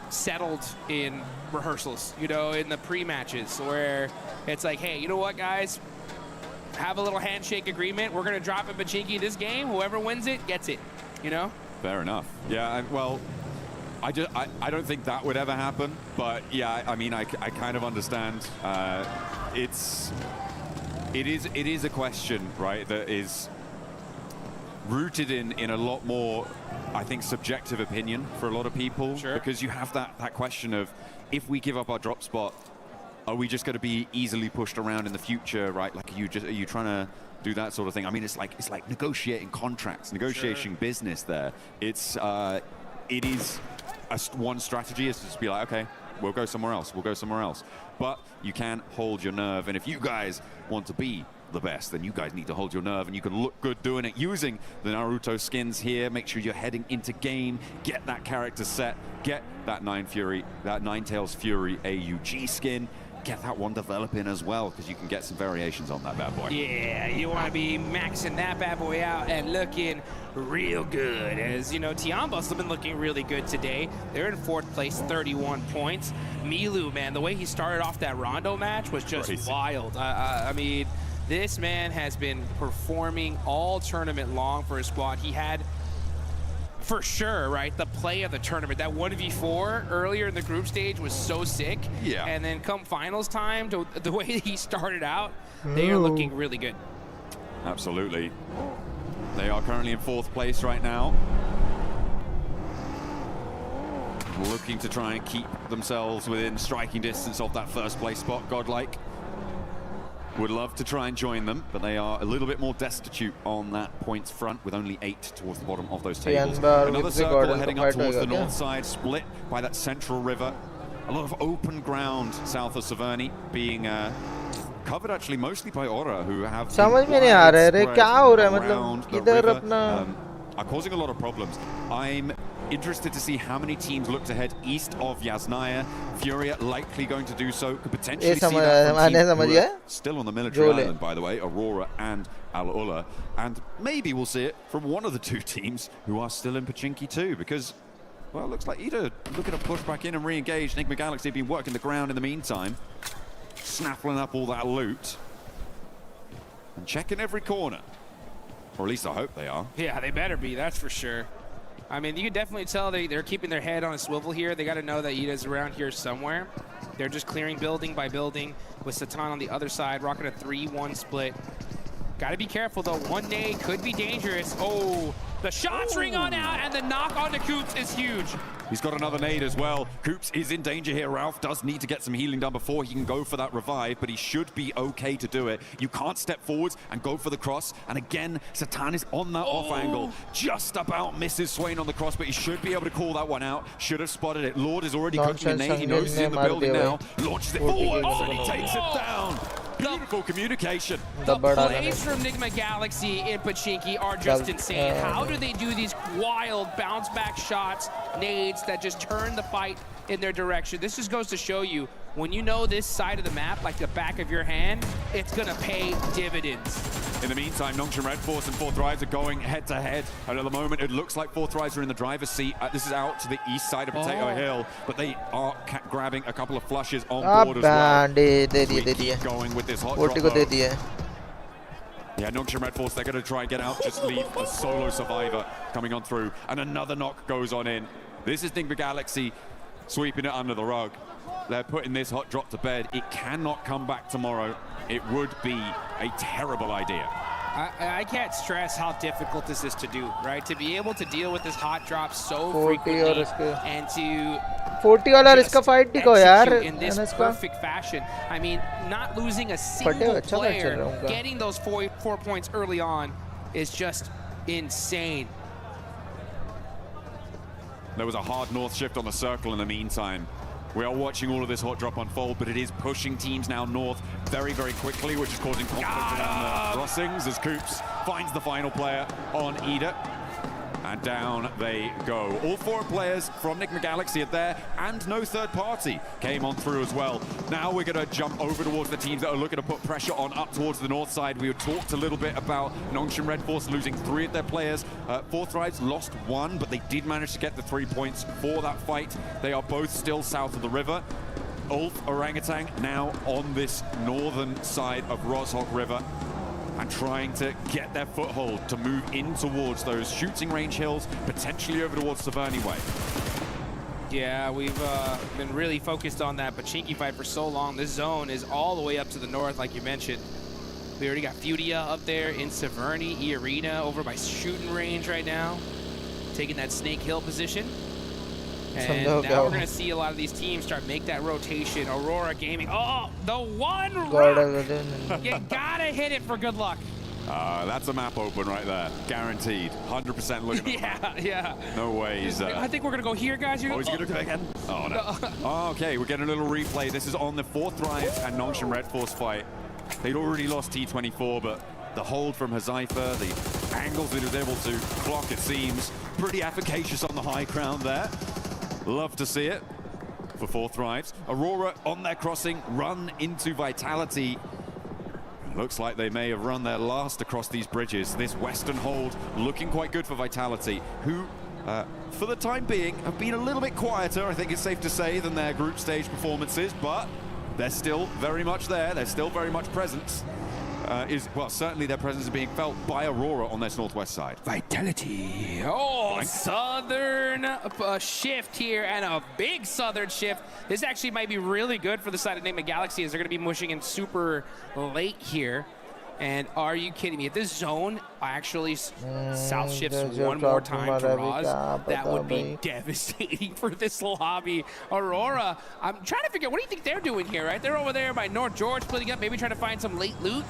Speaker 14: settled in rehearsals, you know, in the pre-matches, where it's like, hey, you know what, guys? Have a little handshake agreement. We're going to drop in Pachinki this game. Whoever wins it gets it, you know? Fair enough.
Speaker 2: Yeah, well, I don't think that would ever happen, but yeah, I mean, I kind of understand. It is a question, right, that is rooted in a lot more, I think, subjective opinion for a lot of people. Sure. Because you have that question of, if we give up our drop spot, are we just going to be easily pushed around in the future, right? Like, are you trying to do that sort of thing? I mean, it's like negotiating contracts, negotiating business there. It is one strategy is to just be like, okay, we'll go somewhere else. We'll go somewhere else. But you can hold your nerve. And if you guys want to be the best, then you guys need to hold your nerve, and you can look good doing it using the Naruto skins here. Make sure you're heading into game, get that character set, get that Ninetales Fury AUG skin, get that one developing as well, because you can get some variations on that bad boy.
Speaker 14: Yeah, you want to be maxing that bad boy out and looking real good. As you know, Tiambas have been looking really good today. They're in 4th place, 31 points. Milu, man, the way he started off that Rondo match was just wild. I mean, this man has been performing all tournament long for his squad. He had for sure, right? The play of the tournament. That 1v4 earlier in the group stage was so sick.
Speaker 2: Yeah.
Speaker 14: And then come finals time, the way that he started out, they are looking really good.
Speaker 2: Absolutely. They are currently in 4th place right now. Looking to try and keep themselves within striking distance of that 1st place spot, Godlike. Would love to try and join them, but they are a little bit more destitute on that points front with only 8 towards the bottom of those tables. Another circle heading up towards the north side, split by that central river. A lot of open ground south of Severny being covered actually mostly by Aura, who have
Speaker 3: समझ में नहीं आ रहा है रे क्या हो रहा है मतलब इधर अपना
Speaker 2: are causing a lot of problems. I'm interested to see how many teams look to head east of Yasnaya. Furia likely going to do so. Could potentially see that from teams who are still on the military island, by the way, Aurora and Al-Ula. And maybe we'll see it from one of the 2 teams who are still in Pachinki too, because, well, it looks like either looking to push back in and re-engage. Enigma Galaxy have been working the ground in the meantime, snaffling up all that loot and checking every corner. Or at least I hope they are.
Speaker 14: Yeah, they better be, that's for sure. I mean, you can definitely tell they're keeping their head on a swivel here. They got to know that Ida's around here somewhere. They're just clearing building by building with Satan on the other side, rocking a 3-1 split. Got to be careful, though. One nade could be dangerous. Oh, the shots ring on out, and the knock on to Coops is huge.
Speaker 2: He's got another nade as well. Coops is in danger here. Ralph does need to get some healing done before he can go for that revive, but he should be okay to do it. You can't step forwards and go for the cross. And again, Satan is on that off angle. Just about misses Swain on the cross, but he should be able to call that one out. Should have spotted it. Lord is already cooking a nade. He knows he's in the building now. Launches it forward and he takes it down. Beautiful communication.
Speaker 14: The plays from Enigma Galaxy in Pachinki are just insane. How do they do these wild bounce back shots, nades that just turn the fight in their direction? This just goes to show you, when you know this side of the map like the back of your hand, it's gonna pay dividends.
Speaker 2: In the meantime, Nongshim Red Force and 4th Rise are going head to head. And at the moment, it looks like 4th Rise are in the driver's seat. This is out to the east side of Potato Hill, but they are grabbing a couple of flushes on board as well. We keep going with this hot drop though. Yeah, Nongshim Red Force, they're going to try and get out, just leave a solo survivor coming on through. And another knock goes on in. This is Enigma Galaxy sweeping it under the rug. They're putting this hot drop to bed. It cannot come back tomorrow. It would be a terrible idea.
Speaker 14: I can't stress how difficult this is to do, right? To be able to deal with this hot drop so frequently and to
Speaker 3: 40 वाला इसका fight दिखाओ यार
Speaker 14: in this perfect fashion. I mean, not losing a single player, getting those 4 points early on is just insane.
Speaker 2: There was a hard north shift on the circle in the meantime. We are watching all of this hot drop unfold, but it is pushing teams now north very, very quickly, which is causing conflict around the crossings as Coops finds the final player on Ida. And down they go. All 4 players from Enigma Galaxy are there, and no third party came on through as well. Now we're going to jump over towards the teams that are looking to put pressure on up towards the north side. We had talked a little bit about Nongshim Red Force losing 3 of their players. 4th Rise lost 1, but they did manage to get the 3 points for that fight. They are both still south of the river. Ulf Orangutan now on this northern side of Roshok River, and trying to get their foothold to move in towards those shooting range hills, potentially over towards Severny Way.
Speaker 14: Yeah, we've been really focused on that Pachinki fight for so long. This zone is all the way up to the north, like you mentioned. We already got Fudia up there in Severny, E-Arena over by shooting range right now, taking that Snake Hill position. And now we're going to see a lot of these teams start make that rotation. Aurora Gaming. Oh, the one rock! You gotta hit it for good luck.
Speaker 2: That's a map open right there. Guaranteed. 100% looking at
Speaker 14: Yeah.
Speaker 2: No ways.
Speaker 14: I think we're going to go here, guys.
Speaker 2: He's going to go again? Oh, no. Okay, we're getting a little replay. This is on the 4th Rise and Nongshim Red Force fight. They'd already lost T24, but the hold from Hazaifa, the angles that he was able to clock, it seems, pretty efficacious on the high ground there. Love to see it for 4th Rise. Aurora on their crossing, run into Vitality. Looks like they may have run their last across these bridges. This western hold looking quite good for Vitality, who, for the time being, have been a little bit quieter, I think it's safe to say, than their group stage performances, but they're still very much there. They're still very much present. is, well, certainly their presence is being felt by Aurora on this northwest side.
Speaker 14: Vitality. Oh, southern shift here, and a big southern shift. This actually might be really good for the side of Enigma Galaxy, as they're going to be mushing in super late here. And are you kidding me? If this zone actually south shifts one more time to Roz, that would be devastating for this lobby. Aurora, I'm trying to figure out, what do you think they're doing here, right? They're over there by North George, splitting up, maybe trying to find some late loot.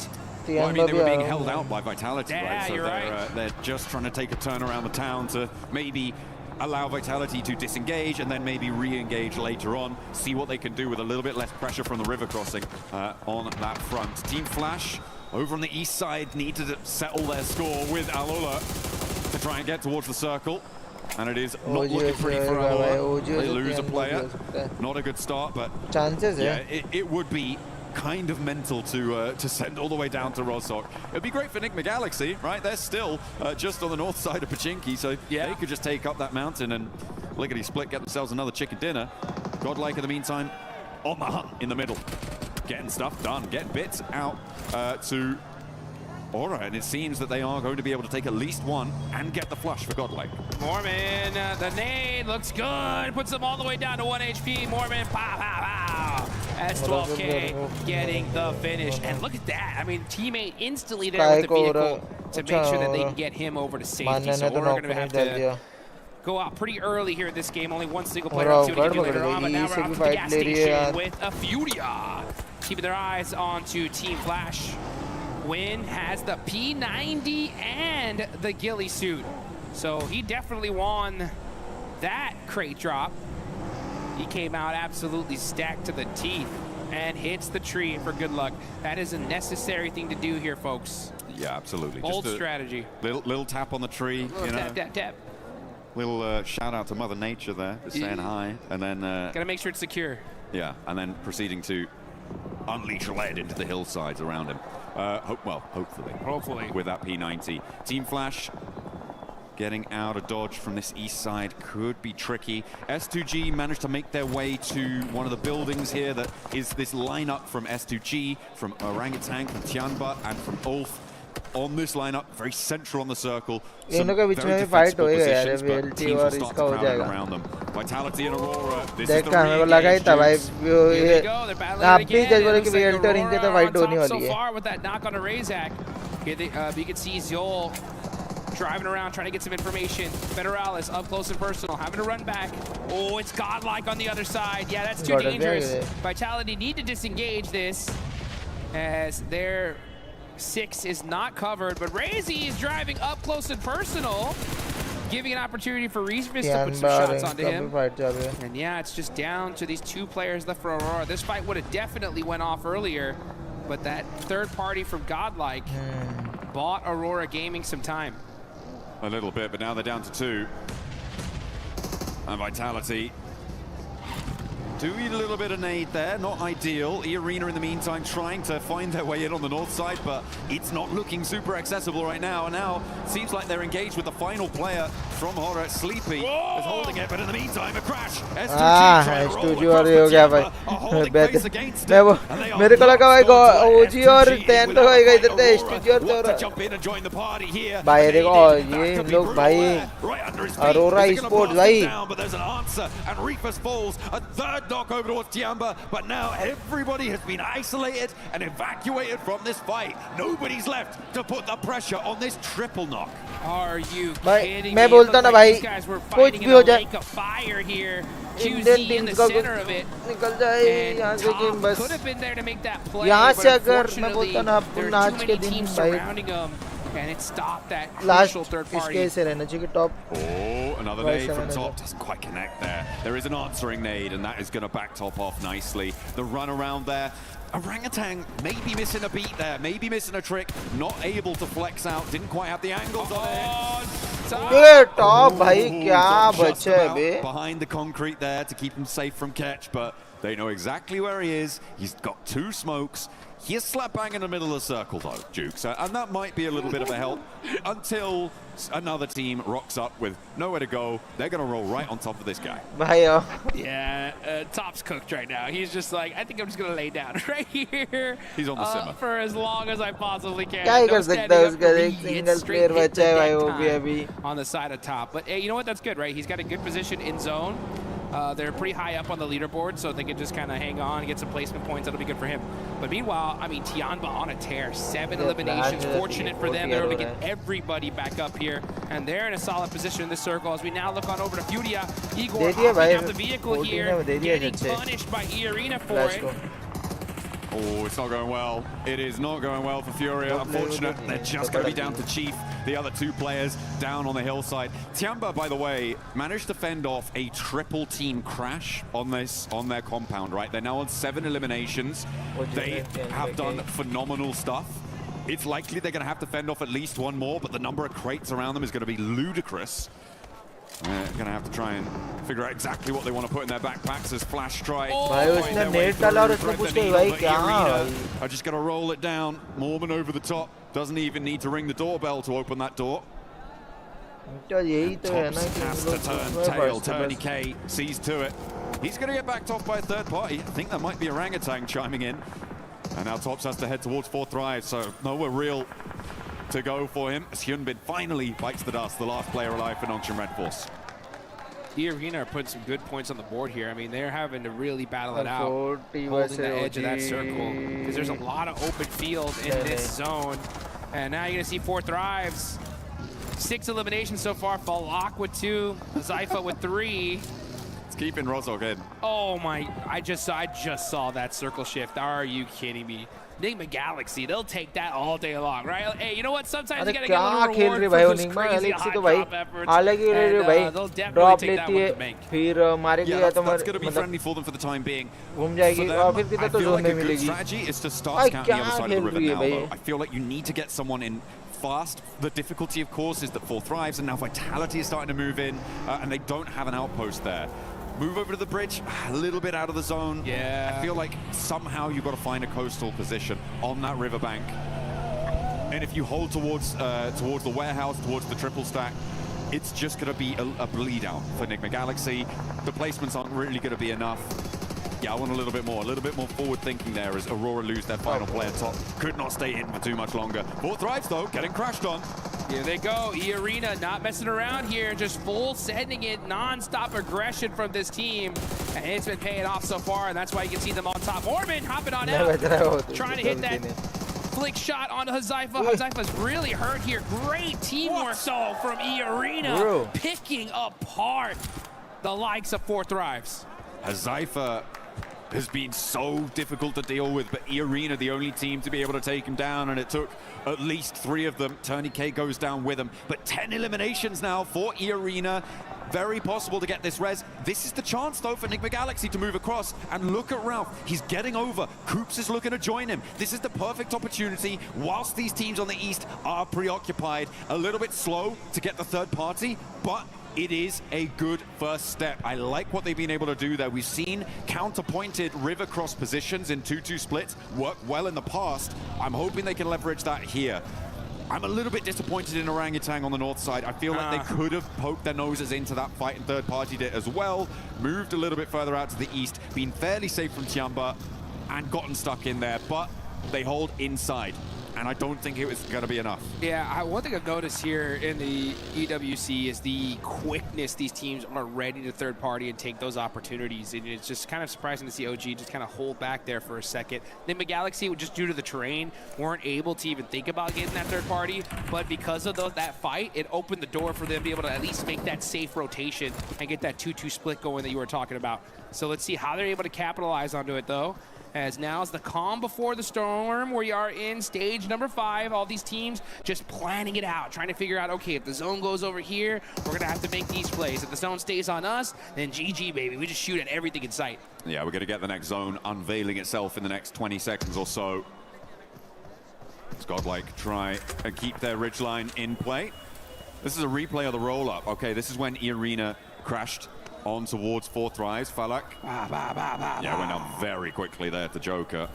Speaker 2: Well, I mean, they were being held out by Vitality,
Speaker 14: Yeah,
Speaker 2: right? So
Speaker 14: you're right.
Speaker 2: they're just trying to take a turn around the town to maybe allow Vitality to disengage and then maybe re-engage later on, see what they can do with a little bit less pressure from the river crossing on that front. Team Flash over on the east side need to settle their score with Alola to try and get towards the circle. And it is not looking pretty for Alola. They lose a player. Not a good start, but yeah, it would be kind of mental to send all the way down to Rozhok. It'd be great for Enigma Galaxy, right? They're still just on the north side of Pachinki, so they could just take up that mountain and lickety split, get themselves another chicken dinner. Godlike in the meantime on the hunt in the middle, getting stuff done, getting bits out to Aura, and it seems that they are going to be able to take at least one and get the flush for Godlike.
Speaker 14: Mormon, the nade looks good, puts them all the way down to 1 HP. Mormon, pow, pow, pow. S12K getting the finish. And look at that. I mean, teammate instantly there with the vehicle to make sure that they can get him over to safety. So we're going to have to go out pretty early here in this game. Only one single player. Let's see what he can do later on. But now we're out to the gas station with a Furia. Keeping their eyes on to Team Flash. Win has the P90 and the ghillie suit. So he definitely won that crate drop. He came out absolutely stacked to the teeth and hits the tree for good luck. That is a necessary thing to do here, folks.
Speaker 2: Yeah, absolutely.
Speaker 14: Bold
Speaker 2: just a
Speaker 14: strategy.
Speaker 2: Little tap on the tree. You know,
Speaker 14: Tap.
Speaker 2: Little shout out to Mother Nature there, just saying hi, and then
Speaker 14: gotta make sure it's secure.
Speaker 2: Yeah, and then proceeding to unleash lead into the hillsides around him. Hopefully with that P90. Team Flash getting out of dodge from this east side could be tricky. S2G managed to make their way to one of the buildings here that is this lineup from S2G, from Orangutan, from Tianba, and from Ulf. On this lineup, very central on the circle. Some very defensible positions, but Team will start to crowd around them. Vitality and Aurora. This is the re-engage, dudes.
Speaker 14: Here they go. They're battling it again. It looks like Aurora on top so far with that knock on a Razak. Here you can see Zol driving around, trying to get some information. Federalis up close and personal, having to run back. Oh, it's Godlike on the other side. Yeah, that's too dangerous. Vitality need to disengage this, as their 6 is not covered, but Razy is driving up close and personal, giving an opportunity for Reesvis to put some shots onto him. And yeah, it's just down to these 2 players left for Aurora. This fight would have definitely went off earlier, but that third party from Godlike bought Aurora Gaming some time.
Speaker 2: A little bit, but now they're down to 2. And Vitality do eat a little bit of nade there, not ideal. E-Arena in the meantime trying to find their way in on the north side, but it's not looking super accessible right now. And now it seems like they're engaged with the final player from Horror. Sleepy is holding it, but in the meantime a crash. S2G
Speaker 3: मेरे को लगा भाई ओजी और ten तो होएगा इधर तो S2G और भाई देखो ये हम लोग भाई अरोरा esports भाई
Speaker 2: knock over towards Tiamba, but now everybody has been isolated and evacuated from this fight. Nobody's left to put the pressure on this triple knock.
Speaker 14: Are you kidding me?
Speaker 3: मैं बोलता ना भाई कुछ भी हो जाए
Speaker 14: QZ in the center of it.
Speaker 3: निकल जाए यहाँ से गेम बस
Speaker 14: could have been there to make that play,
Speaker 3: यहाँ से
Speaker 14: but
Speaker 3: अगर मैं बोलता ना
Speaker 14: unfortunately there are too many teams surrounding him, and it stopped that crucial third party.
Speaker 3: इसके से रहना चाहिए top.
Speaker 2: Oh, another nade from top, doesn't quite connect there. There is an answering nade, and that is going to back top off nicely. The run around there. Orangutan maybe missing a beat there, maybe missing a trick, not able to flex out, didn't quite have the angles on it.
Speaker 3: Top भाई क्या बचा है बे?
Speaker 2: Behind the concrete there to keep him safe from catch, but they know exactly where he is. He's got 2 smokes. He's slap bang in the middle of the circle, though, Jukes, and that might be a little bit of a help until another team rocks up with nowhere to go. They're going to roll right on top of this guy.
Speaker 6: Yeah, Top's cooked right now. He's just like, I think I'm just going to lay down right here.
Speaker 2: He's on the simmer.
Speaker 6: For as long as I possibly can.
Speaker 3: क्या ही कर सकता है उसका एक single player बचा है भाई वो भी अभी
Speaker 6: on the side of Top. But hey, you know what? That's good, right? He's got a good position in zone. They're pretty high up on the leaderboard, so they can just kind of hang on and get some placement points. That'll be good for him. But meanwhile, I mean, Tianba on a tear. 7 eliminations. Fortunate for them. They're able to get everybody back up here. And they're in a solid position in this circle as we now look on over to Furia. Igor hopping out the vehicle here, getting punished by E-Arena for it.
Speaker 2: Oh, it's not going well. It is not going well for Furia. Unfortunate, they're just going to be down to Chief. The other two players down on the hillside. Tianba, by the way, managed to fend off a triple team crash on their compound, right? They're now on 7 eliminations. They have done phenomenal stuff. It's likely they're going to have to fend off at least one more, but the number of crates around them is going to be ludicrous. They're going to have to try and figure out exactly what they want to put in their backpacks as Flash strike. I just got to roll it down. Mormon over the top. Doesn't even need to ring the doorbell to open that door. Tops has to turn tail. Tony K sees to it. He's going to get backed off by a third party. I think that might be Orangutan chiming in. And now Tops has to head towards 4th Thrive, so nowhere real to go for him as Hyunbin finally bites the dust, the last player alive for Nongshim Red Force.
Speaker 6: E-Arena are putting some good points on the board here. I mean, they're having to really battle it out, holding the edge of that circle, because there's a lot of open field in this zone. And now you're going to see 4 Thrives. 6 eliminations so far. Falak with 2, Zypha with 3.
Speaker 2: It's keeping Rozog in.
Speaker 6: Oh my, I just saw that circle shift. Are you kidding me? Nigma Galaxy, they'll take that all day long, right? Hey, you know what? Sometimes you gotta get a little reward for those crazy hot drop efforts. And they'll definitely take that one to the bank.
Speaker 2: Yeah, that's gonna be friendly for them for the time being. For them, I feel like a good strategy is to start scouting the other side of the river now, though. I feel like you need to get someone in fast. The difficulty, of course, is that 4 Thrives, and now Vitality is starting to move in, and they don't have an outpost there. Move over to the bridge, a little bit out of the zone.
Speaker 6: Yeah.
Speaker 2: I feel like somehow you've got to find a coastal position on that riverbank. And if you hold towards the warehouse, towards the triple stack, it's just going to be a bleed out for Nigma Galaxy. The placements aren't really going to be enough. Yeah, I want a little bit more forward thinking there as Aurora lose their final player. Top could not stay in for too much longer. 4 Thrives though, getting crashed on.
Speaker 6: Here they go, E-Arena not messing around here, just full sending it, non-stop aggression from this team. And it's been paying off so far, and that's why you can see them on top. Orban hopping on out, trying to hit that flick shot onto Hazaifa. Hazaifa's really hurt here. Great teamwork though from E-Arena, picking apart the likes of 4 Thrives.
Speaker 2: Hazaifa has been so difficult to deal with, but E-Arena the only team to be able to take him down, and it took at least 3 of them. Tony K goes down with him, but 10 eliminations now for E-Arena. Very possible to get this res. This is the chance though for Nigma Galaxy to move across, and look at Ralph, he's getting over. Coops is looking to join him. This is the perfect opportunity whilst these teams on the east are preoccupied, a little bit slow to get the third party, but it is a good first step. I like what they've been able to do there. We've seen counterpointed river cross positions in 2-2 splits work well in the past. I'm hoping they can leverage that here. I'm a little bit disappointed in Orangutan on the north side. I feel like they could have poked their noses into that fight and third partied it as well. Moved a little bit further out to the east, been fairly safe from Tianba and gotten stuck in there, but they hold inside. And I don't think it was going to be enough.
Speaker 6: Yeah, one thing I've noticed here in the EWC is the quickness these teams are ready to third party and take those opportunities. And it's just kind of surprising to see OG just kind of hold back there for a second. Nigma Galaxy, just due to the terrain, weren't able to even think about getting that third party. But because of that fight, it opened the door for them to be able to at least make that safe rotation and get that 2-2 split going that you were talking about. So let's see how they're able to capitalize onto it, though. As now is the calm before the storm. We are in stage number 5. All these teams just planning it out, trying to figure out, okay, if the zone goes over here, we're going to have to make these plays. If the zone stays on us, then GG, baby. We just shoot at everything in sight.
Speaker 2: Yeah, we're going to get the next zone unveiling itself in the next 20 seconds or so. It's Godlike try and keep their ridgeline in play. This is a replay of the roll-up. Okay, this is when E-Arena crashed on towards 4 Thrives. Falak. Yeah, went down very quickly there to Joker.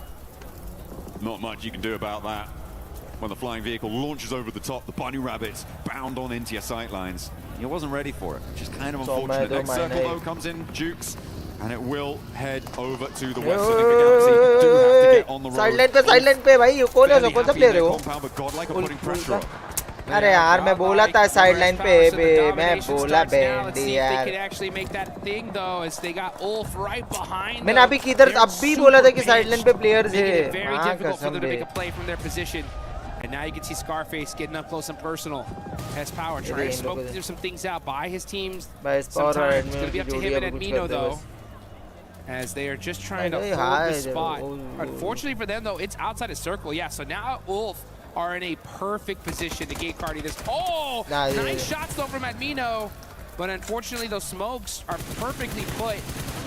Speaker 2: Not much you can do about that. When the flying vehicle launches over the top, the bunny rabbits bound on into your sightlines. You wasn't ready for it, which is kind of unfortunate. Next circle though comes in, Jukes, and it will head over to the west. Galaxy do have to get on the road.
Speaker 3: Sideline पे भाई ये कौन है player है वो?
Speaker 2: But Godlike are putting pressure on.
Speaker 3: अरे यार मैं बोला था sideline पे मैं बोला बैंडी यार. मैंने अभी किधर अब भी बोला था कि sideline पे players है. हाँ कसम से.
Speaker 6: And now you can see Scarface getting up close and personal. Has power, trying to smoke some things out by his teams. Sometimes it's going to be up to him and Admino though, as they are just trying to hold the spot. Unfortunately for them though, it's outside of circle. Yeah, so now Ulf are in a perfect position to gate cardi this. Oh, nice shots though from Admino, but unfortunately those smokes are perfectly put,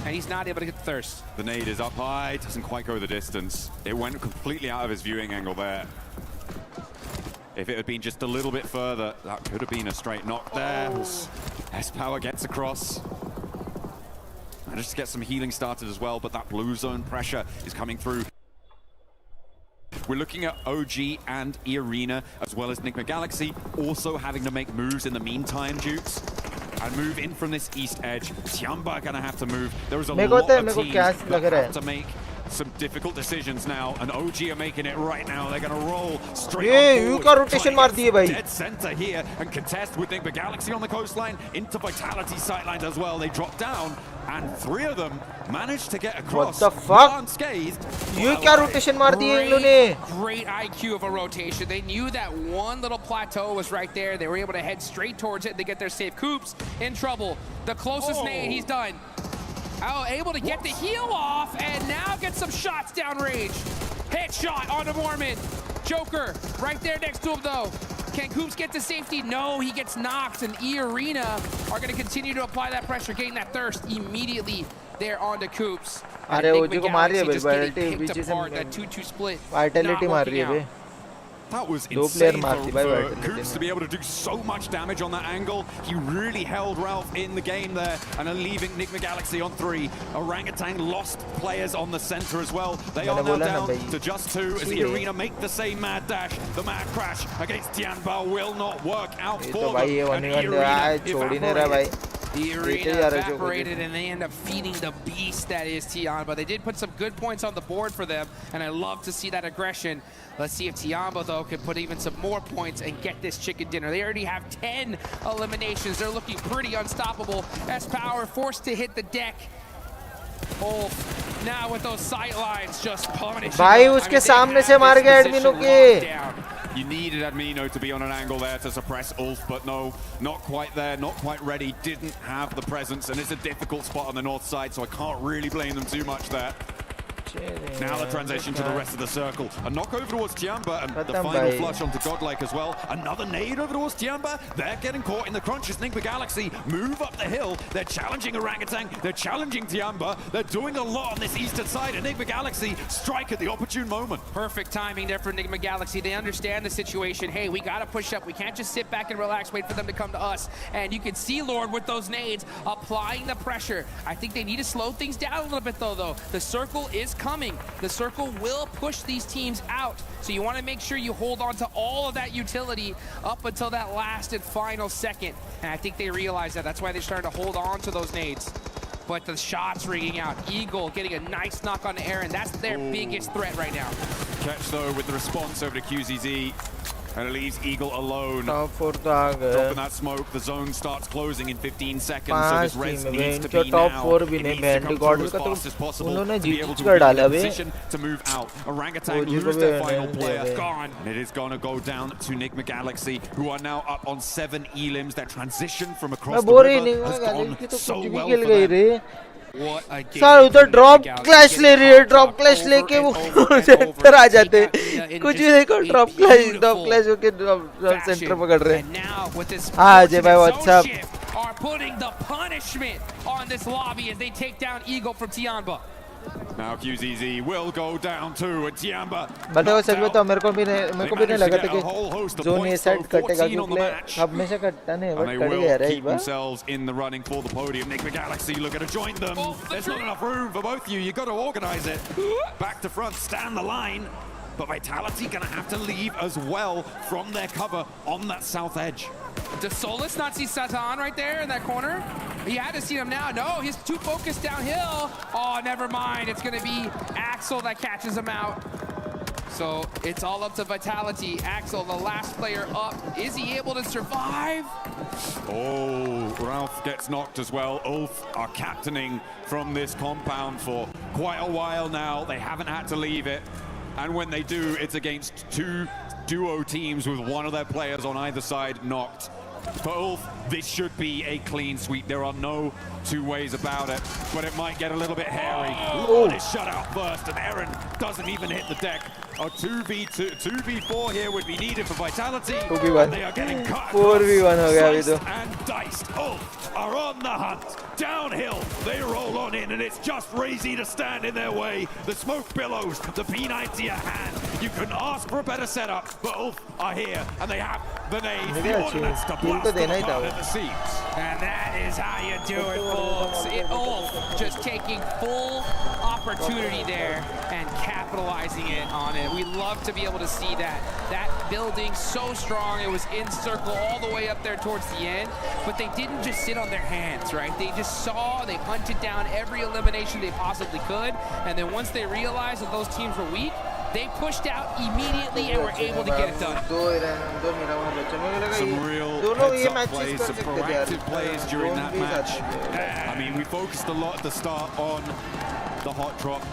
Speaker 6: and he's not able to get the thirst.
Speaker 2: The nade is up high, doesn't quite go the distance. It went completely out of his viewing angle there. If it had been just a little bit further, that could have been a straight knock there. S-Power gets across. Managed to get some healing started as well, but that blue zone pressure is coming through. We're looking at OG and E-Arena, as well as Nigma Galaxy, also having to make moves in the meantime, Jukes. And move in from this east edge. Tiamba gonna have to move. There is a lot of teams that have to make some difficult decisions now, and OG are making it right now. They're going to roll straight on forward,
Speaker 3: rotation मार दिए भाई.
Speaker 2: Dead center here and contest with Nigma Galaxy on the coastline into Vitality sightlines as well. They drop down, and 3 of them managed to get across.
Speaker 3: What the fuck?
Speaker 2: Unscathed.
Speaker 3: ये क्या rotation मार दिए इन लोगों ने?
Speaker 6: Great IQ of a rotation. They knew that one little plateau was right there. They were able to head straight towards it. They get their safe. Coops in trouble. The closest nade, he's done. Able to get the heal off, and now get some shots downrange. Headshot onto Mormon. Joker right there next to him though. Can Coops get to safety? No, he gets knocked, and E-Arena are going to continue to apply that pressure, getting that thirst immediately there onto Coops.
Speaker 3: अरे ओजी को मार रही है भाई.
Speaker 6: That 2-2 split.
Speaker 3: Vitality मार रही है भाई.
Speaker 2: That was insane for Coops to be able to do so much damage on that angle. He really held Ralph in the game there, and are leaving Nigma Galaxy on 3. Orangutan lost players on the center as well. They are now down to just 2 as the Arena make the same mad dash. The mad crash against Tianbao will not work out for them. And the Arena evaporated, and they end up feeding the beast that is Tianba. They did put some good points on the board for them, and I love to see that aggression. Let's see if Tianba, though, can put even some more points and get this chicken dinner. They already have 10 eliminations. They're looking pretty unstoppable. S-Power forced to hit the deck. Oh, now with those sight lines just punishing.
Speaker 3: भाई उसके सामने से मार गया एडमिनो के.
Speaker 2: You needed Admino to be on an angle there to suppress Ulf, but no, not quite there, not quite ready, didn't have the presence, and it's a difficult spot on the north side, so I can't really blame them too much there. Now the transition to the rest of the circle. A knock over towards Tiamba, and the final flush onto Godlike as well. Another nade over towards Tiamba. They're getting caught in the crunches. Nigma Galaxy move up the hill. They're challenging Orangutan. They're challenging Tiamba. They're doing a lot on this eastern side, and Nigma Galaxy strike at the opportune moment.
Speaker 6: Perfect timing there for Nigma Galaxy. They understand the situation. Hey, we got to push up. We can't just sit back and relax, wait for them to come to us. And you can see Lord with those nades applying the pressure. I think they need to slow things down a little bit, though. The circle is coming. The circle will push these teams out. So you want to make sure you hold on to all of that utility up until that last and final second. And I think they realize that. That's why they're starting to hold on to those nades. But the shots ringing out. Eagle getting a nice knock on Aaron. That's their biggest threat right now.
Speaker 2: Catch, though, with the response over to QZZ. And it leaves Eagle alone. Dropping that smoke, the zone starts closing in 15 seconds, so this res needs to be now. It needs to come through as fast as possible to be able to be in a position to move out. Orangutan lose their final player. Gone. And it is going to go down to Nigma Galaxy, who are now up on 7 elims. Their transition from across the river has gone so well for them.
Speaker 3: Sir उधर drop clash ले रही है. Drop clash लेके वो centre आ जाते. कुछ भी देखो ड्रॉप क्लैश होके ड्रॉप सेंटर पकड़ रहे हैं. हाँ जय भाई WhatsApp.
Speaker 6: Are putting the punishment on this lobby as they take down Eagle from Tianba.
Speaker 2: Now QZZ will go down too, and Tiamba.
Speaker 3: बताओ सच बताओ मेरे को भी नहीं लगा था कि जोन ये सेट कटेगा क्योंकि हमेशा कटता नहीं बट कट गया रे एक बार.
Speaker 2: Themselves in the running for the podium. Nigma Galaxy looking to join them. There's not enough room for both of you. You got to organize it. Back to front, stand the line. but Vitality gonna have to leave as well from their cover on that south edge.
Speaker 6: Does Solus not see Satan right there in that corner? He had to see him now. No, he's too focused downhill. Oh, never mind. It's going to be Axel that catches him out. So it's all up to Vitality. Axel, the last player up. Is he able to survive?
Speaker 2: Oh, Ralph gets knocked as well. Ulf are captaining from this compound for quite a while now. They haven't had to leave it. And when they do, it's against two duo teams with one of their players on either side knocked. For Ulf, this should be a clean sweep. There are no two ways about it, but it might get a little bit hairy. Lord is shut out first, and Eren doesn't even hit the deck. A 2v4 here would be needed for Vitality.
Speaker 3: 2v1.
Speaker 2: And they are getting cut
Speaker 3: 4v1 हो गया अभी तो.
Speaker 2: and diced. Ulf are on the hunt. Downhill, they roll on in, and it's just Razy to stand in their way. The smoke billows, the P90 at hand. You couldn't ask for a better setup, but Ulf are here, and they have the nades, the ordnance to blast them apart at the seams.
Speaker 6: And that is how you do it, folks. Ulf just taking full opportunity there and capitalizing it on it. We love to be able to see that. That building so strong. It was in circle all the way up there towards the end, but they didn't just sit on their hands, right? They just saw, they hunted down every elimination they possibly could, and then once they realized that those teams were weak, they pushed out immediately and were able to get it done.
Speaker 2: Some real heads-up plays, some proactive plays during that match. I mean, we focused a lot at the start on the hot drop,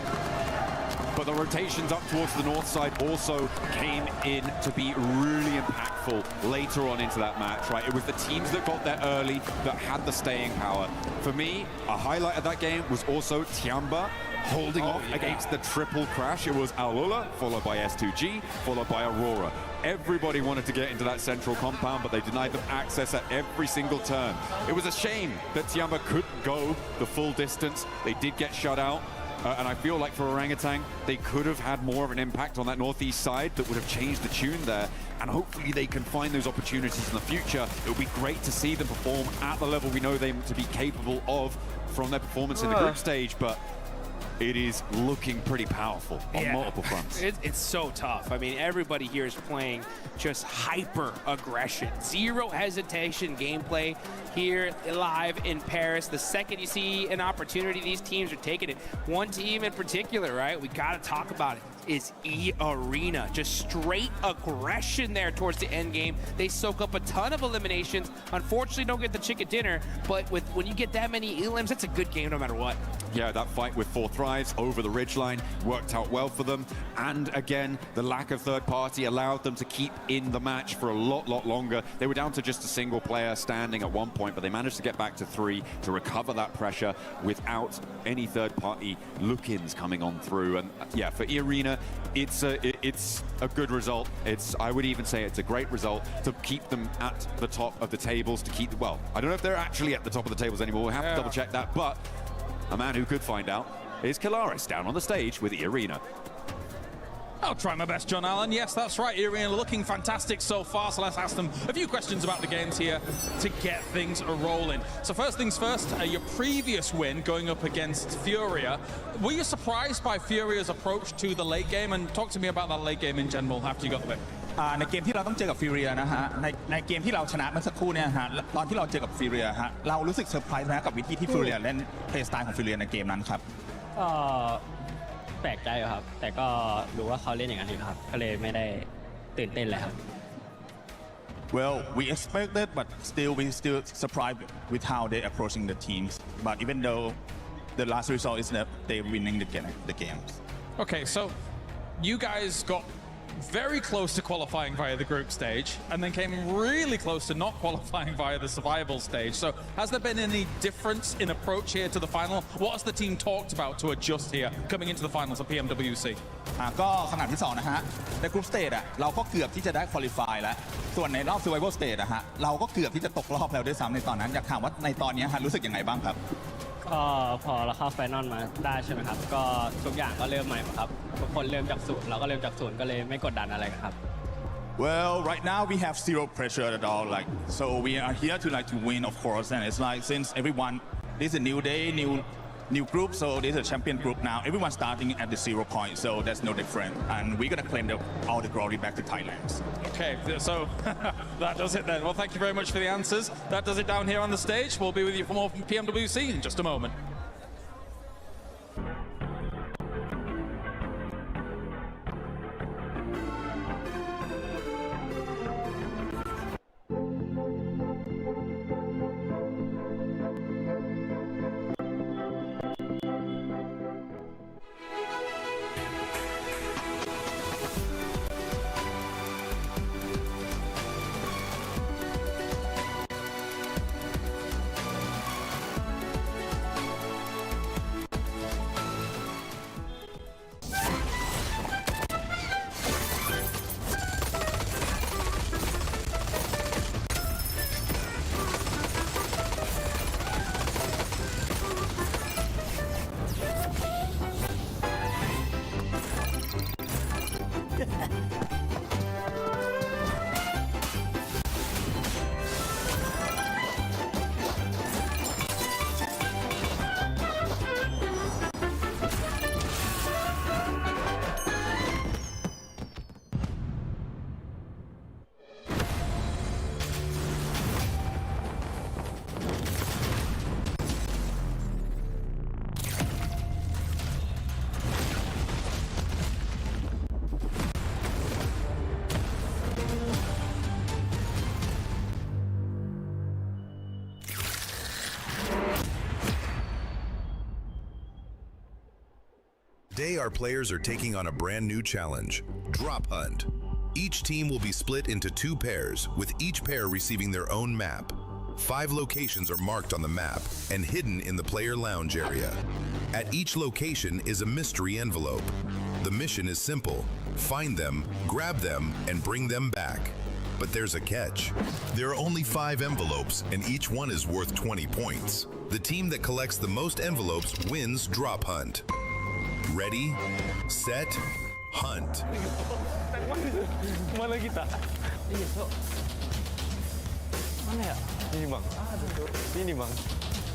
Speaker 2: but the rotations up towards the north side also came in to be really impactful later on into that match, right? It was the teams that got there early that had the staying power. For me, a highlight of that game was also Tiamba holding off against the triple crash. It was Alula, followed by S2G, followed by Aurora. Everybody wanted to get into that central compound, but they denied them access at every single turn. It was a shame that Tiamba couldn't go the full distance. They did get shut out. And I feel like for Orangutan, they could have had more of an impact on that northeast side that would have changed the tune there. And hopefully they can find those opportunities in the future. It would be great to see them perform at the level we know them to be capable of from their performance in the group stage. But it is looking pretty powerful on multiple fronts.
Speaker 6: It's so tough. I mean, everybody here is playing just hyper aggression. Zero hesitation gameplay here live in Paris. The second you see an opportunity, these teams are taking it. One team in particular, right, we got to talk about it, is E-Arena. Just straight aggression there towards the end game. They soak up a ton of eliminations. Unfortunately, don't get the chicken dinner, but when you get that many elims, that's a good game no matter what.
Speaker 2: Yeah, that fight with 4 Thrives over the ridgeline worked out well for them. And again, the lack of third party allowed them to keep in the match for a lot longer. They were down to just a single player standing at one point, but they managed to get back to 3 to recover that pressure without any third party look-ins coming on through. And yeah, for E-Arena, it's a good result. I would even say it's a great result to keep them at the top of the tables, to keep, well, I don't know if they're actually at the top of the tables anymore. We'll have to double check that, but a man who could find out is Kalaris down on the stage with E-Arena.
Speaker 18: I'll try my best, John Allen. Yes, that's right. E-Arena looking fantastic so far, so let's ask them a few questions about the games here to get things rolling. So first things first, your previous win going up against Furia. Were you surprised by Furia's approach to the late game? And talk to me about that late game in general after you got the win.
Speaker 8: ในเกมที่เราต้องเจอกับฟิเรียนะฮะในเกมที่เราชนะเมื่อสักครู่เนี่ยฮะตอนที่เราเจอกับฟิเรียฮะเรารู้สึกเซอร์ไพรส์นะกับวิธีที่ฟิเรียเล่นเพลย์สไตล์ของฟิเรียในเกมนั้นครับ
Speaker 11: แปลกใจครับแต่ก็รู้ว่าเขาเล่นอย่างนั้นอยู่ครับก็เลยไม่ได้ตื่นเต้นเลยครับ
Speaker 8: Well, we expected, but we still surprised with how they approaching the teams. But even though the last result is that they're winning the games.
Speaker 18: Okay, so you guys got very close to qualifying via the group stage and then came really close to not qualifying via the survival stage. So has there been any difference in approach here to the final? What has the team talked about to adjust here coming into the finals of PMWC?
Speaker 8: ก็ขนาดที่2นะฮะในกรุ๊ปสเตจเราก็เกือบที่จะได้ควอลิฟายแล้วส่วนในรอบ survival stage ฮะเราก็เกือบที่จะตกรอบแล้วด้วยซ้ำในตอนนั้นอยากถามว่าในตอนนี้ฮะรู้สึกยังไงบ้างครับ
Speaker 11: ก็พอเราเข้าไฟนอลมาได้ใช่ไหมครับก็ทุกอย่างก็เริ่มใหม่ครับทุกคนเริ่มจากศูนย์เราก็เริ่มจากศูนย์ก็เลยไม่กดดันอะไรกันครับ
Speaker 8: Well, right now we have zero pressure at all. So we are here to win, of course. And it's like since everyone, this is a new day, new group, so this is a champion group now. Everyone's starting at the 0 point, so that's no different. And we're gonna claim all the glory back to Thailand.
Speaker 18: Okay, so that does it then. Well, thank you very much for the answers. That does it down here on the stage. We'll be with you for more from PMWC in just a moment.
Speaker 12: Today, our players are taking on a brand new challenge, Drop Hunt. Each team will be split into 2 pairs, with each pair receiving their own map. 5 locations are marked on the map and hidden in the player lounge area. At each location is a mystery envelope. The mission is simple: find them, grab them, and bring them back. But there's a catch. There are only 5 envelopes, and each one is worth 20 points. The team that collects the most envelopes wins Drop Hunt. Ready, set, hunt.
Speaker 11: Mana kita? Iya, so. Mana ya? Ini bang. Ini bang.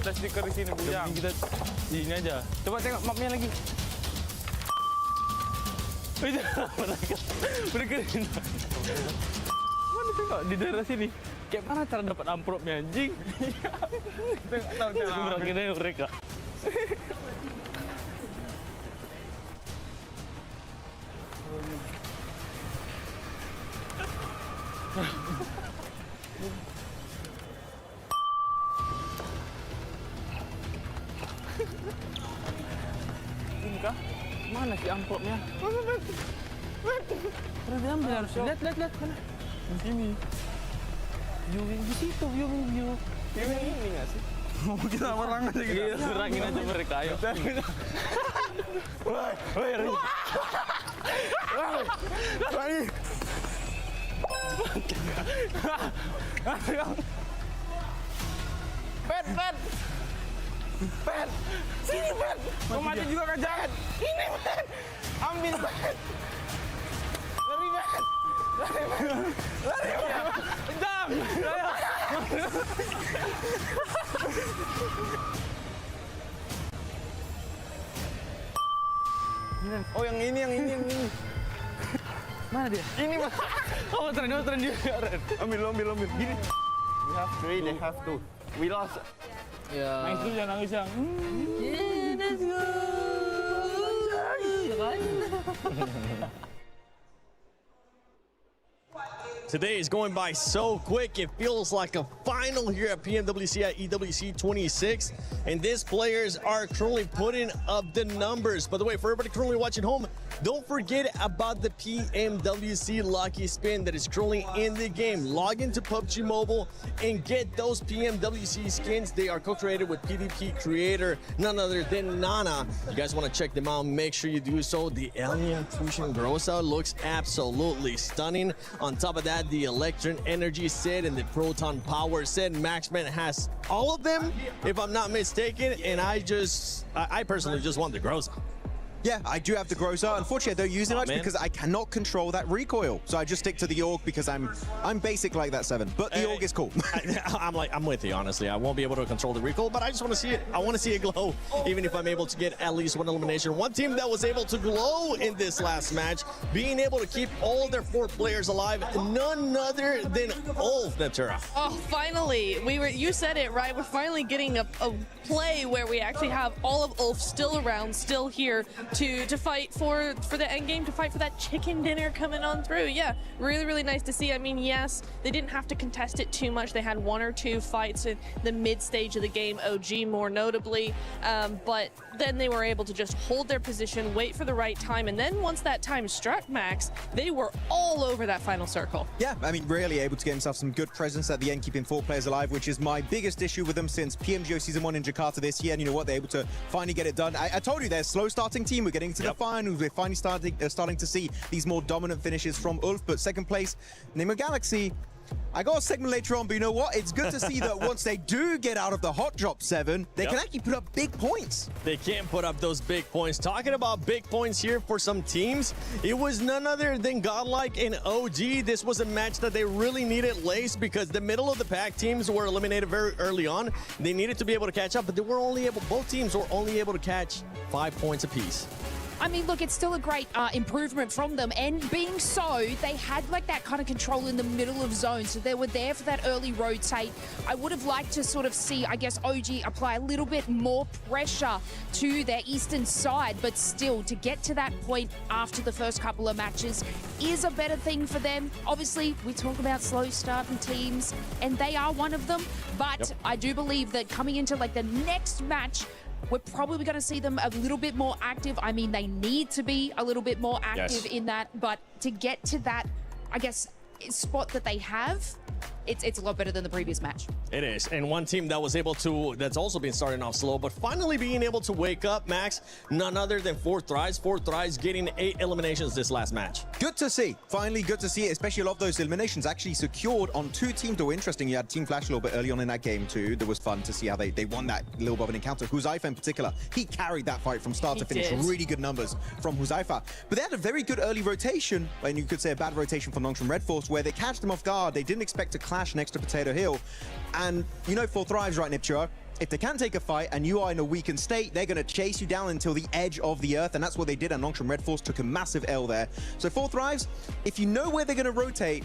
Speaker 11: Ada stiker di sini bujang. Kita di sini aja. Coba tengok mapnya lagi. Itu mereka ini. Mana tengok di daerah sini? Kayak mana cara dapat amplopnya anjing? Tengok tahu cara. Mereka mereka. Ini kah? Mana si amplopnya? Pernah diambil harusnya. Lihat mana? Di sini. Viewing di situ, viewing. Viewing ini nggak sih? Mau kita orang aja gitu. Iya, serangin aja mereka, ayo. Woi, Ri. Woi. Pet. Sini, Pet. Kau mati juga kan jangan. Ini, Pet. Ambil, Pet. Lari, Pet. Lari, Pet. Jam. Oh, yang ini. Mana dia? Ini, Mas. Oh, tren dia. Ambil. Gini. We have 3, they have 2. We lost. Ya. Nangis dulu, jangan nangis, Yang. Yeah, let's go.
Speaker 23: Today is going by so quick, it feels like a final here at PMWC at EWC 26. And these players are currently putting up the numbers. By the way, for everybody currently watching home, don't forget about the PMWC Lucky Spin that is currently in the game. Log into PUBG Mobile and get those PMWC skins. They are co-created with PvP creator, none other than Nana. You guys want to check them out, make sure you do so. The Alien Fusion Grossa looks absolutely stunning. On top of that, the Electron Energy set and the Proton Power set. Maxman has all of them, if I'm not mistaken, and I personally just want the Grossa.
Speaker 19: Yeah, I do have the Groza. Unfortunately, I don't use it much because I cannot control that recoil. So I just stick to the Org because I'm basic like that 7. But the Org is cool.
Speaker 23: I'm with you, honestly. I won't be able to control the recoil, but I just want to see it. I want to see it glow, even if I'm able to get at least one elimination. One team that was able to glow in this last match, being able to keep all their 4 players alive, none other than Ulf, Neptura.
Speaker 17: Oh, finally. You said it, right? We're finally getting a play where we actually have all of Ulf still around, still here to fight for the end game, to fight for that chicken dinner coming on through. Yeah, really, really nice to see. I mean, yes, they didn't have to contest it too much. They had 1 or 2 fights in the mid stage of the game, OG more notably, but then they were able to just hold their position, wait for the right time, and then once that time struck, Max, they were all over that final circle.
Speaker 19: Yeah, I mean, really able to get himself some good presence at the end, keeping 4 players alive, which is my biggest issue with them since PMGO Season 1 in Jakarta this year. And you know what? They're able to finally get it done. I told you, they're a slow starting team. We're getting to the finals. We're finally starting to see these more dominant finishes from Ulf. But second place, Nemo Galaxy. I got a segment later on, but you know what? It's good to see that once they do get out of the hot drop 7, they can actually put up big points.
Speaker 23: They can put up those big points. Talking about big points here for some teams, it was none other than Godlike and OG. This was a match that they really needed lace because the middle of the pack teams were eliminated very early on. They needed to be able to catch up, but both teams were only able to catch 5 points apiece.
Speaker 16: I mean, look, it's still a great improvement from them. And being so, they had like that kind of control in the middle of zone. So they were there for that early rotate. I would have liked to sort of see, I guess, OG apply a little bit more pressure to their eastern side. But still, to get to that point after the first couple of matches is a better thing for them. Obviously, we talk about slow starting teams, and they are one of them. But I do believe that coming into like the next match, we're probably going to see them a little bit more active. I mean, they need to be a little bit more active in that, but to get to that, I guess, spot that they have, it's a lot better than the previous match.
Speaker 23: It is. And one team that was able to, that's also been starting off slow, but finally being able to wake up, Max, none other than 4Thrives. 4Thrives getting 8 eliminations this last match.
Speaker 19: Good to see. Finally, good to see it, especially a lot of those eliminations actually secured on 2 teams that were interesting. You had Team Flash a little bit early on in that game too. That was fun to see how they won that little bit of an encounter. Huzaifa in particular, he carried that fight from start to finish. Really good numbers from Huzaifa. But they had a very good early rotation, and you could say a bad rotation from Nongshim Red Force, where they catch them off guard. They didn't expect to clash next to Potato Hill. And you know 4Thrives, right, Nipchura? If they can take a fight and you are in a weakened state, they're going to chase you down until the edge of the earth, and that's what they did. And Nongshim Red Force took a massive L there. So 4Thrives, if you know where they're going to rotate,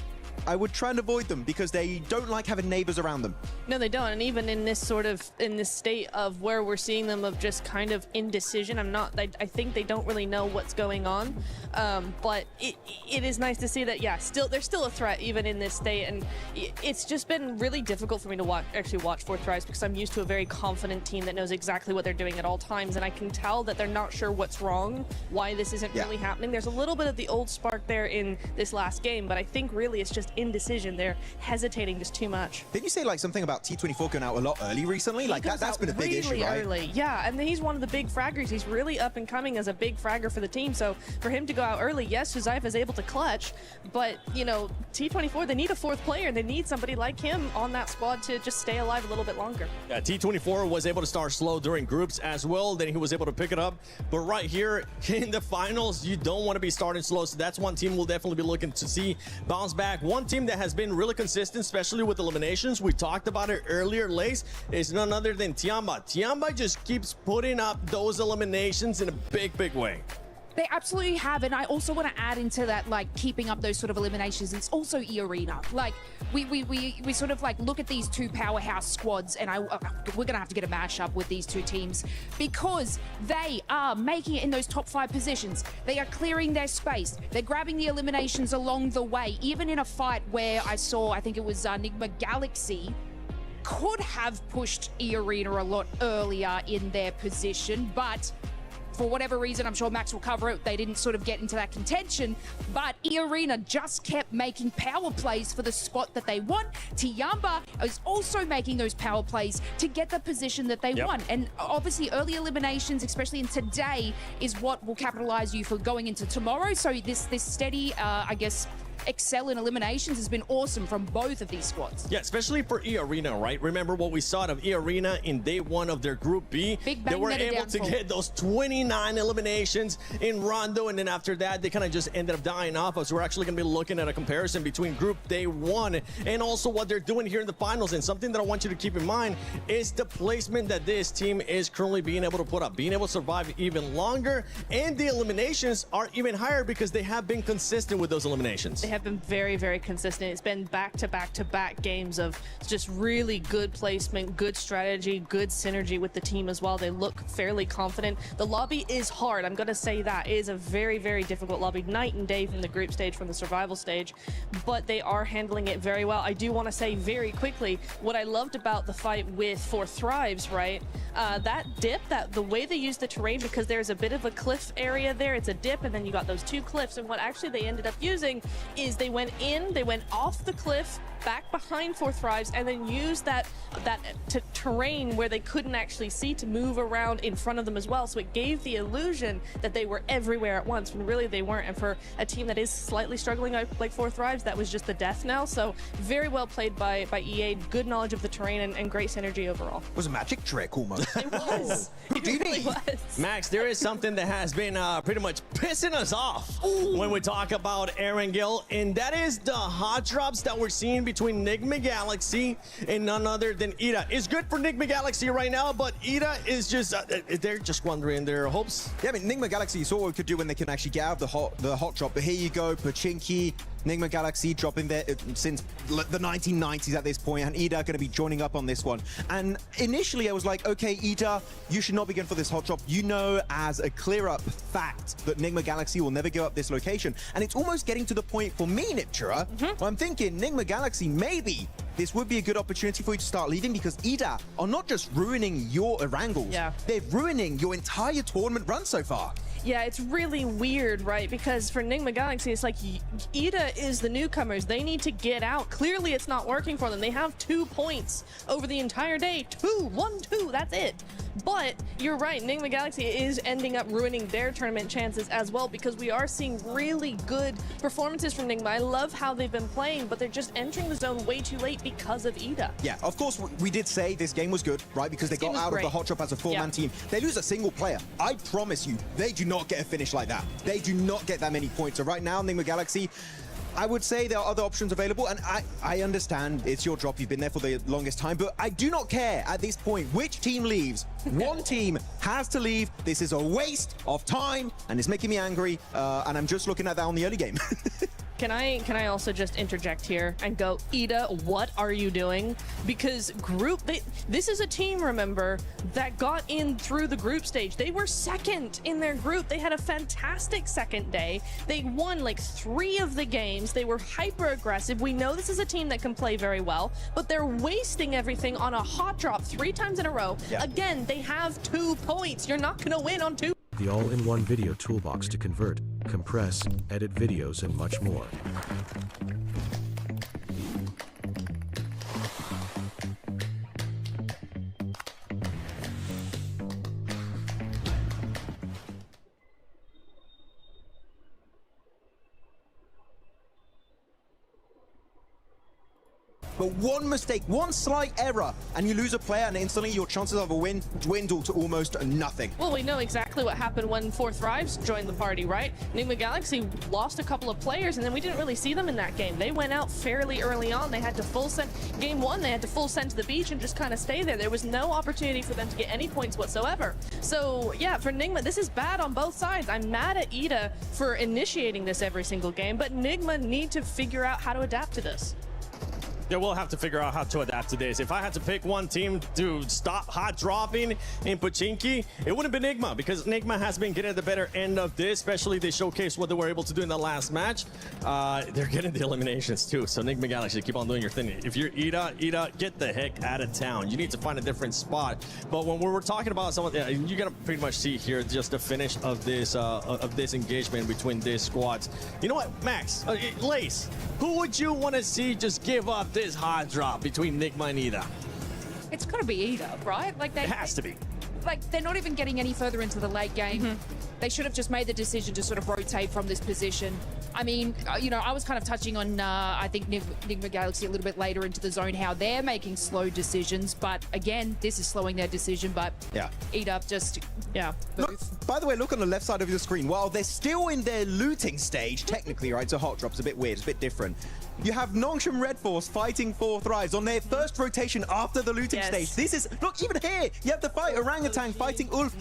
Speaker 19: I would try and avoid them because they don't like having neighbors around them.
Speaker 17: No, they don't. And even in this state of where we're seeing them of just kind of indecision, I think they don't really know what's going on. But it is nice to see that, yeah, they're still a threat even in this state. And it's just been really difficult for me to watch 4Thrives because I'm used to a very confident team that knows exactly what they're doing at all times. And I can tell that they're not sure what's wrong, why this isn't really happening. There's a little bit of the old spark there in this last game, but I think really it's just indecision. They're hesitating just too much.
Speaker 19: Did you say like something about T24 going out a lot early recently? Like that's been a big issue, right?
Speaker 17: Early. Yeah, and he's one of the big fraggers. He's really up and coming as a big fragger for the team. So for him to go out early, yes, Huzaifa is able to clutch, but you know, T24, they need a 4th player. They need somebody like him on that squad to just stay alive a little bit longer.
Speaker 23: Yeah, T24 was able to start slow during groups as well. Then he was able to pick it up. But right here in the finals, you don't want to be starting slow. So that's one team we'll definitely be looking to see bounce back. One team that has been really consistent, especially with eliminations, we talked about it earlier, Lace, is none other than Tiamba. Tiamba just keeps putting up those eliminations in a big way.
Speaker 16: They absolutely have, and I also want to add into that, like, keeping up those sort of eliminations. It's also E-Arena. Like, we sort of, like, look at these 2 powerhouse squads, and we're going to have to get a mashup with these 2 teams because they are making it in those top 5 positions. They are clearing their space. They're grabbing the eliminations along the way, even in a fight where I think it was Enigma Galaxy could have pushed E-Arena a lot earlier in their position, but for whatever reason, I'm sure Max will cover it, they didn't sort of get into that contention, but E-Arena just kept making power plays for the spot that they want. Tiamba is also making those power plays to get the position that they want. And obviously early eliminations, especially in today, is what will capitalize you for going into tomorrow. So this steady, I guess, excel in eliminations has been awesome from both of these squads.
Speaker 23: Yeah, especially for E-Arena, right? Remember what we saw out of E-Arena in day one of their Group B?
Speaker 16: Big
Speaker 23: they
Speaker 16: bang
Speaker 23: were
Speaker 16: that
Speaker 23: able to get those 29 eliminations in Rondo, and then after that, they kind of just ended up dying off us. We're actually going to be looking at a comparison between Group Day 1 and also what they're doing here in the finals. And something that I want you to keep in mind is the placement that this team is currently being able to put up, being able to survive even longer, and the eliminations are even higher because they have been consistent with those eliminations.
Speaker 17: They have been very, very consistent. It's been back-to-back-to-back games of just really good placement, good strategy, good synergy with the team as well. They look fairly confident. The lobby is hard. I'm going to say that. It is a very, very difficult lobby, night and day from the group stage, from the survival stage, but they are handling it very well. I do want to say very quickly, what I loved about the fight with For Thrives, right? That dip, the way they use the terrain, because there's a bit of a cliff area there, it's a dip, and then you got those two cliffs, and what actually they ended up using is they went off the cliff, back behind For Thrives, and then used that terrain where they couldn't actually see to move around in front of them as well. So it gave the illusion that they were everywhere at once, when really they weren't. And for a team that is slightly struggling like For Thrives, that was just the death knell. So very well played by EA, good knowledge of the terrain, and great synergy overall.
Speaker 19: It was a magic trick almost.
Speaker 17: It was. It really was.
Speaker 23: Max, there is something that has been pretty much pissing us off when we talk about Aaron Gill, and that is the hot drops that we're seeing between Nigma Galaxy and none other than Ida. It's good for Nigma Galaxy right now, but Ida is just, they're just squandering their hopes.
Speaker 19: Yeah, I mean, Nigma Galaxy, you saw what we could do when they can actually get out of the hot drop, but here you go, Pachinki, Nigma Galaxy dropping there since the 1990s at this point, and Ida going to be joining up on this one. And initially I was like, okay, Ida, you should not be going for this hot drop. You know as a clear-up fact that Nigma Galaxy will never go up this location. And it's almost getting to the point for me, Niptura, where I'm thinking, Nigma Galaxy, maybe this would be a good opportunity for you to start leaving, because Ida are not just ruining your Erangels, they're ruining your entire tournament run so far.
Speaker 17: Yeah, it's really weird, right? Because for Nigma Galaxy, it's like Ida is the newcomers. They need to get out. Clearly, it's not working for them. They have 2 points over the entire day. 1, 2, that's it. But you're right, Nigma Galaxy is ending up ruining their tournament chances as well, because we are seeing really good performances from Nigma. I love how they've been playing, but they're just entering the zone way too late because of Ida.
Speaker 19: Yeah, of course, we did say this game was good, right? Because they got out of the hot drop as a four-man team. They lose a single player. I promise you, they do not get a finish like that. They do not get that many points. So right now, Nigma Galaxy, I would say there are other options available, and I understand it's your drop. You've been there for the longest time, but I do not care at this point which team leaves. One team has to leave. This is a waste of time, and it's making me angry, and I'm just looking at that on the early game.
Speaker 17: Can I also just interject here and go, Ida, what are you doing? Because this is a team, remember, that got in through the group stage. They were second in their group. They had a fantastic second day. They won like 3 of the games. They were hyper aggressive. We know this is a team that can play very well, but they're wasting everything on a hot drop 3 times in a row. Again, they have 2 points. You're not gonna win on 2.
Speaker 13: The all-in-one video toolbox to convert, compress, edit videos, and much more.
Speaker 19: But one mistake, one slight error, and you lose a player, and instantly your chances of a win dwindle to almost nothing.
Speaker 17: Well, we know exactly what happened when For Thrives joined the party, right? Nigma Galaxy lost a couple of players, and then we didn't really see them in that game. They went out fairly early on. They had to full send. Game 1, they had to full send to the beach and just kind of stay there. There was no opportunity for them to get any points whatsoever. So, yeah, for Nigma, this is bad on both sides. I'm mad at Ida for initiating this every single game, but Nigma need to figure out how to adapt to this.
Speaker 23: Yeah, we'll have to figure out how to adapt to this. If I had to pick one team to stop hot dropping in Pachinki, it wouldn't be Nigma, because Nigma has been getting the better end of this, especially they showcased what they were able to do in the last match. They're getting the eliminations too, so Nigma Galaxy, keep on doing your thing. If you're Ida, get the heck out of town. You need to find a different spot. But when we're talking about someone, you're gonna pretty much see here just the finish of this engagement between these squads. You know what, Max, Lace, who would you want to see just give up this hot drop between Nigma and Ida?
Speaker 16: It's got to be Ida, right? Like
Speaker 23: it has to be.
Speaker 16: like, they're not even getting any further into the late game. They should have just made the decision to sort of rotate from this position. I mean, you know, I was kind of touching on, I think, Nigma Galaxy a little bit later into the zone, how they're making slow decisions. But again, this is slowing their decision. But
Speaker 19: yeah,
Speaker 16: Eat Up just, yeah.
Speaker 19: Look, by the way, look on the left side of your screen. While they're still in their looting stage, technically, right? So Hot Drop's a bit weird, it's a bit different. You have Nongshim Red Force fighting 4 Thrives on their first rotation after the looting stage. This is, look, even here, you have the fight Orangutan fighting Ulf.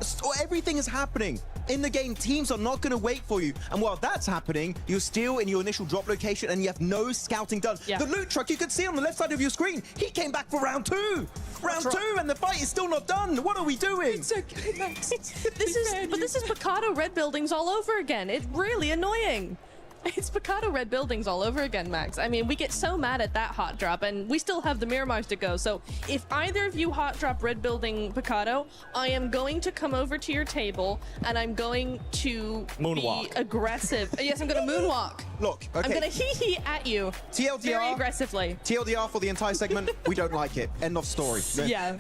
Speaker 19: So everything is happening in the game. Teams are not going to wait for you. And while that's happening, you're still in your initial drop location and you have no scouting done. The loot truck, you can see on the left side of your screen, he came back for round 2. Round 2, and the fight is still not done. What are we doing?
Speaker 17: It's okay, Max. This is Picado red buildings all over again. It's really annoying. It's Picado red buildings all over again, Max. I mean, we get so mad at that hot drop, and we still have the Miramars to go. So if either of you hot drop red building Picado, I am going to come over to your table, and I'm going to
Speaker 19: moonwalk.
Speaker 17: Be aggressive. Yes, I'm going to moonwalk.
Speaker 19: Look, okay.
Speaker 17: I'm going to hee-hee at you.
Speaker 19: TLDR.
Speaker 17: Very aggressively.
Speaker 19: TLDR for the entire segment. We don't like it. End of story.
Speaker 17: Yeah.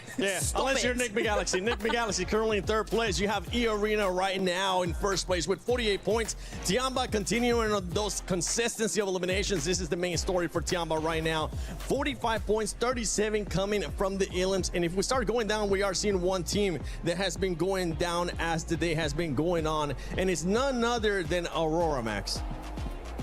Speaker 15: Unless you're Nigma Galaxy. Nigma Galaxy currently in 3rd place. You have E-Arena right now in 1st place with 48 points. Tiamba continuing on those consistency of eliminations. This is the main story for Tiamba right now. 45 points, 37 coming from the Elims. And if we start going down, we are seeing one team that has been going down as the day has been going on. And it's none other than Aurora, Max.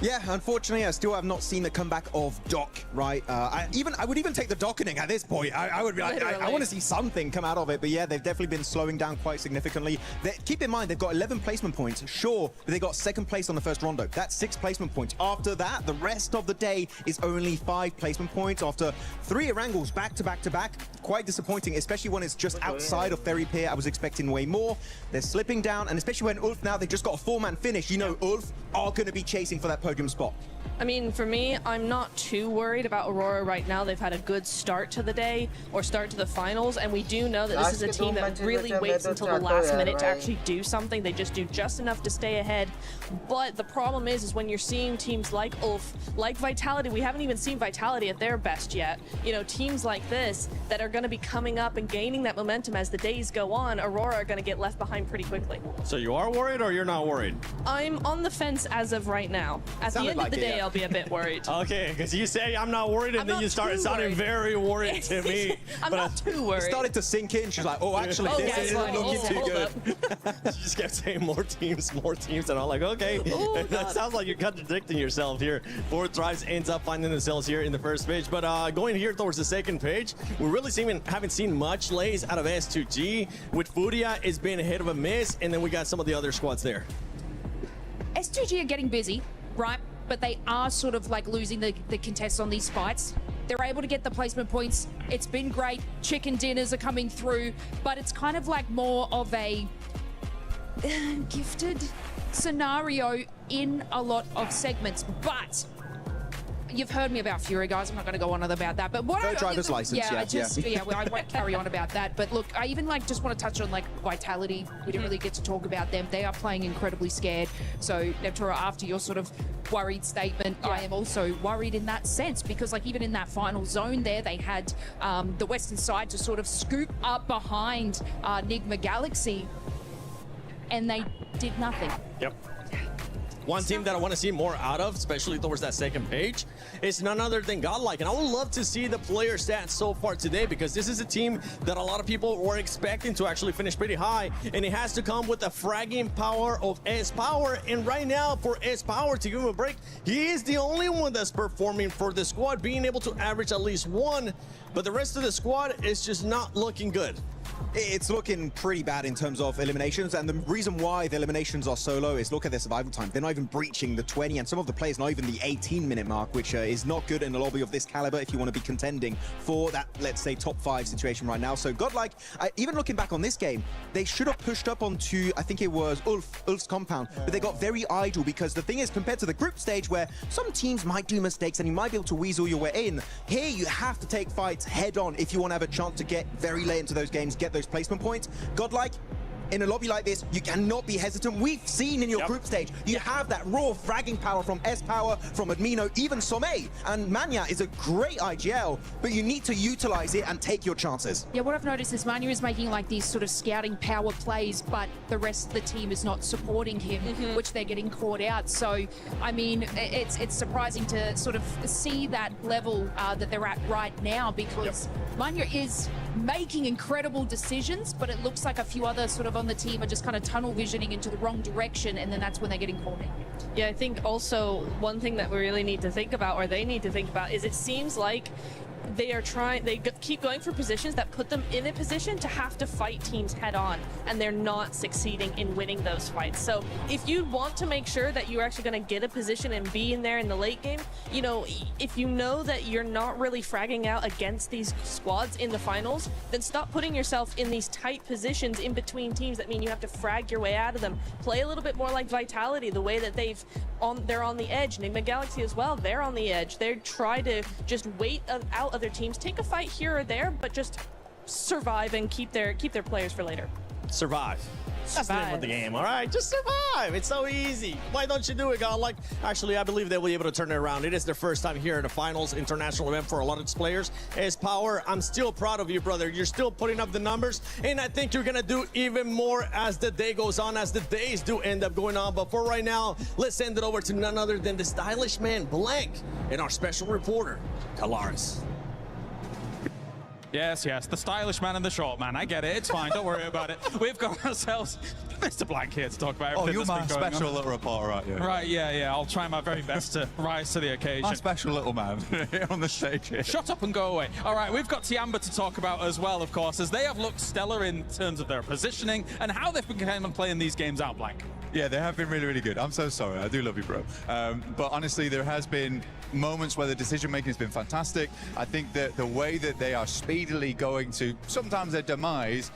Speaker 19: Yeah, unfortunately, I still have not seen the comeback of Doc, right? I would even take the dockening at this point. I would be like, I want to see something come out of it. But yeah, they've definitely been slowing down quite significantly. Keep in mind, they've got 11 placement points, sure, but they got 2nd place on the first rondo. That's 6 placement points. After that, the rest of the day is only 5 placement points after 3 Erangles back to back to back. Quite disappointing, especially when it's just outside of Ferry Pier. I was expecting way more. They're slipping down, and especially when Ulf now, they just got a 4-man finish. You know, Ulf are going to be chasing for that podium spot.
Speaker 17: I mean, for me, I'm not too worried about Aurora right now. They've had a good start to the day or start to the finals, and we do know that this is a team that really waits until the last minute to actually do something. They just do just enough to stay ahead. But the problem is when you're seeing teams like Ulf, like Vitality, we haven't even seen Vitality at their best yet. You know, teams like this that are going to be coming up and gaining that momentum as the days go on, Aurora are going to get left behind pretty quickly.
Speaker 15: So you are worried or you're not worried?
Speaker 17: I'm on the fence as of right now. At the end of the day, I'll be a bit worried.
Speaker 15: Okay, because you say I'm not worried, and then you started sounding very worried to me.
Speaker 17: I'm not too worried.
Speaker 19: It started to sink in. She's like, oh, actually, this isn't looking too good.
Speaker 15: She just kept saying more teams, and I'm like, okay. That sounds like you're contradicting yourself here. 4 Thrives ends up finding themselves here in the first page, but going here towards the 2nd page, we really haven't seen much lays out of S2G. With Furia, it's been a hit of a miss, and then we got some of the other squads there.
Speaker 16: S2G are getting busy, right? But they are sort of like losing the contests on these fights. They're able to get the placement points. It's been great. Chicken dinners are coming through, but it's kind of like more of a gifted scenario in a lot of segments. But you've heard me about Fury, guys. I'm not going to go on about that. But what
Speaker 19: driver's license.
Speaker 16: I won't carry on about that. But look, I even just want to touch on Vitality. We didn't really get to talk about them. They are playing incredibly scared. So Neptura, after your sort of worried statement, I am also worried in that sense because even in that final zone there, they had the western side to sort of scoop up behind Nigma Galaxy, and they did nothing.
Speaker 15: Yep. One team that I want to see more out of, especially towards that 2nd page, is none other than Godlike. And I would love to see the player stats so far today because this is a team that a lot of people were expecting to actually finish pretty high. And it has to come with the fragging power of S-Power. And right now, for S-Power, to give him a break, he is the only one that's performing for the squad, being able to average at least 1. But the rest of the squad is just not looking good.
Speaker 19: It's looking pretty bad in terms of eliminations, and the reason why the eliminations are so low is look at their survival time. They're not even breaching the 20, and some of the players not even the 18-minute mark, which is not good in a lobby of this caliber if you want to be contending for that, let's say, top 5 situation right now. So Godlike, even looking back on this game, they should have pushed up onto, I think it was Ulf's compound, but they got very idle because the thing is, compared to the group stage where some teams might do mistakes and you might be able to weasel your way in, here you have to take fights head on if you want to have a chance to get very late into those games, get those placement points. Godlike, in a lobby like this, you cannot be hesitant. We've seen in your group stage, you have that raw fragging power from S-Power, from Admino, even Sommé. And Manya is a great IGL, but you need to utilize it and take your chances.
Speaker 16: Yeah, what I've noticed is Manya is making like these sort of scouting power plays, but the rest of the team is not supporting him, which they're getting caught out. So, I mean, it's surprising to sort of see that level that they're at right now, because Manya is making incredible decisions, but it looks like a few others sort of on the team are just kind of tunnel visioning into the wrong direction, and then that's when they're getting caught in.
Speaker 17: Yeah, I think also one thing that we really need to think about, or they need to think about, is it seems like they keep going for positions that put them in a position to have to fight teams head on, and they're not succeeding in winning those fights. So if you want to make sure that you're actually going to get a position and be in there in the late game, you know, if you know that you're not really fragging out against these squads in the finals, then stop putting yourself in these tight positions in between teams that mean you have to frag your way out of them. Play a little bit more like Vitality, the way that they're on the edge. Enigma Galaxy as well, they're on the edge. They try to just wait out other teams, take a fight here or there, but just survive and keep their players for later.
Speaker 15: Survive. That's the name of the game, all right? Just survive. It's so easy. Why don't you do it, Godlike? Actually, I believe they'll be able to turn it around. It is their first time here in the finals international event for a lot of these players. S-Power, I'm still proud of you, brother. You're still putting up the numbers, and I think you're going to do even more as the day goes on, as the days do end up going on. But for right now, let's send it over to none other than the stylish man, Blank, and our special reporter, Kalaris.
Speaker 18: Yes, the stylish man and the short man. I get it. It's fine. Don't worry about it. We've got ourselves Mr. Blank here to talk about everything.
Speaker 8: Oh, you're
Speaker 18: that's
Speaker 8: my
Speaker 18: been going
Speaker 8: special
Speaker 18: on.
Speaker 8: little reporter, aren't you?
Speaker 18: Right, yeah. I'll try my very best to rise to the occasion.
Speaker 8: My special little man here on the stage here.
Speaker 18: Shut up and go away. All right, we've got Tiamba to talk about as well, of course, as they have looked stellar in terms of their positioning and how they've been playing these games out, Blank.
Speaker 8: Yeah, they have been really, really good. I'm so sorry. I do love you, bro. But honestly, there has been moments where the decision-making has been fantastic. I think that the way that they are speedily going to sometimes their demise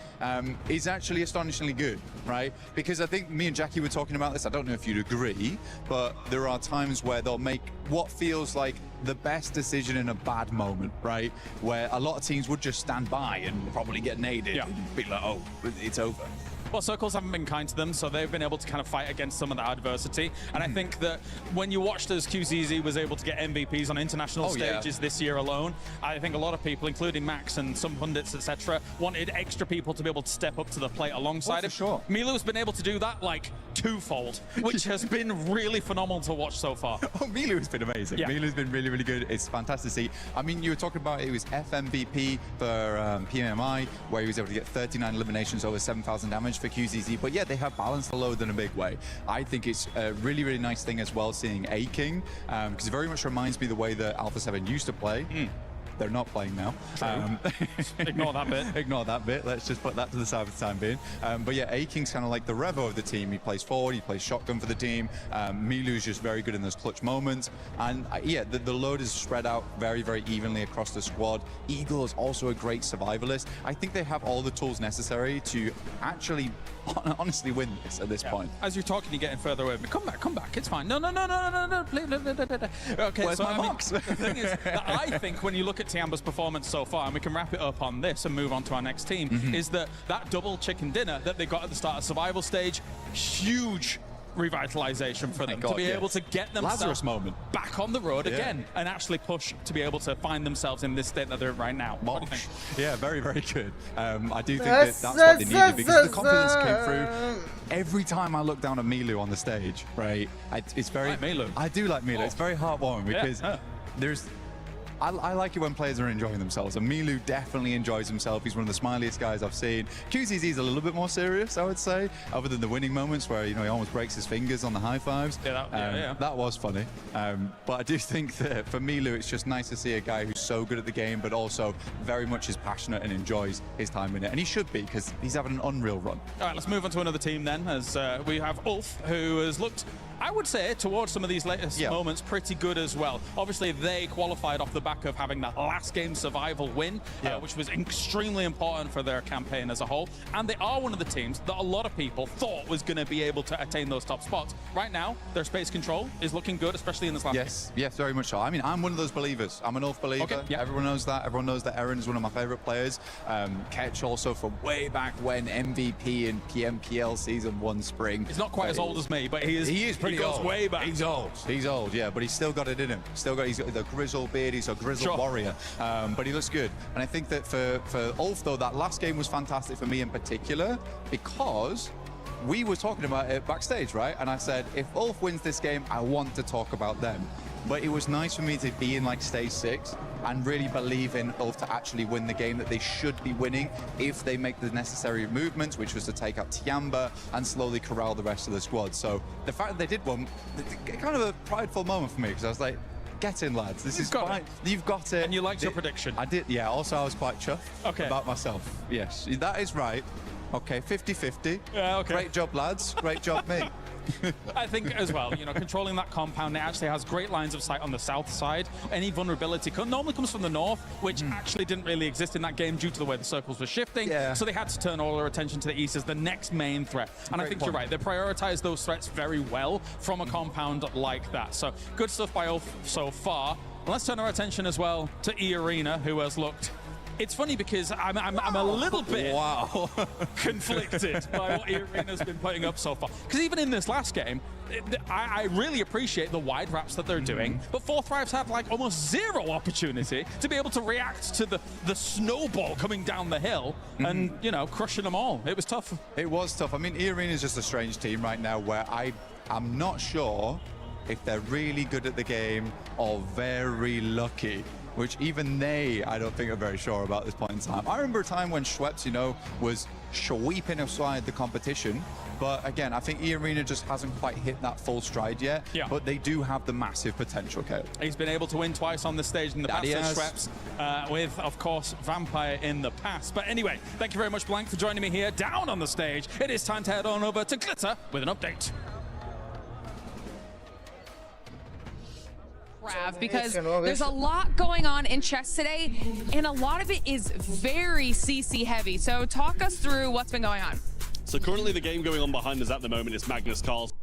Speaker 8: is actually astonishingly good, right? Because I think me and Jackie were talking about this. I don't know if you'd agree, but there are times where they'll make what feels like the best decision in a bad moment, right? Where a lot of teams would just stand by and probably get naded and be like, oh, it's over.
Speaker 18: Well, Circles haven't been kind to them, so they've been able to kind of fight against some of that adversity. And I think that when you watched as QZZ was able to get MVPs on international stages this year alone, I think a lot of people, including Max and some pundits, etc., wanted extra people to be able to step up to the plate alongside him.
Speaker 8: Sure.
Speaker 18: Milu's been able to do that like twofold, which has been really phenomenal to watch so far.
Speaker 8: Oh, Milu's been amazing. Milu's been really, really good. It's fantastic to see. I mean, you were talking about it was FMVP for PMI, where he was able to get 39 eliminations over 7,000 damage for QZZ, but yeah, they have balanced the load in a big way. I think it's a really, really nice thing as well seeing A-King, because it very much reminds me the way that Alpha 7 used to play. They're not playing now.
Speaker 18: Ignore that bit.
Speaker 8: Ignore that bit. Let's just put that to the side for the time being. But yeah, A-King's kind of like the Revo of the team. He plays forward, he plays shotgun for the team. Milu's just very good in those clutch moments. And yeah, the load is spread out very, very evenly across the squad. Eagle is also a great survivalist. I think they have all the tools necessary to actually honestly win this at this point.
Speaker 18: As you're talking, you're getting further away. Come back. It's fine. No. Okay,
Speaker 8: where's my box?
Speaker 18: The thing is that I think when you look at Tiamba's performance so far, and we can wrap it up on this and move on to our next team, is that double chicken dinner that they got at the start of survival stage, huge revitalization for them to be able to get themselves back on the road again and actually push to be able to find themselves in this state that they're in right now. What do you think?
Speaker 8: Yeah, very, very good. I do think that's what they needed, because the confidence came through. Every time I look down at Milu on the stage, right, it's very...
Speaker 18: Milu.
Speaker 8: I do like Milu. It's very heartwarming because there's... I like it when players are enjoying themselves, and Milu definitely enjoys himself. He's one of the smiliest guys I've seen. QZZ is a little bit more serious, I would say, other than the winning moments where, you know, he almost breaks his fingers on the high fives. That was funny. But I do think that for Milu, it's just nice to see a guy who's so good at the game, but also very much is passionate and enjoys his time in it. And he should be, because he's having an unreal run.
Speaker 18: All right, let's move on to another team then, as we have Ulf, who has looked, I would say, towards some of these latest moments, pretty good as well. Obviously, they qualified off the back back of having that last game survival win, which was extremely important for their campaign as a whole. And they are one of the teams that a lot of people thought was going to be able to attain those top spots. Right now, their space control is looking good, especially in this last game.
Speaker 8: Yes, very much so. I mean, I'm one of those believers. I'm an Ulf believer.
Speaker 18: Okay, yeah.
Speaker 8: Everyone knows that. Everyone knows that Eren is one of my favorite players. Ketch also from way back when, MVP in PMPL Season 1 Spring.
Speaker 18: He's not quite as old as me, but he is pretty
Speaker 8: He goes
Speaker 18: old.
Speaker 8: way back. He's old, yeah, but he's still got it in him. He's got the grizzled beard. He's a grizzled warrior, but he looks good. And I think that for Ulf, though, that last game was fantastic for me in particular because we were talking about it backstage, right? And I said, if Ulf wins this game, I want to talk about them. But it was nice for me to be in like stage 6 and really believe in Ulf to actually win the game that they should be winning if they make the necessary movements, which was to take out Tiamba and slowly corral the rest of the squad. So the fact that they did one, kind of a prideful moment for me because I was like, get in, lads. This is fine. You've got it.
Speaker 18: And you liked your prediction.
Speaker 8: I did, yeah. Also, I was quite chuffed about myself. Yes, that is right. Okay, 50-50. Yeah, okay. Great job, lads. Great job, mate.
Speaker 18: I think as well, controlling that compound, it actually has great lines of sight on the south side. Any vulnerability normally comes from the north, which actually didn't really exist in that game due to the way the circles were shifting. Yeah. So they had to turn all their attention to the east as the next main threat. And I think you're right. They prioritize those threats very well from a compound like that. So good stuff by Ulf so far. And let's turn our attention as well to E Arena, who has looked... It's funny because I'm a little bit conflicted by what Arena's been putting up so far. Because even in this last game, I really appreciate the wide wraps that they're doing, but Four Thrives had like almost zero opportunity to be able to react to the snowball coming down the hill and, crushing them all. It was tough.
Speaker 8: It was tough. I mean, Arena is just a strange team right now where I'm not sure if they're really good at the game or very lucky, which even they, I don't think, are very sure about this point in time. I remember a time when Schweppes, was sweeping aside the competition. But again, I think E-Arena just hasn't quite hit that full stride yet. Yeah. But they do have the massive potential, Caleb.
Speaker 18: He's been able to win twice on the stage in the past, Schweppes, with, of course, Vampire in the past. But anyway, thank you very much, Blank, for joining me here down on the stage. It is time to head on over to Glitter with an update.
Speaker 16: Because there's a lot going on in chess today, and a lot of it is very CC heavy. So talk us through what's been going on.
Speaker 20: So currently the game going on behind us at the moment is Magnus Carlsen.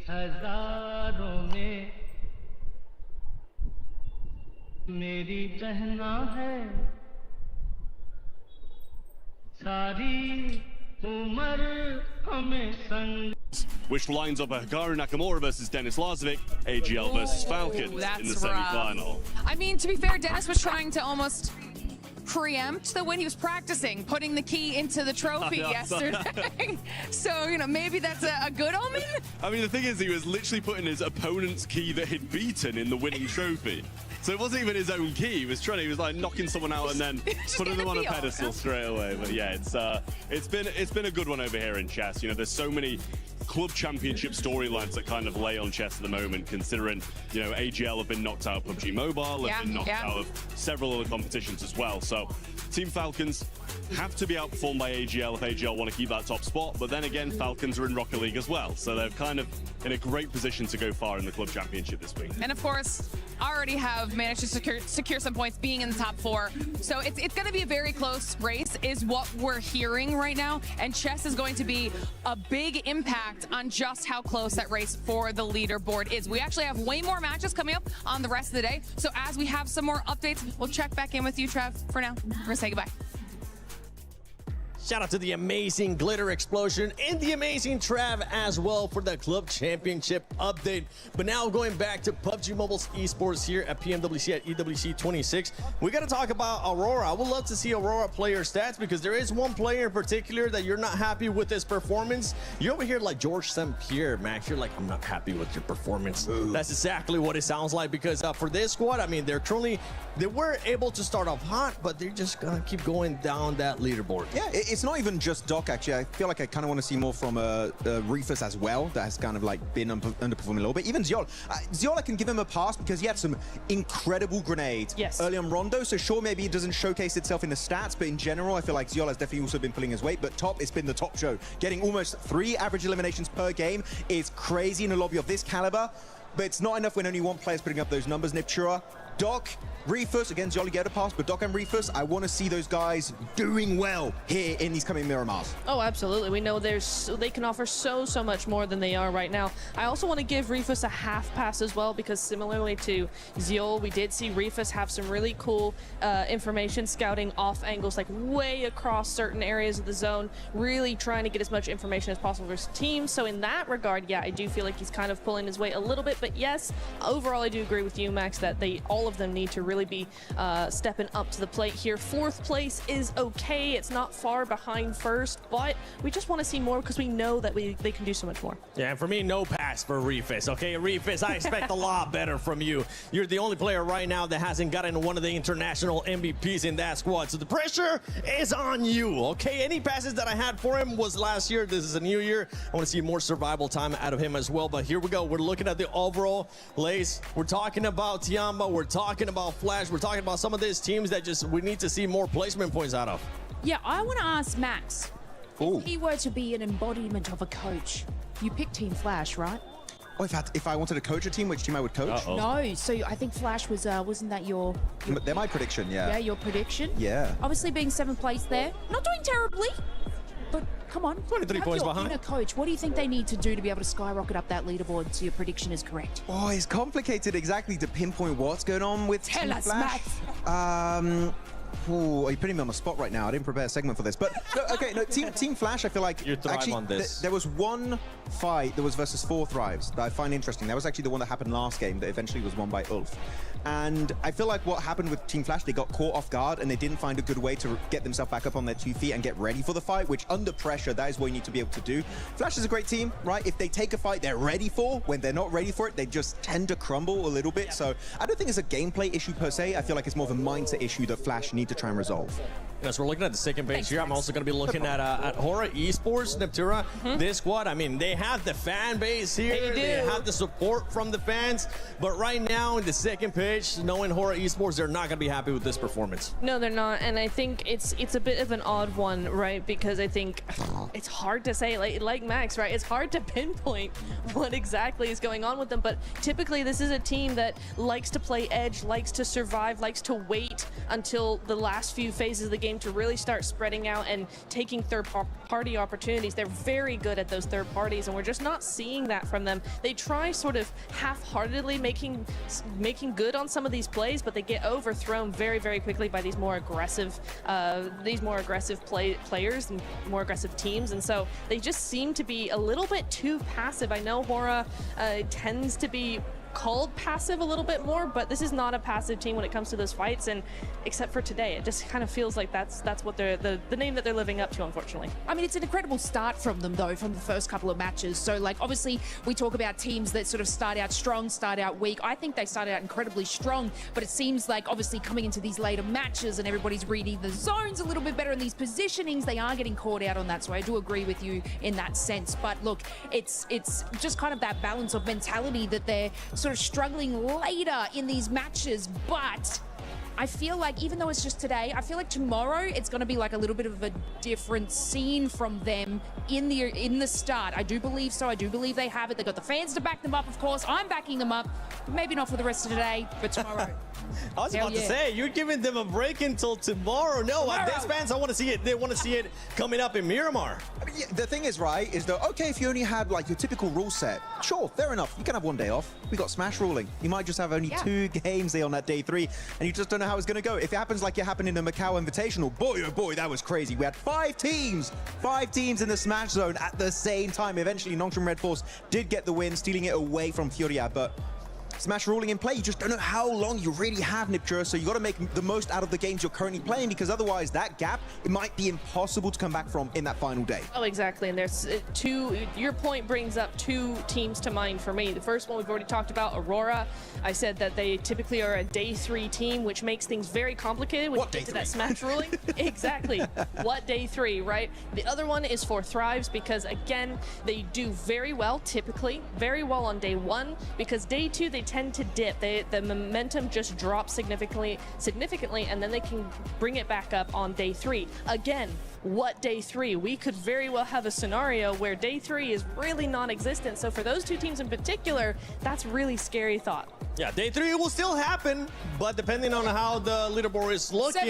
Speaker 21: हजारों में मेरी बहना है सारी उम्र हमें संग.
Speaker 20: Which lines up a Hikaru Nakamura versus Dennis Lazovic, AGL versus Falcons in the semi-final.
Speaker 16: I mean, to be fair, Dennis was trying to almost preempt the when he was practicing, putting the key into the trophy yesterday. So, maybe that's a good omen?
Speaker 20: I mean, the thing is, he was literally putting his opponent's key that he'd beaten in the winning trophy. So it wasn't even his own key. He was like knocking someone out and then putting them on a pedestal straight away. But yeah, it's been a good one over here in chess. There's so many club championship storylines that kind of lay on chess at the moment, considering, AGL have been knocked out of PUBG Mobile, have been knocked out of several other competitions as well. So Team Falcons have to be outperformed by AGL if AGL want to keep that top spot. But then again, Falcons are in Rocket League as well. So they're kind of in a great position to go far in the club championship this week.
Speaker 16: And of course, already have managed to secure some points being in the top 4. So it's going to be a very close race is what we're hearing right now. And chess is going to be a big impact on just how close that race for the leaderboard is. We actually have way more matches coming up on the rest of the day. So as we have some more updates, we'll check back in with you, Trev. For now, we're going to say goodbye.
Speaker 23: Shout out to the amazing Glitter Explosion and the amazing Trav as well for the Club Championship update. But now going back to PUBG Mobile's esports here at PMWC at EWC 26, we got to talk about Aurora. I would love to see Aurora player stats because there is one player in particular that you're not happy with his performance. You're over here like George St. Pierre, Max. You're like, I'm not happy with your performance. Ooh. That's exactly what it sounds like because for this squad, I mean, they were able to start off hot, but they're just gonna keep going down that leaderboard.
Speaker 19: Yeah, it's not even just Doc, actually. I feel like I kind of want to see more from Reefus as well. That has kind of like been underperforming a little bit. Even Ziol. Ziol, I can give him a pass because he had some incredible grenades early on Rondo. So sure, maybe it doesn't showcase itself in the stats, but in general, I feel like Ziol has definitely also been pulling his weight. But top, it's been the top show. Getting almost 3 average eliminations per game is crazy in a lobby of this caliber. But it's not enough when only one player's putting up those numbers. Niptura, Doc, Reefus, again, Zioli get a pass, but Doc and Reefus, I want to see those guys doing well here in these coming Miramars.
Speaker 17: Oh, absolutely. We know they can offer so much more than they are right now. I also want to give Reefus a half pass as well, because similarly to Ziol, we did see Reefus have some really cool information scouting off angles, like way across certain areas of the zone, really trying to get as much information as possible for his team. So in that regard, yeah, I do feel like he's kind of pulling his weight a little bit, but yes, overall I do agree with you, Max, that all of them need to really be stepping up to the plate here. 4th place is okay. It's not far behind first, but we just want to see more because we know that they can do so much more.
Speaker 23: Yeah, and for me, no pass for Reefus. Okay, Reefus, I expect a lot better from you. You're the only player right now that hasn't gotten one of the international MVPs in that squad, so the pressure is on you, okay? Any passes that I had for him was last year. This is a new year. I want to see more survival time out of him as well, but here we go. We're looking at the overall place. We're talking about Tiamba. We're talking about Flash. We're talking about some of these teams that we need to see more placement points out of.
Speaker 16: Yeah, I want to ask Max, if he were to be an embodiment of a coach, you pick Team Flash, right?
Speaker 19: Oh, if I wanted to coach a team, which team I would coach?
Speaker 16: No, so I think Flash was, wasn't that your...
Speaker 19: They're my prediction, yeah.
Speaker 16: Yeah, your prediction?
Speaker 19: Yeah.
Speaker 16: Obviously being 7th place there, not doing terribly, but come on.
Speaker 23: 23 points behind.
Speaker 16: Inner coach, what do you think they need to do to be able to skyrocket up that leaderboard so your prediction is correct?
Speaker 19: Oh, it's complicated exactly to pinpoint what's going on with Team Flash. You're putting me on the spot right now. I didn't prepare a segment for this, but Team Flash. I feel like there was one fight that was versus 4 Thrives that I find interesting. That was actually the one that happened last game that eventually was won by Ulf. And I feel like what happened with Team Flash, they got caught off guard and they didn't find a good way to get themselves back up on their 2 feet and get ready for the fight, which under pressure, that is what you need to be able to do. Flash is a great team, right? If they take a fight they're ready for, when they're not ready for it, they just tend to crumble a little bit. So I don't think it's a gameplay issue per se. I feel like it's more of a mindset issue that Flash need to try and resolve.
Speaker 23: Yes, we're looking at the second page here. I'm also going to be looking at Hora Esports, Niptura. This squad, I mean, they have the fan base here. They have the support from the fans. But right now, in the second page, knowing Hora Esports, they're not going to be happy with this performance.
Speaker 17: No, they're not. And I think it's a bit of an odd one, right? Because I think it's hard to say, like Max, right? It's hard to pinpoint what exactly is going on with them. But typically, this is a team that likes to play edge, likes to survive, likes to wait until the last few phases of the game to really start spreading out and taking third-party opportunities. They're very good at those third parties, and we're just not seeing that from them. They try sort of half-heartedly making good on some of these plays, but they get overthrown very, very quickly by these more aggressive players and more aggressive teams, and so they just seem to be a little bit too passive. I know Hora tends to be called passive a little bit more, but this is not a passive team when it comes to those fights, and except for today, it just kind of feels like that's what they're the name that they're living up to, unfortunately.
Speaker 16: I mean, it's an incredible start from them though, from the first couple of matches. So like, obviously we talk about teams that sort of start out strong, start out weak. I think they started out incredibly strong, but it seems like obviously coming into these later matches and everybody's reading the zones a little bit better in these positionings, they are getting caught out on that. So I do agree with you in that sense, but look, it's just kind of that balance of mentality that they're sort of struggling later in these matches. But I feel like even though it's just today, I feel like tomorrow it's going to be like a little bit of a different scene from them in the start. I do believe so. I do believe they have it. They've got the fans to back them up, of course. I'm backing them up. Maybe not for the rest of today, but tomorrow.
Speaker 15: I was about to say, you're giving them a break until tomorrow. No, Dex fans, I want to see it. They want to see it coming up in Miramar.
Speaker 19: I mean, yeah, the thing is, right, is that, okay, if you only had like your typical rule set, sure, fair enough. You can have one day off. We got Smash ruling. You might just have only 2 games there on that day 3, and you just don't know how it's going to go. If it happens like it happened in the Macau Invitational, boy, oh boy, that was crazy. We had 5 teams in the Smash zone at the same time. Eventually, Nongshim Red Force did get the win, stealing it away from Furia, but Smash ruling in play, you just don't know how long you really have, Niptura, so you got to make the most out of the games you're currently playing, because otherwise that gap, it might be impossible to come back from in that final day.
Speaker 17: Oh, exactly, and there's your point brings up 2 teams to mind for me. The first one we've already talked about, Aurora. I said that they typically are a day 3 team, which makes things very complicated when you get to that Smash ruling. Exactly. What day 3, right? The other one is for Thrives, because again, they do very well, typically, very well on day 1, because day 2, they tend to dip. The momentum just drops significantly, and then they can bring it back up on day 3. Again, what day 3? We could very well have a scenario where day 3 is really non-existent. So for those 2 teams in particular, that's really scary thought.
Speaker 15: Yeah, day 3 will still happen, but depending on how the leaderboard is looking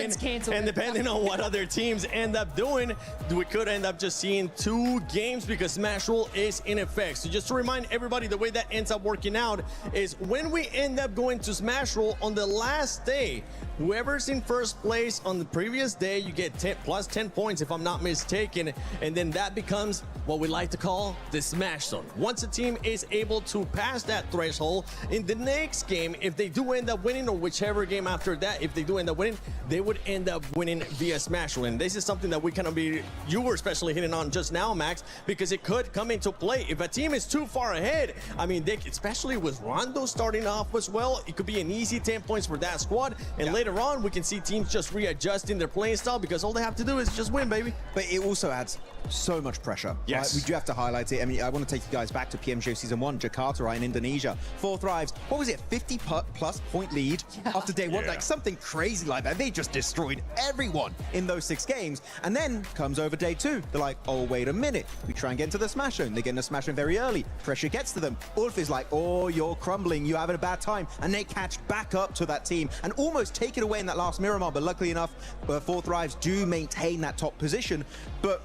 Speaker 15: and depending on what other teams end up doing, we could end up just seeing 2 games because Smash Rule is in effect. So just to remind everybody, the way that ends up working out is when we end up going to Smash Rule on the last day, whoever's in first place on the previous day, you get plus 10 points if I'm not mistaken, and then that becomes what we like to call the Smash Zone. Once a team is able to pass that threshold, in the next game, if they do end up winning, or whichever game after that, if they do end up winning, they would end up winning via Smash Rule. And this is something that we kind of you were especially hitting on just now, Max, because it could come into play. If a team is too far ahead, I mean, especially with Rondo starting off as well, it could be an easy 10 points for that squad, and later on, we can see teams just readjusting their playing style because all they have to do is just win, baby.
Speaker 19: But it also adds so much pressure.
Speaker 15: Yes.
Speaker 19: Right? We do have to highlight it. I mean, I want to take you guys back to PMGO Season 1, Jakarta, right, in Indonesia. 4 Thrives, what was it, 50+ point lead after day 1? Like something crazy like that. They just destroyed everyone in those 6 games. And then comes over day 2. They're like, oh, wait a minute. We try and get into the Smash Zone. They get in the Smash Zone very early. Pressure gets to them. Ulf is like, oh, you're crumbling. You're having a bad time. And they catch back up to that team and almost take it away in that last Miramar. But luckily enough, 4 Thrives do maintain that top position. But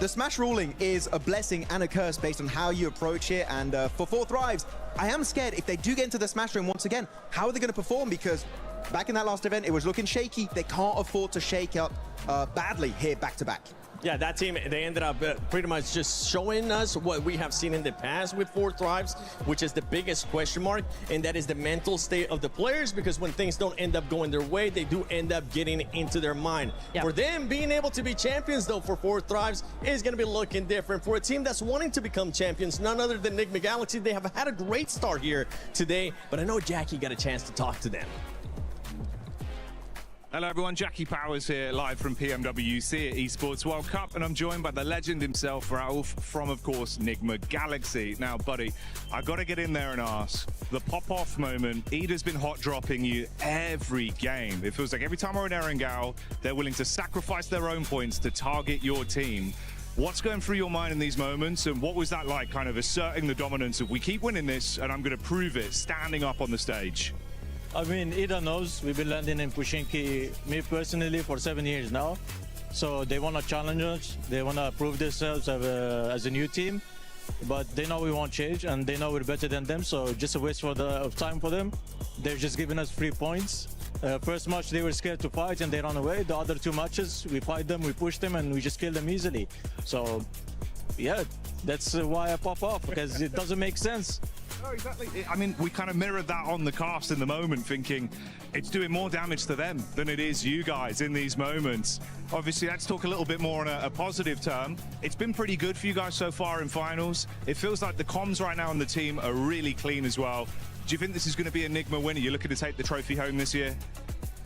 Speaker 19: the Smash ruling is a blessing and a curse based on how you approach it. And for 4 Thrives, I am scared if they do get into the Smash Zone once again, how are they going to perform? Because back in that last event, it was looking shaky. They can't afford to shake up badly here back-to-back.
Speaker 15: Yeah, that team, they ended up pretty much just showing us what we have seen in the past with 4 Thrives, which is the biggest question mark, and that is the mental state of the players, because when things don't end up going their way, they do end up getting into their mind. Yep. For them, being able to be champions, though, for 4 Thrives is going to be looking different. For a team that's wanting to become champions, none other than Enigma Galaxy, they have had a great start here today, but I know Jackie got a chance to talk to them.
Speaker 1: Hello everyone, Jackie Powers here, live from PMWC at Esports World Cup, and I'm joined by the legend himself, Ralph, from, of course, Enigma Galaxy. Now, buddy, I gotta get in there and ask, the pop-off moment, Ida's been hot-dropping you every game. It feels like every time we're in Erangel, they're willing to sacrifice their own points to target your team. What's going through your mind in these moments, and what was that like, kind of asserting the dominance of, we keep winning this, and I'm gonna prove it, standing up on the stage?
Speaker 10: I mean, Ida knows we've been landing in Pushinki, me personally, for 7 years now. So they want to challenge us. They want to prove themselves as a new team. But they know we won't change, and they know we're better than them. So just a waste of time for them. They're just giving us 3 points. First match, they were scared to fight, and they ran away. The other 2 matches, we fight them, we push them, and we just kill them easily. So, yeah, that's why I pop off, because it doesn't make sense.
Speaker 1: Oh, exactly. I mean, we kind of mirrored that on the cast in the moment, thinking it's doing more damage to them than it is you guys in these moments. Obviously, let's talk a little bit more on a positive term. It's been pretty good for you guys so far in finals. It feels like the comms right now on the team are really clean as well. Do you think this is going to be Enigma winner? You're looking to take the trophy home this year?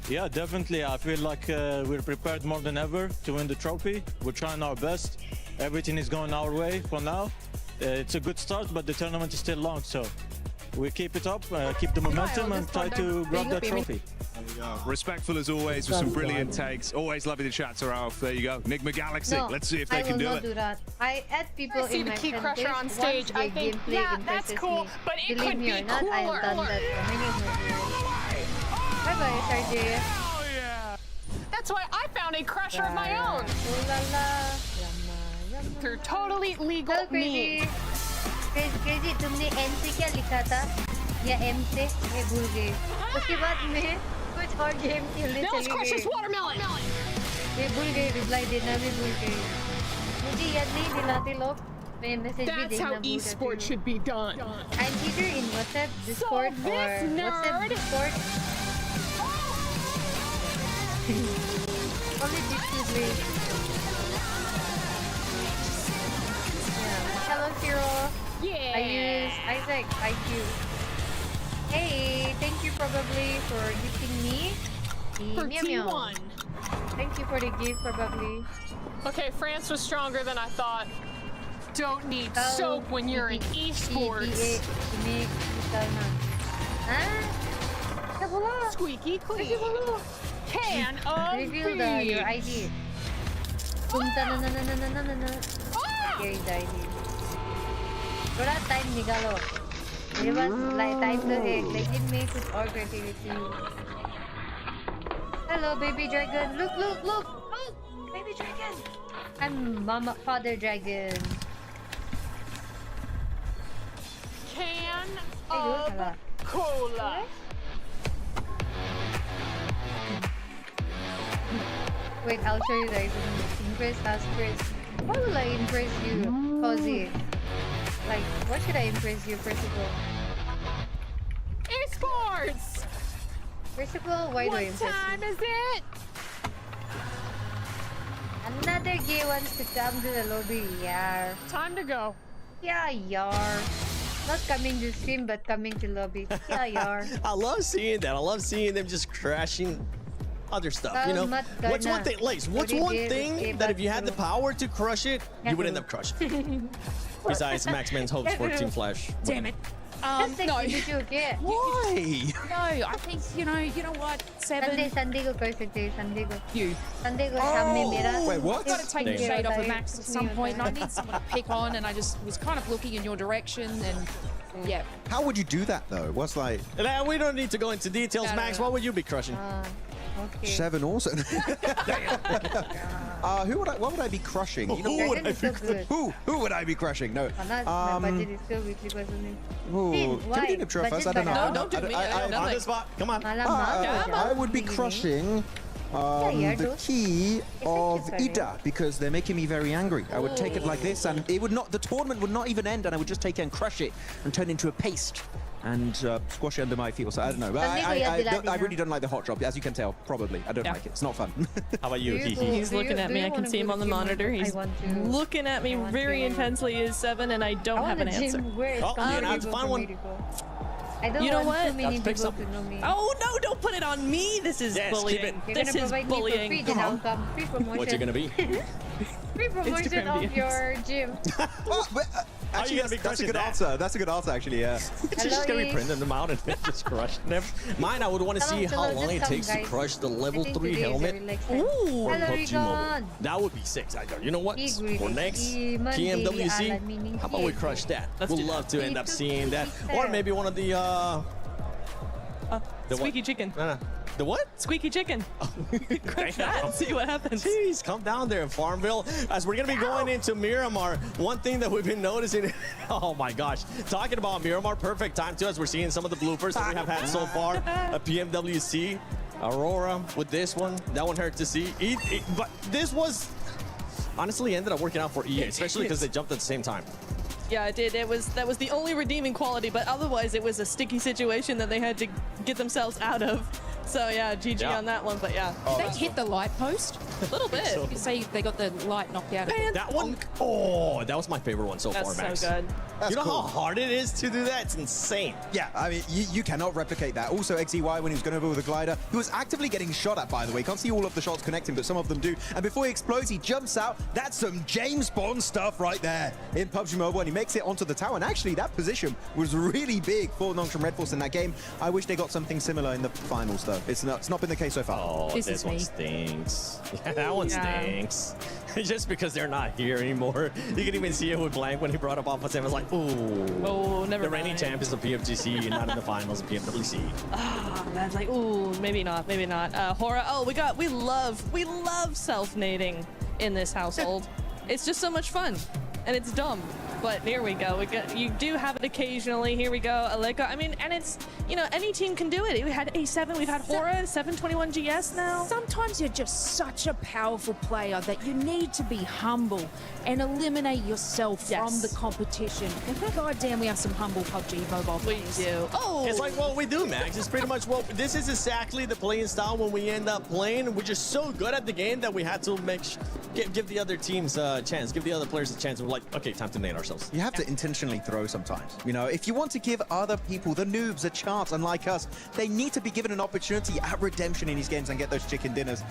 Speaker 10: Yeah, definitely. I feel like we're prepared more than ever to win the trophy. We're trying our best. Everything is going our way for now. It's a good start, but the tournament is still long, so we keep it up, keep the momentum, and try to grab that trophy.
Speaker 1: There you go. Respectful as always with some brilliant takes. Always lovely to chat to Ralph. There you go. Enigma Galaxy.
Speaker 5: No,
Speaker 1: Let's see if they
Speaker 5: I
Speaker 1: can
Speaker 5: will
Speaker 1: do
Speaker 5: not
Speaker 1: it.
Speaker 5: do that. I add people
Speaker 7: I see
Speaker 5: in
Speaker 7: the
Speaker 5: my
Speaker 7: key
Speaker 5: friend
Speaker 7: crusher
Speaker 5: list
Speaker 7: on
Speaker 5: once
Speaker 7: stage.
Speaker 5: their
Speaker 7: I think,
Speaker 5: gameplay
Speaker 7: yeah, that's
Speaker 5: impresses
Speaker 7: cool,
Speaker 5: me.
Speaker 7: but it
Speaker 5: Believe
Speaker 7: could
Speaker 5: me
Speaker 7: be
Speaker 5: or not, I've
Speaker 7: cooler.
Speaker 5: done that for many movies. Bye-bye, Sergey.
Speaker 7: Oh, yeah. That's why I found a crusher of my own.
Speaker 5: Oh la la. Yama, yama.
Speaker 7: Through totally legal
Speaker 5: Hello, Crazy.
Speaker 7: means.
Speaker 5: Crazy, तुमने MC क्या लिखा था? या M से? मैं भूल गई. उसके बाद मैं कुछ और गेम खेलने
Speaker 7: Now let's
Speaker 5: चली
Speaker 7: crush
Speaker 5: गई.
Speaker 7: this watermelon.
Speaker 5: मैं भूल गई, रिप्लाई देना भी भूल गई. मुझे याद नहीं दिलाते लोग. मैं मैसेज भी
Speaker 7: That's
Speaker 5: देखना
Speaker 7: how
Speaker 5: भूल जाती
Speaker 7: esports
Speaker 5: हूँ.
Speaker 7: should be done.
Speaker 5: I'm either in WhatsApp, Discord,
Speaker 7: So
Speaker 5: or
Speaker 7: this
Speaker 5: WhatsApp,
Speaker 7: nerd-
Speaker 5: Discord. Only these two ways. Yeah. Hello, Zero.
Speaker 7: Yeah.
Speaker 5: I use Isaac IQ. Hey, thank you probably for gifting me the
Speaker 7: For
Speaker 5: meow meow.
Speaker 7: T1.
Speaker 5: Thank you for the gift probably.
Speaker 7: Okay, France was stronger than I thought. Don't need soap when you're in esports. Squeaky clean. Can of
Speaker 5: Reveal your ID. Here is the ID. थोड़ा time निकालो. मेरे पास time तो है, लेकिन मैं कुछ और creativity. Hello, baby dragon. Look, look, look. Oh, baby dragon. I'm mama, father dragon.
Speaker 7: Can
Speaker 5: Hello,
Speaker 7: of
Speaker 5: hello.
Speaker 7: cola.
Speaker 5: Wait, I'll show you the item. Impress us first. How will I impress you, Cozy? Like, what should I impress you first of all?
Speaker 7: Esports.
Speaker 5: First of all, why do I
Speaker 7: What
Speaker 5: impress
Speaker 7: time
Speaker 5: you?
Speaker 7: is it?
Speaker 5: Another gay wants to come to the lobby, yar.
Speaker 7: Time to go.
Speaker 5: Yeah, yar. Not coming to stream, but coming to lobby. Yeah, yar.
Speaker 15: I love seeing that. I love seeing them just crashing other stuff, you know? What's one thing, Lace, what's one thing that if you had the power to crush it, you would end up crushing? Besides Max Man's hopes for Team Flash.
Speaker 16: Damn it.
Speaker 5: No.
Speaker 15: Why?
Speaker 16: No, I think, you know what, Seven?
Speaker 5: Sunday ko kar sakte, Sunday ko.
Speaker 16: You.
Speaker 5: Sunday ko sham mein mera.
Speaker 19: Wait, what?
Speaker 16: I've got to take the shade off of Max at some point, and I need someone to pick on, and I just was kind of looking in your direction, and yeah.
Speaker 19: How would you do that though? What's like?
Speaker 15: Nah, we don't need to go into details, Max. What would you be crushing?
Speaker 5: Okay.
Speaker 19: Seven also. What would I be crushing? You know,
Speaker 5: Who would I be
Speaker 19: who would I be crushing? No.
Speaker 5: My budget is still weekly because of me.
Speaker 19: Ooh,
Speaker 5: Why?
Speaker 19: can we do Niptra first? I don't know.
Speaker 5: Budget
Speaker 19: No, don't do me.
Speaker 15: On the spot. Come on.
Speaker 19: I would be crushing the key of Ida because they're making me very angry. I would take it like this, and it would not. The tournament would not even end, and I would just take it and crush it and turn it into a paste and squash it under my feet. So I don't know. But I really don't like the hot drop, as you can tell. Probably, I don't like it. It's not fun.
Speaker 15: How about you?
Speaker 17: He's looking at me. I can see him on the monitor. He's looking at me very intensely. Is Seven, and I don't have an answer.
Speaker 15: That's a fun one.
Speaker 5: I don't
Speaker 17: You know
Speaker 5: want
Speaker 17: what?
Speaker 5: too many
Speaker 15: Let's pick
Speaker 5: people to know me.
Speaker 17: Oh no! Don't put it on me. This is
Speaker 15: Yes, keep
Speaker 17: bullying.
Speaker 15: it.
Speaker 5: You're
Speaker 17: This
Speaker 5: gonna
Speaker 17: is
Speaker 5: provide me for
Speaker 17: bullying.
Speaker 5: free, then I'll come. Free promotion.
Speaker 15: What's it gonna be?
Speaker 5: Free promotion
Speaker 17: Instagram
Speaker 5: of
Speaker 17: DMs.
Speaker 5: your gym.
Speaker 19: Actually, that's a good answer. That's a good answer, actually. Yeah.
Speaker 15: It's just gonna be printing them out and then just crush them. Mine, I would want to see how long it takes to crush the level 3 helmet
Speaker 5: Ooh.
Speaker 15: for
Speaker 5: Hello,
Speaker 15: PUBG Mobile.
Speaker 5: Rigon.
Speaker 15: That would be sick. You know what? For next
Speaker 5: Monday,
Speaker 15: PMWC, how about we crush that? We'll love to end up seeing that, or maybe one of the
Speaker 17: Squeaky chicken.
Speaker 15: No. The what?
Speaker 17: Squeaky chicken. Crush that. See what happens.
Speaker 15: Jeez, come down there in Farmville. As we're going to be going into Miramar, one thing that we've been noticing, oh my gosh, talking about Miramar, perfect time too, as we're seeing some of the bloopers that we have had so far at PMWC. Aurora with this one. That one hurt to see. But this was, honestly, ended up working out for EA, especially because they jumped at the same time.
Speaker 17: Yeah, it did. That was the only redeeming quality, but otherwise it was a sticky situation that they had to get themselves out of. So yeah, GG on that one, but yeah.
Speaker 16: Did they hit the light post?
Speaker 17: A little bit.
Speaker 16: You say they got the light knocked out of it.
Speaker 15: That one, oh, that was my favorite one so far, Max.
Speaker 17: So good.
Speaker 19: That's
Speaker 15: you know
Speaker 19: cool.
Speaker 15: how hard it is to do that? It's insane.
Speaker 19: Yeah, I mean, you cannot replicate that. Also, XEY, when he was going over with a glider, he was actively getting shot at, by the way. Can't see all of the shots connecting, but some of them do. And before he explodes, he jumps out. That's some James Bond stuff right there in PUBG Mobile, and he makes it onto the tower. And actually, that position was really big for Nongshim Red Force in that game. I wish they got something similar in the finals, though. though. It's not been the case so far.
Speaker 15: Oh, this one stinks. Yeah, that one stinks. Just because they're not here anymore. You can even see it with Blank when he brought up Alpha 7. It was like, ooh.
Speaker 17: Oh, never
Speaker 15: The reigning
Speaker 17: mind.
Speaker 15: champions of PMGC, not in the finals of PMWC.
Speaker 17: Ah, that's like, ooh, maybe not, maybe not. Hora, oh, we love self-nading in this household. It's just so much fun, and it's dumb. But here we go. You do have it occasionally. Here we go, Aleka. I mean, and it's, you know, any team can do it. We had A7, we've had Hora, 721 GS now.
Speaker 16: Sometimes you're just such a powerful player that you need to be humble and eliminate yourself from the competition. God damn, we have some humble PUBG mobile players.
Speaker 17: We do. Oh!
Speaker 15: It's like what we do, Max. It's pretty much what this is exactly the playing style when we end up playing. We're just so good at the game that we had to give the other teams a chance, give the other players a chance. We're like, okay, time to nade ourselves.
Speaker 19: You have to intentionally throw sometimes. You know, if you want to give other people, the noobs, a chance, unlike us, they need to be given an opportunity at redemption in these games and get those chicken dinners,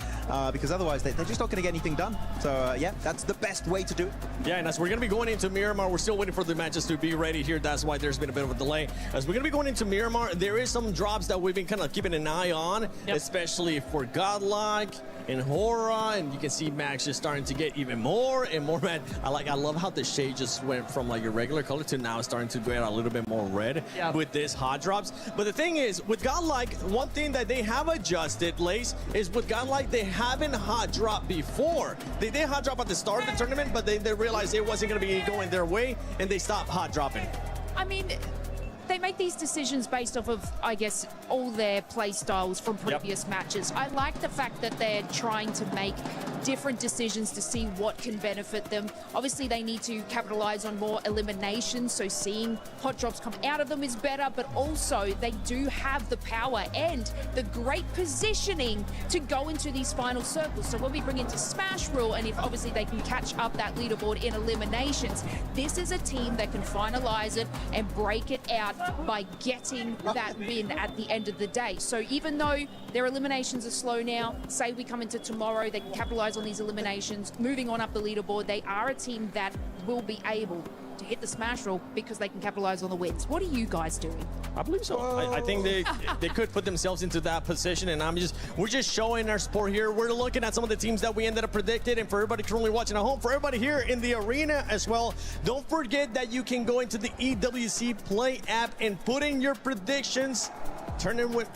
Speaker 19: because otherwise they're just not going to get anything done. So yeah, that's the best way to do it.
Speaker 15: Yeah, and as we're going to be going into Miramar, we're still waiting for the matches to be ready here. That's why there's been a bit of a delay. As we're going to be going into Miramar, there is some drops that we've been kind of keeping an eye on, especially for Godlike and Hora, and you can see Max just starting to get even more and more red. I love how the shade just went from like your regular color to now starting to get a little bit more red with this hot drops. But the thing is, with Godlike, one thing that they have adjusted, Lace, is with Godlike, they haven't hot drop before. They did hot drop at the start of the tournament, but they realized it wasn't going to be going their way, and they stopped hot dropping.
Speaker 16: I mean, they make these decisions based off of, I guess, all their play styles from previous matches. I like the fact that they're trying to make different decisions to see what can benefit them. Obviously, they need to capitalize on more eliminations, so seeing hot drops come out of them is better, but also they do have the power and the great positioning to go into these final circles. So when we bring into Smash Rule, and if obviously they can catch up that leaderboard in eliminations, this is a team that can finalize it and break it out by getting that win at the end of the day. So even though their eliminations are slow now, say we come into tomorrow, they can capitalize on these eliminations, moving on up the leaderboard, they are a team that will be able to hit the Smash Rule because they can capitalize on the wins. What are you guys doing?
Speaker 15: I believe so. I think they could put themselves into that position, and we're just showing our support here. We're looking at some of the teams that we ended up predicted, and for everybody currently watching at home, for everybody here in the arena as well, don't forget that you can go into the EWC Play app and put in your predictions. Turn in with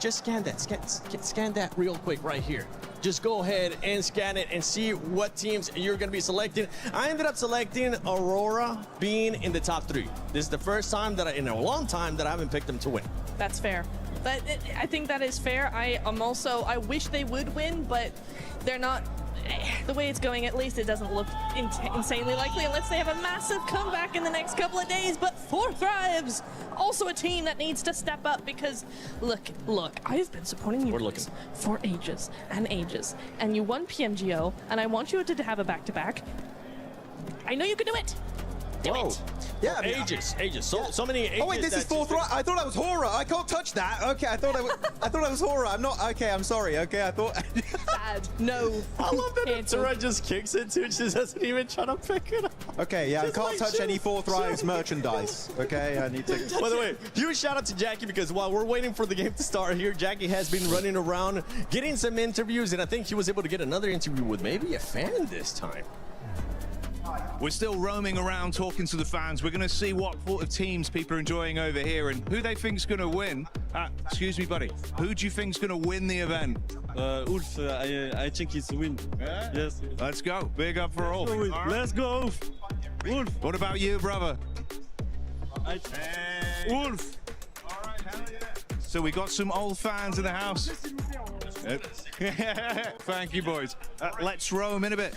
Speaker 15: just scan that, scan that real quick right here. Just go ahead and scan it and see what teams you're going to be selecting. I ended up selecting Aurora being in the top 3. This is the first time that in a long time that I haven't picked them to win.
Speaker 17: That's fair. I think that is fair. I wish they would win, but they're not. The way it's going, at least it doesn't look insanely likely unless they have a massive comeback in the next couple of days. But 4 Thrives, also a team that needs to step up because, look, I've been supporting you for ages and ages. And you won PMGO, and I want you to have a back-to-back. I know you can do it. Do it.
Speaker 19: Yeah,
Speaker 15: I mean, ages. So many ages.
Speaker 19: Oh wait, this is 4 Thrives. I thought that was Hora. I can't touch that. Okay, I thought that was Hora. I'm not. Okay, I'm sorry. Okay, I thought.
Speaker 17: Bad. No.
Speaker 15: I love that Tura just kicks it too. She doesn't even try to pick it up.
Speaker 19: Okay, yeah,
Speaker 15: Just
Speaker 19: I can't
Speaker 15: like
Speaker 19: touch any 4 Thrives merchandise. Okay, I need to.
Speaker 15: By the way, huge shout out to Jackie, because while we're waiting for the game to start here, Jackie has been running around getting some interviews, and I think he was able to get another interview with maybe a fan this time.
Speaker 1: We're still roaming around talking to the fans. We're going to see what sort of teams people are enjoying over here and who they think's going to win. Excuse me, buddy. Who do you think's going to win the event?
Speaker 4: Ulf, I think he's win.
Speaker 1: Yeah?
Speaker 4: Yes.
Speaker 1: Let's go. Big up for all.
Speaker 4: Let's go, Ulf.
Speaker 1: Wolf. What about you, brother? Wolf.
Speaker 4: All right, hell yeah.
Speaker 1: So we got some old fans in the house. Thank you, boys. Let's roam in a bit.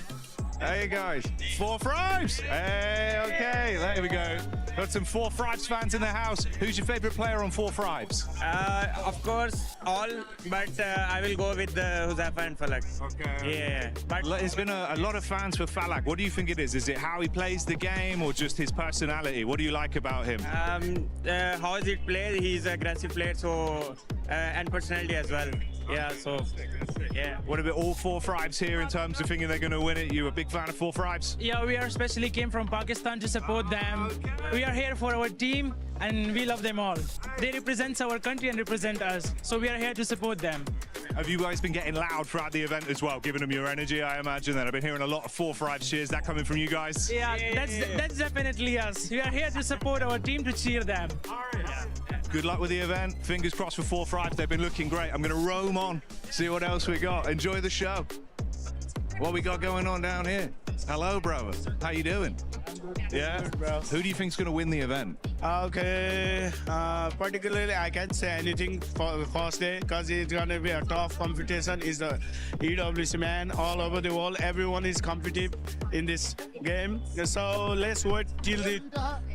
Speaker 1: Hey guys, 4 Thrives! Hey, okay, there we go. Got some 4 Thrives fans in the house. Who's your favorite player on 4 Thrives?
Speaker 9: Of course, all, but I will go with Huzafa and Falak.
Speaker 1: Okay.
Speaker 9: Yeah, but
Speaker 1: there's been a lot of fans for Falak. What do you think it is? Is it how he plays the game or just his personality? What do you like about him?
Speaker 9: how is it played? He's an aggressive player, so and personality as well. Yeah, so yeah.
Speaker 1: What about all 4 Thrives here in terms of thinking they're going to win it? You a big fan of 4 Thrives? us?
Speaker 3: Yeah, we are especially came from Pakistan to support them. We are here for our team and we love them all. They represent our country and represent us. So we are here to support them.
Speaker 1: Have you guys been getting loud throughout the event as well, giving them your energy, I imagine? That I've been hearing a lot of 4-5 cheers. That coming from you guys?
Speaker 3: Yeah, that's definitely us. We are here to support our team, to cheer them.
Speaker 1: Good luck with the event. Fingers crossed for 4-5. They've been looking great. I'm going to roam on, see what else we got. Enjoy the show. What we got going on down here? Hello, brother. How you doing? Yeah? Who do you think's going to win the event?
Speaker 14: Okay, particularly I can't say anything for the first day because it's going to be a tough competition. It's the EWC man all over the world. Everyone is competitive in this game. So let's wait till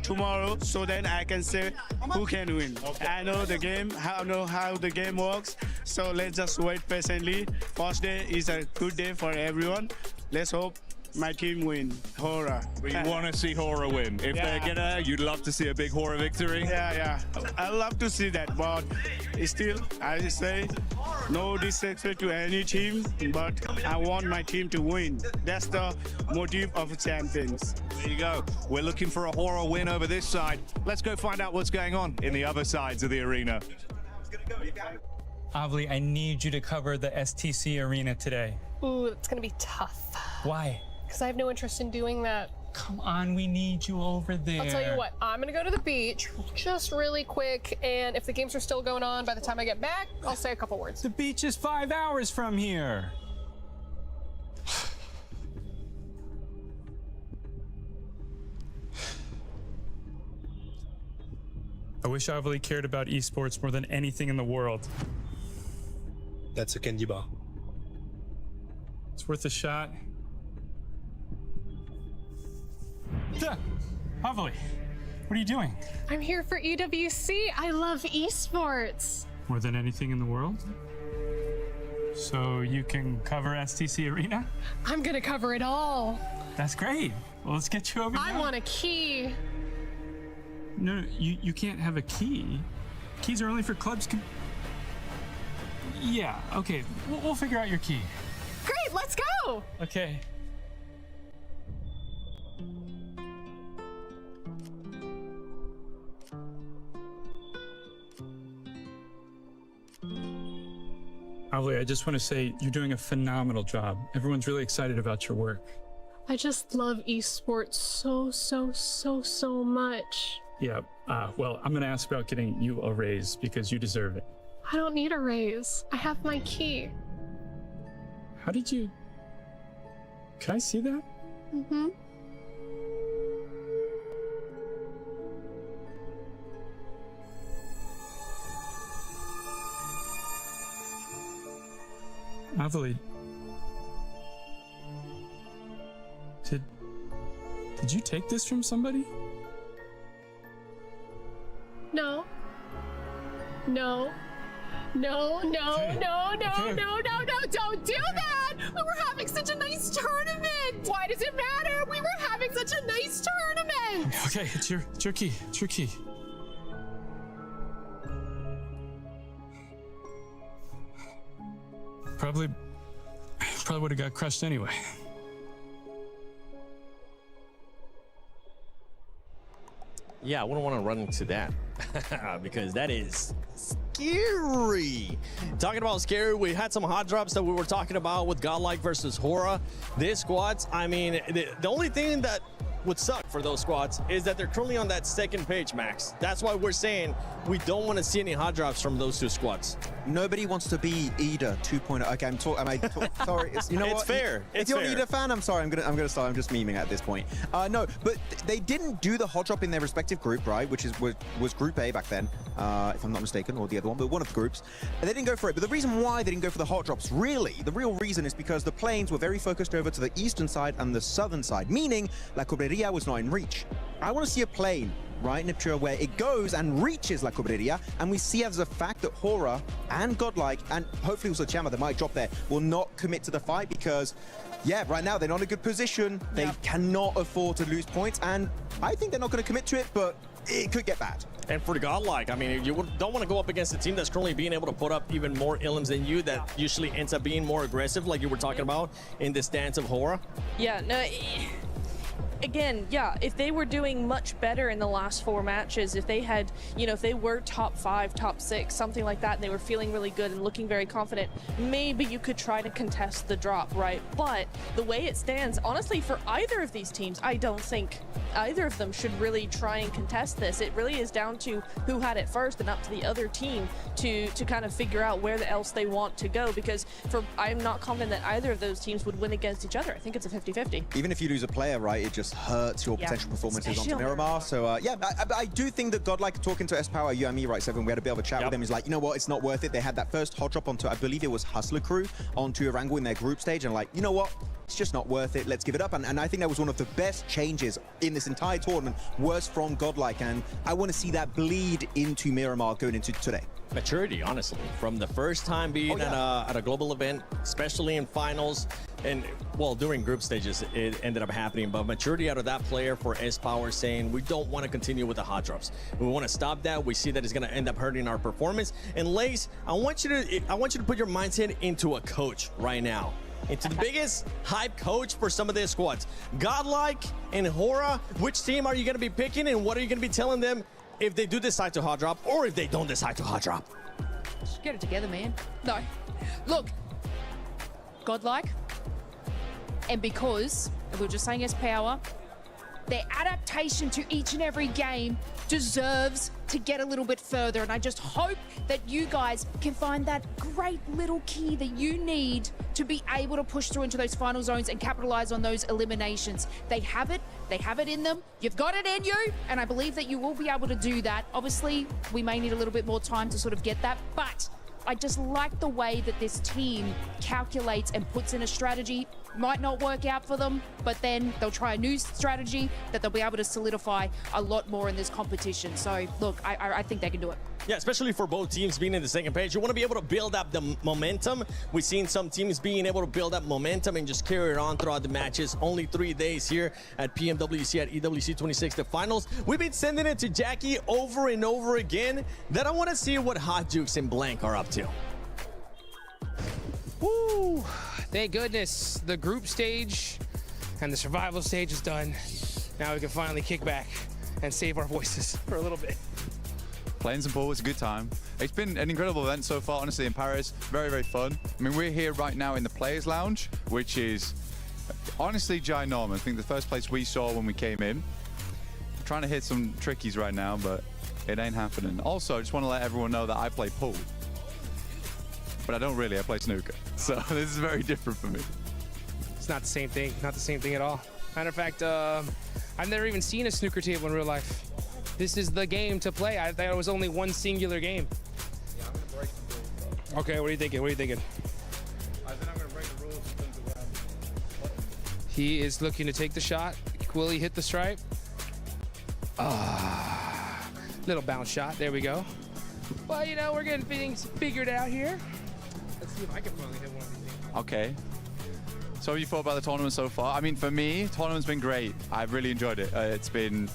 Speaker 14: tomorrow so then I can say who can win. I know the game, I know how the game works. So let's just wait patiently. First day is a good day for everyone. Let's hope my team win. Hora.
Speaker 1: We want to see Hora win. If they're gonna, you'd love to see a big Hora victory.
Speaker 14: Yeah. I love to see that, but still, I say no disrespect to any team, but I want my team to win. That's the motive of champions.
Speaker 1: There you go. We're looking for a Hora win over this side. Let's go find out what's going on in the other sides of the arena.
Speaker 22: Avli, I need you to cover the STC arena today.
Speaker 7: Ooh, it's gonna be tough.
Speaker 22: Why?
Speaker 7: Because I have no interest in doing that.
Speaker 22: Come on, we need you over there.
Speaker 7: I'll tell you what, I'm gonna go to the beach just really quick, and if the games are still going on by the time I get back, I'll say a couple words.
Speaker 22: The beach is 5 hours from here. I wish Avli cared about esports more than anything in the world.
Speaker 24: That's a candy bar.
Speaker 22: It's worth a shot. Avli, what are you doing?
Speaker 7: I'm here for EWC. I love esports.
Speaker 22: More than anything in the world? So you can cover STC Arena?
Speaker 7: I'm gonna cover it all.
Speaker 22: That's great. Well, let's get you over
Speaker 7: I want a key.
Speaker 22: No, you can't have a key. Keys are only for clubs. Yeah, okay. We'll figure out your key.
Speaker 7: Great, let's go.
Speaker 22: Okay. Avli, I just want to say you're doing a phenomenal job. Everyone's really excited about your work.
Speaker 7: I just love esports so much.
Speaker 22: Yeah, well, I'm going to ask about getting you a raise because you deserve it.
Speaker 7: I don't need a raise. I have my key.
Speaker 22: How did you... Can I see that?
Speaker 7: Mm-hmm.
Speaker 22: Avli, did you take this from somebody?
Speaker 7: No. No. No, no,
Speaker 22: Okay.
Speaker 7: no, no,
Speaker 22: Okay.
Speaker 7: no, no, no, don't do that! We were having such a nice tournament! Why does it matter? We were having such a nice tournament!
Speaker 22: Okay, it's your key. It's your key. Probably would have got crushed anyway.
Speaker 15: Yeah, I wouldn't want to run into that because that is scary. Talking about scary, we had some hot drops that we were talking about with Godlike versus Hora. This squads, I mean, the only thing that would suck for those squads is that they're currently on that second page, Max. That's why we're saying we don't want to see any hot drops from those two squads.
Speaker 19: Nobody wants to be Ida 2.0. Okay, sorry. You know
Speaker 15: It's
Speaker 19: what?
Speaker 15: fair.
Speaker 19: If
Speaker 15: It's
Speaker 19: you're an
Speaker 15: fair.
Speaker 19: Ida fan, I'm sorry. I'm gonna start. I'm just memeing at this point. No, but they didn't do the hot drop in their respective group, right? Which was Group A back then, if I'm not mistaken, or the other one, but one of the groups. And they didn't go for it. But the reason why they didn't go for the hot drops, really, the real reason is because the planes were very focused over to the eastern side and the southern side, meaning La Cobreria was not in reach. I want to see a plane, right, Niptura, where it goes and reaches La Cobreria, and we see as a fact that Hora and Godlike, and hopefully also Chama, that might drop there, will not commit to the fight because, yeah, right now they're not in a good position. They cannot afford to lose points, and I think they're not going to commit to it, but it could get bad.
Speaker 15: And for Godlike, I mean, you don't want to go up against a team that's currently being able to put up even more elims than you, that usually ends up being more aggressive, like you were talking about in the stance of Hora.
Speaker 17: Yeah, no, again, yeah, if they were doing much better in the last 4 matches, if they had, you know, if they were top 5, top 6, something like that, and they were feeling really good and looking very confident, maybe you could try to contest the drop, right? But the way it stands, honestly, for either of these teams, I don't think either of them should really try and contest this. It really is down to who had it first and up to the other team to kind of figure out where else they want to go, because I'm not confident that either of those teams would win against each other. I think it's a 50-50.
Speaker 19: Even if you lose a player, right, it just hurts your potential performances onto Miramar. So yeah, I do think that Godlike, talking to S-Power, you and me, right, Seven, we had a bit of a chat with him. He's like, you know what, it's not worth it. They had that first hot drop onto, I believe it was Hustler Crew, onto Erangel in their group stage, and like, you know what, it's just not worth it. Let's give it up. And I think that was one of the best changes in this entire tournament, was from Godlike, and I want to see that bleed into Miramar going into today.
Speaker 15: Maturity, honestly, from the first time being at a global event, especially in finals, and well, during group stages, it ended up happening. But maturity out of that player for S-Power, saying we don't want to continue with the hot drops. We want to stop that. We see that it's going to end up hurting our performance. And Lace, I want you to put your mindset into a coach right now, into the biggest hype coach for some of their squads. Godlike and Hora, which team are you going to be picking, and what are you going to be telling them if they do decide to hot drop, or if they don't decide to hot drop?
Speaker 16: Just get it together, man. No. Look, Godlike, and because we were just saying S-Power, their adaptation to each and every game deserves to get a little bit further, and I just hope that you guys can find that great little key that you need to be able to push through into those final zones and capitalize on those eliminations. They have it in them. You've got it in you, and I believe that you will be able to do that. Obviously, we may need a little bit more time to sort of get that, but I just like the way that this team calculates and puts in a strategy. Might not work out for them, but then they'll try a new strategy that they'll be able to solidify a lot more in this competition. So look, I think they can do it.
Speaker 15: Yeah, especially for both teams being in the second page. You want to be able to build up the momentum. We've seen some teams being able to build up momentum and just carry it on throughout the matches. Only 3 days here at PMWC at EWC 26, the finals. We've been sending it to Jackie over and over again. Then I want to see what Hot Jukes and Blank are up to.
Speaker 2: Woo! Thank goodness the group stage and the survival stage is done. Now we can finally kick back and save our voices for a little bit.
Speaker 8: Playing some pool was a good time. It's been an incredible event so far, honestly, in Paris. Very, very fun. I mean, we're here right now in the Players Lounge, which is honestly ginormous. I think the first place we saw when we came in. I'm trying to hit some trickies right now, but it ain't happening. Also, I just want to let everyone know that I play pool. But I don't really, I play snooker. So this is very different for me.
Speaker 2: It's not the same thing, not the same thing at all. Matter of fact, I've never even seen a snooker table in real life. This is the game to play. I thought it was only one singular game.
Speaker 6: Yeah, I'm gonna break the rules.
Speaker 2: Okay, what are you thinking? What are you thinking?
Speaker 6: I think I'm gonna break the rules in terms of
Speaker 2: He is looking to take the shot. Will he hit the stripe? Little bounce shot. There we go. Well, you know, we're getting things figured out here. Let's see if I can finally hit one of these things.
Speaker 8: Okay. So what have you thought about the tournament so far? I mean, for me, tournament's been great. I've really enjoyed it. It's been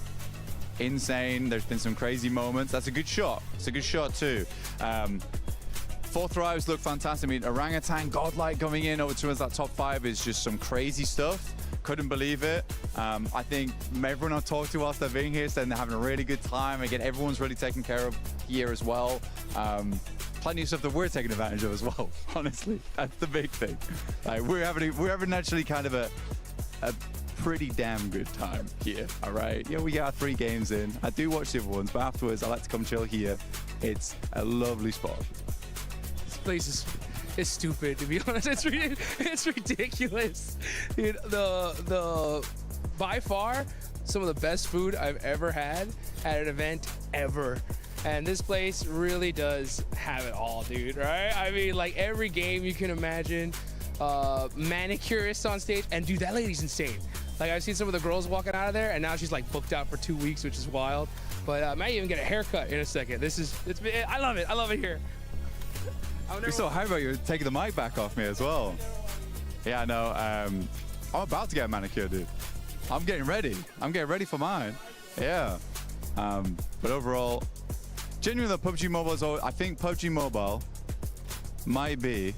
Speaker 8: insane. There's been some crazy moments. That's a good shot. It's a good shot too. Fourth Thrives look fantastic. I mean, Orangutan, Godlike coming in over towards that top 5 is just some crazy stuff. Couldn't believe it. I think everyone I've talked to whilst they're being here saying they're having a really good time. Again, everyone's really taken care of here as well. Plenty of stuff that we're taking advantage of as well. Honestly, that's the big thing. Like, we're having actually kind of a pretty damn good time here. All right. Yeah, we got 3 games in. I do watch the other ones, but afterwards I like to come chill here. It's a lovely spot.
Speaker 2: This place is stupid, to be honest. It's ridiculous. Dude, by far some of the best food I've ever had at an event ever. And this place really does have it all, dude, right? I mean, like every game you can imagine, manicurists on stage, and dude, that lady's insane. Like, I've seen some of the girls walking out of there, and now she's like booked out for 2 weeks, which is wild. But I might even get a haircut in a second. I love it. I love it here.
Speaker 8: We're so hyped about you taking the mic back off me as well. Yeah, I know. I'm about to get a manicure, dude. I'm getting ready. I'm getting ready for mine. Yeah. But overall, genuinely, PUBG Mobile is always, I think PUBG Mobile might be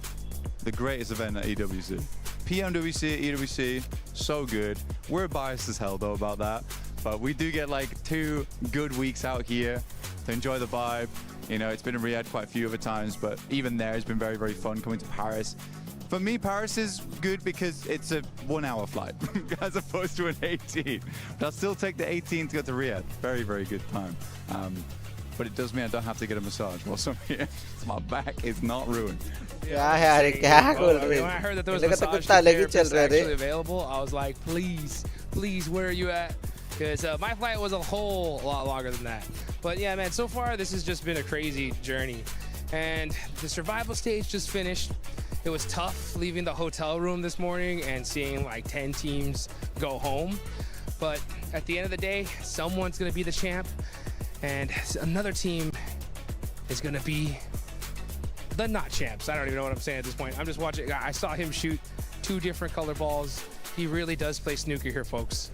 Speaker 8: the greatest event at EWC. PMWC, EWC, so good. We're biased as hell though about that, but we do get like 2 good weeks out here to enjoy the vibe. You know, it's been in Riyadh quite a few other times, but even there it's been very, very fun coming to Paris. For me, Paris is good because it's a 1-hour flight as opposed to an 18. But I'll still take the 18 to go to Riyadh. Very, very good time. But it does mean I don't have to get a massage whilst I'm here. So my back is not ruined.
Speaker 11: क्या है यार क्या बोल रहे
Speaker 2: When I heard that there was
Speaker 11: हैं
Speaker 2: a
Speaker 11: तो कुछ
Speaker 2: massage
Speaker 11: अलग ही चल
Speaker 2: therapist
Speaker 11: रहा है
Speaker 2: actually available, I was like, please, where are you at? Because my flight was a whole lot longer than that. But yeah, man, so far this has just been a crazy journey. And the survival stage just finished. It was tough leaving the hotel room this morning and seeing like 10 teams go home. But at the end of the day, someone's going to be the champ. And another team is going to be the not champs. I don't even know what I'm saying at this point. I'm just watching. I saw him shoot 2 different color balls. He really does play snooker here, folks.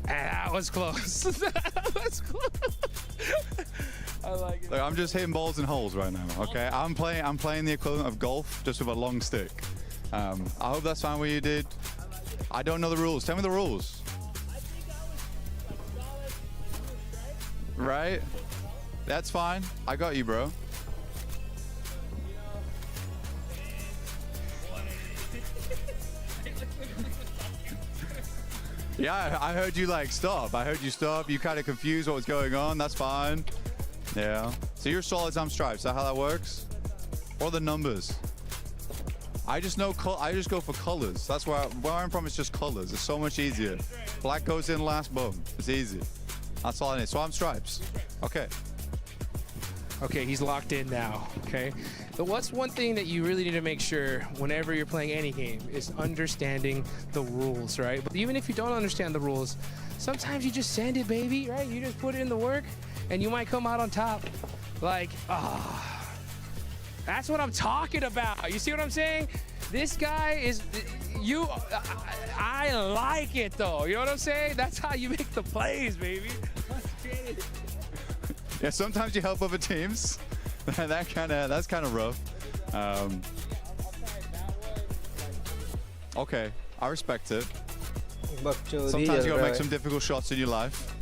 Speaker 2: And that was close. That was close. I like it.
Speaker 8: Look, I'm just hitting balls in holes right now, okay? I'm playing the equivalent of golf, just with a long stick. I hope that's fine what you did. I don't know the rules. Tell me the rules. Right? That's fine. I got you, bro. Yeah, I heard you like stop. I heard you stop. You kind of confused what was going on. That's fine. Yeah. So you're solids, I'm stripes. Is that how that works? Or the numbers? I just know. I just go for colors. That's where I'm from. It's just colors. It's so much easier. Black goes in last. Boom. It's easy. That's all I need. So I'm stripes. Okay.
Speaker 2: Okay, he's locked in now, okay? But what's one thing that you really need to make sure whenever you're playing any game is understanding the rules, right? But even if you don't understand the rules, sometimes you just send it, baby, right? You just put it in the work and you might come out on top. Like, that's what I'm talking about. You see what I'm saying? This guy is, I like it though. You know what I'm saying? That's how you make the plays, baby. Let's get it.
Speaker 8: Yeah, sometimes you help other teams. That's kind of rough. Okay, I respect it. Sometimes you gotta make some difficult shots in your life.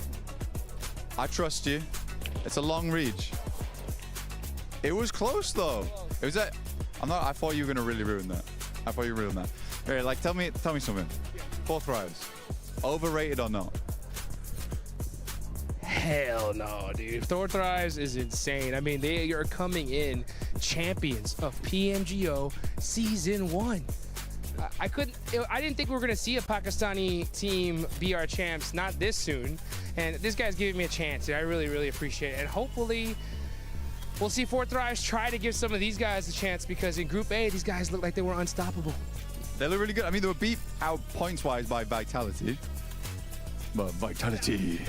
Speaker 8: I trust you. It's a long reach. It was close though. It was that. I thought you were gonna really ruin that. I thought you ruined that. Here, like, tell me something. 4 thrives. Overrated or not?
Speaker 2: Hell no, dude. Thor Thrives is insane. I mean, they are coming in champions of PMGO Season 1. I didn't think we were going to see a Pakistani team be our champs, not this soon. And this guy's giving me a chance. I really, really appreciate it. And hopefully, we'll see Thor Thrives try to give some of these guys a chance, because in Group A, these guys look like they were unstoppable.
Speaker 8: They look really good. I mean, they were beat out points-wise by Vitality. But Vitality...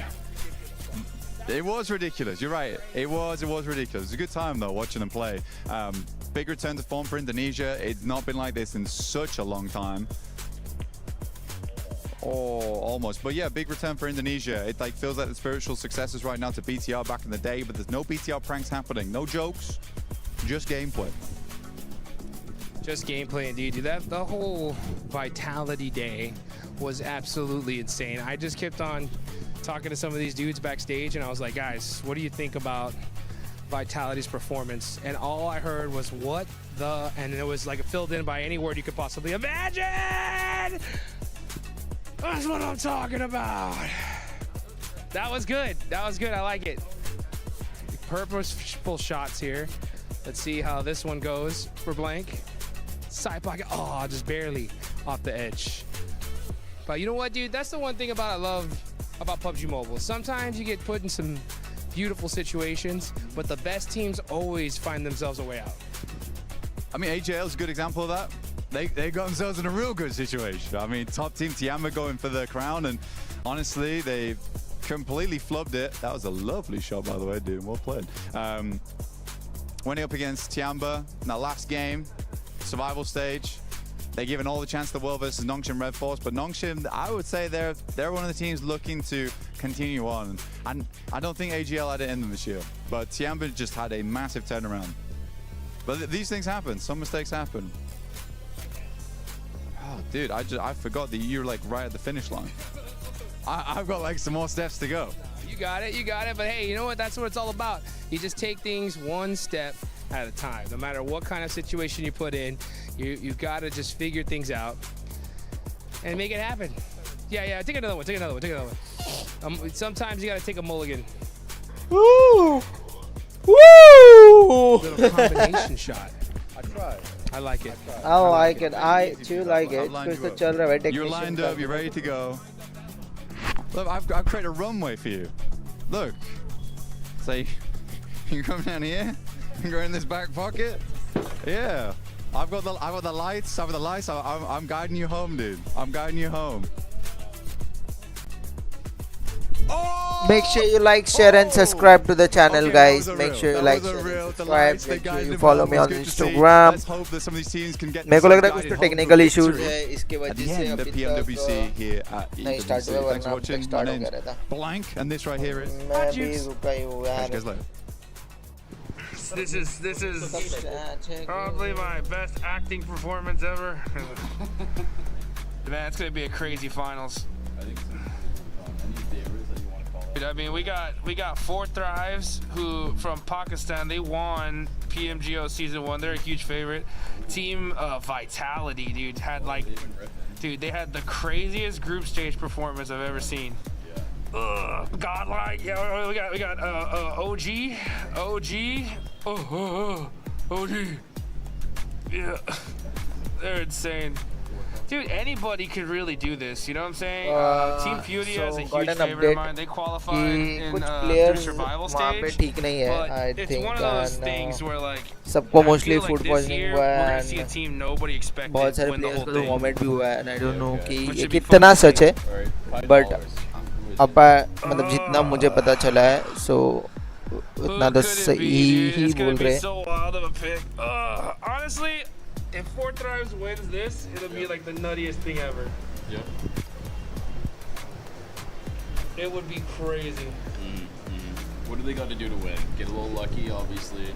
Speaker 8: It was ridiculous. You're right. It was ridiculous. It was a good time though watching them play. Big return to form for Indonesia. It's not been like this in such a long time. Oh, almost. But yeah, big return for Indonesia. It like feels like the spiritual successors right now to BTR back in the day, but there's no BTR pranks happening. No jokes. Just gameplay.
Speaker 2: Just gameplay indeed. Dude, the whole Vitality Day was absolutely insane. I just kept on talking to some of these dudes backstage, and I was like, guys, what do you think about Vitality's performance? And all I heard was, what the, and it was like filled in by any word you could possibly imagine. That's what I'm talking about. That was good. That was good. I like it. Purposeful shots here. Let's see how this one goes for Blank. Side pocket. Oh, just barely off the edge. But you know what, dude? That's the one thing I love about PUBG Mobile. Sometimes you get put in some beautiful situations, but the best teams always find themselves a way out.
Speaker 8: I mean, AJL is a good example of that. They got themselves in a real good situation. I mean, top team Tiamba going for the crown, and honestly, they completely flubbed it. That was a lovely shot, by the way, dude. Well played. Winning up against Tiamba in that last game, survival stage. They're given all the chance to the world versus Nongshim Red Force, but Nongshim, I would say they're one of the teams looking to continue on. And I don't think AGL had it in them this year, but Tiamba just had a massive turnaround. But these things happen. Some mistakes happen. Oh, dude, I forgot that you're like right at the finish line. I've got like some more steps to go.
Speaker 2: You got it. But hey, you know what? That's what it's all about. You just take things one step at a time. No matter what kind of situation you put in, you got to just figure things out and make it happen. Yeah. Take another one. Sometimes you got to take a mulligan.
Speaker 11: Woo!
Speaker 2: Little combination shot.
Speaker 8: I tried.
Speaker 2: I like it.
Speaker 11: I like it. I too like it.
Speaker 8: You're lined up. You're ready to go. Look, I've created a runway for you. Look. So you come down here and go in this back pocket. Yeah. I've got the lights. I'm guiding you home, dude. I'm guiding you home.
Speaker 11: Make sure you like, share, and subscribe to the channel, guys. Make sure you like, share, and subscribe. Make sure you follow me on Instagram. मेरे को लग रहा है कुछ तो technical issues है इसके वजह से अभी
Speaker 8: PMWC here at EWC.
Speaker 11: नहीं start हुआ वरना अब तक start हो गया रहता.
Speaker 8: Blank, and this right here is.
Speaker 11: मैं भी रुका ही हूँ यार.
Speaker 2: This is probably my best acting performance ever. Man, it's gonna be a crazy finals. I mean, we got 4 Thrives who from Pakistan. They won PMGO season 1. They're a huge favorite. Team Vitality, dude, they had the craziest group stage performance I've ever seen. Godlike. Yeah, we got OG. OG. Yeah, they're insane. Dude, anybody could really do this, you know what I'm saying? Team Fury has a huge favorite of mine. They qualified in their survival stage. But it's one of those things where like
Speaker 11: सबको mostly food poisoning हुआ है.
Speaker 2: We're gonna see a team nobody expected
Speaker 11: बहुत सारे
Speaker 2: win the
Speaker 11: players
Speaker 2: whole
Speaker 11: को
Speaker 2: thing.
Speaker 11: vomit भी हुआ है. And I don't know कि ये कितना सच है. But मतलब जितना मुझे पता चला है, so उतना तो सही ही बोल रहे हैं.
Speaker 2: Honestly, if 4 Thrives wins this, it'll be like the nuttiest thing ever.
Speaker 20: Yep.
Speaker 2: It would be crazy.
Speaker 20: What do they got to do to win? Get a little lucky, obviously.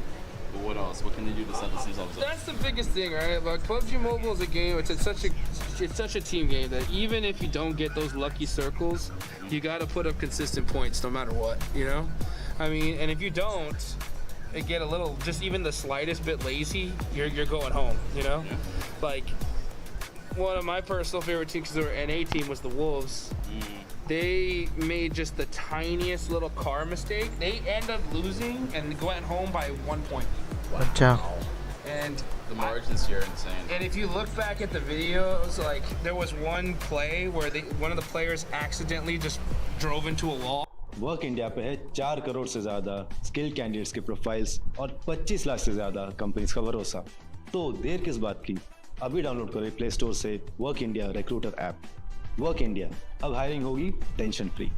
Speaker 20: But what else? What can they do to set themselves up?
Speaker 2: That's the biggest thing, right? Like PUBG Mobile is a game. It's such a team game that even if you don't get those lucky circles, you got to put up consistent points no matter what. You know, I mean, and if you don't. Get a little, just even the slightest bit lazy, you're going home, you know? Yeah. Like, one of my personal favorite teams, because they were NA team, was the Wolves. They made just the tiniest little car mistake. They end up losing and went home by 1 point.
Speaker 11: Wow.
Speaker 20: And the margins here are insane.
Speaker 2: And if you look back at the videos, like, there was one play where one of the players accidentally just drove into a wall.
Speaker 12: Work India पे है 4 करोड़ से ज़्यादा skill candidates के profiles और 25 लाख से ज़्यादा companies का भरोसा. तो देर किस बात की, अभी डाउनलोड करें प्ले स्टोर से work India recruiter app. Work India, अब हायरिंग होगी tension free.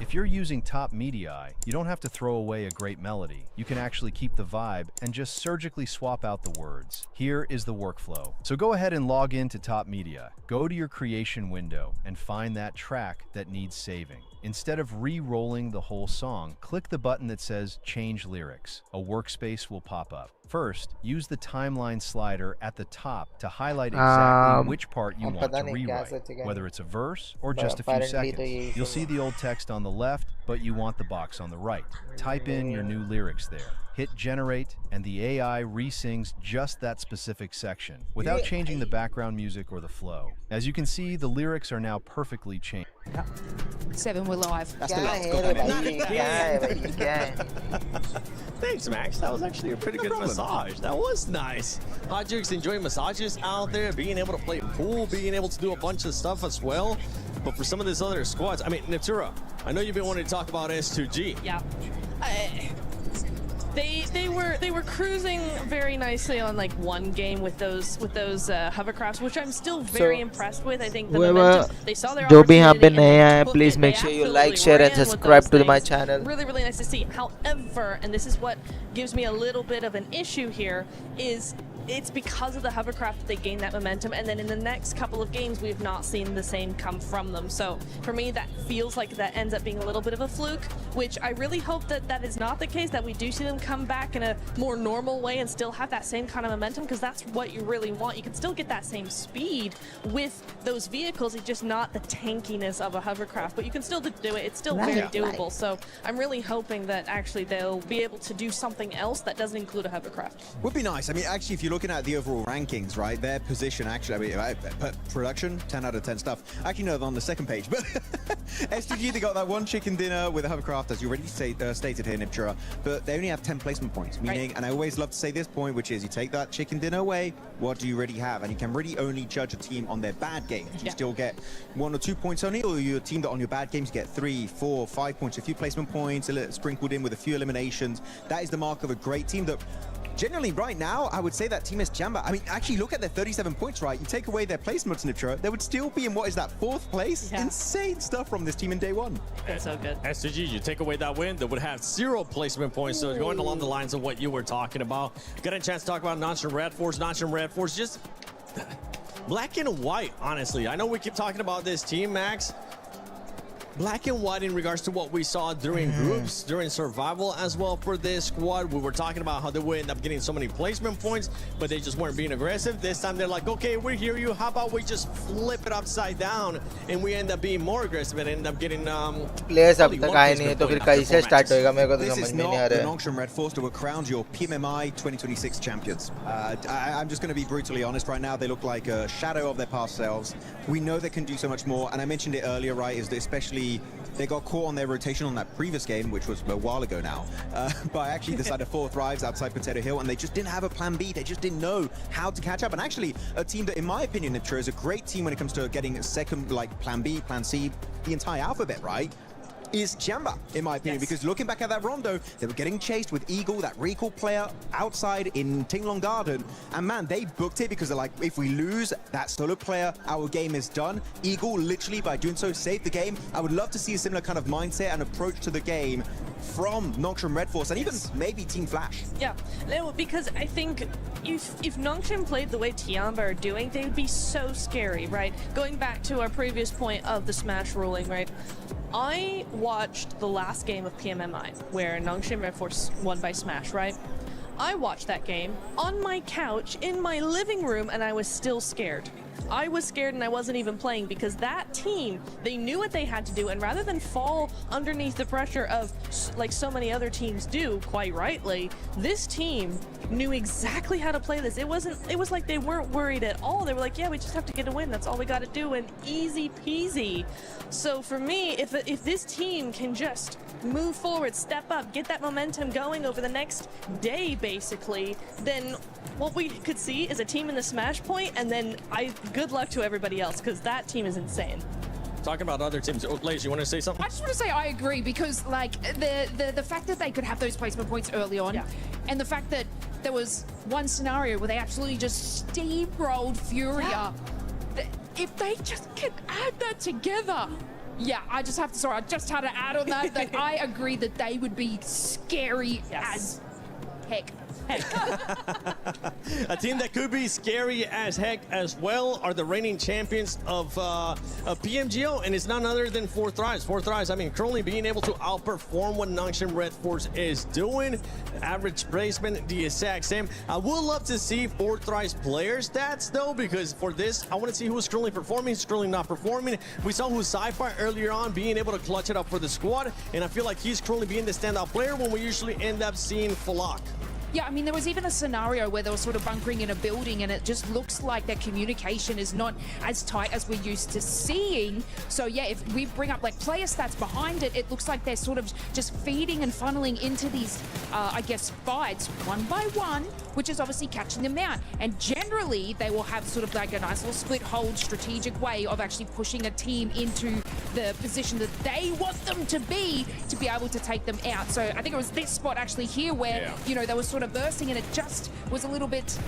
Speaker 13: If you're using top media, you don't have to throw away a great melody. You can actually keep the vibe and just surgically swap out the words. Here is the workflow. So go ahead and log into Top Media. Go to your creation window and find that track that needs saving. Instead of re-rolling the whole song, click the button that says Change Lyrics. A workspace will pop up. First, use the timeline slider at the top to highlight exactly which part you want to rewrite, whether it's a verse or just a few seconds. You'll see the old text on the left, but you want the box on the right. Type in your new lyrics there. Hit generate, and the AI re-sings just that specific section, without changing the background music or the flow. As you can see, the lyrics are now perfectly changed.
Speaker 16: 7, we're live.
Speaker 15: That's the last. Thanks, Max. That was actually a pretty good massage. That was nice. Hodgers enjoying massages out there, being able to play pool, being able to do a bunch of stuff as well. But for some of these other squads, I mean, Natura, I know you've been wanting to talk about S2G.
Speaker 17: Yeah. They were cruising very nicely on like one game with those hovercrafts, which I'm still very impressed with. I think the momentum, they saw their opportunity.
Speaker 11: Please make sure you like, share, and subscribe to my channel.
Speaker 17: Really nice to see. However, and this is what gives me a little bit of an issue here, is it's because of the hovercraft that they gained that momentum, and then in the next couple of games we've not seen the same come from them. So for me, that feels like that ends up being a little bit of a fluke, which I really hope that that is not the case, that we do see them come back in a more normal way and still have that same kind of momentum, because that's what you really want. You can still get that same speed with those vehicles, it's just not the tankiness of a hovercraft, but you can still do it. It's still very doable. So I'm really hoping that actually they'll be able to do something else that doesn't include a hovercraft.
Speaker 19: Would be nice. I mean, actually, if you're looking at the overall rankings, right, their position actually, I mean, production, 10 out of 10 stuff. Actually, no, they're on the second page, but STG, they got that one chicken dinner with a hovercraft, as you already stated here, Niptura, but they only have 10 placement points, meaning, and I always love to say this point, which is you take that chicken dinner away, what do you really have? And you can really only judge a team on their bad games. You still get 1 or 2 points only, or you're a team that on your bad games you get 3, 4, 5 points, a few placement points, a little sprinkled in with a few eliminations. That is the mark of a great team that generally right now, I would say that Team Jamba, I mean, actually look at their 37 points, right? You take away their placements, Niptura, they would still be in what is that 4th place? Yeah. Insane stuff from this team in day one.
Speaker 17: That's so good.
Speaker 15: STG, you take away that win, they would have 0 placement points. So going along the lines of what you were talking about. Got a chance to talk about Notch and Red Force. Notch and Red Force, just black and white, honestly. I know we keep talking about this team, Max. Black and white in regards to what we saw during groups, during survival as well for this squad. We were talking about how they would end up getting so many placement points, but they just weren't being aggressive. This time they're like, okay, we hear you. How about we just flip it upside down and we end up being more aggressive and end up getting
Speaker 11: players अब तक आए नहीं तो फिर कैसे start होएगा मेरे को तो समझ में नहीं आ रहा है.
Speaker 19: This is not the Nongshim Red Force that were crowned your PMMI 2026 champions. I'm just going to be brutally honest right now. They look like a shadow of their past selves. We know they can do so much more, and I mentioned it earlier, right, is that especially they got caught on their rotation on that previous game, which was a while ago now, by actually the side of 4 Thrives outside Potato Hill, and they just didn't have a plan B. They just didn't know how to catch up. And actually, a team that, in my opinion, Niptura, is a great team when it comes to getting a second, like, plan B, plan C, the entire alphabet, right? Is Jamba, in my opinion, because looking back at that rondo, they were getting chased with Eagle, that recall player, outside in Tinglong Garden, and man, they booked it because they're like, if we lose that solo player, our game is done. Eagle, literally, by doing so, saved the game. I would love to see a similar kind of mindset and approach to the game from Nongshim Red Force, and even maybe Team Flash.
Speaker 17: Yeah, no, because I think if Nongshim played the way Tiamba are doing, they would be so scary, right? Going back to our previous point of the Smash ruling, right? I watched the last game of PMMI, where Nongshim Red Force won by Smash, right? I watched that game on my couch in my living room, and I was still scared. I was scared and I wasn't even playing because that team, they knew what they had to do, and rather than fall underneath the pressure of like so many other teams do, quite rightly, this team knew exactly how to play this. It was like they weren't worried at all. They were like, yeah, we just have to get a win. That's all we got to do, and easy peasy. So for me, if this team can just move forward, step up, get that momentum going over the next day, basically, then what we could see is a team in the Smash point, and then good luck to everybody else, because that team is insane.
Speaker 15: Talking about other teams, Lace, you want to say something?
Speaker 16: I just want to say I agree, because like the fact that they could have those placement points early on, and the fact that there was one scenario where they absolutely just steamrolled Furia. If they just can add that together. Yeah, I just have to, sorry, I just had to add on that, that I agree that they would be scary as heck.
Speaker 15: A team that could be scary as heck as well are the reigning champions of PMGO, and it's none other than 4 Thrives. 4 Thrives, I mean, currently being able to outperform what Nongshim Red Force is doing. Average placement, the exact same. I would love to see 4 Thrives player stats, though, because for this, I want to see who's currently performing, who's currently not performing. We saw who's Sci-Fi earlier on being able to clutch it up for the squad, and I feel like he's currently being the standout player when we usually end up seeing Falak.
Speaker 16: Yeah, I mean, there was even a scenario where they were sort of bunkering in a building, and it just looks like their communication is not as tight as we're used to seeing. So yeah, if we bring up like player stats behind it, it looks like they're sort of just feeding and funneling into these, I guess, fights one by one, which is obviously catching them out. And generally, they will have sort of like a nice little split hold strategic way of actually pushing a team into the position that they want them to be able to take them out. So I think it was this spot actually here where, you know, they were sort of bursting, and it just was a little bit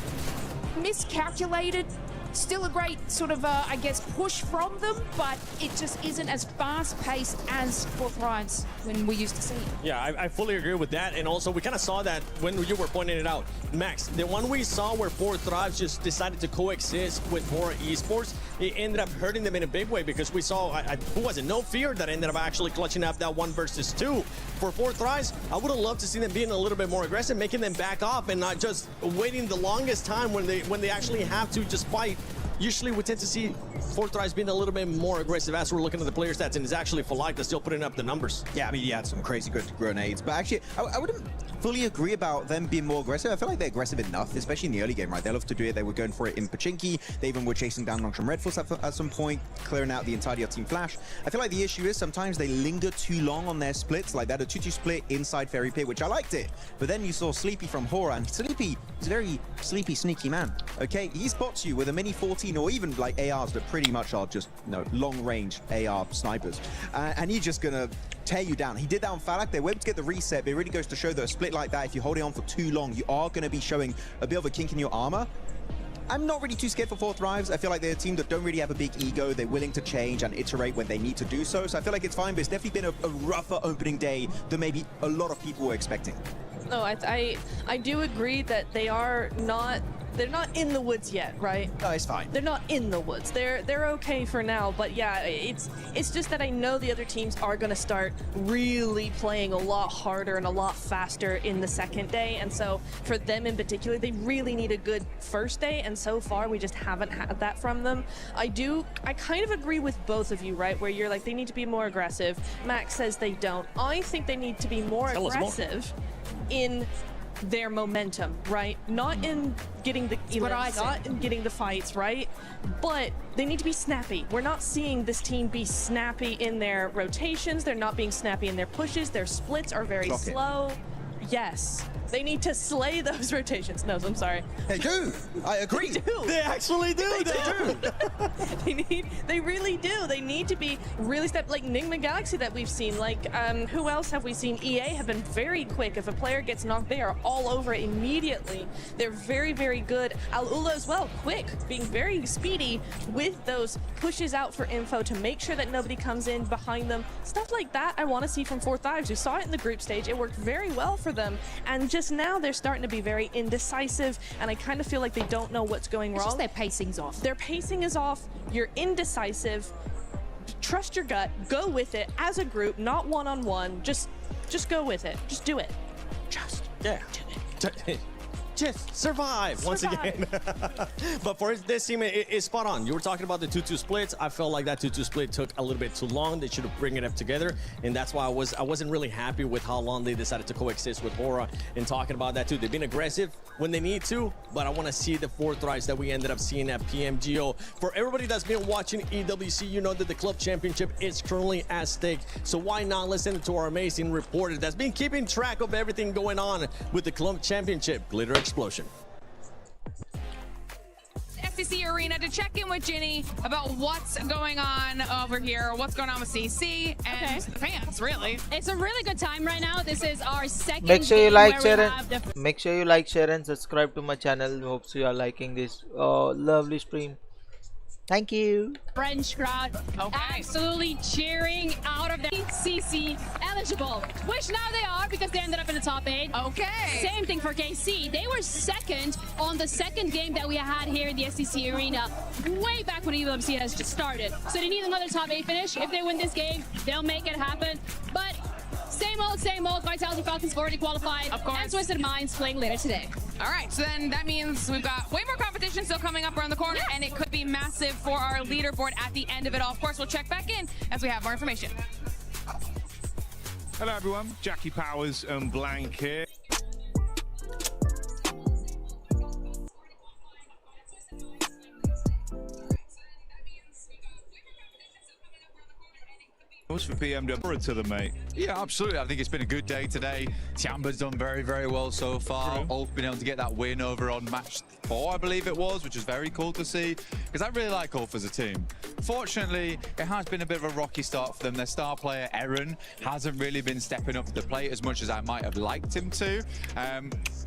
Speaker 16: miscalculated Still a great sort of, I guess, push from them, but it just isn't as fast-paced as Fourth Rise when we used to see it.
Speaker 15: Yeah, I fully agree with that. And also, we kind of saw that when you were pointing it out. Max, the one we saw where Fourth Rise just decided to coexist with Hora Esports, it ended up hurting them in a big way because we saw, who was it? No Fear that ended up actually clutching up that 1 versus 2. For Fourth Rise, I would have loved to see them being a little bit more aggressive, making them back off and not just waiting the longest time when they actually have to just fight. Usually we tend to see Fourth Rise being a little bit more aggressive as we're looking at the player stats, and it's actually Falagda still putting up the numbers.
Speaker 19: Yeah, I mean, he had some crazy good grenades, but actually, I wouldn't fully agree about them being more aggressive. I feel like they're aggressive enough, especially in the early game, right? They love to do it. They were going for it in Pachinki. They even were chasing down Longsham Red Force at some point, clearing out the entirety of Team Flash. I feel like the issue is sometimes they linger too long on their splits, like that a 2-2 split inside Fairy Pit, which I liked it. But then you saw Sleepy from Hora, and Sleepy is a very sleepy, sneaky man, okay? He spots you with a mini 14 or even like ARs that pretty much are just, you know, long-range AR snipers. And he's just gonna tear you down. He did that on Falak. They were able to get the reset, but it really goes to show that a split like that, if you're holding on for too long, you are going to be showing a bit of a kink in your armor. I'm not really too scared for Fourth Rise. I feel like they're a team that don't really have a big ego. They're willing to change and iterate when they need to do so. So I feel like it's fine, but it's definitely been a rougher opening day than maybe a lot of people were expecting.
Speaker 17: No, I do agree that they're not in the woods yet, right?
Speaker 19: No, it's fine.
Speaker 17: They're not in the woods. They're okay for now, but yeah, it's just that I know the other teams are going to start really playing a lot harder and a lot faster in the second day, and so for them in particular, they really need a good first day, and so far we just haven't had that from them. I kind of agree with both of you, right? Where you're like, they need to be more aggressive. Max says they don't. I think they need to be more aggressive in their momentum, right? Not in getting the elites, not in getting the fights, right? But they need to be snappy. We're not seeing this team be snappy in their rotations. They're not being snappy in their pushes. Their splits are very slow. Yes. They need to slay those rotations. No, I'm sorry.
Speaker 19: They do. I agree.
Speaker 17: They do.
Speaker 19: They actually do.
Speaker 17: They really do. They need to be really like Enigma Galaxy that we've seen. Like, who else have we seen? EA have been very quick. If a player gets knocked, they are all over it immediately. They're very, very good. Al-Ula as well, quick, being very speedy with those pushes out for info to make sure that nobody comes in behind them. Stuff like that I want to see from Fourth Rise. We saw it in the group stage. It worked very well for them. And just now they're starting to be very indecisive, and I kind of feel like they don't know what's going wrong.
Speaker 16: Just their pacing's off.
Speaker 17: Their pacing is off. You're indecisive. Trust your gut. Go with it as a group, not one-on-one. Just go with it. Just do it. Just do it.
Speaker 15: Just survive once again. But for this team, it's spot on. You were talking about the 2-2 splits. I felt like that 2-2 split took a little bit too long. They should have bring it up together, and that's why I wasn't really happy with how long they decided to coexist with Hora. And talking about that too, they've been aggressive when they need to, but I want to see the Fourth Rise that we ended up seeing at PMGO. For everybody that's been watching EWC, you know that the club championship is currently at stake. So why not listen to our amazing reporter that's been keeping track of everything going on with the club championship, Glitter Explosion.
Speaker 10: SCC Arena to check in with Ginny about what's going on over here, what's going on with CC and the fans, really.
Speaker 18: It's a really good time right now. This is our second
Speaker 11: Make sure you
Speaker 18: game
Speaker 11: like,
Speaker 18: where
Speaker 11: share,
Speaker 18: we
Speaker 11: and make sure you like, share, and subscribe to my channel. Hope you are liking this lovely stream. Thank you.
Speaker 18: French crowd absolutely cheering out of the CC eligible, which now they are because they ended up in the top 8.
Speaker 10: Okay.
Speaker 18: Same thing for KC. They were second on the second game that we had here in the SCC Arena way back when EWC has just started. So they need another top 8 finish. If they win this game, they'll make it happen. But same old. Vitality Falcons already qualified.
Speaker 10: Of course.
Speaker 18: And Twisted Minds playing later today.
Speaker 10: All right, so then that means we've got way more competition still coming up around the corner, and it could be massive for our leaderboard at the end of it all. Of course, we'll check back in as we have more information.
Speaker 1: Hello, everyone. Jackie Powers and Blank here. For BMW to the mate.
Speaker 8: Yeah, absolutely. I think it's been a good day today. Tiamba's done very, very well so far. Ulf been able to get that win over on match 4, I believe it was, which is very cool to see, because I really like Ulf as a team. Unfortunately, it has been a bit of a rocky start for them. Their star player, Eren, hasn't really been stepping up to the plate as much as I might have liked him to.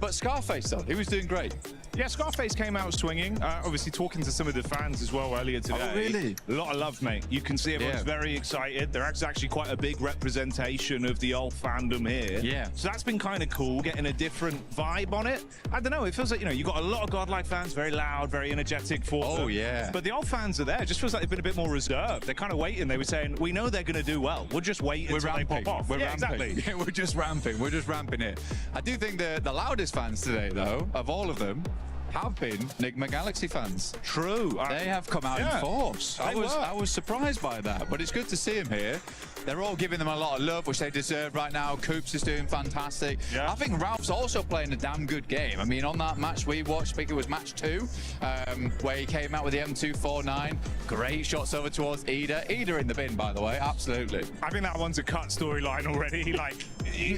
Speaker 8: But Scarface, though, he was doing great.
Speaker 1: Yeah, Scarface came out swinging. Obviously, talking to some of the fans as well earlier today.
Speaker 8: Oh, really?
Speaker 1: A lot of love, mate. You can see everyone's very excited. There's actually quite a big representation of the old fandom here.
Speaker 8: Yeah.
Speaker 1: So that's been kind of cool, getting a different vibe on it. I don't know. It feels like, you know, you got a lot of Godlike fans, very loud, very energetic for them.
Speaker 8: Oh, yeah.
Speaker 1: But the old fans are there. It just feels like they've been a bit more reserved. They're kind of waiting. They were saying, we know they're going to do well. We'll just wait until they pop off.
Speaker 8: We're
Speaker 1: yeah,
Speaker 8: ramping.
Speaker 1: exactly.
Speaker 8: Yeah, we're just ramping. We're just ramping it. I do think the loudest fans today, though, of all of them, have been Nigma Galaxy fans.
Speaker 1: True.
Speaker 8: They have come out in force. I was surprised by that, but it's good to see him here. They're all giving them a lot of love, which they deserve right now. Coops is doing fantastic.
Speaker 1: Yeah.
Speaker 8: I think Ralph's also playing a damn good game. I mean, on that match we watched, I think it was match 2, where he came out with the M249. Great shots over towards Ida. Ida in the bin, by the way, absolutely.
Speaker 1: I think that one's a cut storyline already. Like,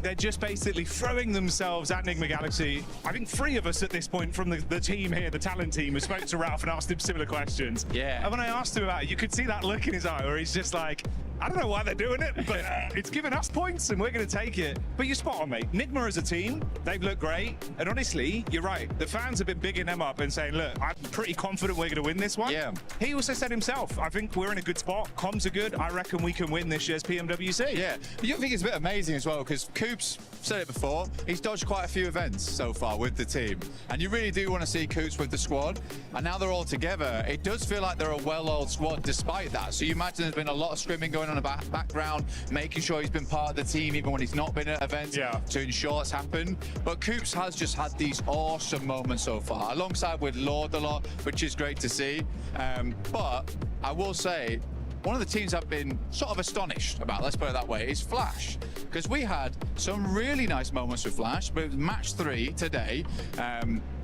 Speaker 1: they're just basically throwing themselves at Nigma Galaxy. I think 3 of us at this point from the team here, the talent team, who spoke to Ralph and asked him similar questions.
Speaker 8: Yeah.
Speaker 1: And when I asked him about it, you could see that look in his eye where he's just like, I don't know why they're doing it, but it's giving us points and we're going to take it. But you're spot on, mate. Nigma as a team, they've looked great. And honestly, you're right. The fans have been bigging them up and saying, look, I'm pretty confident we're going to win this one.
Speaker 8: Yeah.
Speaker 1: He also said himself, I think we're in a good spot. Comms are good. I reckon we can win this year's PMWC.
Speaker 8: Yeah. You think it's a bit amazing as well, because Coops said it before, he's dodged quite a few events so far with the team. And you really do want to see Coops with the squad. And now they're all together. It does feel like they're a well-oiled squad despite that. So you imagine there's been a lot of scrimming going on in the background, making sure he's been part of the team even when he's not been at events to ensure it's happened. But Coops has just had these awesome moments so far, alongside with Lord a lot, which is great to see. But I will say, one of the teams I've been sort of astonished about, let's put it that way, is Flash. Because we had some really nice moments with Flash, but match 3 today,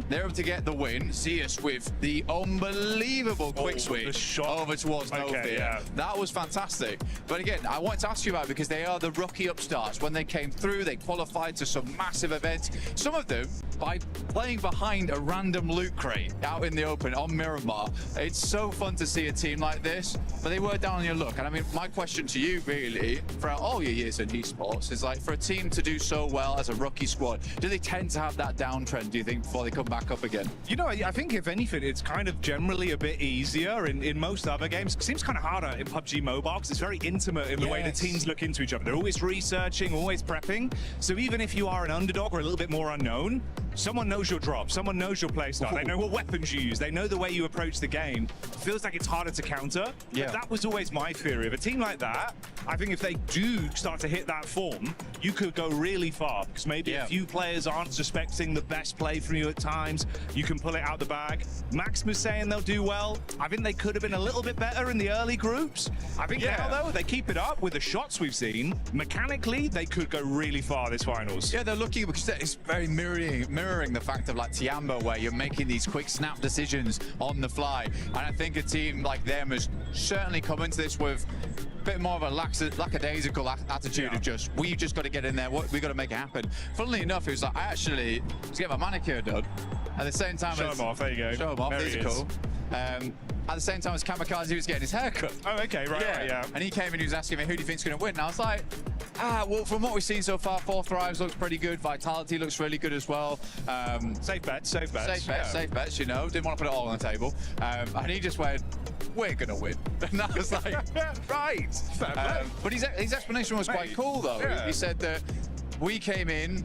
Speaker 8: they're able to get the win. Zeus with the unbelievable quick switch over towards Nothia.
Speaker 1: Yeah.
Speaker 8: That was fantastic. But again, I wanted to ask you about it because they are the rookie upstarts. When they came through, they qualified to some massive events. Some of them by playing behind a random loot crate out in the open on Miramar. It's so fun to see a team like this, but they were down on your luck. And I mean, my question to you really, throughout all your years in esports, is like, for a team to do so well as a rookie squad, do they tend to have that downtrend, do you think, before they come back up again?
Speaker 1: You know, I think if anything, it's kind of generally a bit easier in most other games. It seems kind of harder in PUBG Mobile because it's very intimate in the way the teams look into each other. They're always researching, always prepping. So even if you are an underdog or a little bit more unknown, someone knows your drop, someone knows your playstyle, they know what weapons you use, they know the way you approach the game. It feels like it's harder to counter.
Speaker 8: Yeah.
Speaker 1: But that was always my theory. Of a team like that, I think if they do start to hit that form, you could go really far, because maybe a few players aren't suspecting the best play from you at times. You can pull it out the bag. Max was saying they'll do well. I think they could have been a little bit better in the early groups. I think now, though, they keep it up with the shots we've seen. Mechanically, they could go really far this finals.
Speaker 8: Yeah, they're lucky because it's very mirroring the fact of like Tiamba, where you're making these quick snap decisions on the fly. And I think a team like them has certainly come into this with a bit more of a lackadaisical attitude of just, we've just got to get in there, we've got to make it happen. Funnily enough, it was like, I actually was getting my manicure done at the same time
Speaker 1: Show him off, there you go.
Speaker 8: Show him off,
Speaker 1: there
Speaker 8: these are cool. At the same time as Kamikaze was getting his haircut.
Speaker 1: Oh, okay, right, yeah.
Speaker 8: And he came in, he was asking me, who do you think's going to win? And I was like, well, from what we've seen so far, 4 Thrives looks pretty good. Vitality looks really good as well.
Speaker 1: Safe bets.
Speaker 8: Safe bets, you know. Didn't want to put it all on the table. And he just went, we're going to win. And I was like, right. But his explanation was quite cool, though.
Speaker 1: Yeah.
Speaker 8: He said that we came in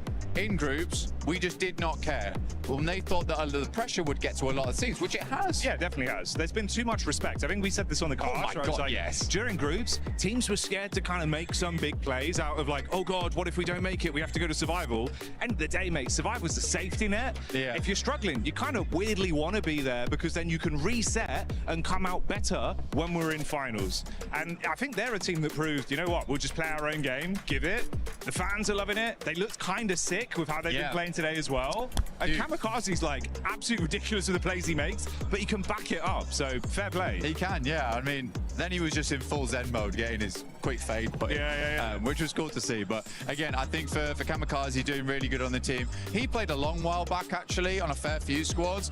Speaker 8: groups, we just did not care. Well, they thought that under the pressure would get to a lot of teams, which it has.
Speaker 1: Yeah, definitely has. There's been too much respect. I think we said this on the card.
Speaker 8: Oh my God, yes.
Speaker 1: During groups, teams were scared to kind of make some big plays out of like, oh God, what if we don't make it? We have to go to survival. End of the day, mate, survival's the safety net.
Speaker 8: Yeah.
Speaker 1: If you're struggling, you kind of weirdly want to be there because then you can reset and come out better when we're in finals. And I think they're a team that proved, you know what, we'll just play our own game, give it. The fans are loving it. They looked kind of sick quick with how they've been playing today as well. And Kamikaze's like absolutely ridiculous with the plays he makes, but he can back it up. So fair play.
Speaker 8: He can, yeah. I mean, then he was just in full Zen mode, getting his quick fade put in, which was cool to see. But again, I think for Kamikaze doing really good on the team. He played a long while back actually on a fair few squads.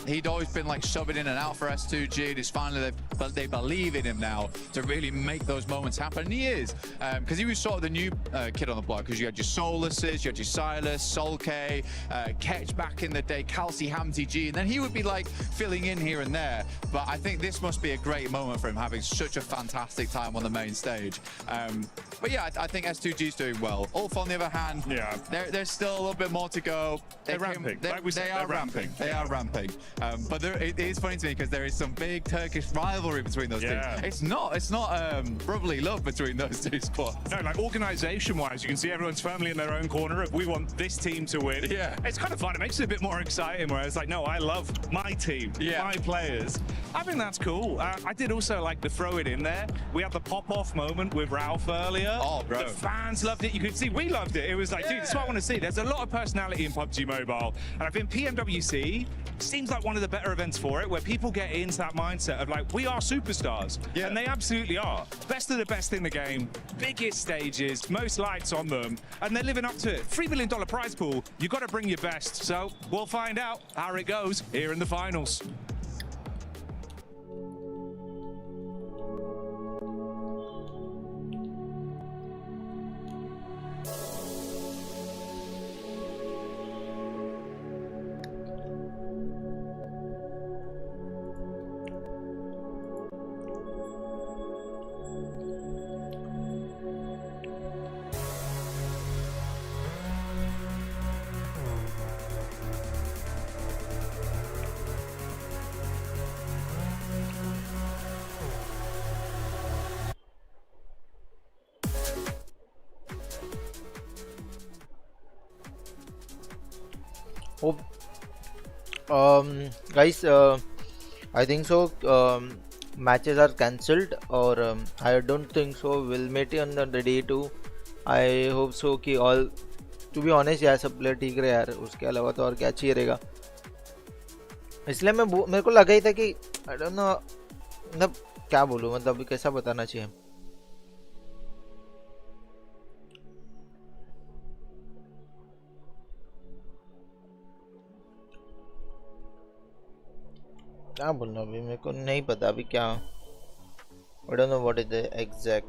Speaker 8: He'd always been like subbing in and out for S2G. And it's finally they believe in him now to really make those moments happen. And he is, because he was sort of the new kid on the block. Because you had your Solaces, you had your Silas, Sol K, Ketch back in the day, Kelsey, Hamzy G, and then he would be like filling in here and there. But I think this must be a great moment for him, having such a fantastic time on the main stage. But yeah, I think S2G's doing well. Ulf, on the other hand, there's still a little bit more to go.
Speaker 1: They're ramping.
Speaker 8: They are ramping. They are ramping. But it is funny to me because there is some big Turkish rivalry between those teams. It's not brotherly love between those two squads.
Speaker 1: No, like organization-wise, you can see everyone's firmly in their own corner of we want this team to win.
Speaker 8: Yeah.
Speaker 1: It's kind of fun. It makes it a bit more exciting where it's like, no, I love my team, my players. I think that's cool. I did also like to throw it in there. We had the pop-off moment with Ralph earlier.
Speaker 8: Oh, bro.
Speaker 1: The fans loved it. You could see we loved it. It was like, dude, this is what I want to see. There's a lot of personality in PUBG Mobile. And I think PMWC seems like one of the better events for it, where people get into that mindset of like, we are superstars. And they absolutely are. Best of the best in the game, biggest stages, most lights on them, and they're living up to it. $3 million prize pool. You got to bring your best. So we'll find out how it goes here in the finals.
Speaker 11: Hope guys, I think so matches are cancelled, or I don't think so. We'll meet on the day 2. I hope so कि all, to be honest यार, सब player ठीक रहे यार, उसके अलावा तो और क्या चाहिए रहेगा. इसलिए मेरे को लगा ही था कि I don't know, मतलब क्या बोलूँ, मतलब अभी कैसा बताना चाहिए. क्या बोलना अभी मेरे को नहीं पता अभी क्या. I don't know what is the exact.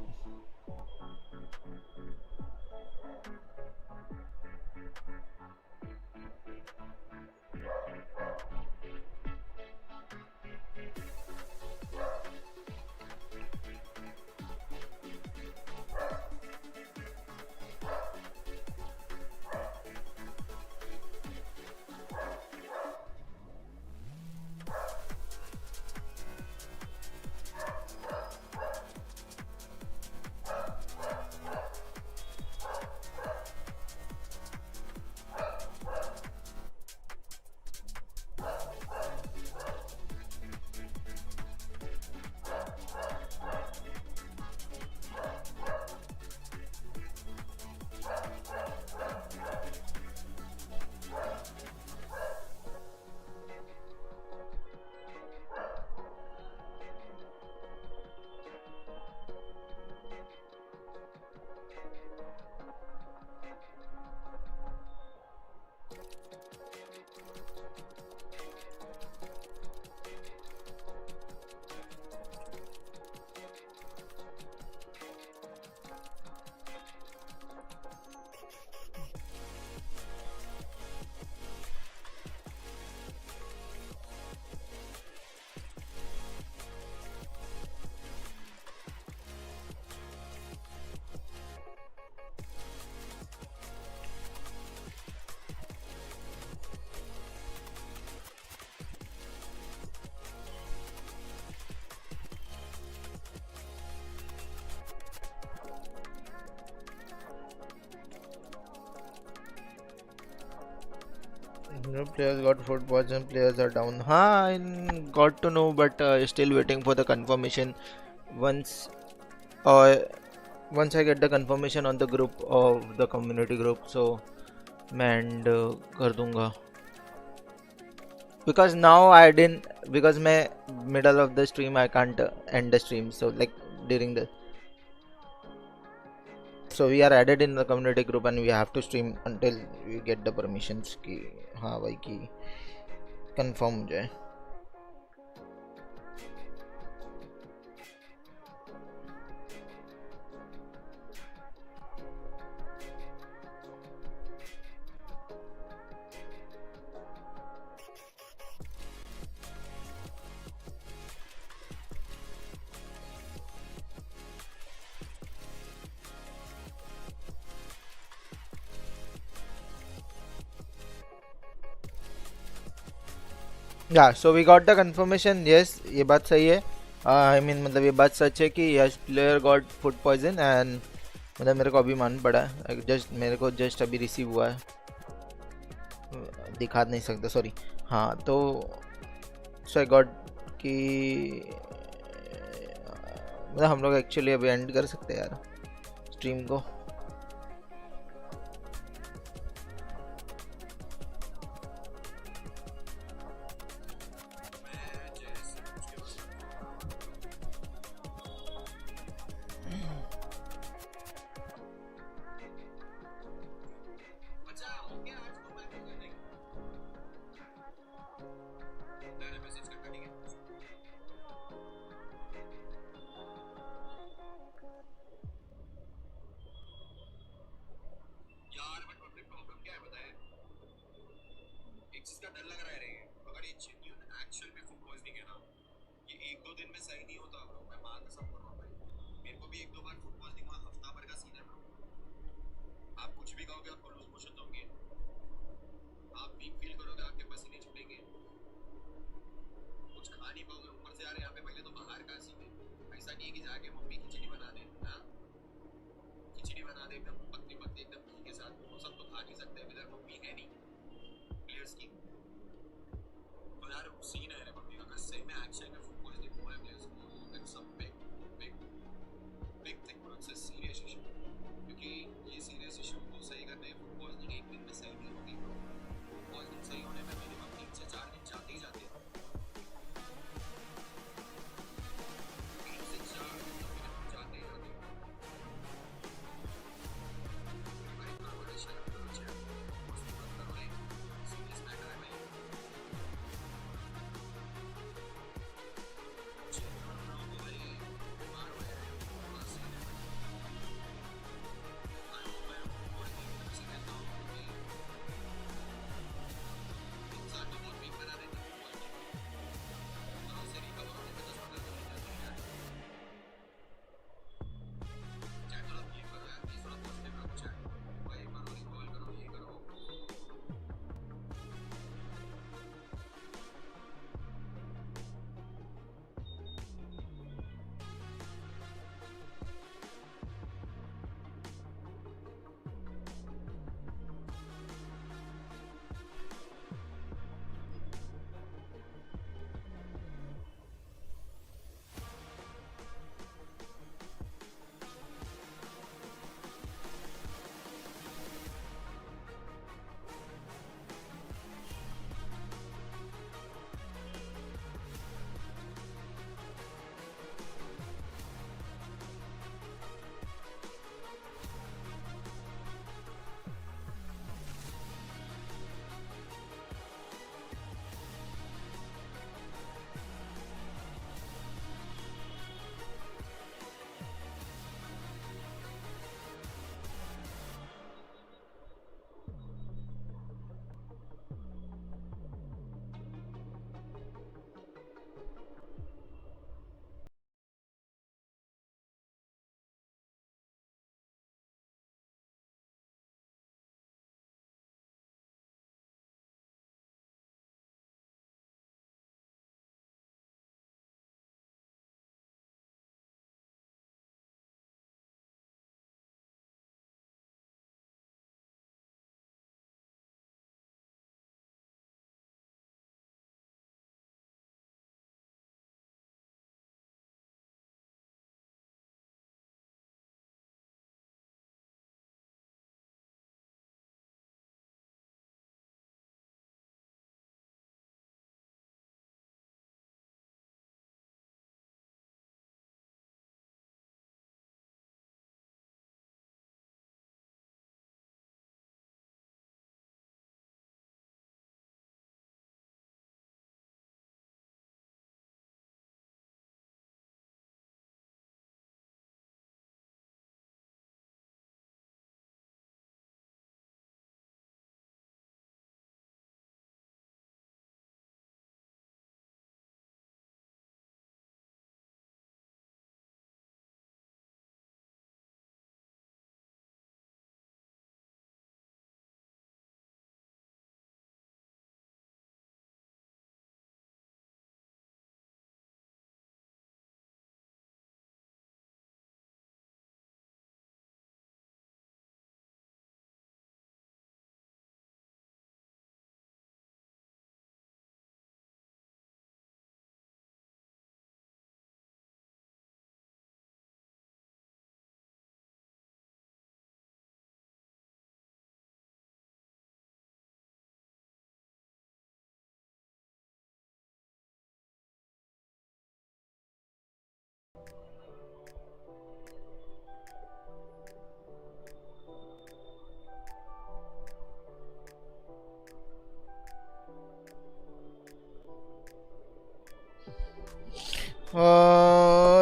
Speaker 11: No players got foot pods and players are down. I got to know, but still waiting for the confirmation. Once I get the confirmation on the group of the community group, so मैं and कर दूंगा because now I didn't because मैं middle of the stream I can't end the stream, so like during the so we are added in the community group and we have to stream until we get the permissions कि हाँ भाई कि confirm हो जाए. Yeah, so we got the confirmation. Yes, ये बात सही है. I mean मतलब ये बात सच है कि यश player got food poison and मतलब मेरे को अभी मान पड़ा है. मेरे को जस्ट अभी रिसीव हुआ है. दिखा नहीं सकता, सॉरी. हाँ तो so I got कि मतलब हम लोग एक्चुअली अभी एंड कर सकते हैं यार स्ट्रीम को.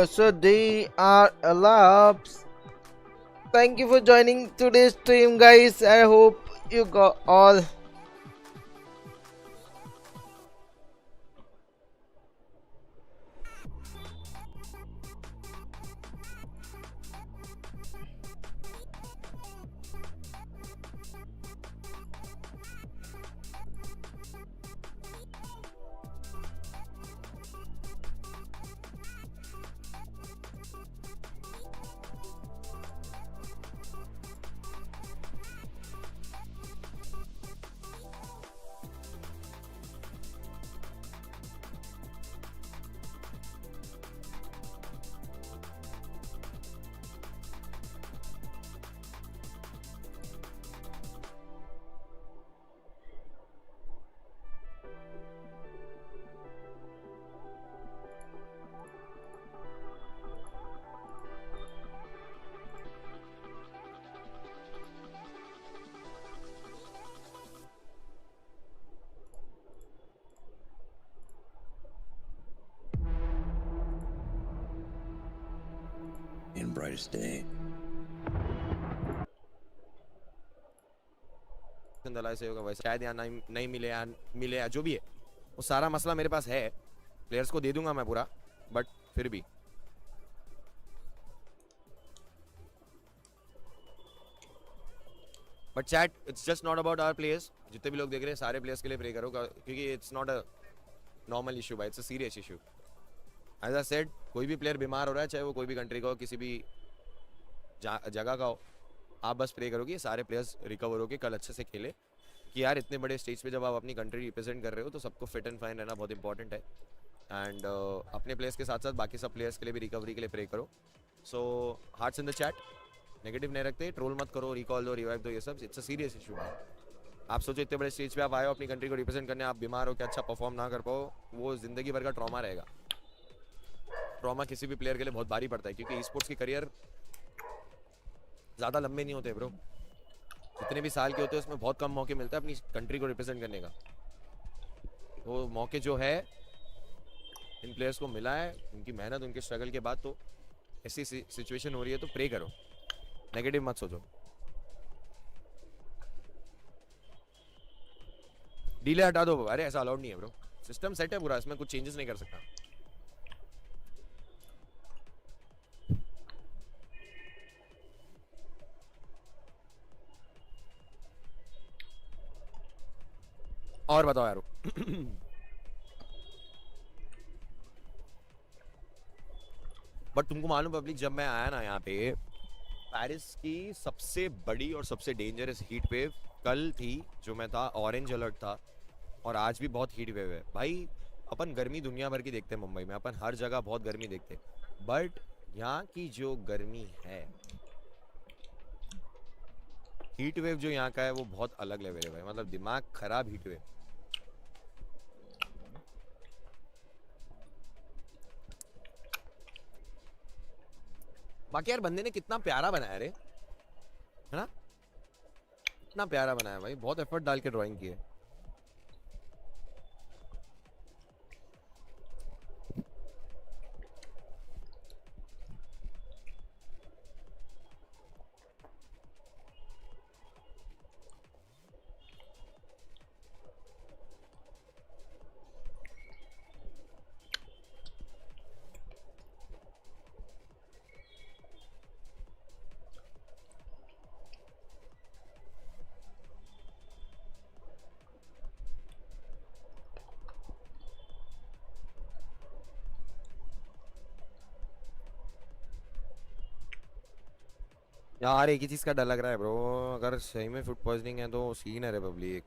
Speaker 11: So they are elapsed. Thank you for joining today's stream, guys. I hope you got all.
Speaker 4: In brightest day.
Speaker 5: से होगा वैसे शायद यहाँ नहीं मिले या जो भी है वो सारा मसला मेरे पास है प्लेयर्स को दे दूंगा मैं पूरा बट फिर भी but chat it's just not about our players जितने भी लोग देख रहे हैं सारे प्लेयर्स के लिए प्रे करो क्योंकि it's not a normal issue भाई it's a serious issue as I said कोई भी प्लेयर बीमार हो रहा है चाहे वो कोई भी कंट्री का हो किसी भी जगह का हो आप बस प्रे करो कि सारे प्लेयर्स रिकवर होकर कल अच्छे से खेले कि यार इतने बड़े स्टेज पे जब आप अपनी कंट्री रिप्रेजेंट कर रहे हो तो सबको फिट एंड फाइन रहना बहुत इंपॉर्टेंट है एंड अपने प्लेयर्स के साथ साथ बाकी सब प्लेयर्स के लिए भी रिकवरी के लिए प्रे करो so hearts in the chat negative नहीं रखते ट्रोल मत करो रिकॉल दो रिवाइव दो ये सब इट्स अ सीरियस इशू है आप सोचो इतने बड़े स्टेज पे आप आए हो अपनी कंट्री को रिप्रेजेंट करने आप बीमार हो कि अच्छा परफॉर्म ना कर पाओ वो जिंदगी भर का ट्रॉमा रहेगा ट्रॉमा किसी भी प्लेयर के लिए बहुत भारी पड़ता है क्योंकि ई-स्पोर्ट्स की करियर ज़्यादा लंबे नहीं होते ब्रो जितने भी साल के होते हैं उसमें बहुत कम मौके मिलता है अपनी कंट्री को रिप्रेजेंट करने का वो मौके जो है इन प्लेयर्स को मिला है उनकी मेहनत उनके स्ट्रगल के बाद तो ऐसी सिचुएशन हो रही है तो प्रे करो नेगेटिव मत सोचो डीले हटा दो अरे ऐसा अलाउड नहीं है ब्रो सिस्टम सेट है पूरा इसमें कुछ चेंजेस नहीं कर सकता और बताओ यारो बट तुमको मालूम पब्लिक जब मैं आया ना यहाँ पे पेरिस की सबसे बड़ी और सबसे डेंजरस हीट वेव कल थी जो मैं था ऑरेंज अलर्ट था और आज भी बहुत हीट वेव है भाई अपन गर्मी दुनिया भर की देखते हैं मुंबई में अपन हर जगह बहुत गर्मी देखते हैं बट यहाँ की जो गर्मी है हीट वेव जो यहाँ का है वो बहुत अलग लेवल है भाई मतलब दिमाग खराब हीट वेव बाकी यार बंदे ने कितना प्यारा बनाया रे है ना कितना प्यारा बनाया भाई बहुत एफर्ट डाल के ड्राइंग की है यार एक ही चीज का डर लग रहा है ब्रो अगर सही में फूड पॉइजनिंग है तो सीन है रे पब्लिक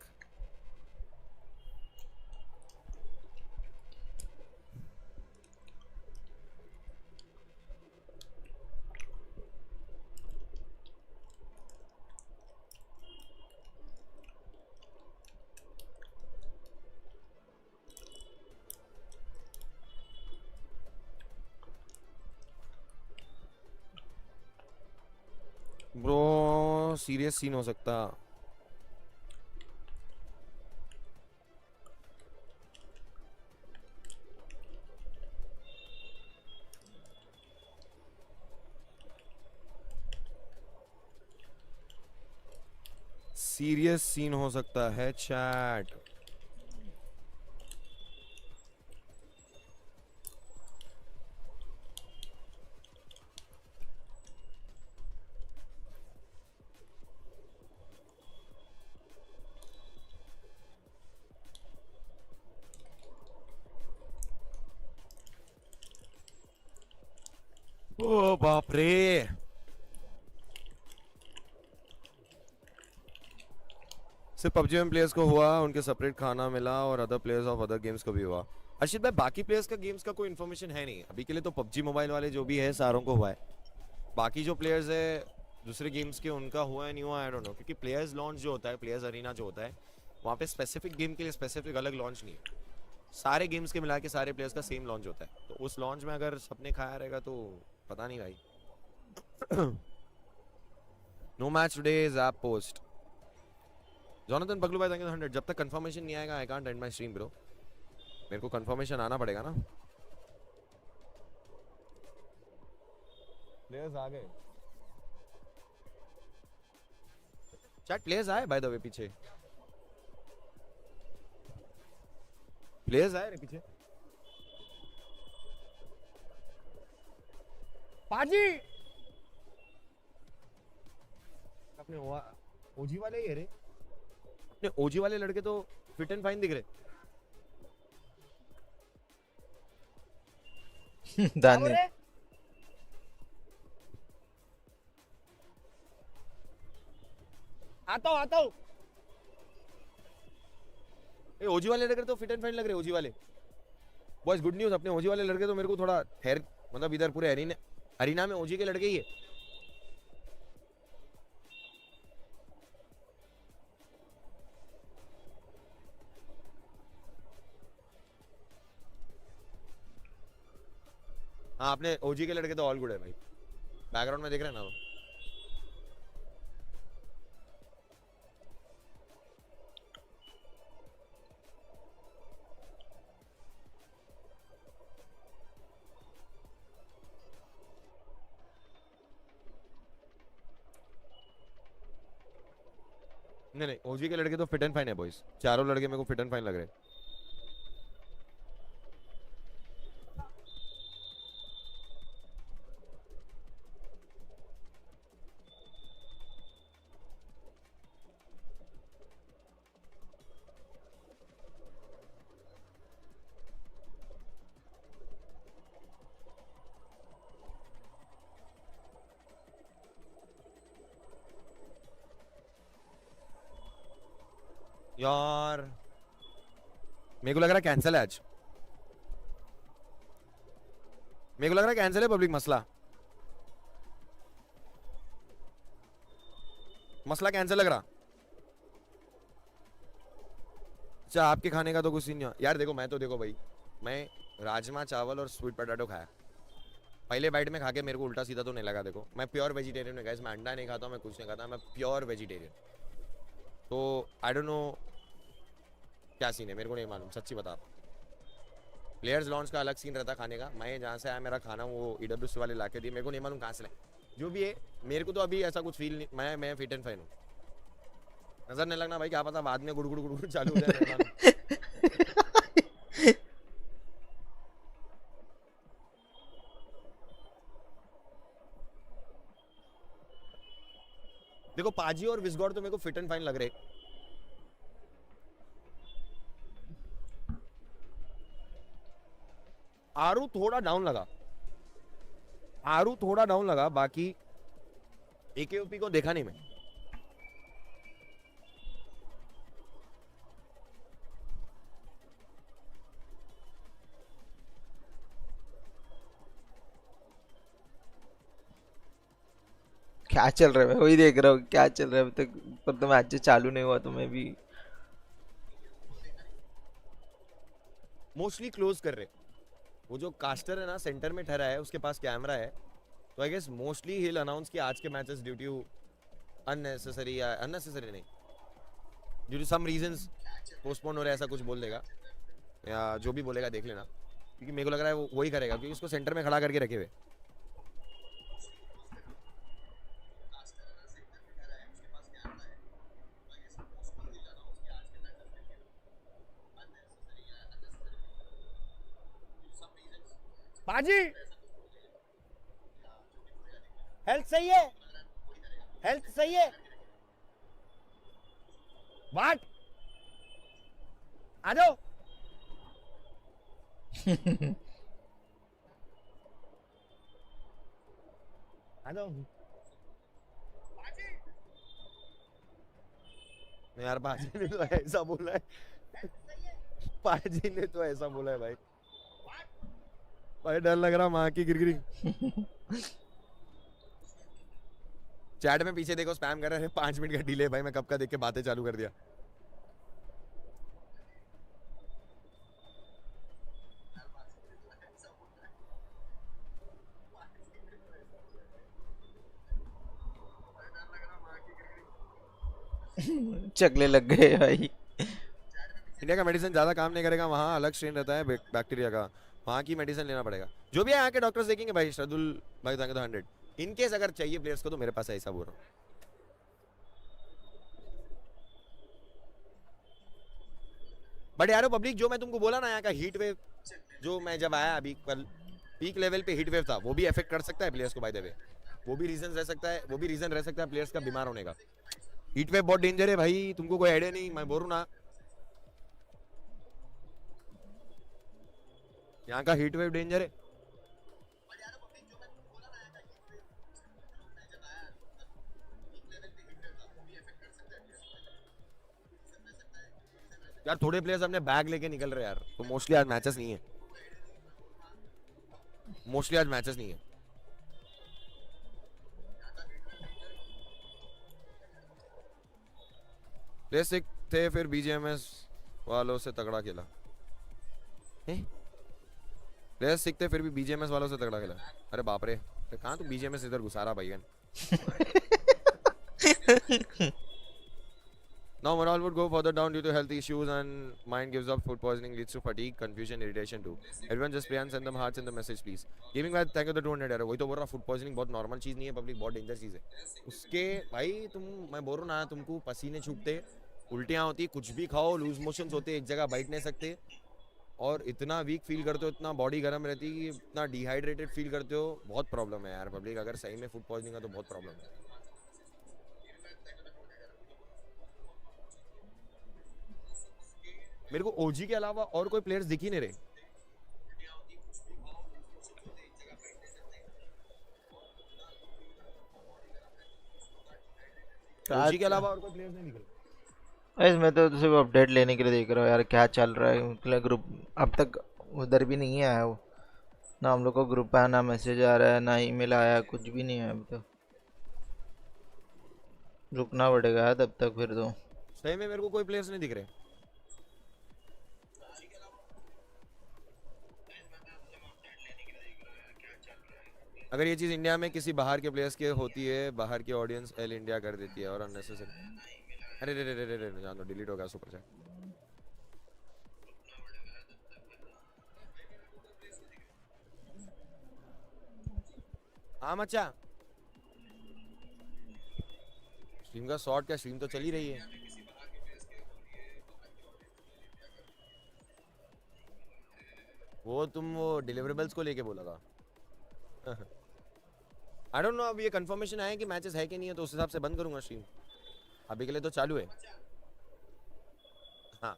Speaker 5: ब्रो सीरियस सीन हो सकता। सीरियस सीन हो सकता है चैट। ओ बाप रे, सिर्फ पबजी में प्लेयर्स को हुआ, उनके सेपरेट खाना मिला और other players of other games को भी हुआ। अर्शित भाई बाकी प्लेयर्स का गेम्स का कोई इन्फॉर्मेशन है नहीं अभी के लिए, तो पबजी मोबाइल वाले जो भी है सारों को हुआ है। बाकी जो प्लेयर्स है दूसरे गेम्स के उनका हुआ है नहीं हुआ आई डोंट नो, क्योंकि प्लेयर्स लॉन्च जो होता है, प्लेयर्स अरीना जो होता है, वहाँ पे स्पेसिफिक गेम के लिए स्पेसिफिक अलग लॉन्च नहीं है, सारे गेम्स के मिला के सारे प्लेयर्स का सेम लॉन्च होता है। तो उस लॉन्च में अगर सबने खाया रहेगा तो पता नहीं भाई। No match today is app post. Jonathan बगलू भाई, थैंक यू 100। जब तक कंफर्मेशन नहीं आएगा I can't end my stream bro. मेरे को कंफर्मेशन आना पड़ेगा ना। प्लेयर्स आ गए चैट, प्लेयर्स आए बाय द वे, पीछे प्लेयर्स आए रे पीछे। पाजी अपने ओजी वाले ही है रे, अपने ओजी वाले लड़के तो फिट एंड फाइन दिख रहे।
Speaker 11: दानी
Speaker 5: आता हूँ। ओजी वाले लड़के तो फिट एंड फाइन लग रहे। ओजी वाले बॉयज गुड न्यूज, अपने ओजी वाले लड़के तो मेरे को थोड़ा ठहर, मतलब इधर पूरे अरीना में ओजी के लड़के ही है। हाँ अपने ओजी के लड़के तो ऑल गुड है भाई, बैकग्राउंड में देख रहे हैं ना वो। नहीं ओजी के लड़के तो फिट एंड फाइन है बॉयज, चारों लड़के मेरे को फिट एंड फाइन लग रहे हैं। यार मेरे को लग रहा है कैंसिल है आज, मेरे को लग रहा है कैंसिल है पब्लिक। मसला कैंसिल लग रहा। अच्छा आपके खाने का तो कुछ नहीं यार। देखो मैं तो देखो भाई, मैं राजमा चावल और स्वीट पोटैटो खाया, पहले बाइट में खा के मेरे को उल्टा सीधा तो नहीं लगा। देखो मैं प्योर वेजिटेरियन हूँ गाइस, मैं अंडा नहीं खाता हूँ, मैं कुछ नहीं खाता, मैं प्योर वेजिटेरियन। तो आई डोंट नो क्या सीन है, मेरे को नहीं मालूम सच्ची बता। प्लेयर्स लॉन्च का अलग सीन रहता खाने का, मैं जहाँ से आया मेरा खाना वो EWC वाले ला के दिए, मेरे को नहीं मालूम कहाँ से लाए जो भी है। मेरे को तो अभी ऐसा कुछ फील नहीं, मैं फिट एंड फाइन हूँ। नजर नहीं लगना भाई, क्या पता बाद में गुड़ गुड़ गुड़ चालू हो जाए। देखो पाजी और विस्गॉड तो मेरे को फिट एंड फाइन लग रहे। आरू थोड़ा डाउन लगा, बाकी AKOP को देखा नहीं मैं।
Speaker 11: क्या चल रहा है, मैं वही देख रहा हूँ क्या चल रहा है अभी तक, पर तो मैच चालू नहीं हुआ तो मैं भी
Speaker 5: मोस्टली क्लोज कर रहे। वो जो कास्टर है ना सेंटर में ठहरा है, उसके पास कैमरा है, तो I guess mostly he will announce कि आज के मैचेस ड्यू टू unnecessary नहीं, due to some reasons postpone हो रहा है, ऐसा कुछ बोल देगा या जो भी बोलेगा देख लेना, क्योंकि मेरे को लग रहा है वो वही करेगा, क्योंकि उसको सेंटर में खड़ा करके रखे हुए।
Speaker 3: बाजी हेल्थ सही है, हेल्थ सही है। व्हाट आ जाओ। आ जाओ
Speaker 5: यार। पाजी ने तो ऐसा बोला है, पाजी ने तो ऐसा बोला है भाई, भाई डर लग रहा माँ की गिरगिरी। चैट में पीछे देखो स्पैम कर रहे हैं 5 मिनट का डिले, भाई मैं कब का देख के बातें चालू कर दिया।
Speaker 11: चकले लग गए भाई।
Speaker 5: इंडिया का मेडिसिन ज्यादा काम नहीं करेगा, वहाँ अलग स्ट्रेन रहता है बैक्टीरिया का, वहाँ की मेडिसिन लेना पड़ेगा। जो भी है यहाँ के डॉक्टर्स देखेंगे भाई। शरदुल भाई थैंक यू 100। इन केस अगर चाहिए प्लेयर्स को तो मेरे पास ऐसा बोल रहा हूँ। बट यारो पब्लिक, जो मैं तुमको बोला ना यहाँ का हीट वेव, जो मैं जब आया अभी कल पीक लेवल पे हीट वेव था, वो भी इफेक्ट कर सकता है प्लेयर्स को बाय द वे। वो भी रीजन रह सकता है, वो भी रीजन रह सकता है प्लेयर्स का बीमार होने का। हीट वेव बहुत डेंजर है भाई, तुमको कोई आइडिया नहीं, मैं बोल रहा हूँ ना। यहाँ का हीट वेव डेंजर है। यार थोड़े प्लेयर्स अपने बैग लेके निकल रहे यार, तो मोस्टली आज मैचेस नहीं है, मोस्टली आज मैचेस नहीं है। प्लेयर्स सिक थे फिर बीजीएमएस वालों से तगड़ा खेला। प्लेयर्स सिक थे फिर भी बीजीएमएस वालों से तगड़ा खेला। अरे बाप रे, कहाँ तू बीजीएमएस इधर घुसा रहा भाईगन। Now morale would go further down due to health issues and mind gives up. Food poisoning leads to fatigue, confusion, irritation too. Everyone just pray and send them hearts in the message please. Gaming भाई thank you the 200 यार। वही तो बोल रहा, food poisoning बहुत normal चीज़ नहीं है public, बहुत डेंजर चीज़ है। उसके भाई तुम, मैं बोल रहा हूँ ना, तुमको पसीने छूटते, उल्टियाँ होती, कुछ भी खाओ लूज मोशंस होते, एक जगह बैठ नहीं सकते, और इतना वीक फील करते हो, इतना बॉडी गर्म रहती है, इतना डिहाइड्रेटेड फील करते हो। बहुत प्रॉब्लम है यार पब्लिक, अगर सही में फूड पॉइजनिंग है तो बहुत प्रॉब्लम है। मेरे को ओजी के अलावा और कोई प्लेयर्स दिख ही नहीं रहे। ओजी के अलावा और कोई प्लेयर्स नहीं दिख रहे।
Speaker 11: मैं तो सिर्फ अपडेट लेने के लिए देख रहा हूँ यार, क्या चल रहा है उनके ग्रुप। अब तक उधर भी नहीं आया वो, ना हम लोग को ग्रुप आया, ना मैसेज आ रहा है, ना ईमेल आया, कुछ भी नहीं है अभी तक। रुकना पड़ेगा तब तक फिर तो।
Speaker 5: सही में मेरे को कोई प्लेयर्स नहीं दिख रहे। अगर ये चीज़ इंडिया में किसी बाहर के प्लेयर्स के होती है, बाहर की ऑडियंस एल इंडिया कर देती है और अननेसेसरी। अरे रे रे रे रे रे जान दो, डिलीट हो गया सुपर चैट। हाँ मचा, स्ट्रीम का शॉर्ट क्या, स्ट्रीम तो चल ही रही है। वो तुम वो डिलीवरेबल्स को लेके बोला था। आई डोंट नो, अब ये कंफर्मेशन आया कि मैचेस है कि नहीं है, तो उस हिसाब से बंद करूंगा स्ट्रीम। अभी के लिए तो चालू है। हाँ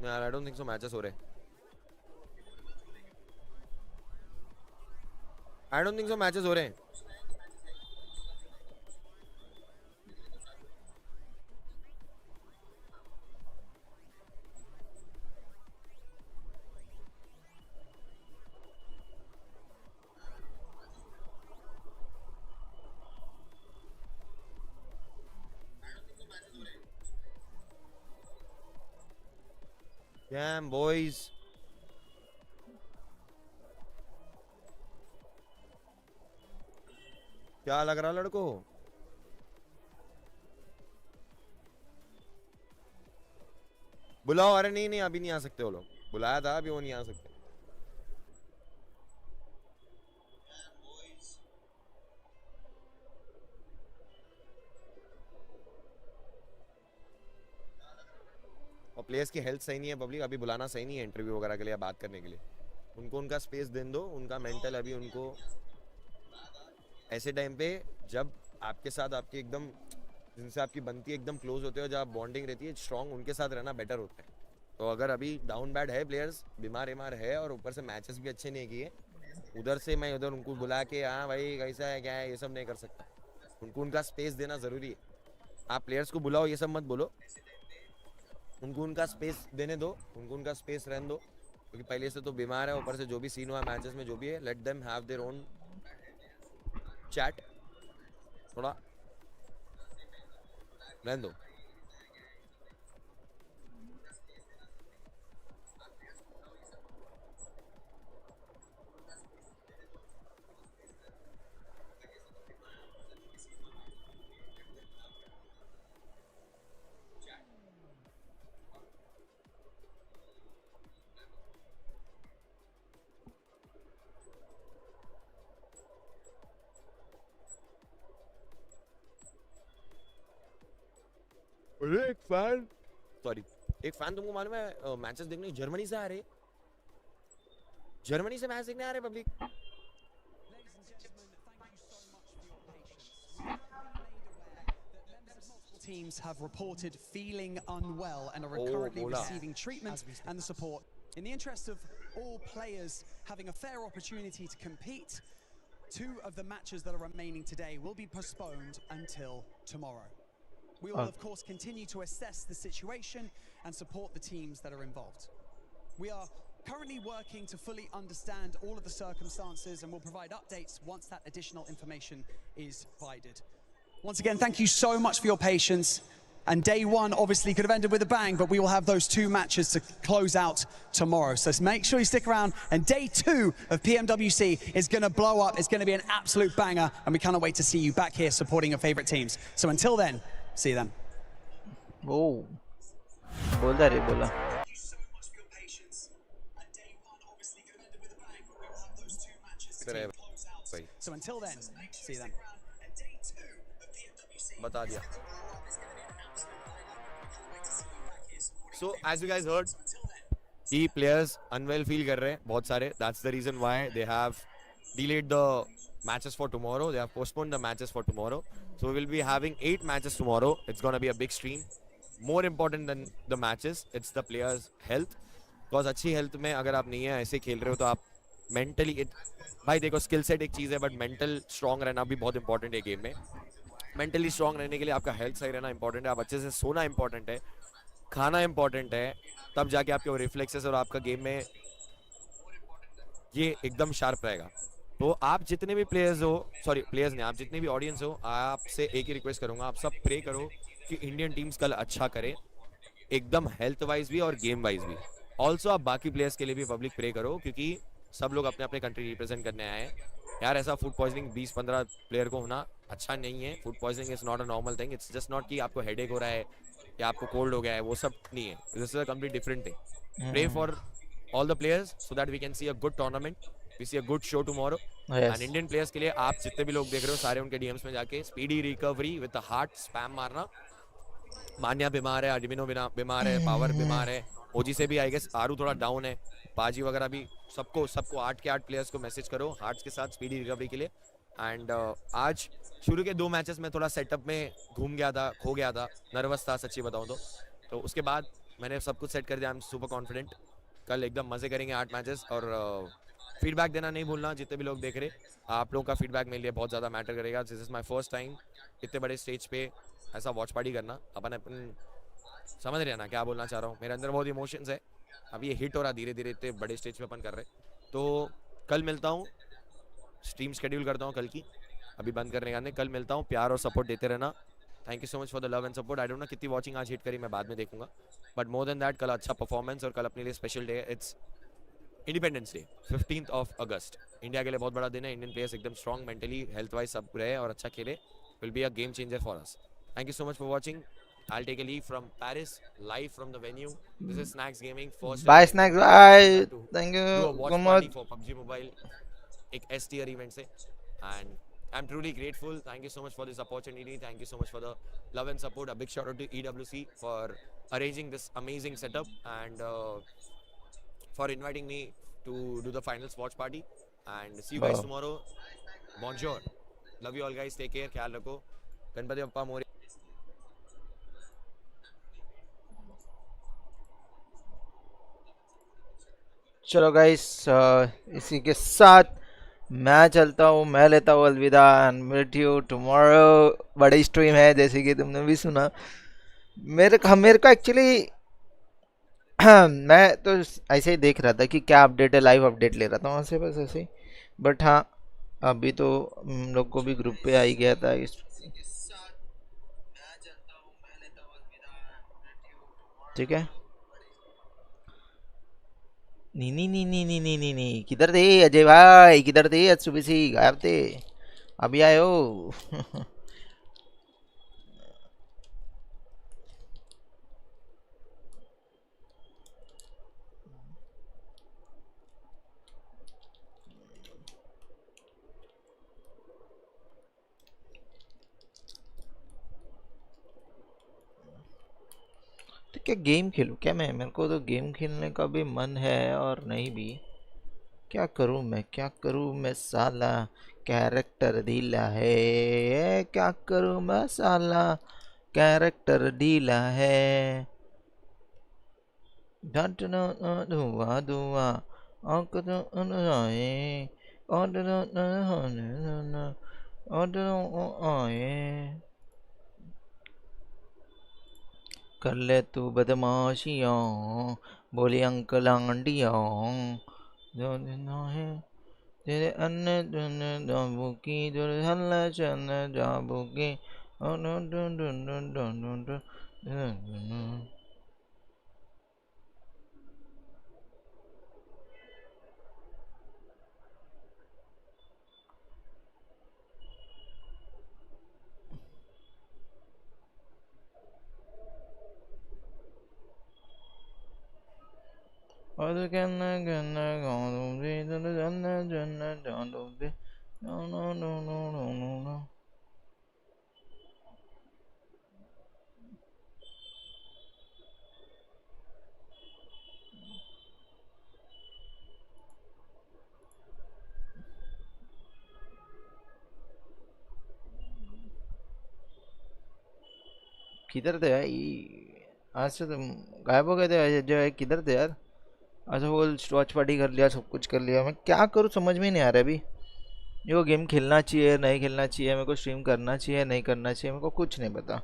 Speaker 5: यार, आई डोंट थिंक सो मैचेस हो रहे। आई डोंट थिंक सो मैचेस हो रहे हैं। Damn boys. क्या लग रहा लड़को? बुलाओ। अरे नहीं नहीं अभी नहीं आ सकते वो लोग, बुलाया था अभी वो नहीं आ सकते। और प्लेयर्स की हेल्थ सही नहीं है पब्लिक, अभी बुलाना सही नहीं है इंटरव्यू वगैरह के लिए, बात करने के लिए। उनको उनका स्पेस देने दो, उनका मेंटल अभी उनको ऐसे टाइम पे जब आपके साथ आपकी एकदम जिनसे आपकी बनती है एकदम क्लोज होते हो, जब बॉन्डिंग रहती है स्ट्रॉन्ग, उनके साथ रहना बेटर होता है। तो अगर अभी डाउन बैड है, प्लेयर्स बीमार है और ऊपर से मैचेस भी अच्छे नहीं किए, उधर से मैं उधर उनको बुला के हाँ भाई कैसा है क्या है ये सब नहीं कर सकता। उनको उनका स्पेस देना ज़रूरी है। आप प्लेयर्स को बुलाओ ये सब मत बोलो, उनको उनका स्पेस देने दो, उनको उनका स्पेस रहने दो, क्योंकि पहले से तो बीमार है, ऊपर से जो भी सीन हुआ मैचेस में जो भी है, let them have their own chat, थोड़ा रहने दो। एक फैन तुमको मालूम है मैचेस देखने जर्मनी से आ रहे, जर्मनी से मैच देखने आ रहे public.
Speaker 9: Teams have reported feeling unwell and are currently receiving treatment and the support. In the interest of all players having a fair opportunity to compete, 2 of the matches that are remaining today will be postponed until tomorrow. We will, of course, continue to assess the situation and support the teams that are involved. We are currently working to fully understand all of the circumstances and will provide updates once that additional information is provided. Once again, thank you so much for your patience. And day 1 obviously could have ended with a bang, but we will have those 2 matches to close out tomorrow. So make sure you stick around. And day 2 of PMWC is going to blow up. It's going to be an absolute banger. And we cannot wait to see you back here supporting your favorite teams. So until then, see you then.
Speaker 11: Oh, बोला रे बोला.
Speaker 9: So until then, see you then.
Speaker 5: बता दिया. So as you guys heard, the players unwell feel कर रहे हैं बहुत सारे. That's the reason why they have delayed the matches for tomorrow. They have postponed the matches for tomorrow. So we will be having 8 matches tomorrow. It's going to be a big stream. More important than the matches, it's the players' health. Because अच्छी health में अगर आप नहीं है ऐसे खेल रहे हो तो आप mentally भाई देखो स्किल सेट एक चीज़ है बट मेंटल स्ट्रॉन्ग रहना भी बहुत इंपॉर्टेंट है गेम में. मेंटली स्ट्रॉन्ग रहने के लिए आपका हेल्थ सही रहना इंपॉर्टेंट है, आप अच्छे से सोना इंपॉर्टेंट है, खाना इंपॉर्टेंट है, तब जाके आपके रिफ्लेक्सेस और आपका गेम में ये एकदम शार्प रहेगा. तो आप जितने भी प्लेयर्स हो, सॉरी प्लेयर्स नहीं, आप जितने भी ऑडियंस हो, आपसे एक ही रिक्वेस्ट करूंगा, आप सब प्रे करो कि इंडियन टीम्स कल अच्छा करे, एकदम हेल्थ वाइज भी और गेम वाइज भी. ऑल्सो आप बाकी प्लेयर्स के लिए भी पब्लिक प्रे करो, क्योंकि सब लोग अपने अपने कंट्री रिप्रेजेंट करने आए हैं यार. ऐसा फूड पॉइजनिंग 20-15 प्लेयर को होना अच्छा नहीं है. Food poisoning is not a normal thing. It's just not कि आपको हेडेक हो रहा है या आपको कोल्ड हो गया है, वो सब नहीं है. This is a complete different thing. Pray for all the players so that we can see a good tournament, we see a good show tomorrow. And Indian players के लिए आप जितने भी लोग देख रहे हो सारे उनके डीएम्स में जाके speedy recovery with the heart spam मारना. मान्या बीमार है, अडमिनो बीमार है, पावर बीमार है, ओजी से भी आई गेस आरू थोड़ा डाउन है, पाजी वगैरह भी, सबको 8 के 8 प्लेयर्स को मैसेज करो हार्ट्स के साथ स्पीडी रिकवरी के लिए. एंड आज शुरू के 2 मैचेस में थोड़ा सेटअप में घूम गया था, खो गया था, नर्वस था सच्ची बताऊं तो उसके बाद मैंने सब कुछ सेट कर दिया. I am super confident. कल एकदम मजे करेंगे 8 मैचेस. और फीडबैक देना नहीं भूलना जितने भी लोग देख रहे, आप लोगों का फीडबैक मेरे लिए बहुत ज़्यादा मैटर करेगा. This is my first time इतने बड़े स्टेज पे ऐसा वॉच पार्टी करना. अपन समझ रहे हैं ना क्या बोलना चाह रहा हूँ. मेरे अंदर बहुत इमोशंस है, अब ये हिट हो रहा धीरे धीरे, इतने बड़े स्टेज पे अपन कर रहे. तो कल मिलता हूँ, स्ट्रीम शेड्यूल करता हूँ कल की, अभी बंद करने का नहीं. कल मिलता हूँ, प्यार और सपोर्ट देते रहना. Thank you so much for the love and support. I don't know कितनी वॉचिंग आज हिट करी, मैं बाद में देखूंगा. बट मोर देन दैट कल अच्छा परफॉर्मेंस और कल अपने लिए special day. It's independence day 15th of August. India के लिए बहुत बड़ा दिन है. इंडियन प्लेयर्स एकदम स्ट्रॉन्ग मेंटली हेल्थ वाइज सब रहे और अच्छा खेले. Will be a game changer for us. Thank you so much for watching. I'll take a leave from Paris, live from the venue. This is Snacks Gaming. First
Speaker 11: Bye Snacks, bye. Thank
Speaker 5: do a
Speaker 11: you
Speaker 5: watch
Speaker 11: so
Speaker 5: party
Speaker 11: much.
Speaker 5: for PUBG Mobile. एक S tier event से. And I'm truly grateful. Thank you so much for this opportunity. Thank you so much for the love and support. A big shout out to EWC for arranging this amazing setup and for inviting me to do the finals watch party. And see you guys
Speaker 11: Wow.
Speaker 5: tomorrow. Bonjour. Love you all guys. Take care. ख्याल रखो. गणपति बप्पा मोरया.
Speaker 11: चलो guys, इसी के साथ मैं चलता हूँ, मैं लेता हूँ अलविदा एंड मीट यू टुमारो. बड़ी स्ट्रीम है जैसे कि तुमने भी सुना. मेरे को एक्चुअली मैं तो ऐसे ही देख रहा था कि क्या अपडेट है, लाइव अपडेट ले रहा था वहाँ से, बस ऐसे ही. बट हाँ, अभी तो हम लोग को भी ग्रुप पे आ ही गया था ठीक है. नी नी नी नी नी नी नी नी किधर थे अजय भाई, किधर थे? आज सुबह से ही गायब थे, अभी आए हो. तो क्या गेम खेलूं क्या मैं? मेरे को तो गेम खेलने का भी मन है और नहीं भी. क्या करूं मैं साला, कैरेक्टर ढीला है. क्या करूं मैं साला, कैरेक्टर ढीला है. धुआ धुआ कर ले तू बदमाशियाँ, बोली अंकल आंटियाँ. जो दिन है तेरे अन्य धन जाबू की, जो हल्ला चल जाबू की. और कहना कहना गाऊं दे जानना जानना जानो दे. No no no no no no no. किधर थे भाई? आज से तुम गायब हो गए थे जो है. किधर थे यार? अच्छा, वो वॉच पार्टी कर लिया, सब कुछ कर लिया. मैं क्या करूँ समझ में नहीं आ रहा अभी. मेरे को गेम खेलना चाहिए नहीं खेलना चाहिए, मेरे को स्ट्रीम करना चाहिए नहीं करना चाहिए, मेरे को कुछ नहीं पता.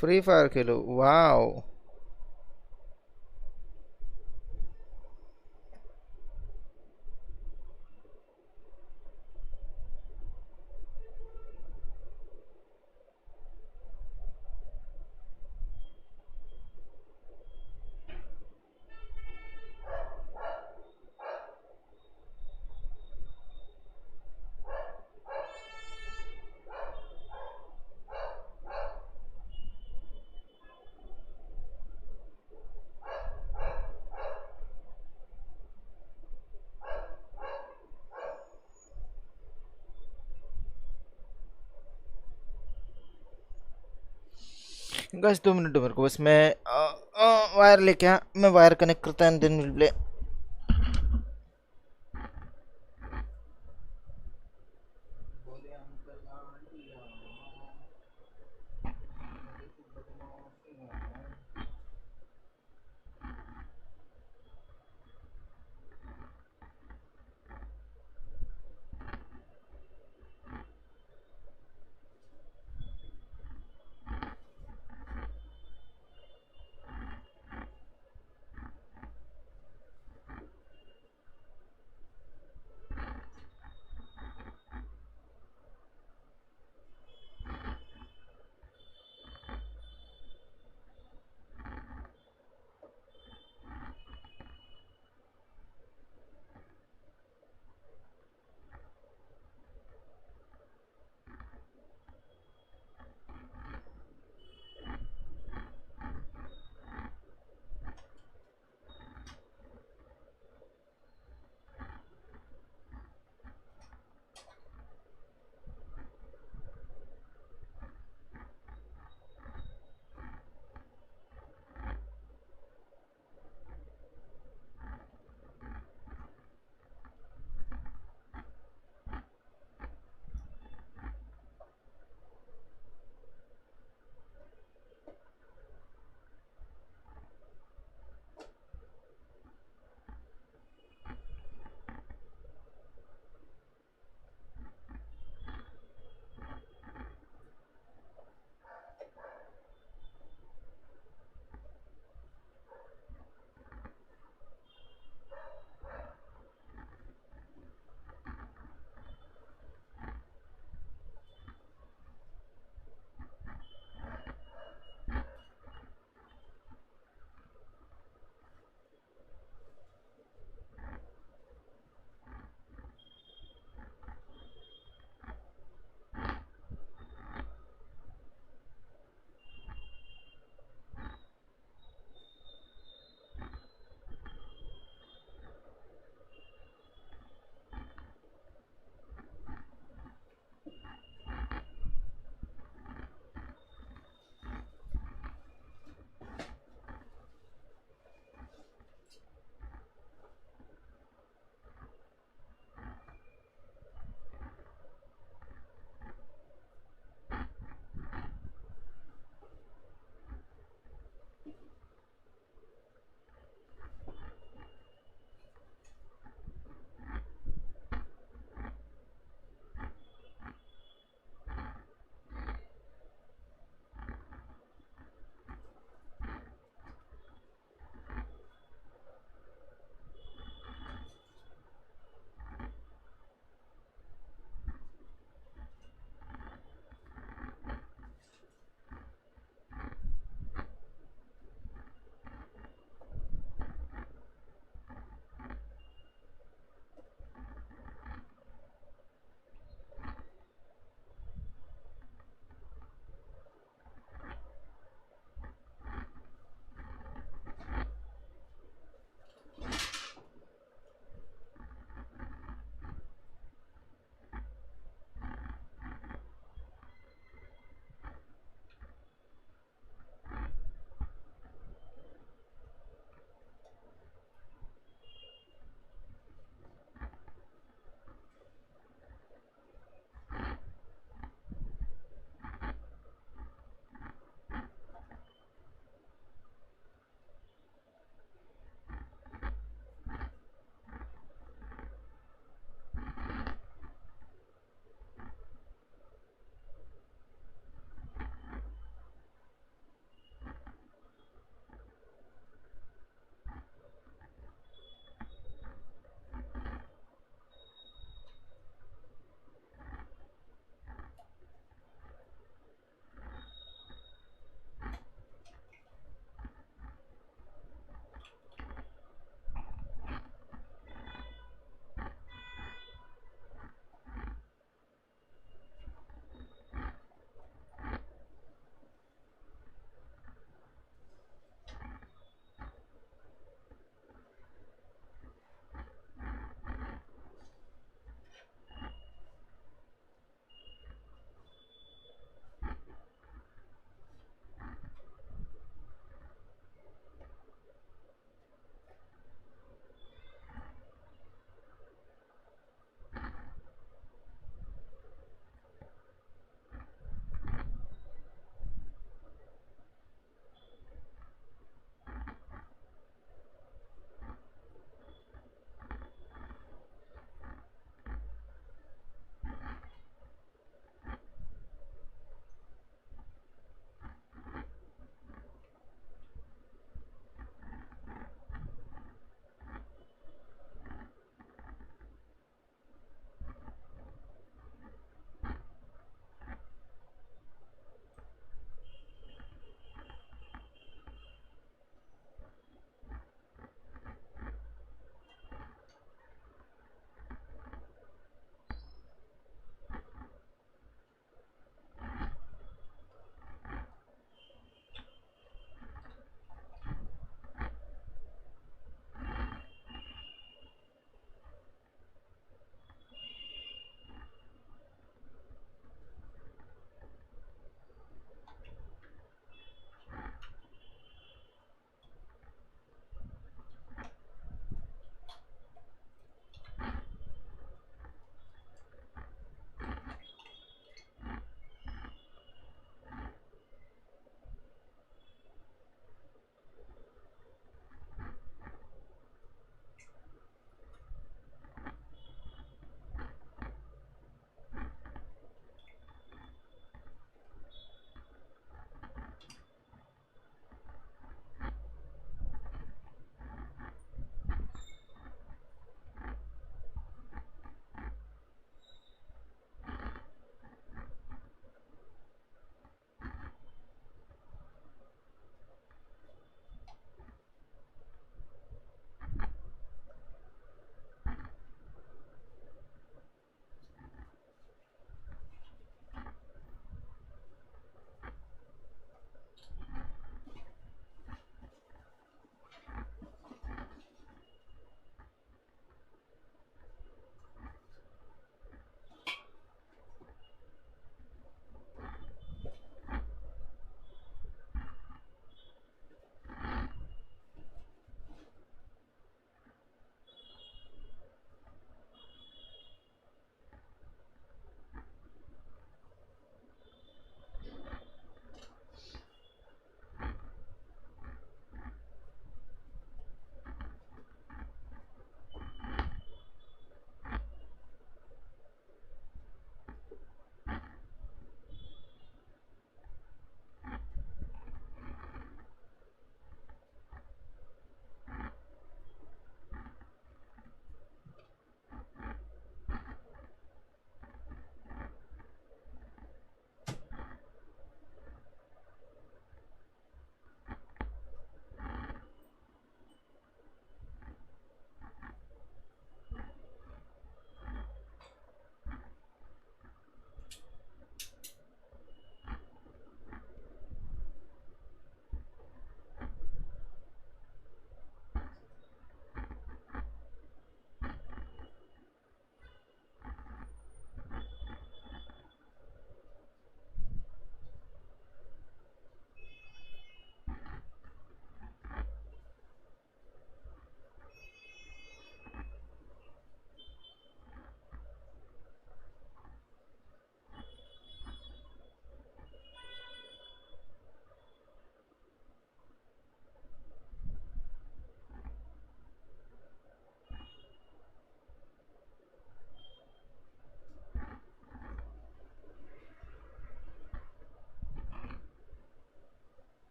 Speaker 11: फ्री फायर खेलो वाओ गाइस 2 मिनट मेरे को बस मैं वायर लेके आ मैं वायर कनेक्ट करता हूं देन विल प्ले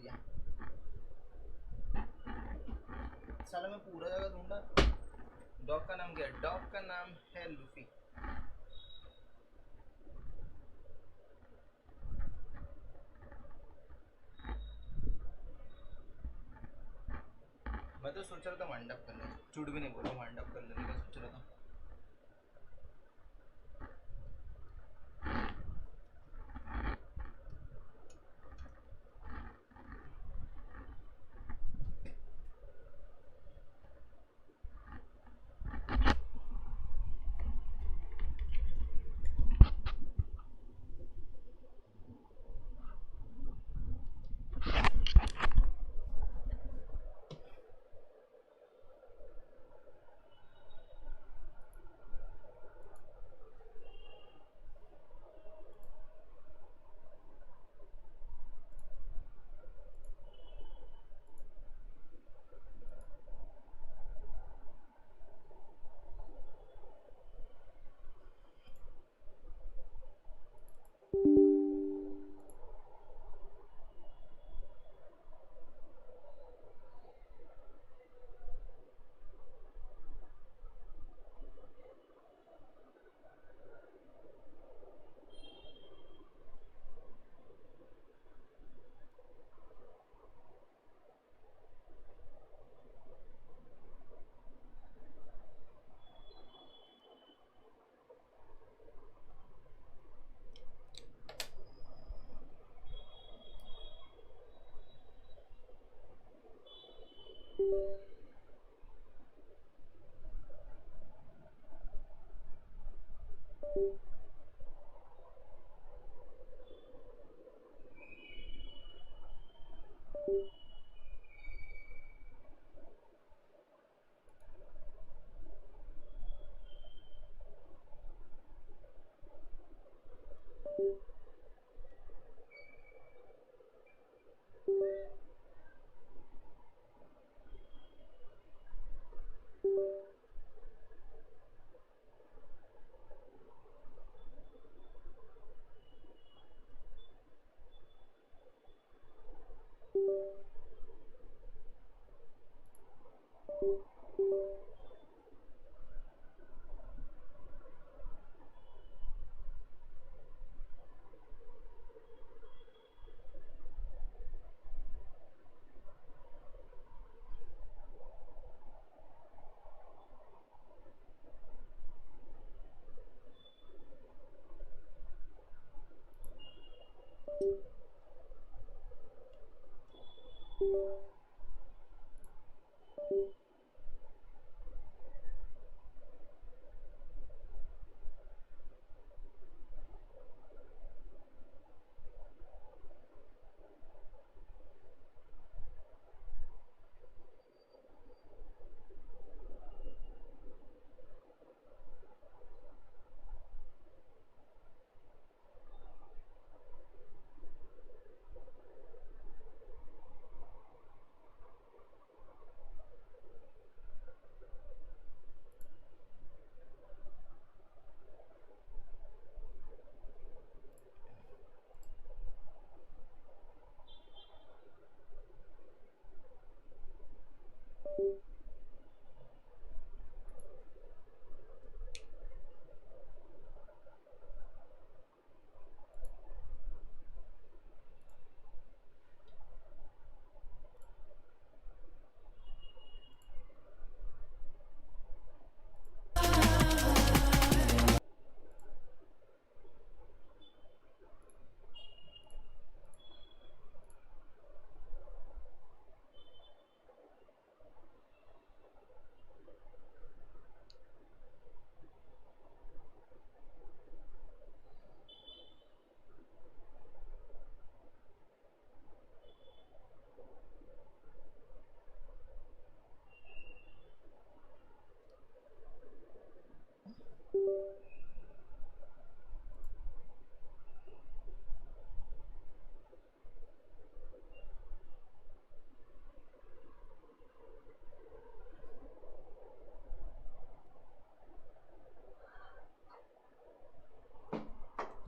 Speaker 11: गया। साला मैं पूरा जगह ढूंढा। डॉग का नाम क्या है? डॉग का नाम है लूफी। मैं तो सोच रहा था वाइंड अप करने, झूठ भी नहीं बोला, वाइंड अप कर लेने का सोच रहा था।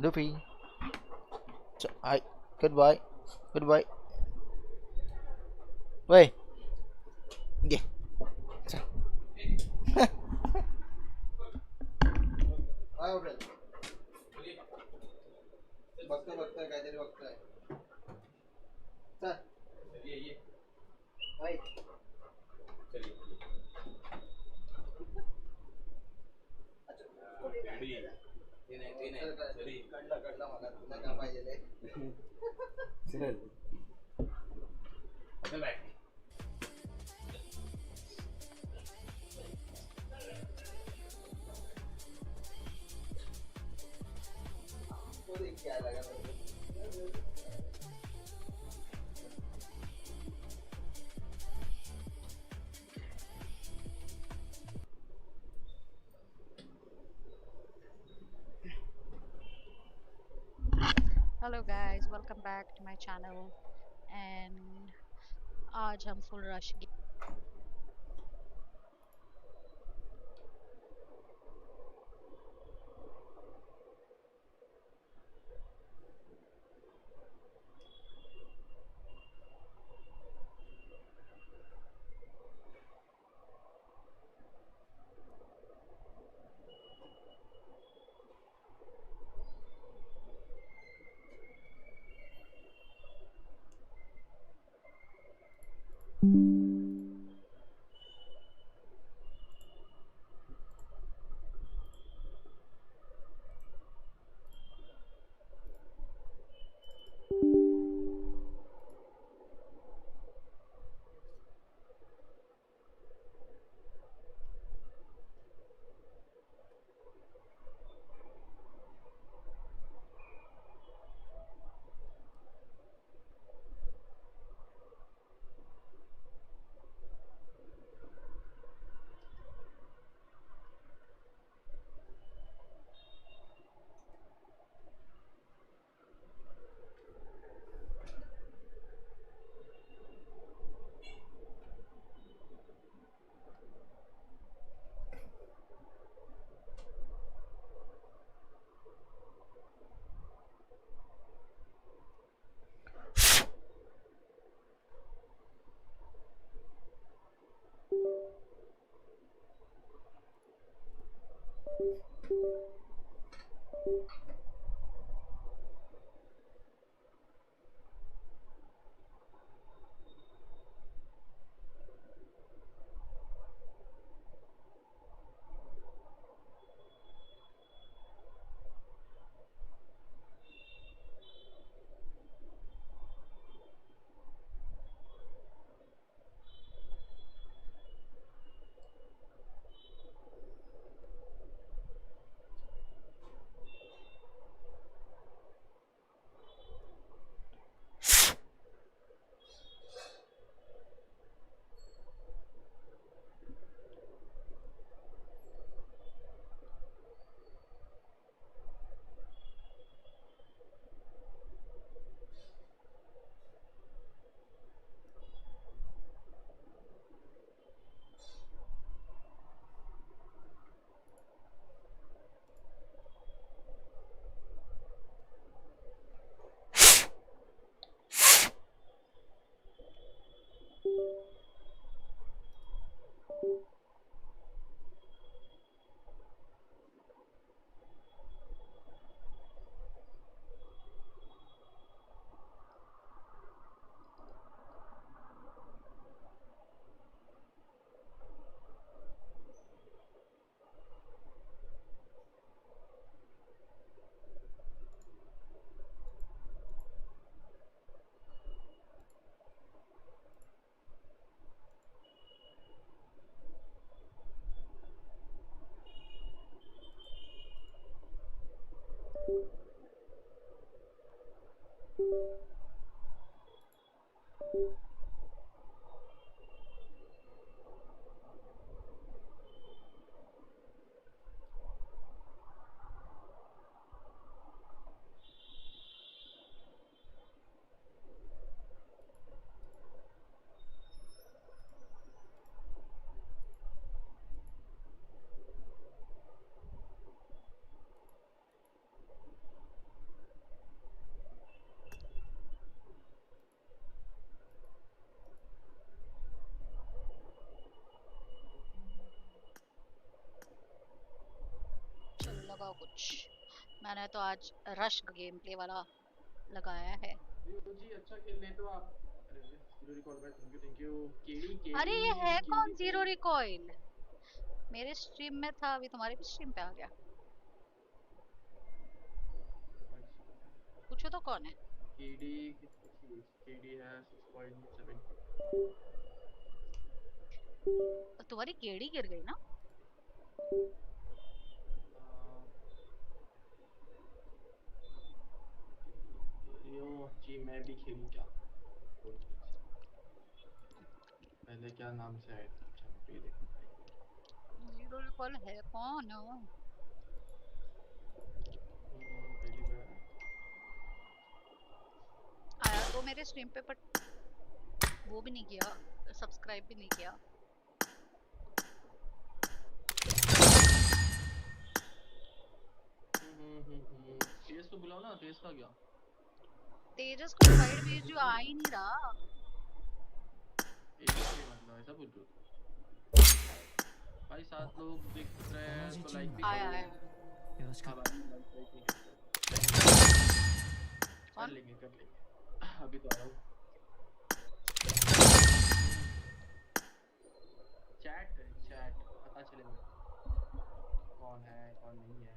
Speaker 11: Luffy. So, goodbye. Goodbye. Wait. Yeah.
Speaker 14: Hello guys welcome back to my channel and आज हम फुल रश लगाओ कुछ। मैंने तो आज रश गेम प्ले वाला लगाया है।
Speaker 6: जी अच्छा खेल रहे तो आप। अरे जीरो रिकॉर्ड भाई, थैंक यू केडी
Speaker 14: अरे ये है कौन जीरो रिकॉइल? मेरे स्ट्रीम में था, अभी तुम्हारे भी स्ट्रीम पे आ गया। पूछो तो कौन है?
Speaker 6: केडी केडी है 6.7।
Speaker 14: तुम्हारी केडी गिर गई ना?
Speaker 6: यो जी मैं भी खेलूं क्या? पहले क्या नाम से है? अच्छा ये देखो
Speaker 14: जीरो रिकॉइल है कौन?
Speaker 6: पहली बार
Speaker 14: आया तो मेरे स्ट्रीम पे, बट वो भी नहीं किया, सब्सक्राइब भी नहीं किया।
Speaker 6: तेज को बुलाओ ना, तेज का क्या?
Speaker 14: तेजस को साइड भेज जो आ ही नहीं रहा।
Speaker 6: मतलब ऐसा बोल रहे हो भाई? 7 लोग देख रहे हैं तो लाइक भी
Speaker 14: आया है।
Speaker 6: हाँ भाई लाइक नहीं करते। कर लेंगे अभी तो आया हूँ। चैट करें, चैट पता चलेगा कौन है कौन नहीं है।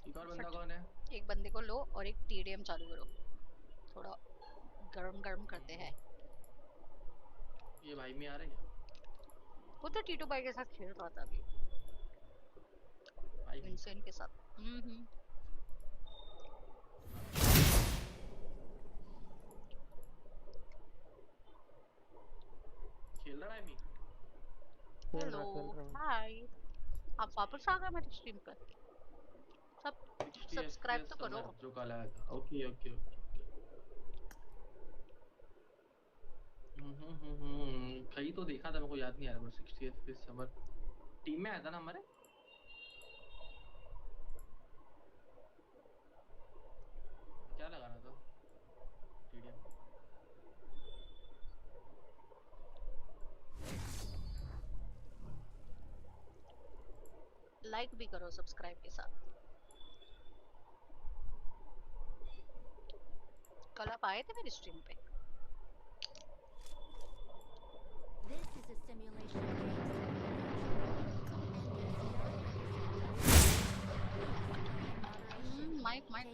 Speaker 6: एक और बंदा कौन है?
Speaker 14: एक बंदे को लो और एक टीडीएम चालू करो, थोड़ा गरम गरम करते हैं।
Speaker 6: ये भाई में आ रहा है क्या?
Speaker 14: वो तो टीटू भाई के साथ खेल रहा था अभी, इनसेन के साथ।
Speaker 6: खेल रहा है मी?
Speaker 14: हेलो हाय, आप वापस आ गए मेरी स्ट्रीम पर। सब सब्सक्राइब तो करो।
Speaker 6: जो कल आया था। ओके ओके कहीं तो देखा था, मेरे को याद नहीं आ रहा, बट 60 FPS समर टीम में आया था ना हमारे। क्या लगाना था? टीडीएम
Speaker 14: लाइक भी करो सब्सक्राइब के साथ। कल आप आए थे मेरी स्ट्रीम पे। माइक माइक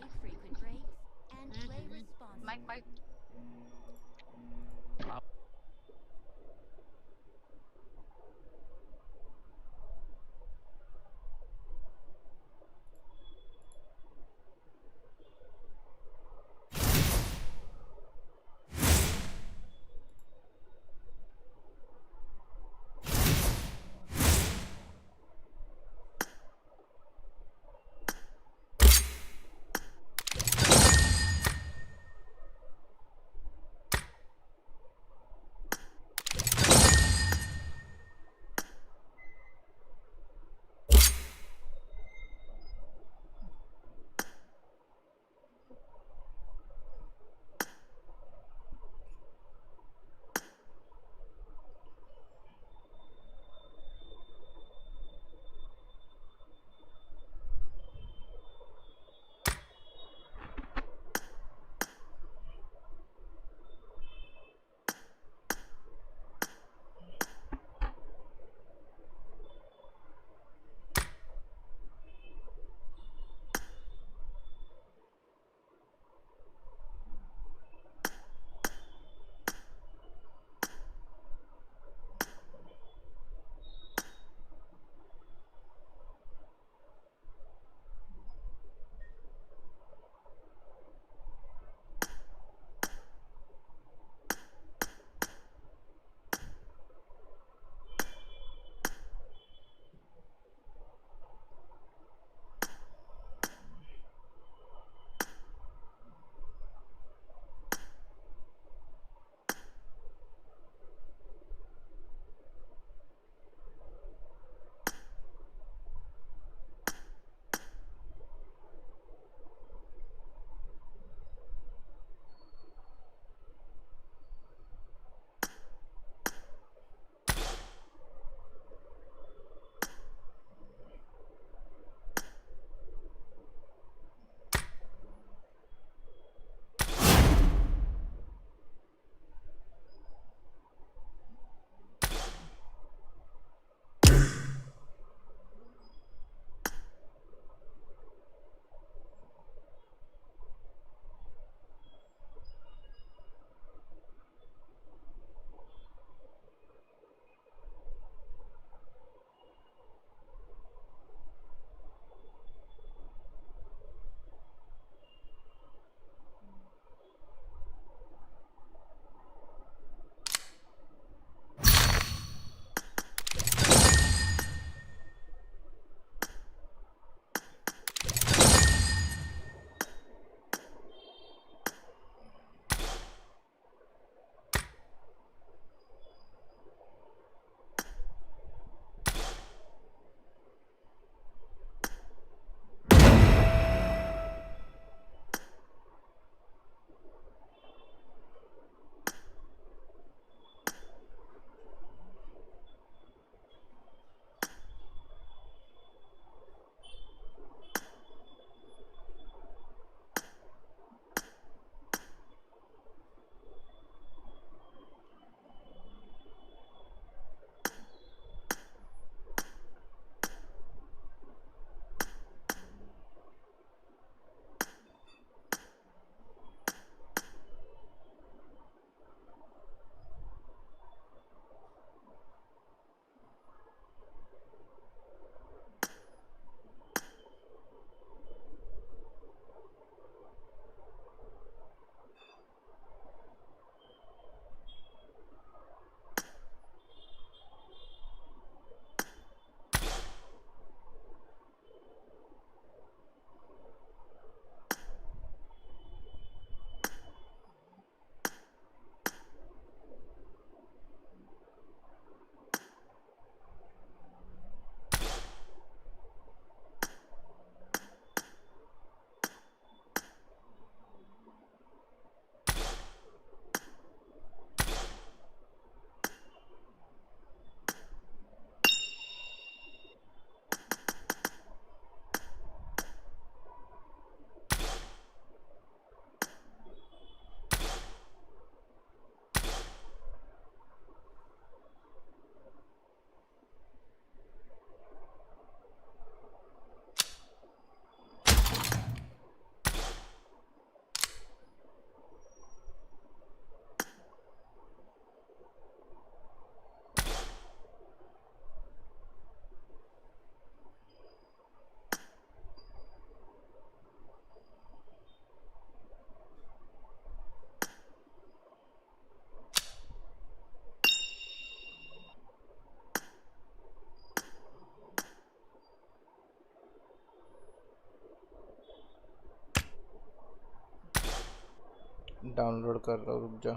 Speaker 11: डाउनलोड कर रहा हूँ, रुक जा।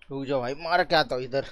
Speaker 11: रुक जाओ भाई, मार क्या आता इधर।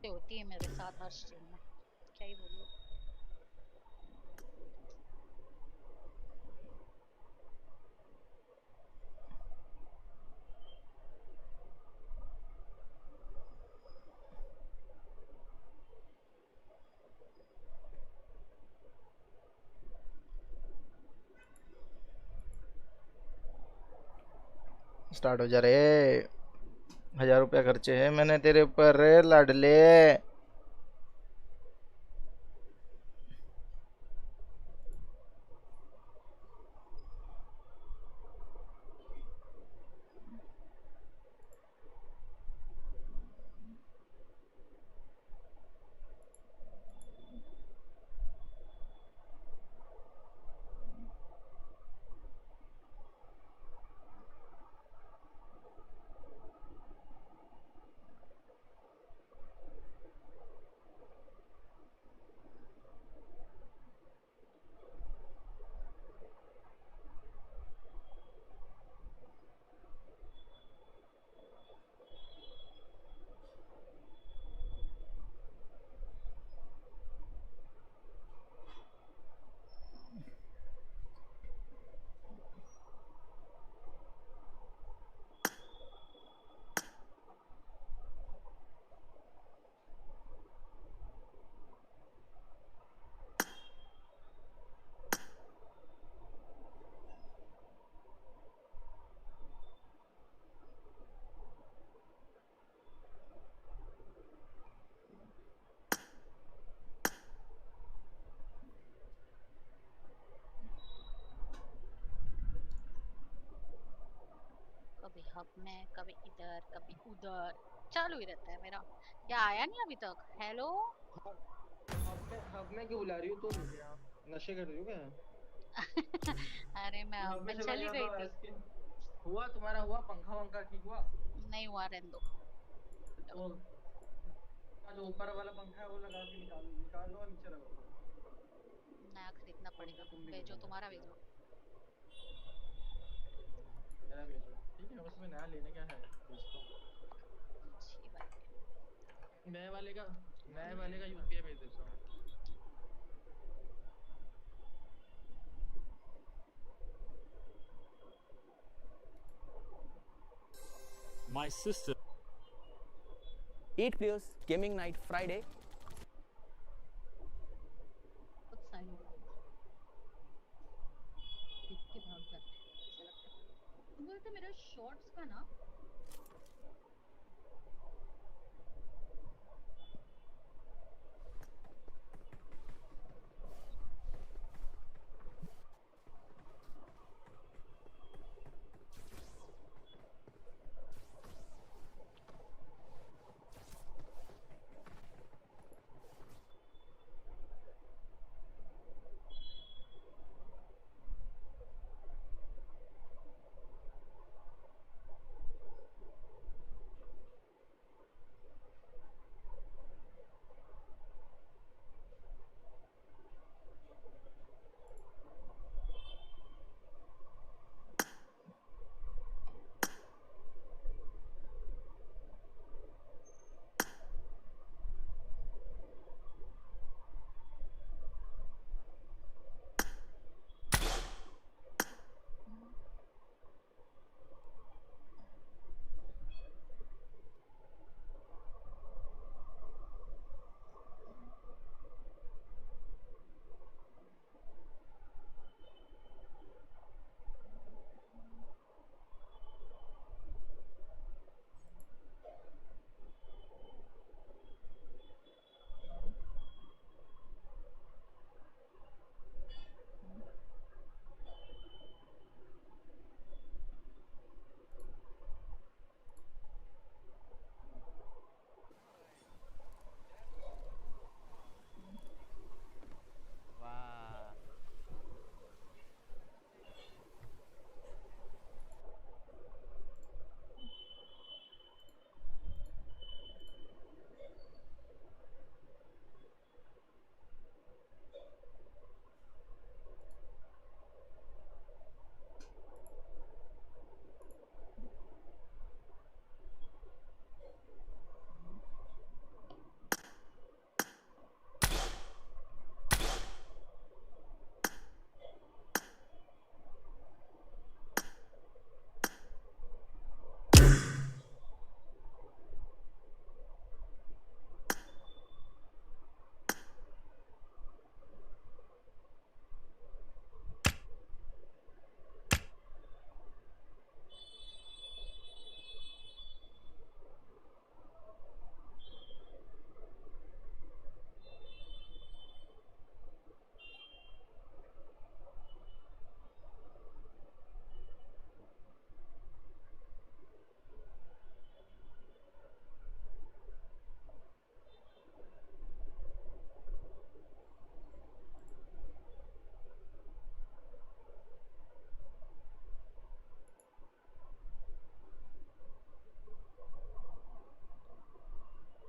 Speaker 14: होती है मेरे साथ हर स्ट्रीम में, क्या ही बोलूं।
Speaker 11: स्टार्ट हो जा रे। 1000 रुपया खर्चे है मैंने तेरे ऊपर रे लाडले।
Speaker 14: हब में, कभी इधर कभी उधर, चालू ही रहता है मेरा। क्या आया नहीं अभी तक? हेलो
Speaker 6: हब में क्यों बुला रही हो तुम? नशे कर रही हो क्या?
Speaker 14: अरे मैं हब में चली गई थी।
Speaker 6: हुआ तुम्हारा, हुआ पंखा वंखा ठीक हुआ?
Speaker 14: नहीं हुआ, रहने दो।
Speaker 6: तो जो ऊपर वाला पंखा है वो लगा के निकाल लो और नीचे लगा दो।
Speaker 14: नया खरीदना पड़ेगा। भेजो, तुम्हारा भेजो।
Speaker 6: नया भेजो, ठीक है, उसमें नया लेने क्या है, भेजता हूँ।
Speaker 14: अच्छी बात है।
Speaker 6: नए वाले का यूपीआई भेज देता हूँ।
Speaker 7: My sister.
Speaker 21: 8 players gaming night Friday.
Speaker 14: बोलते मेरा शॉर्ट्स का ना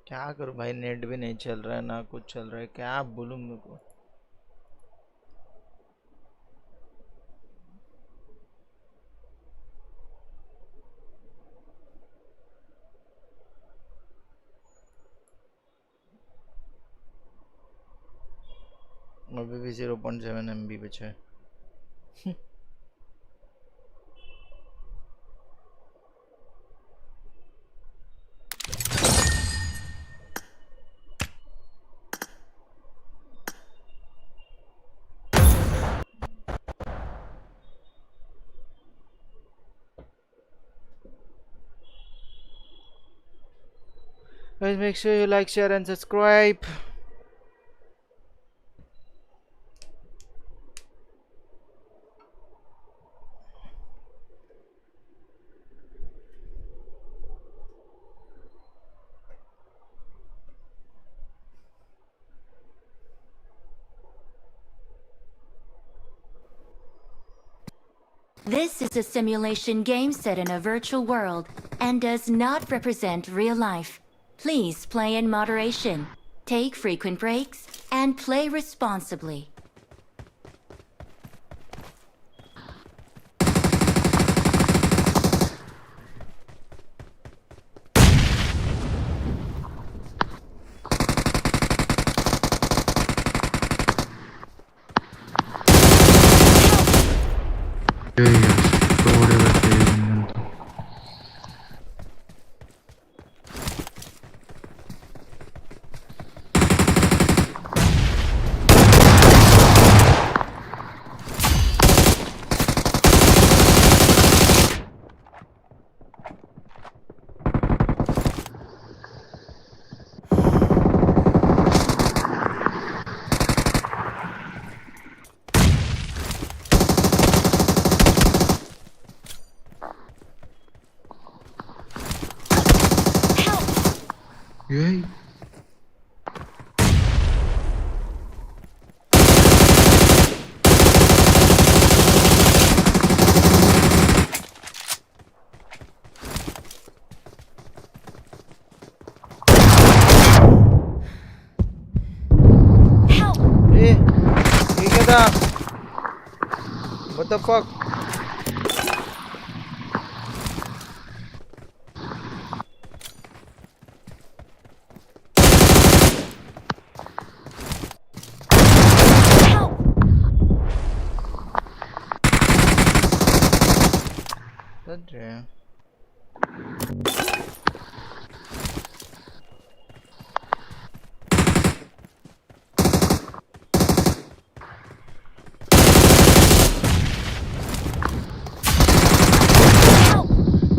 Speaker 11: क्या करूं भाई, नेट भी नहीं चल रहा है ना कुछ चल रहा है, क्या बोलूं मेरे को। अभी भी 0.7 MB बचा है। Guys, make sure you like, share and subscribe.
Speaker 20: This is a simulation game set in a virtual world and does not represent real life. Please play in moderation, take frequent breaks, and play responsibly.
Speaker 22: Yay.
Speaker 11: Hey, you get up. What the fuck? Yeah.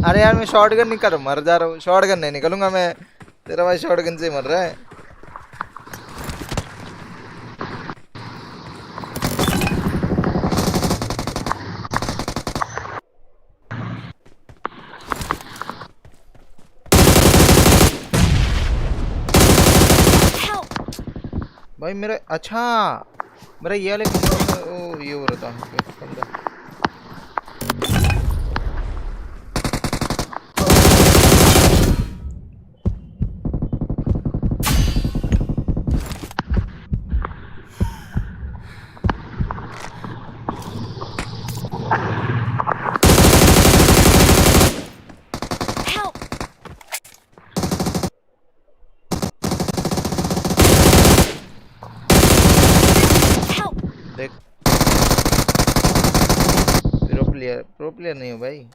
Speaker 11: अरे यार मैं shotgun नहीं कर मर जा रहा हूँ shotgun नहीं निकलूंगा मैं तेरा भाई शॉटगन से मर रहा है भाई मेरा अच्छा मेरा ये वाले ओ ये हो रहा था प्रो प्लेयर नहीं हो भाई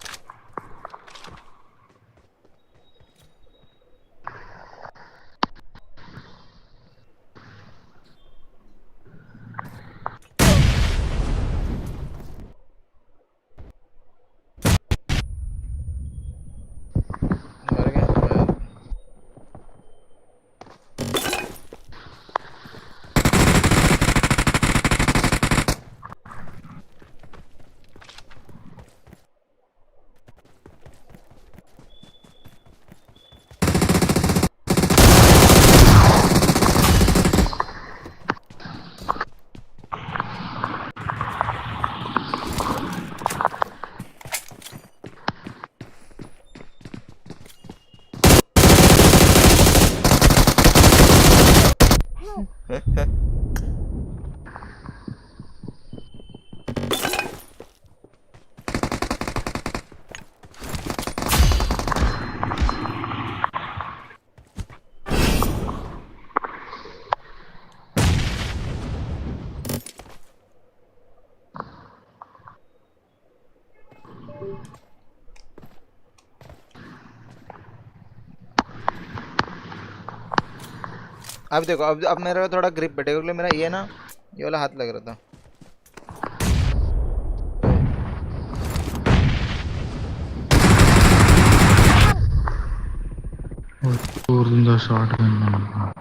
Speaker 11: अब देखो अब मेरा थोड़ा ग्रिप बैठेगा क्योंकि मेरा ये ना ये वाला हाथ लग रहा था
Speaker 22: और शॉट करना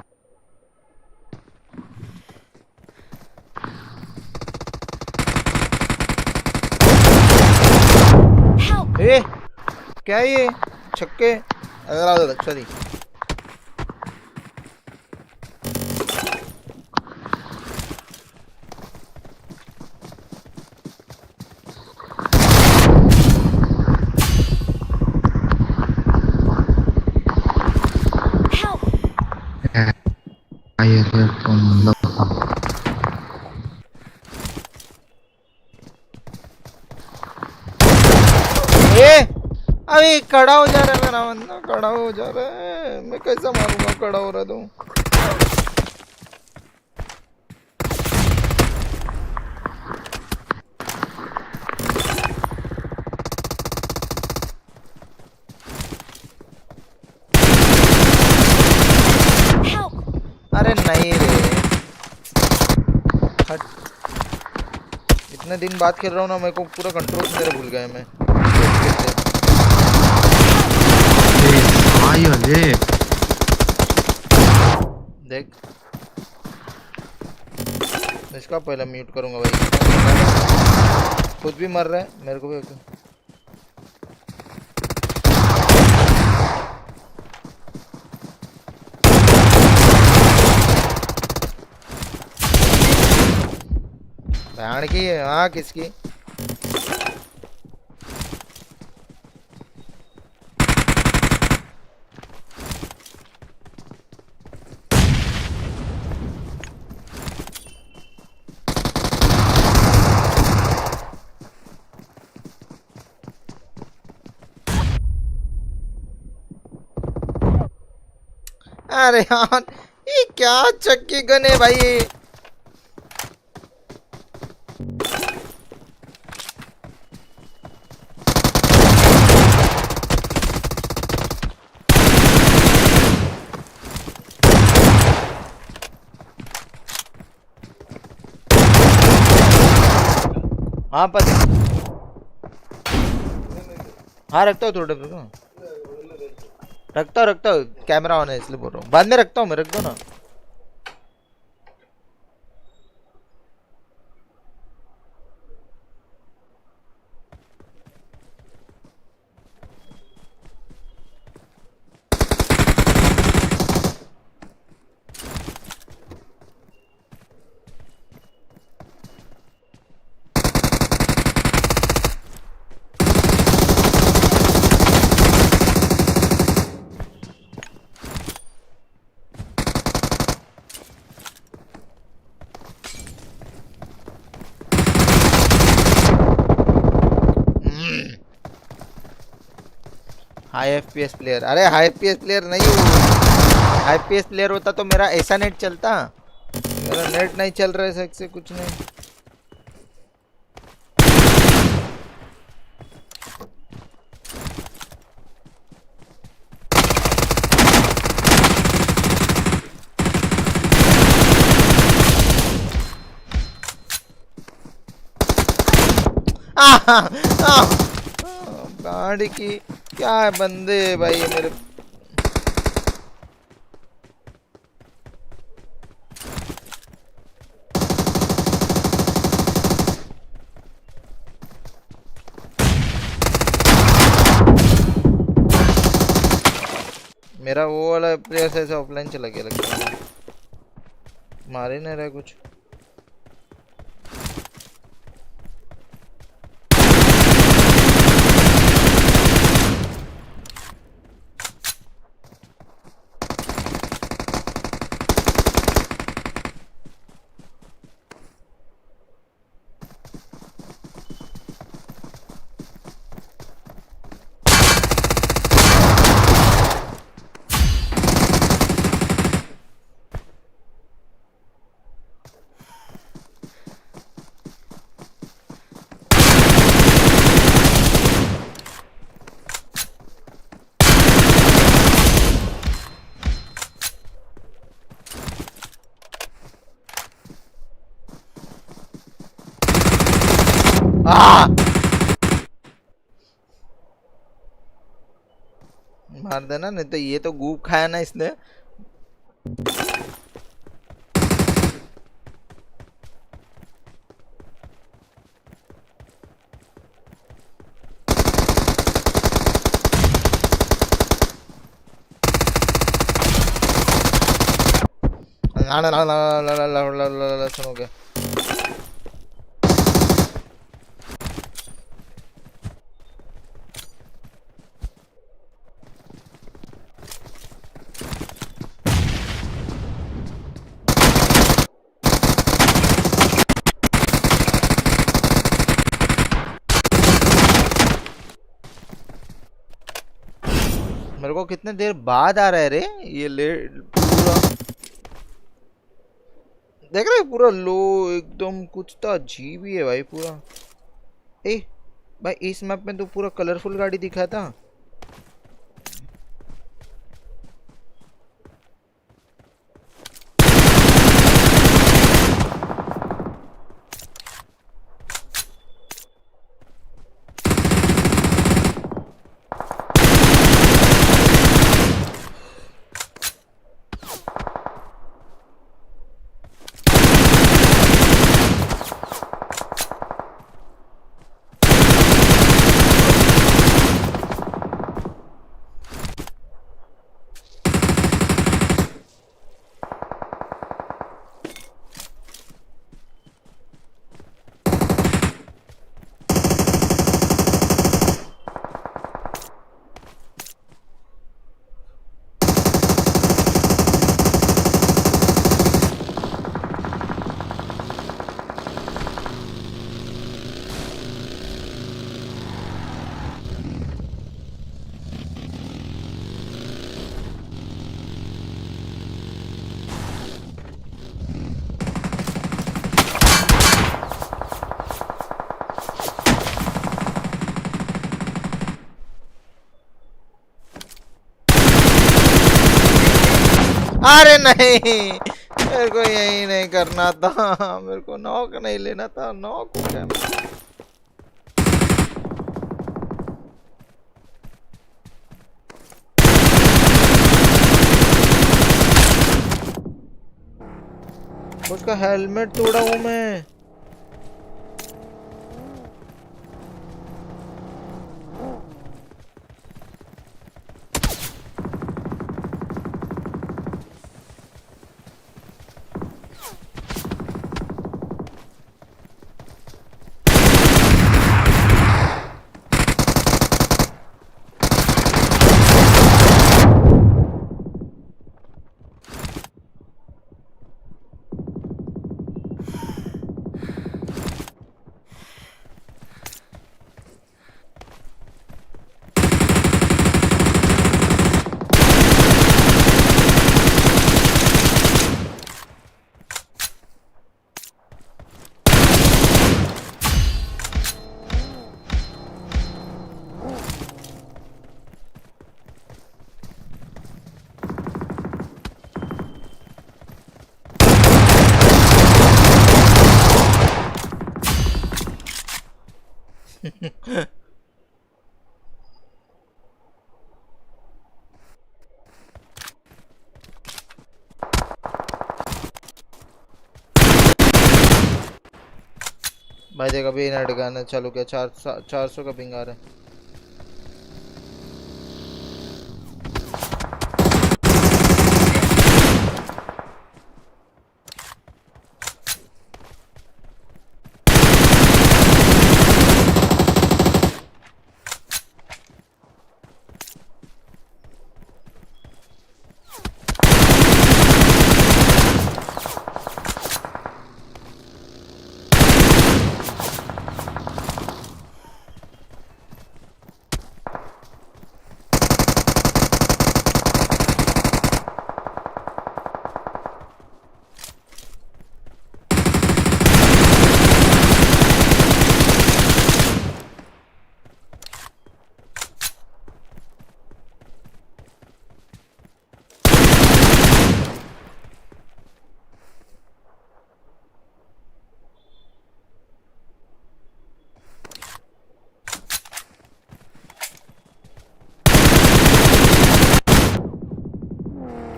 Speaker 11: ए क्या ये छक्के अगर आ जाता अच्छा नहीं
Speaker 22: Ayer from
Speaker 11: अभी खड़ा हो जा रहा है मेरा बंदा, खड़ा हो जा रहा है, मैं कैसा मारूंगा खड़ा हो रहा तो। अरे नहीं रे, हट। इतने दिन बाद खेल रहा हूँ ना, मेरे को पूरा कंट्रोल मेरे भूल गए मैं। देख इसका पहले म्यूट करूंगा भाई, खुद भी मर रहा है, मेरे को भी भैंड की है। हाँ किसकी? अरे यार ये क्या चक्की गन है भाई। हाँ पता, हाँ रखता हूँ थोड़ा, रखता हूँ कैमरा ऑन है इसलिए बोल रहा हूँ, बाद में रखता हूँ मैं, रख दो ना। हाई एफपीएस प्लेयर, अरे हाई एफपीएस प्लेयर नहीं हूँ, हाई एफपीएस प्लेयर होता तो मेरा ऐसा नेट चलता, मेरा नेट नहीं चल रहा है, सच से कुछ नहीं। गाड़ी की क्या है बंदे भाई ये मेरे। मेरा वो वाला प्लेयर ऐसे ऑफलाइन चला गया लगता है, मार ही नहीं रहा कुछ। मार देना, नहीं तो ये तो गूप खाया ना इसने। सुनोगे मेरे को कितने देर बाद आ रहा है रे ये पूरा देख रहे पूरा लो एकदम कुछ तो अजीब ही है भाई पूरा। ए भाई इस मैप में तो पूरा कलरफुल गाड़ी दिखा था। अरे नहीं मेरे को यही नहीं करना था, मेरे को नॉक नहीं लेना था, नॉक हो गया। उसका हेलमेट तोड़ा हूँ मैं। भाई देख अभी नेट गाना चालू किया, 400 का पिंग आ रहा है।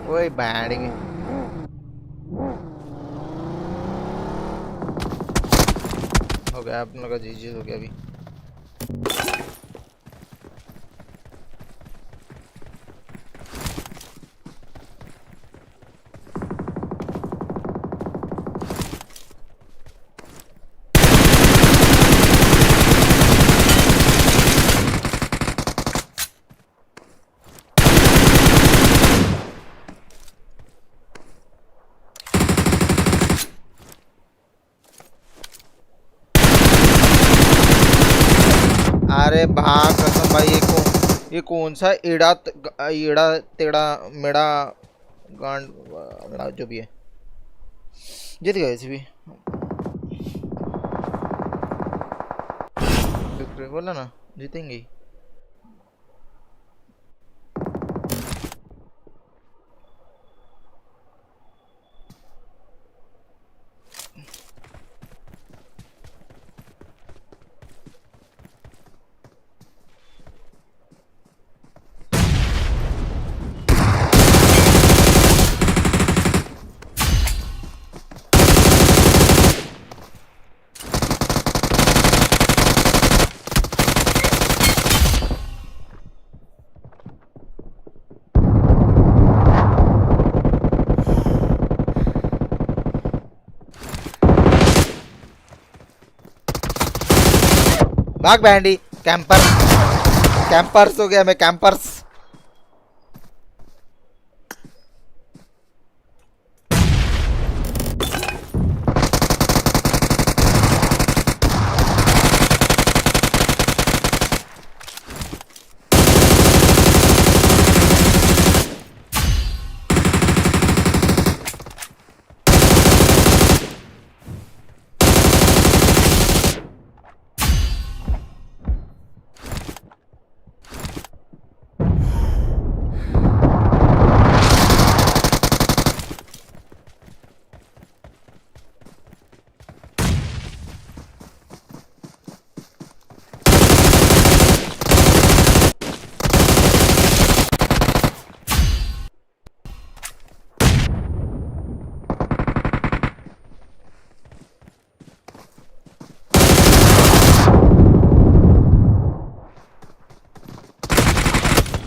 Speaker 11: कोई बैड हो गया अपने का, जीजी हो गया अभी। अरे भाग कसम भाई, एक को ये कौन सा एड़ा तेड़ा मेड़ा गांड जो भी है, जीत गए इसी भी बोला ना, जीतेंगे। भाग बैंडी, कैंपर्स हो गया मैं, कैंपर्स।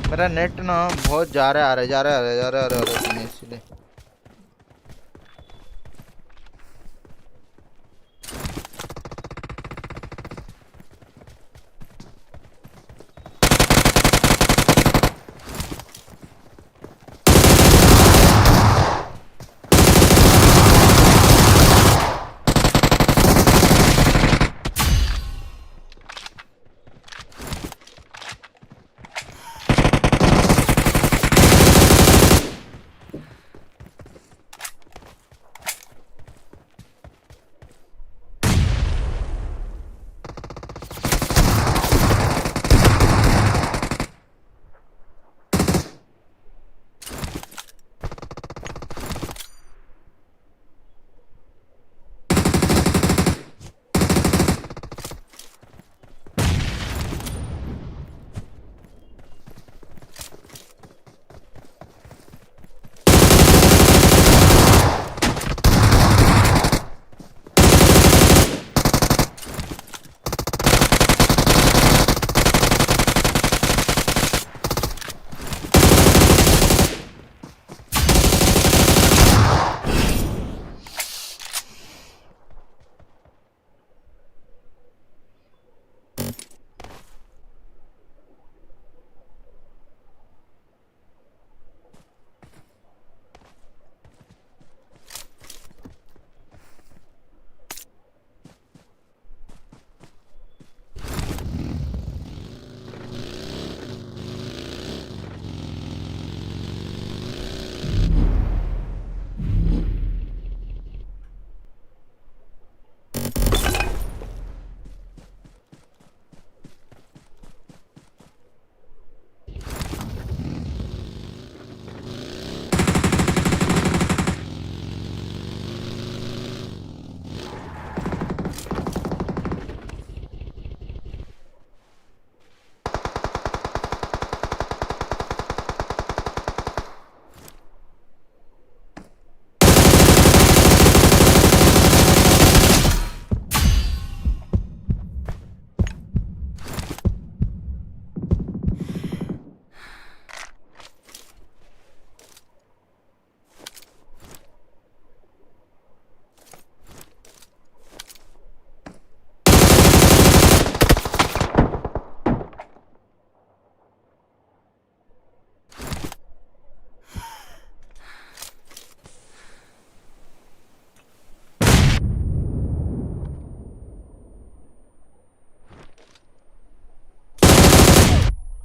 Speaker 11: मेरा नेट ना बहुत जा रहा है, जा रहा है इसलिए।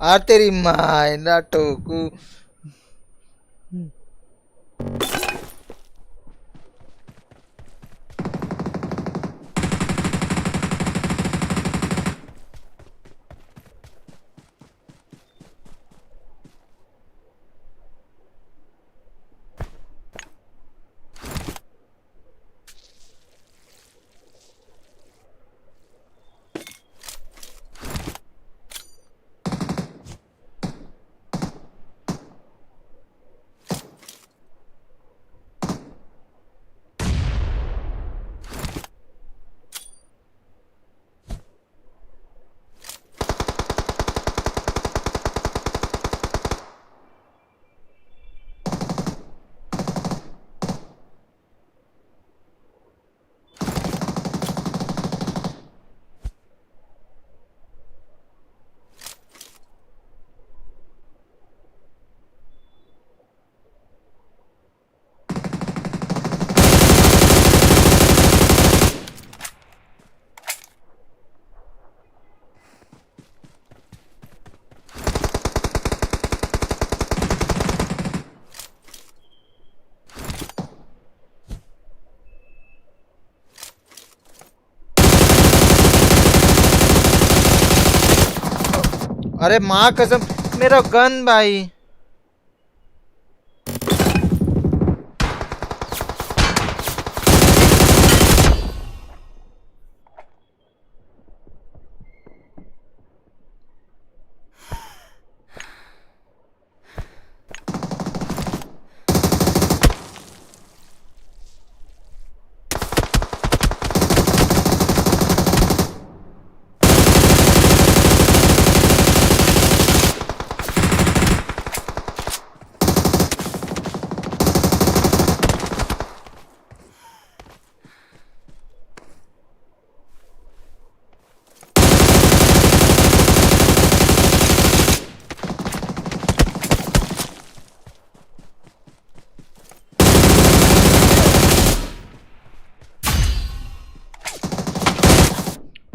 Speaker 11: आ तेरी माँ ना टोकू अरे माँ कसम मेरा गन भाई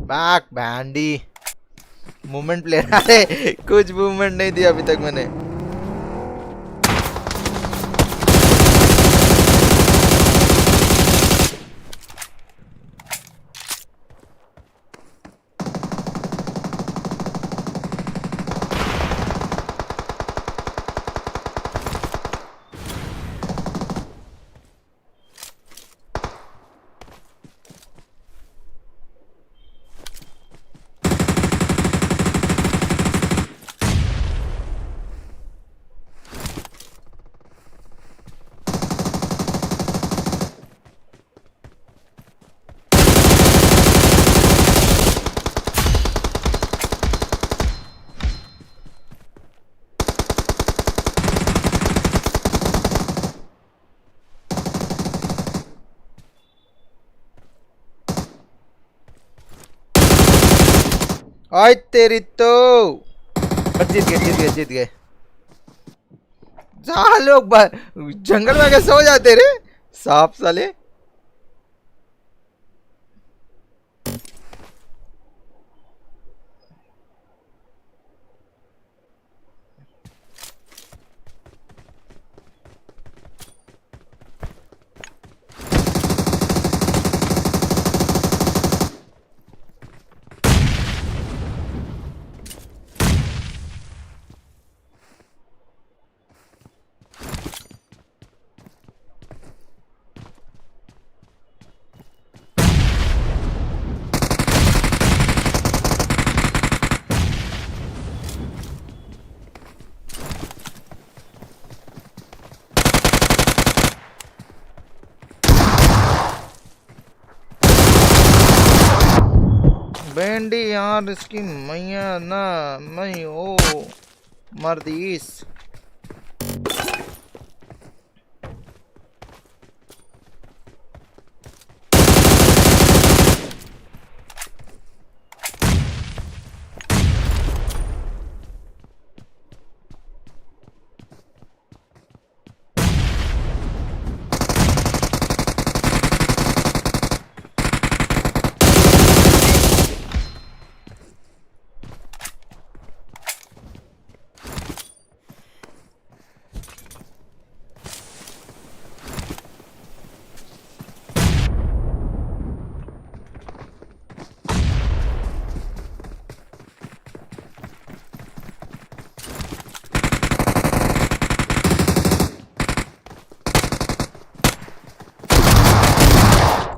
Speaker 11: बैक बैंडी मूवमेंट प्लेयर अरे कुछ मूवमेंट नहीं दिया अभी तक मैंने आय तेरी तो जीत गए जा लोग जंगल में कैसे हो जाते रे सांप साले बैंडी यार इसकी मैया ना मैं ओ मर्दीस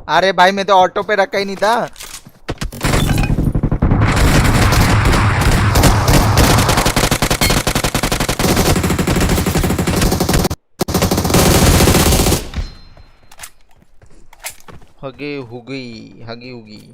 Speaker 11: अरे भाई मैं तो ऑटो पे रखा ही नहीं था। हगी हुगी।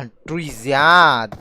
Speaker 11: Enthusiast.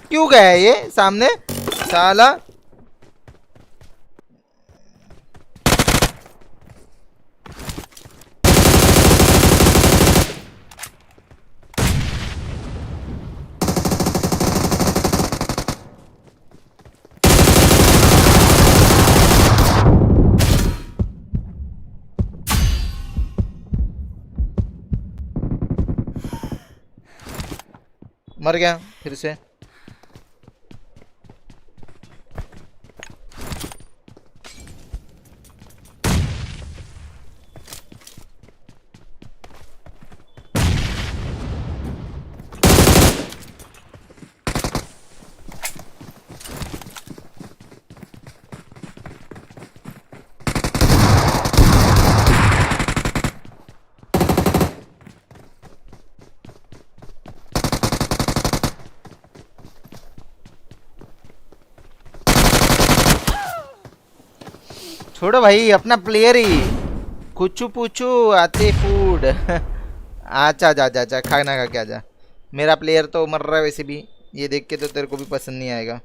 Speaker 11: क्यों गया ये सामने साला? मर गया फिर से। छोड़ो भाई अपना प्लेयर ही कुछ पूछू आते फूड। अच्छा जा जा जा खाना खा के आजा। मेरा प्लेयर तो मर रहा है वैसे भी, ये देख के तो तेरे को भी पसंद नहीं आएगा।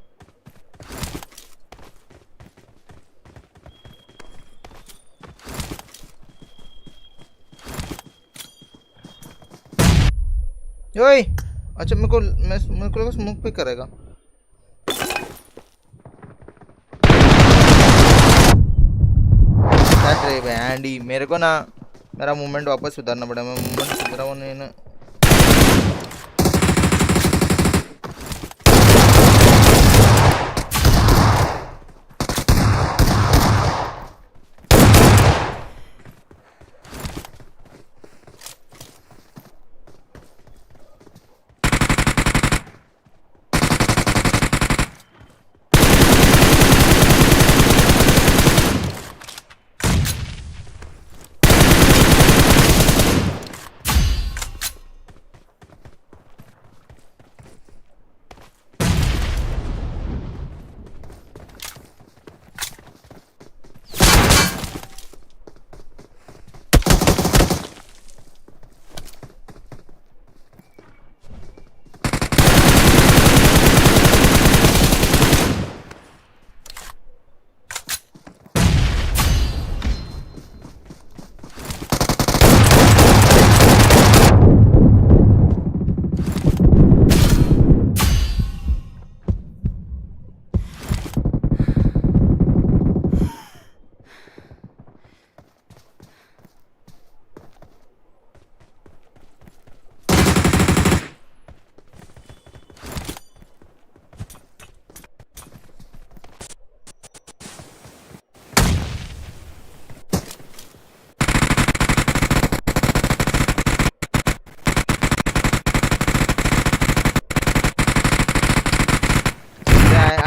Speaker 11: ओए अच्छा मेरे को स्मोक पे करेगा। एंडी मेरे को ना मेरा मूवमेंट वापस सुधारना पड़ा। मैं मूवमेंट सुधारा वो नहीं ना।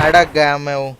Speaker 11: अड़क गया मैं वो।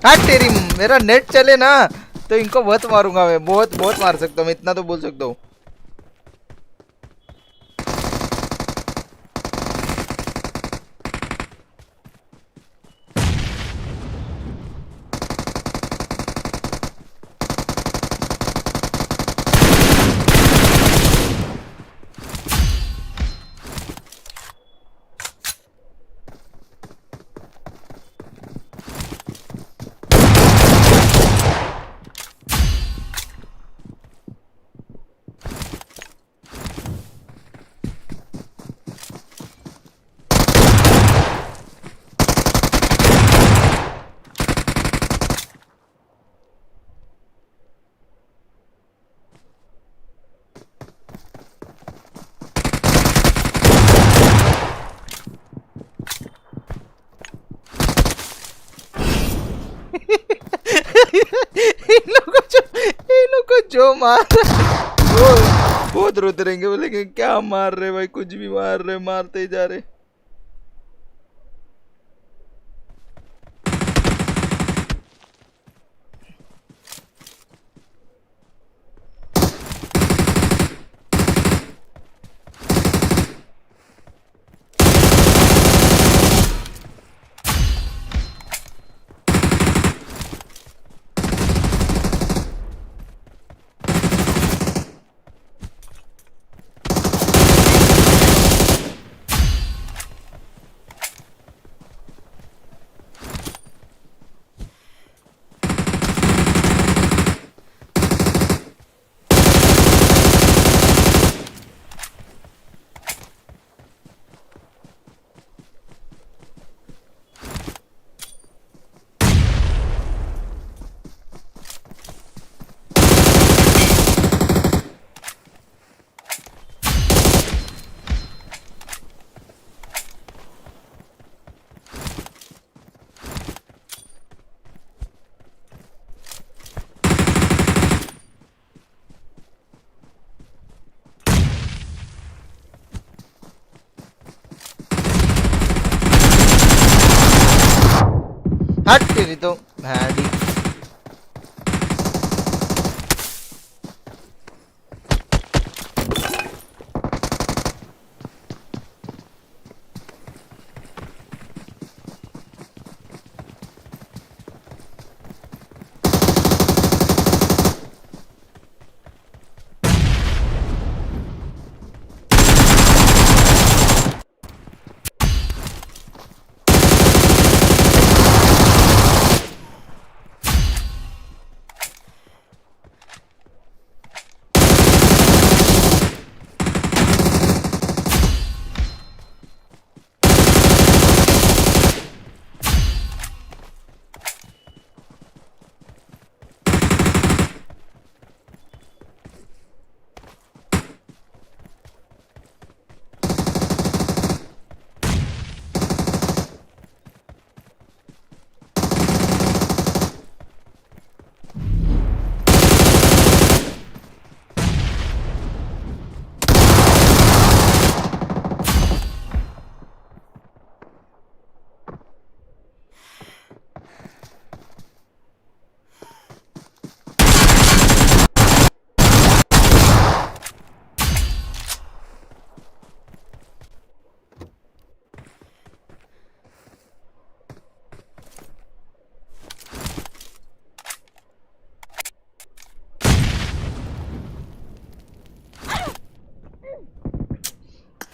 Speaker 11: हट तेरी, मेरा नेट चले ना तो इनको बहुत मारूंगा मैं, बहुत बहुत मार सकता हूँ मैं, इतना तो बोल सकता हूँ। इन लोग को जो मार वो बहुत रोते रहेंगे, बोलेंगे क्या मार रहे भाई, कुछ भी मार रहे, मारते ही जा रहे। हट तेरी तो भाड़ी।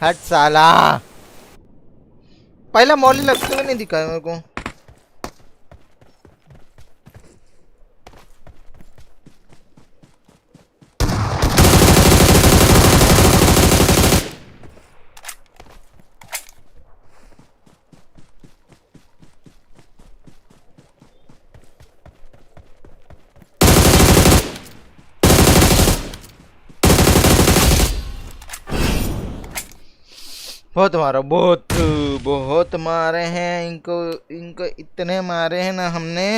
Speaker 11: हट साला, पहला मॉली लगते हुए नहीं दिखा मेरे को। बहुत मारा, बहुत बहुत मारे हैं इनको, इनको इतने मारे हैं ना हमने।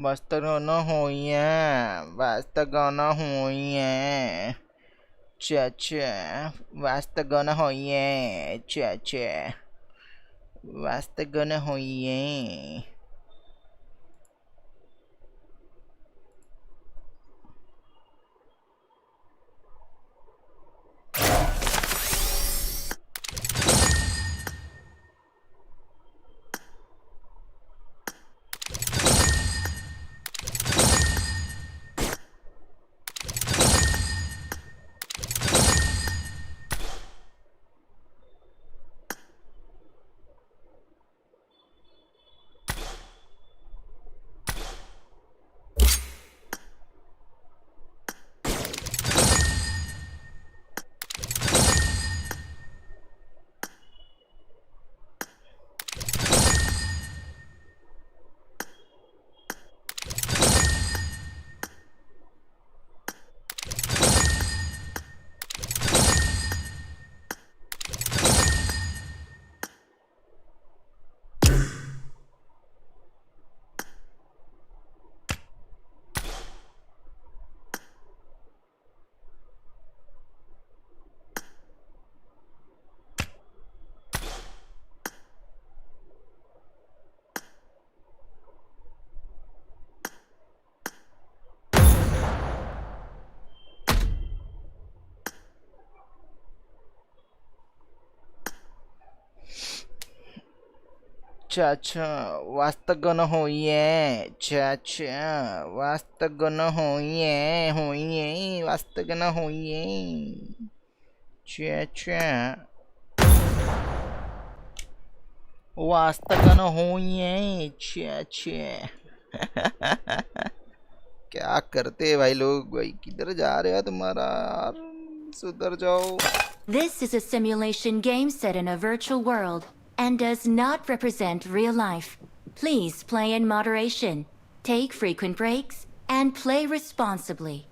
Speaker 11: Basta gonna hoya, basta gonna hoya, cha cha, basta gonna hoya, cha cha, basta gonna hoya. Cha-cha, wasta gonna hoye, cha-cha, wasta gonna hoye, hoye, wasta gonna hoye, cha-cha, wasta gonna hoye, cha-cha. क्या करते भाई लोग, भाई किधर जा रहे हो तुम्हारा यार, सुधर जाओ.
Speaker 20: This is a simulation game set in a virtual world and does not represent real life. Please play in moderation, take frequent breaks, and play responsibly.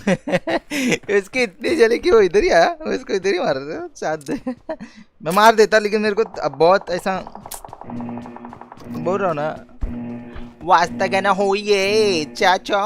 Speaker 11: इसकी इतनी जली कि वो इधर ही आया, वो इसको इधर ही मार रहे थे साथ दे। मैं मार देता लेकिन मेरे को अब बहुत ऐसा बोल रहा हूँ ना, वास्ता कहना हो ये चाचा।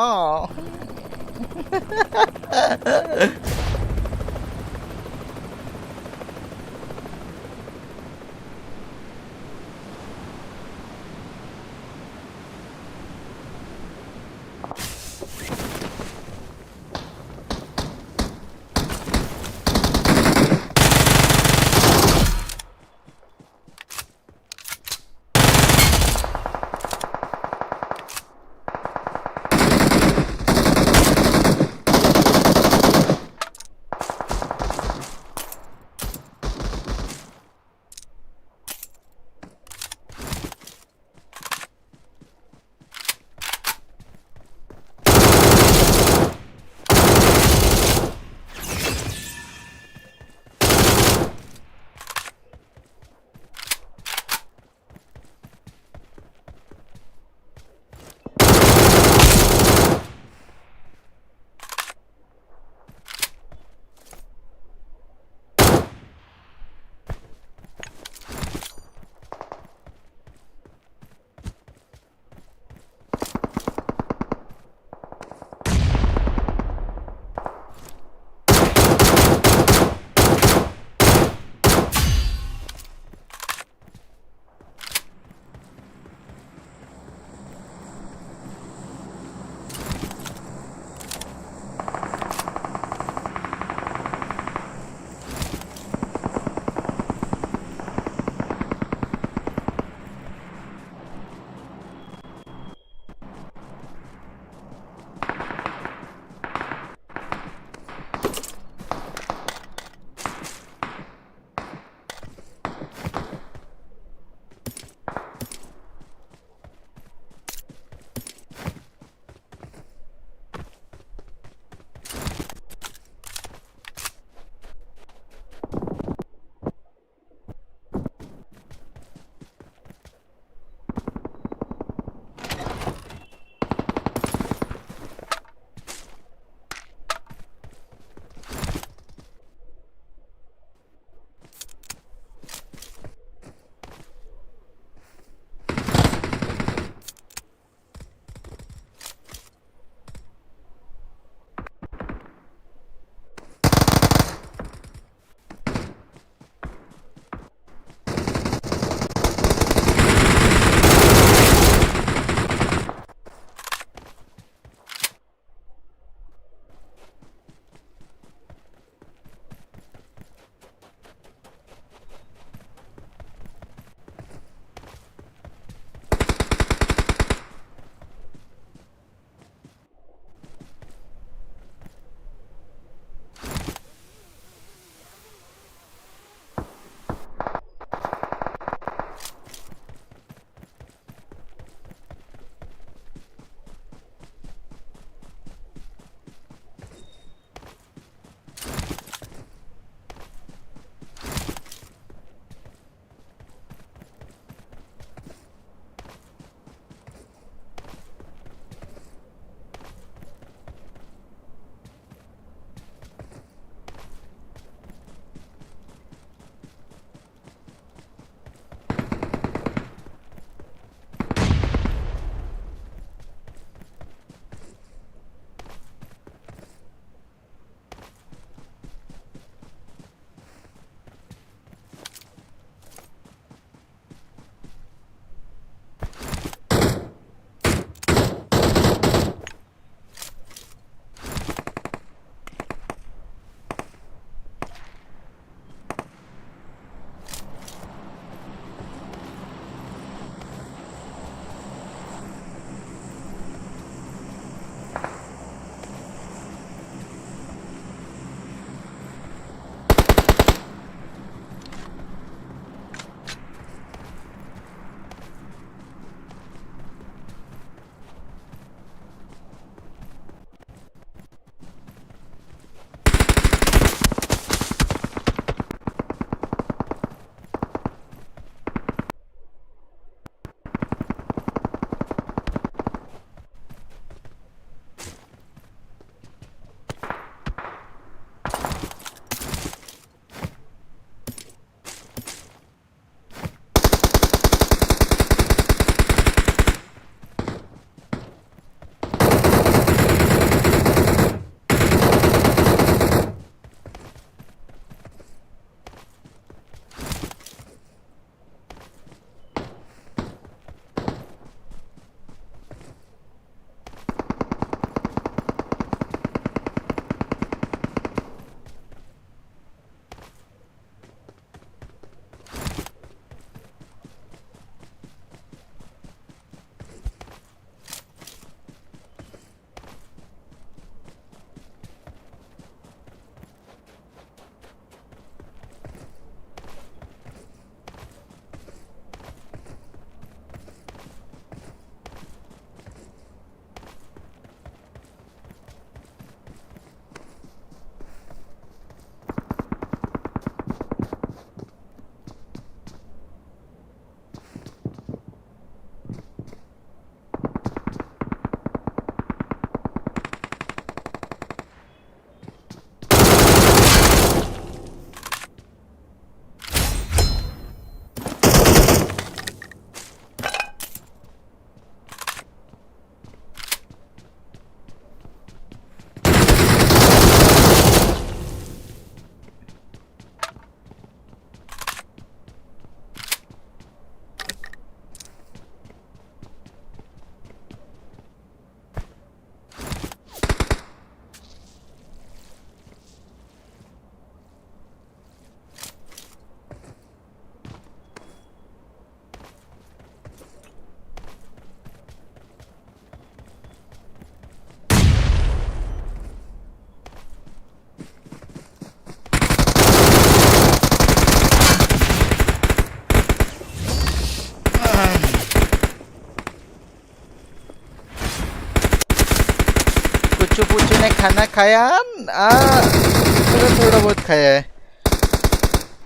Speaker 11: कुछ पूछू ने खाना खाया? मैंने थोड़ा बहुत खाया है,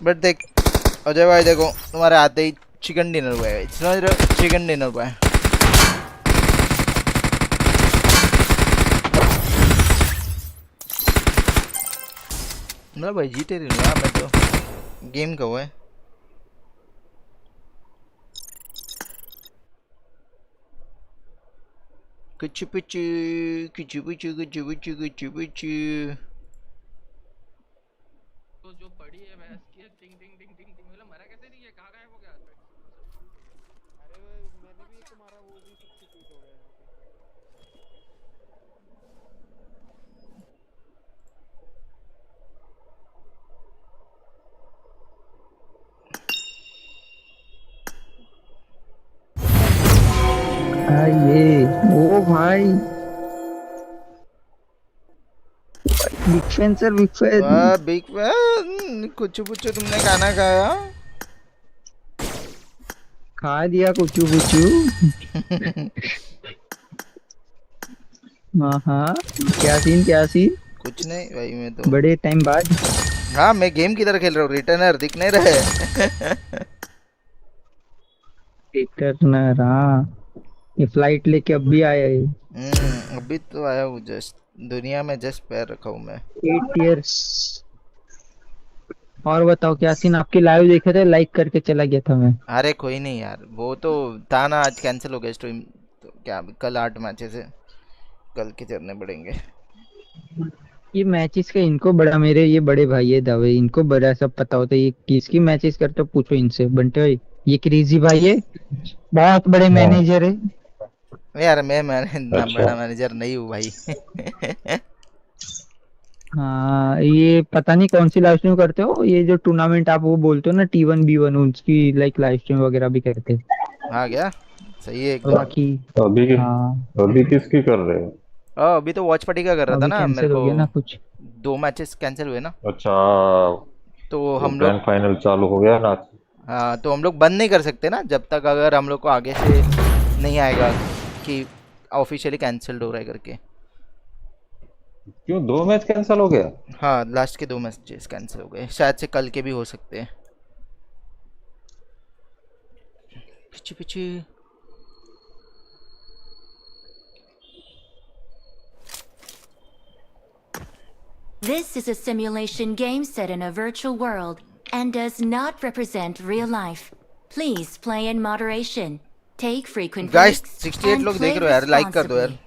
Speaker 11: बट देख अजय भाई देखो तुम्हारे आते ही चिकन डिनर हुआ है, समझ रहे हो? चिकन डिनर हुआ है। मतलब वेजिटेरियन हूँ मैं तो, गेम का हुआ है। कुछ पुचू कुछ पुचू कुछ पुचू कुछ पुचू।
Speaker 6: तो जो पड़ी है भैंस की टिंग टिंग टिंग टिंग टिंग, मतलब मरा कैसे नहीं है, कहाँ गायब हो गया?
Speaker 3: अरे मैंने भी तुम्हारा वो भी सब्स्टिट्यूट हो गया
Speaker 2: ये ओ भाई big fan sir, big fan.
Speaker 11: वाह बिग फैन। कुछ पूछो तुमने खाना खाया?
Speaker 2: खा दिया कुछ कुछ। हाँ क्या सीन क्या सीन?
Speaker 11: कुछ नहीं भाई, मैं तो
Speaker 2: बड़े टाइम बाद।
Speaker 11: हाँ मैं गेम किधर खेल रहा हूँ, रिटर्नर दिख नहीं रहे।
Speaker 2: रिटर्नर हाँ, ये फ्लाइट लेके अब भी आया है।
Speaker 11: अभी तो आया हूँ, जस्ट दुनिया में जस्ट पैर रखा हूँ मैं।
Speaker 2: 8 years। और बताओ क्या सीन? आपकी लाइव देखे थे, लाइक करके चला गया था मैं।
Speaker 11: अरे कोई नहीं यार, वो तो था ना, आज कैंसिल हो गया स्ट्रीम, तो क्या कल 8 मैचेस है, कल के चलने पड़ेंगे।
Speaker 2: ये मैचेस का इनको बड़ा, मेरे ये बड़े भाई है दावे, इनको बड़ा सब पता होता है। ये किसकी मैचेस करते हो पूछो इनसे। बंटे भाई ये क्रेजी भाई है, बहुत बड़े मैनेजर है।
Speaker 11: यार मैं इतना बड़ा मैनेजर नहीं हूँ भाई।
Speaker 2: हाँ ये पता नहीं कौन सी लाइव स्ट्रीम करते हो, ये जो टूर्नामेंट आप वो बोलते हो ना T1 B1, उसकी लाइक लाइव स्ट्रीम वगैरह भी करते हैं।
Speaker 11: हाँ क्या सही है एकदम।
Speaker 2: बाकी
Speaker 12: अभी अभी किसकी कर रहे हो?
Speaker 11: अभी तो वॉच पार्टी का कर रहा था ना, मेरे
Speaker 2: हो गया ना
Speaker 11: को
Speaker 2: कुछ
Speaker 11: 2 मैचेस कैंसिल हुए ना।
Speaker 12: अच्छा
Speaker 11: तो हम लोग
Speaker 12: फाइनल चालू हो गया ना।
Speaker 11: हाँ तो हम लोग बंद नहीं कर सकते ना, जब तक अगर हम लोग को आगे से नहीं आएगा कि ऑफिशियली कैंसिल्ड हो रहा है करके।
Speaker 12: क्यों 2 मैच कैंसिल हो गया?
Speaker 11: हाँ लास्ट के 2 मैचेस कैंसिल हो गए, शायद से कल के भी हो सकते हैं। पीछे पीछे
Speaker 20: This is a simulation game set in a virtual world and does not represent real life. Please play in moderation. Take frequent
Speaker 11: guys
Speaker 20: breaks
Speaker 11: 68
Speaker 20: and
Speaker 11: लोग
Speaker 20: play
Speaker 11: देख रहे हो यार, लाइक कर दो यार।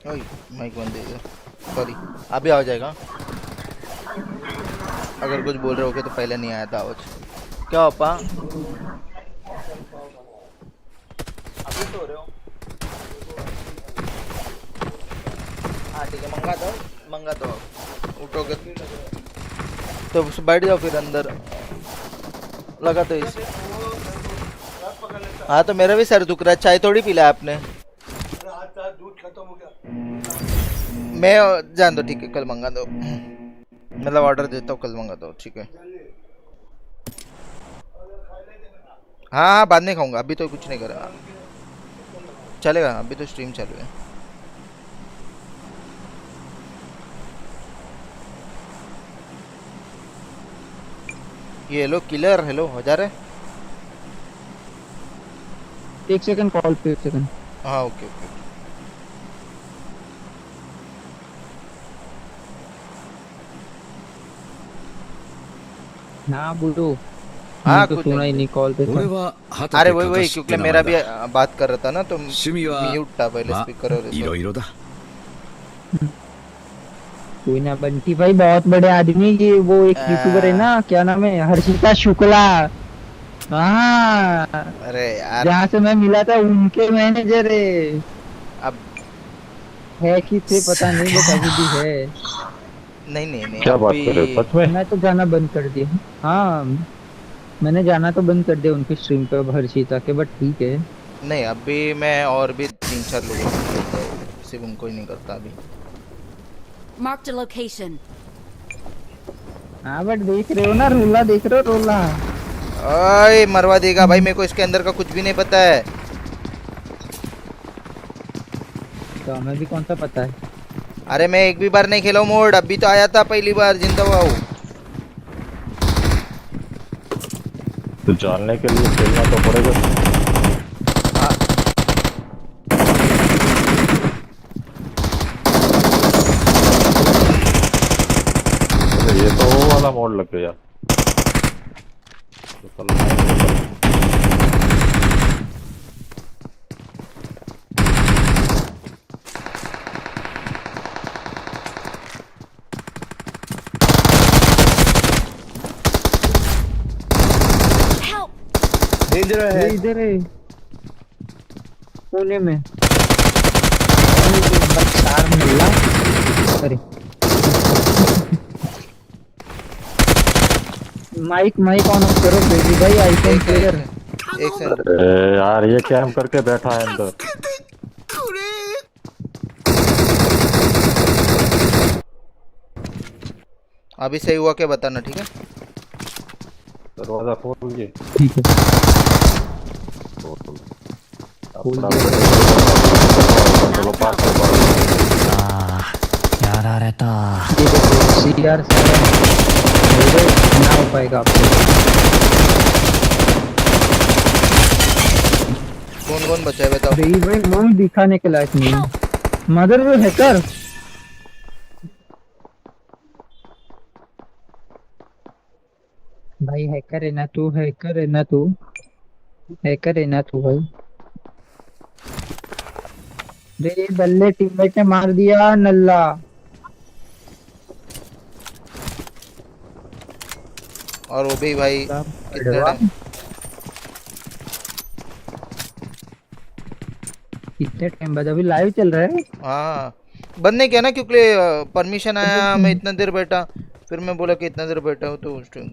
Speaker 11: ओए माइक बंद दे दो, सॉरी अभी आ जाएगा। अगर कुछ बोल रहे होगे तो पहले नहीं आया था आवाज। क्या पापा अभी तो रहे हो? हाँ ठीक है, मंगा दो उठोगे तो बैठ जाओ फिर अंदर लगा तो इस। हाँ तो मेरा भी सर दुख रहा है, चाय थोड़ी पिला आपने?
Speaker 3: दूध खत्म हो गया।
Speaker 11: मैं जान दो ठीक है, कल मंगा दो, मतलब ऑर्डर देता हूँ, कल मंगा दो ठीक है। हाँ बाद में खाऊंगा, अभी तो कुछ नहीं करा चलेगा, अभी तो स्ट्रीम चालू है। ये हेलो किलर, हेलो हो जा रहे?
Speaker 2: 1 सेकंड कॉल पे, 1 सेकंड।
Speaker 11: हाँ ओके ओके।
Speaker 2: हाँ बोलो।
Speaker 11: हाँ
Speaker 2: तो सुना ही नहीं कॉल पे।
Speaker 11: अरे वही क्योंकि मेरा भी बात कर रहा था ना, तो म्यूट था पहले स्पीकर और
Speaker 2: कोई ना बंटी भाई बहुत बड़े आदमी, ये वो एक यूट्यूबर है ना, क्या नाम है, हर्षिता शुक्ला। हाँ
Speaker 11: अरे यार
Speaker 2: जहाँ से मैं मिला था उनके मैनेजर है।
Speaker 11: अब
Speaker 2: है कि थे पता नहीं, बट अभी भी है।
Speaker 11: नहीं
Speaker 12: क्या बात कर रहे हो सच में?
Speaker 2: मैं तो जाना बंद कर दिया। हाँ मैंने जाना तो बंद कर दिया उनकी स्ट्रीम पे हर्षिता के, बट ठीक है।
Speaker 11: नहीं अभी मैं और भी 3-4 लोगों को, सिर्फ उनको ही नहीं करता अभी।
Speaker 20: Marked a location.
Speaker 2: हाँ बट देख रहे हो ना, रोला देख रहे हो, रोला।
Speaker 11: ओए मरवा देगा भाई, मेरे को इसके अंदर का कुछ भी नहीं पता है।
Speaker 2: तो हमें भी कौन सा पता है।
Speaker 11: अरे मैं एक भी बार नहीं खेला हूँ मोड, अभी तो आया था पहली बार जिंदा हुआ हूँ।
Speaker 12: तो जानने के लिए खेलना तो पड़ेगा। ये तो वो वाला मोड लग गया।
Speaker 2: डेंजर है इधर है पुणे में। चार मिला। अरे माइक ऑन ऑफ करो बेबी भाई। आइकन प्लेयर
Speaker 11: एक सेकंड।
Speaker 12: अरे यार ये कैम करके बैठा है अंदर।
Speaker 11: अभी सही हुआ क्या बताना, ठीक है?
Speaker 12: दरवाजा खोल लीजिए।
Speaker 2: ठीक है
Speaker 12: चलो पास कर
Speaker 2: यार आ रहता सीआर से ना हो पाएगा आपको।
Speaker 11: कौन बचा है बताओ?
Speaker 2: भाई मुंह दिखाने के लायक नहीं। मदर वो हैकर भाई, हैकर है ना तू, हैकर है ना तू, हैकर है ना तू भाई। रे बल्ले टीममेट ने मार दिया नल्ला।
Speaker 11: और वो भी भाई कितने टाइम
Speaker 2: बाद अभी लाइव चल रहा है।
Speaker 11: हाँ बंद नहीं किया ना क्योंकि परमिशन आया। मैं इतना देर बैठा, फिर मैं बोला कि इतना देर बैठा हूँ तो उस टाइम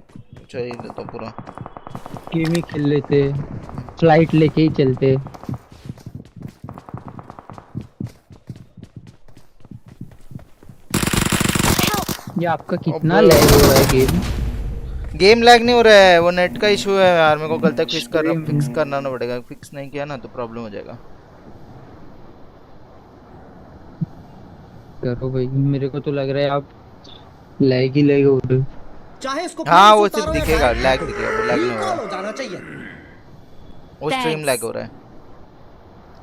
Speaker 11: चाहिए तो पूरा
Speaker 2: गेम ही खेल लेते, फ्लाइट लेके ही चलते। ये आपका कितना लैग हो रहा है
Speaker 11: गेम लैग नहीं हो रहा है, वो नेट का इशू है यार। मेरे को कल तक फिक्स करना पड़ेगा। फिक्स नहीं किया ना तो प्रॉब्लम हो जाएगा।
Speaker 2: करो भाई, मेरे को तो लग रहा है आप लैग ही लैग हो रहे हो।
Speaker 11: चाहे इसको हाँ वो सिर्फ दिखेगा, लैग दिखेगा, लैग नहीं हो रहा।
Speaker 9: जाना चाहिए।
Speaker 11: वो स्ट्रीम लैग हो रहा है।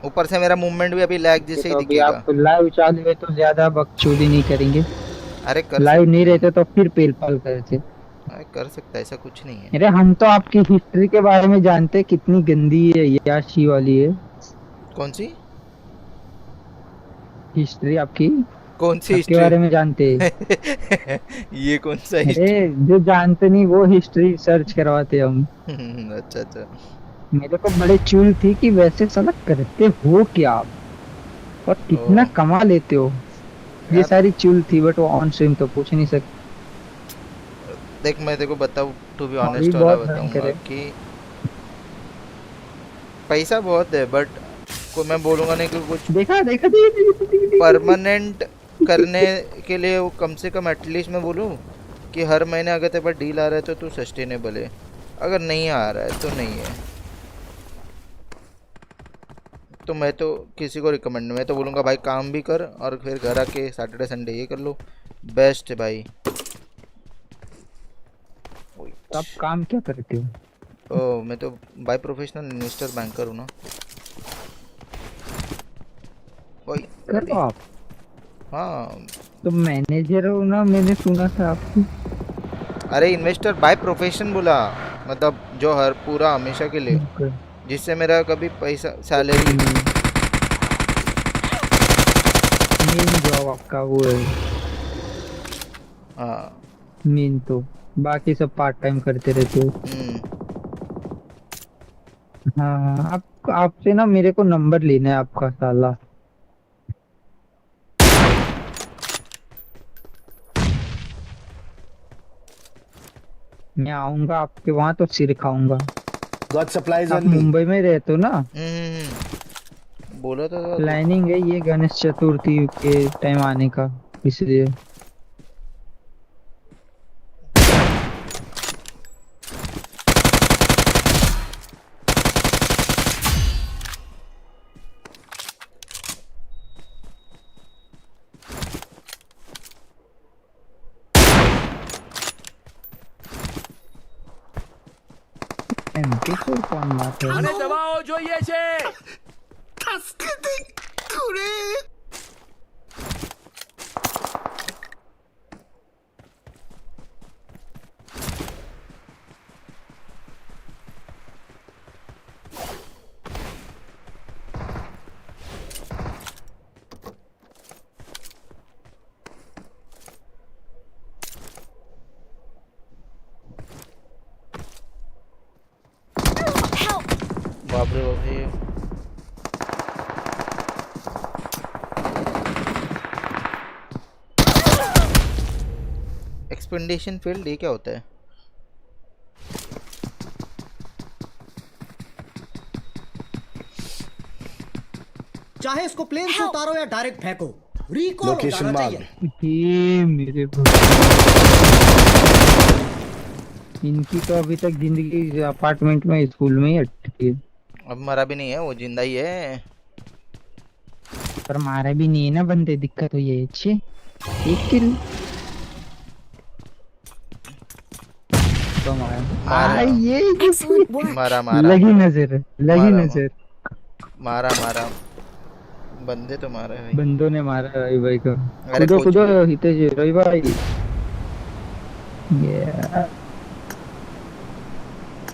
Speaker 11: ऊपर से मेरा मूवमेंट भी अभी लैग जैसे ही दिखेगा।
Speaker 2: आप लाइव चालू है तो ज्यादा बकचोदी नहीं करेंगे।
Speaker 11: अरे कर
Speaker 2: लाइव नहीं रहते तो फिर पेलपाल करते।
Speaker 11: अरे कर सकता है, ऐसा कुछ नहीं है।
Speaker 2: अरे हम तो आपकी हिस्ट्री के बारे में जानते, कितनी गंदी है याशी वाली है।
Speaker 11: कौन सी
Speaker 2: हिस्ट्री आपकी?
Speaker 11: कौन सी
Speaker 2: हिस्ट्री के बारे में जानते?
Speaker 11: ये कौन सा
Speaker 2: हिस्ट्री? जो जानते नहीं वो हिस्ट्री सर्च करवाते हम।
Speaker 11: अच्छा अच्छा।
Speaker 2: मेरे को बड़े चूल थी कि वैसे साला करते हो क्या आप और कितना कमा लेते हो, ये सारी चूल थी। बट वो ऑन स्ट्रीम तो पूछ नहीं सकते।
Speaker 11: देख मैं तेको बताऊं, टू बी ऑनेस्ट वाला बताऊंगा कि पैसा बहुत है, बट को मैं बोलूंगा नहीं कि कुछ
Speaker 2: देखा
Speaker 11: परमानेंट करने के लिए वो कम से कम एटलीस्ट मैं बोलूं कि हर महीने अगर तेरे पास डील आ रहा है तो तू सस्टेनेबल है। अगर नहीं आ रहा है तो नहीं है। तो मैं तो किसी को रिकमेंड, मैं तो बोलूँगा भाई काम भी कर और फिर घर आके सैटरडे संडे ये कर लो, बेस्ट है भाई।
Speaker 2: आप काम क्या करते हो?
Speaker 11: ओह मैं तो बाय प्रोफेशनल इन्वेस्टर बैंकर हूँ ना।
Speaker 2: करो आप।
Speaker 11: हाँ
Speaker 2: तो मैनेजर हो ना, मैंने सुना था आपको।
Speaker 11: अरे इन्वेस्टर बाय प्रोफेशन बोला, मतलब जो हर पूरा हमेशा के लिए, जिससे मेरा कभी पैसा सैलरी
Speaker 2: मेन जॉब आपका वो है।
Speaker 11: हाँ
Speaker 2: मेन तो बाकी सब पार्ट टाइम करते रहते हो। हाँ आप आपसे ना मेरे को नंबर लेना है आपका साला। मैं आऊंगा आपके वहाँ तो सिर खाऊंगा।
Speaker 13: गॉड सप्लाइज
Speaker 2: आप मुंबई में रहते हो ना?
Speaker 11: बोला था
Speaker 2: प्लानिंग है ये गणेश चतुर्थी के टाइम आने का, इसलिए किशोर कौन बात है?
Speaker 21: મને દવાઓ જોઈએ છે.
Speaker 11: बाप रे बाप ये एक्सपेंडेशन फील्ड ये क्या होता है?
Speaker 13: चाहे इसको प्लेन से उतारो या डायरेक्ट फेंको, रिकॉल हो जाना चाहिए.
Speaker 2: ये मेरे इनकी तो अभी तक जिंदगी अपार्टमेंट में स्कूल में ही अटकी है.
Speaker 11: अब मरा भी नहीं है, वो जिंदा ही है.
Speaker 2: पर मारा भी नहीं है ना बंदे, दिक्कत तो ये अच्छी एक किल तो मारा ये
Speaker 11: मारा मारा
Speaker 2: लगी नजर
Speaker 11: मारा मारा बंदे तो मारा है.
Speaker 2: बंदों ने मारा रवि भाई को.
Speaker 11: अरे
Speaker 2: खुदो हितेश रवि भाई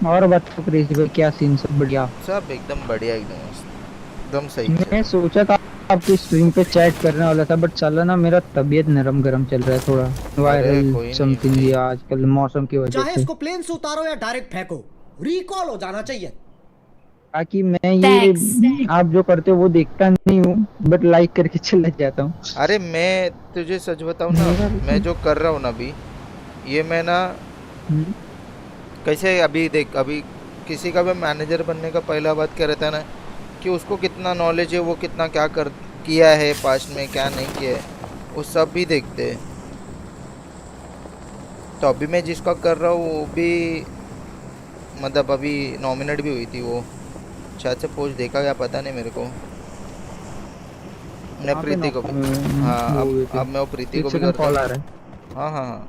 Speaker 2: और बताओ क्रेजी भाई क्या सीन? सब बढ़िया?
Speaker 11: सब एकदम बढ़िया, एकदम सही.
Speaker 2: मैं सोचा था आपकी स्ट्रीम पे चैट करने वाला था, बट चला ना मेरा तबीयत नरम गरम चल रहा है थोड़ा, वायरल समथिंग ये आजकल मौसम की वजह
Speaker 13: चाहे
Speaker 2: से.
Speaker 13: इसको प्लेन से उतारो या डायरेक्ट फेंको, रिकॉल हो जाना चाहिए.
Speaker 2: बाकी मैं ये आप जो करते हो वो देखता नहीं हूँ, बट लाइक करके चला जाता हूँ.
Speaker 11: अरे मैं तुझे सच बताऊँ ना, मैं जो कर रहा हूँ ना अभी, ये मैं ना कैसे अभी देख, अभी किसी का भी मैनेजर बनने का पहला बात क्या रहता है ना, कि उसको कितना नॉलेज है, वो कितना क्या किया है पास्ट में, क्या नहीं किया है, वो सब भी देखते हैं. तो अभी मैं जिसका कर रहा हूँ वो भी मतलब अभी नॉमिनेट भी हुई थी, वो शायद से पोस्ट देखा गया, पता नहीं मेरे को. मैं प्रीति को भी, हाँ अब मैं वो प्रीति को भी करता हूँ. हाँ हाँ हाँ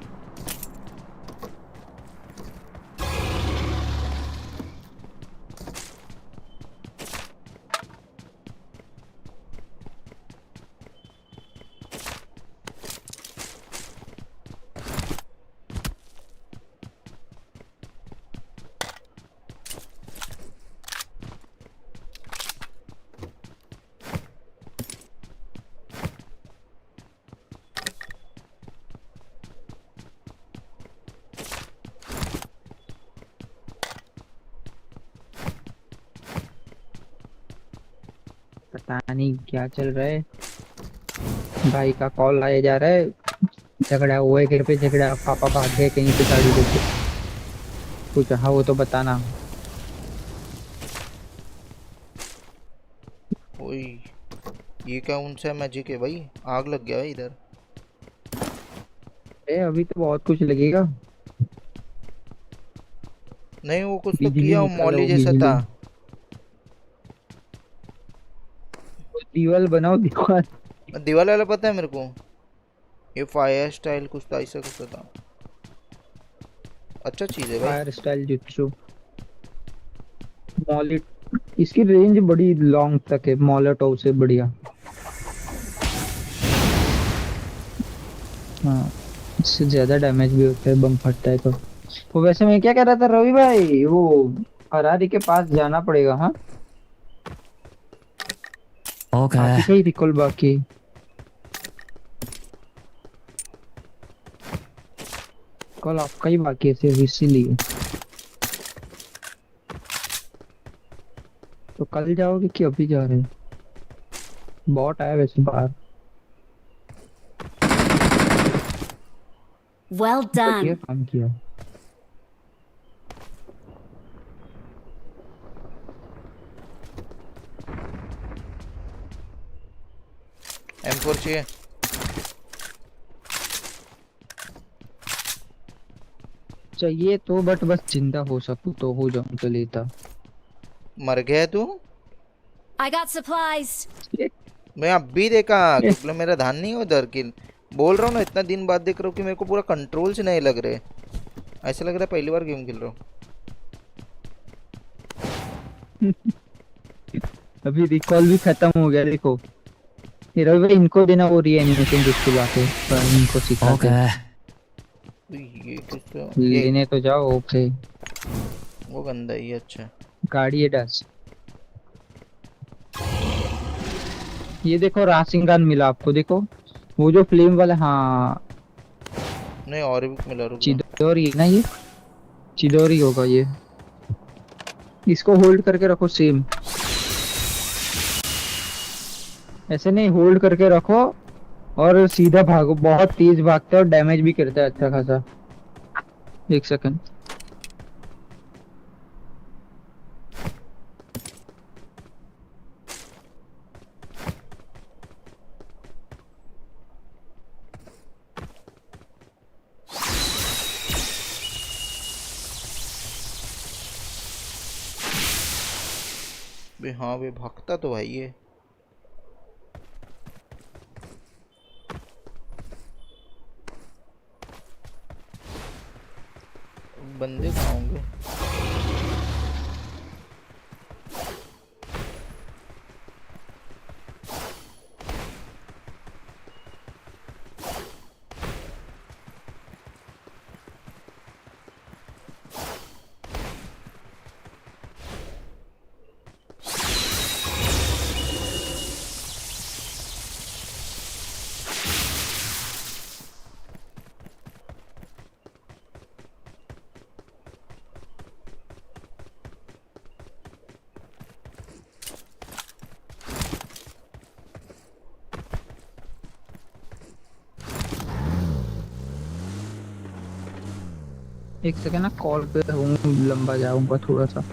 Speaker 2: पता नहीं क्या चल रहा है. भाई का कॉल आया जा रहा है, झगड़ा हुआ है घर पे, झगड़ा, पापा भाग गए कहीं पे गाड़ी लेके. कुछ हाँ वो तो बताना.
Speaker 11: ओए ये क्या उनसे मैजिक है भाई? आग लग गया है इधर.
Speaker 2: अभी तो बहुत कुछ लगेगा.
Speaker 11: नहीं वो कुछ तो किया, मौली जैसा था.
Speaker 2: दीवार बनाओ,
Speaker 11: दीवार वाला पता है मेरे को, ये फायर स्टाइल कुछ था, ऐसा कुछ था. अच्छा चीज है भाई,
Speaker 2: फायर स्टाइल जुत्सु. मॉलिट, इसकी रेंज बड़ी लॉन्ग तक है मॉलेटो से बढ़िया. हाँ इससे ज्यादा डैमेज भी होता है, बम फटता है तो. वो वैसे मैं क्या कह रहा था रवि भाई, वो फरारी के पास जाना पड़ेगा. हाँ आपकी ही रिकॉल बाकी. कॉल आपका ही बाकी है सिर्फ, इसीलिए. तो कल जाओगे कि अभी जा रहे हैं? बॉट आया वैसे बाहर.
Speaker 20: Well done.
Speaker 2: ये काम किया.
Speaker 11: M4 चाहिए.
Speaker 2: चाहिए तो, बट बस जिंदा हो सकूं तो हो जाऊं तो लेता.
Speaker 11: मर गया तू?
Speaker 20: I got supplies.
Speaker 11: मैं अब भी देखा क्योंकि मेरा ध्यान नहीं है उधर. किल बोल रहा हूँ ना, इतना दिन बाद देख रहा हूँ कि मेरे को पूरा कंट्रोल से नहीं लग रहे. ऐसा लग रहा है पहली बार गेम खेल रहा हूँ.
Speaker 2: अभी रिकॉल भी खत्म हो गया देखो। ये रवि भाई इनको देना वो रीएनिमेशन जिसको लाके इनको सिखाते
Speaker 11: ये किस
Speaker 2: लेने तो जाओ। ओके
Speaker 11: वो गंदा ही है। अच्छा
Speaker 2: गाड़ी है डस। ये देखो रासिंग गन मिला आपको देखो वो जो फ्लेम वाला। हाँ
Speaker 11: नहीं और भी मिला। रुक
Speaker 2: चिदोरी ना ये चिदोरी होगा ये। इसको होल्ड करके रखो सेम ऐसे नहीं होल्ड करके रखो और सीधा भागो। बहुत तेज भागता है और डैमेज भी करता है अच्छा खासा। एक सेकंड
Speaker 11: बे। हाँ बे भागता तो भाई ये। बंदे कहाँ होंगे?
Speaker 2: एक सेकंड ना कॉल पे हूँ लंबा जाऊंगा थोड़ा सा।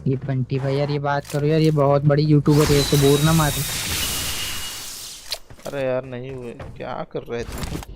Speaker 2: ये बंटी भाई यार ये बात करो यार ये बहुत बड़ी यूट्यूबर है ऐसे बोर ना मारे।
Speaker 11: अरे यार नहीं हुए क्या कर रहे थे?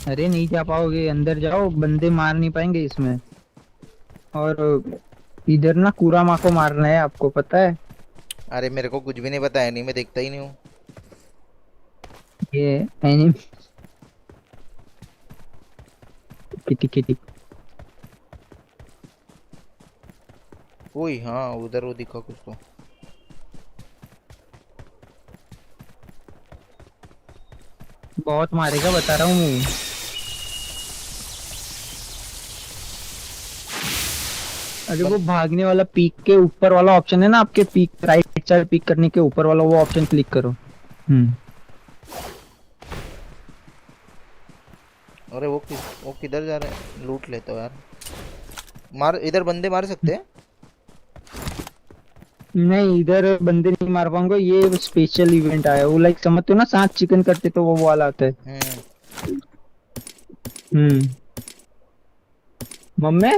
Speaker 2: अरे नहीं जा पाओगे अंदर जाओ बंदे मार नहीं पाएंगे इसमें। और इधर ना कूरा माँ को मारना है आपको पता है?
Speaker 11: अरे मेरे को कुछ भी नहीं पता है नहीं मैं देखता ही नहीं हूँ।
Speaker 2: ये एनिमी किटी किटी
Speaker 11: कोई हाँ उधर वो दिखा कुछ तो।
Speaker 2: बहुत मारेगा बता रहा हूँ मैं। अरे वो भागने वाला पीक के ऊपर वाला ऑप्शन है ना आपके पीक राइट साइड पीक करने के ऊपर वाला वो ऑप्शन क्लिक करो।
Speaker 11: अरे वो किधर जा रहे हैं? लूट लेता हूँ यार। मार इधर बंदे मार सकते हैं?
Speaker 2: नहीं इधर बंदे नहीं मार पाऊंगा। ये स्पेशल इवेंट आया वो लाइक समझते हो ना 7 चिकन करते तो वो वाला आता है। मम्मी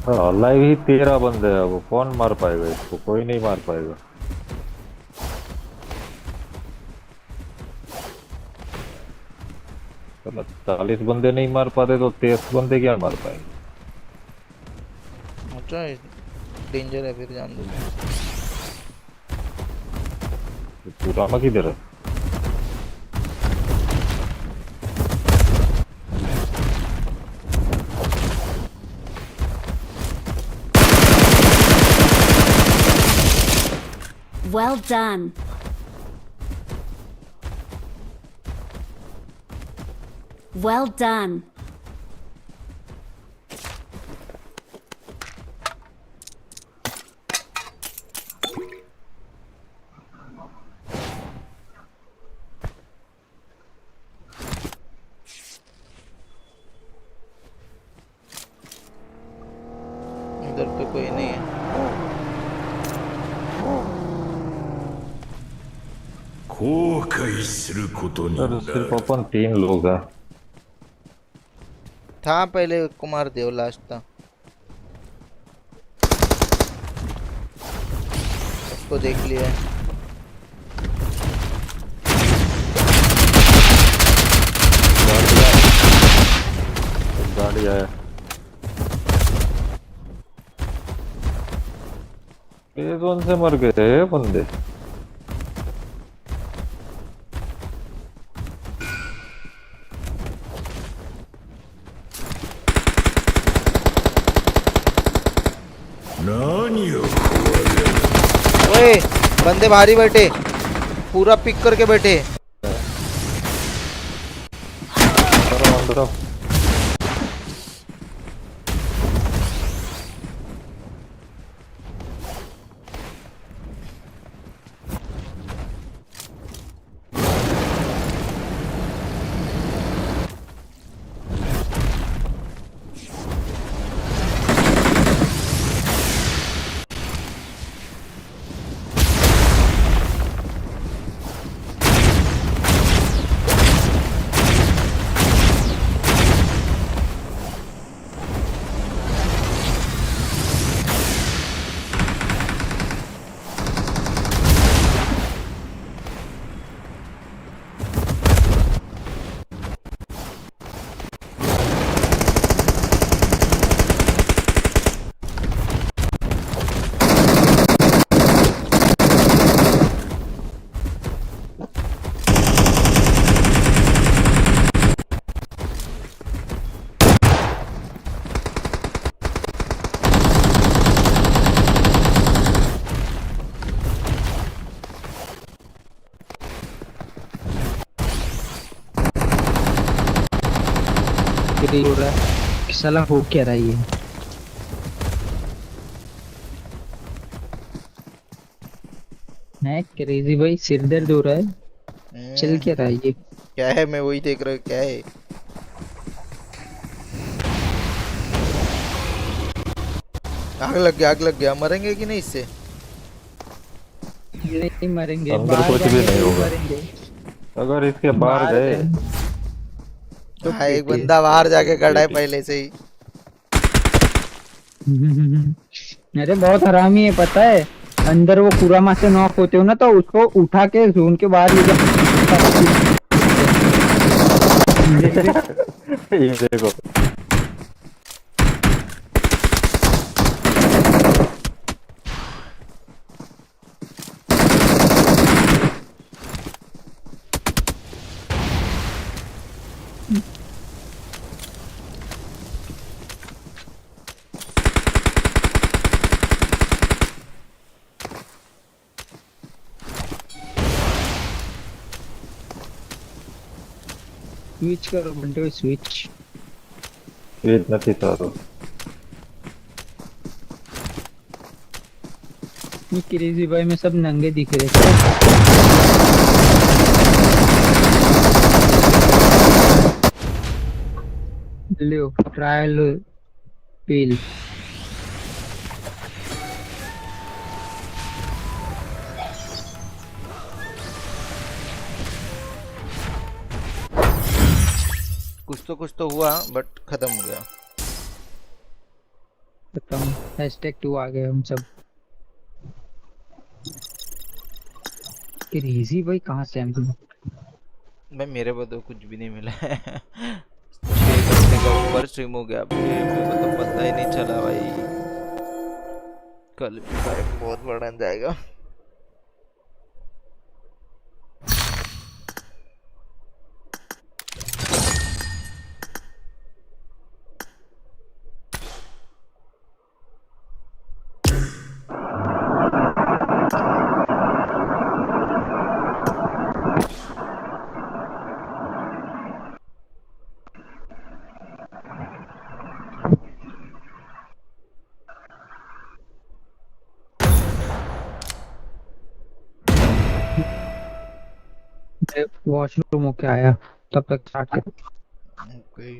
Speaker 12: लाइव ही 13 बंदे हैं, वो कौन मार पाएगा इसको? कोई नहीं मार पाएगा। चलो 40 बंदे नहीं मार पाते तो 23 बंदे क्या मार पाएंगे?
Speaker 11: अच्छा डेंजर है फिर, जान दो।
Speaker 12: पूरा किधर है?
Speaker 16: Well done. Well done.
Speaker 11: इधर तो कोई नहीं है।
Speaker 12: सर सिर्फ अपन 3 लोग हैं।
Speaker 11: था पहले कुमार देव लास्ट था, उसको देख लिया।
Speaker 12: गाड़ी आया। ये जोन से मर गए बंदे।
Speaker 11: ओए बंदे भारी बैठे, पूरा पिक करके बैठे।
Speaker 2: हो रहा है साला, हो क्या रहा है ये? है क्रेजी भाई, सिर दर्द हो रहा है, चल क्या रहा है ये?
Speaker 11: क्या है, मैं वही देख रहा हूँ क्या है। आग लग गया, आग लग गया। मरेंगे कि नहीं इससे?
Speaker 2: नहीं मरेंगे,
Speaker 12: अंदर कुछ भी नहीं होगा अगर इसके बाहर गए
Speaker 11: तो। हाँ एक बंदा बाहर जाके खड़ा है पहले से ही।
Speaker 2: अरे बहुत हरामी है पता है, अंदर वो कुरामा से नॉक होते हो ना तो उसको उठा के जोन के बाहर ले
Speaker 12: ये देखो
Speaker 2: स्विच करो बंटे, स्विच
Speaker 12: નથી થતો।
Speaker 2: ये क्रेजी भाई में सब नंगे दिख रहे थे। लो ट्रायल पील
Speaker 11: कुछ तो हुआ बट खत्म हो गया।
Speaker 2: खत्म। #2 आ गए हम सब। क्रेजी भाई कहाँ से हम?
Speaker 11: भाई मेरे को तो कुछ भी नहीं मिला है। 6 घंटे का ऊपर स्ट्रीम हो गया, मेरे को तो पता ही नहीं चला भाई। कल भी भाई बहुत बड़ा जाएगा।
Speaker 2: वॉशरूम होके आया तब तक स्टार्ट कर।
Speaker 11: ओके।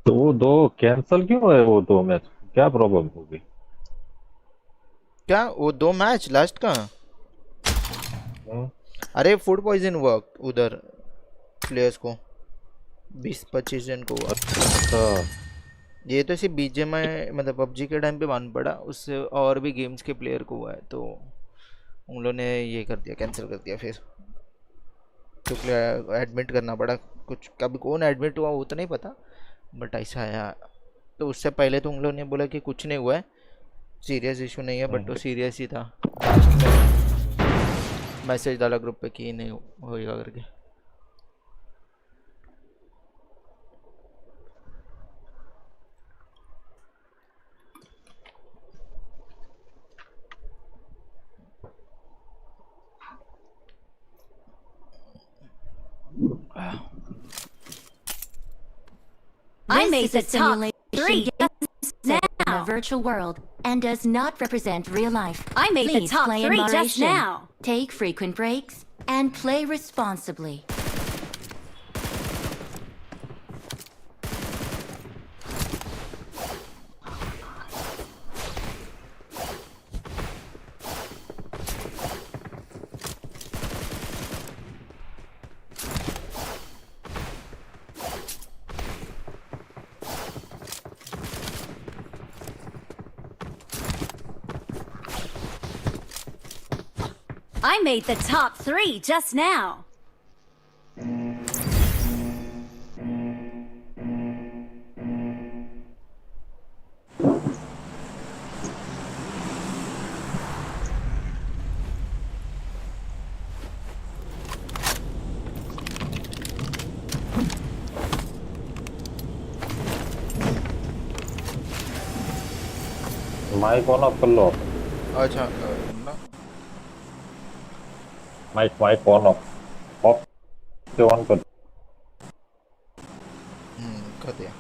Speaker 12: तो वो 2 कैंसिल क्यों है? वो 2 मैच क्या प्रॉब्लम होगी?
Speaker 11: क्या वो 2 मैच लास्ट का? अरे फूड पॉइजन हुआ उधर प्लेयर्स को, 20-25 जन को हुआ।
Speaker 12: अच्छा।
Speaker 11: ये तो सिर्फ बीजीएमआई मतलब पबजी के टाइम पे बान पड़ा, उससे और भी गेम्स के प्लेयर को हुआ है, तो उन लोगों ने ये कर दिया, कैंसिल कर दिया। फिर तो एडमिट करना पड़ा कुछ। कभी कौन एडमिट हुआ वो तो नहीं पता, बट ऐसा आया। तो उससे पहले तो उन लोगों ने बोला कि कुछ नहीं हुआ है, सीरियस इशू नहीं है, बट तो सीरियस ही था। मैसेज डाला ग्रुप पे कि नहीं होएगा करके।
Speaker 20: I made the top 3 in a virtual world and does not represent real life.
Speaker 16: I made the
Speaker 20: Please
Speaker 16: top
Speaker 20: play in
Speaker 16: 3 just
Speaker 20: moderation,
Speaker 16: now.
Speaker 20: take frequent breaks, and play responsibly.
Speaker 16: I made the top 3 just now.
Speaker 12: Mic on off कर लो।
Speaker 11: अच्छा
Speaker 12: mic on off से on कर।
Speaker 11: कर दिया।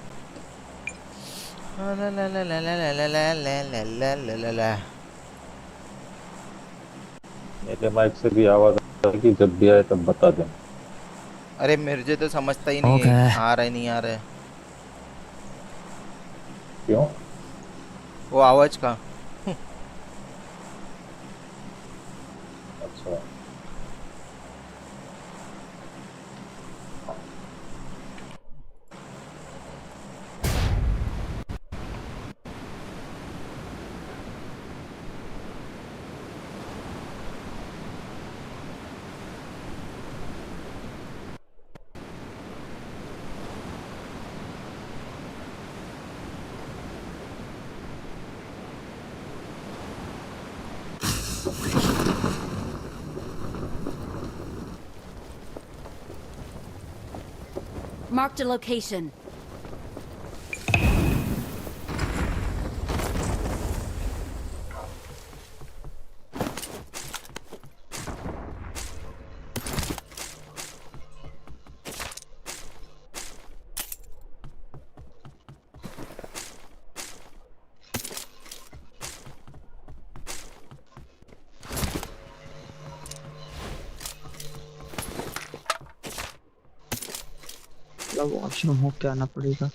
Speaker 11: ला ला ला ला ला ला ला ला ला ला ला ला।
Speaker 12: मेरे माइक से भी आवाज आएगी, जब भी आए तब बता दें।
Speaker 11: अरे मेरे तो समझता ही नहीं है, आ रहा है नहीं आ रहा है।
Speaker 12: क्यों?
Speaker 11: वो आवाज का।
Speaker 12: अच्छा।
Speaker 16: Marked a location.
Speaker 2: वॉशरूम होके आना पड़ेगा।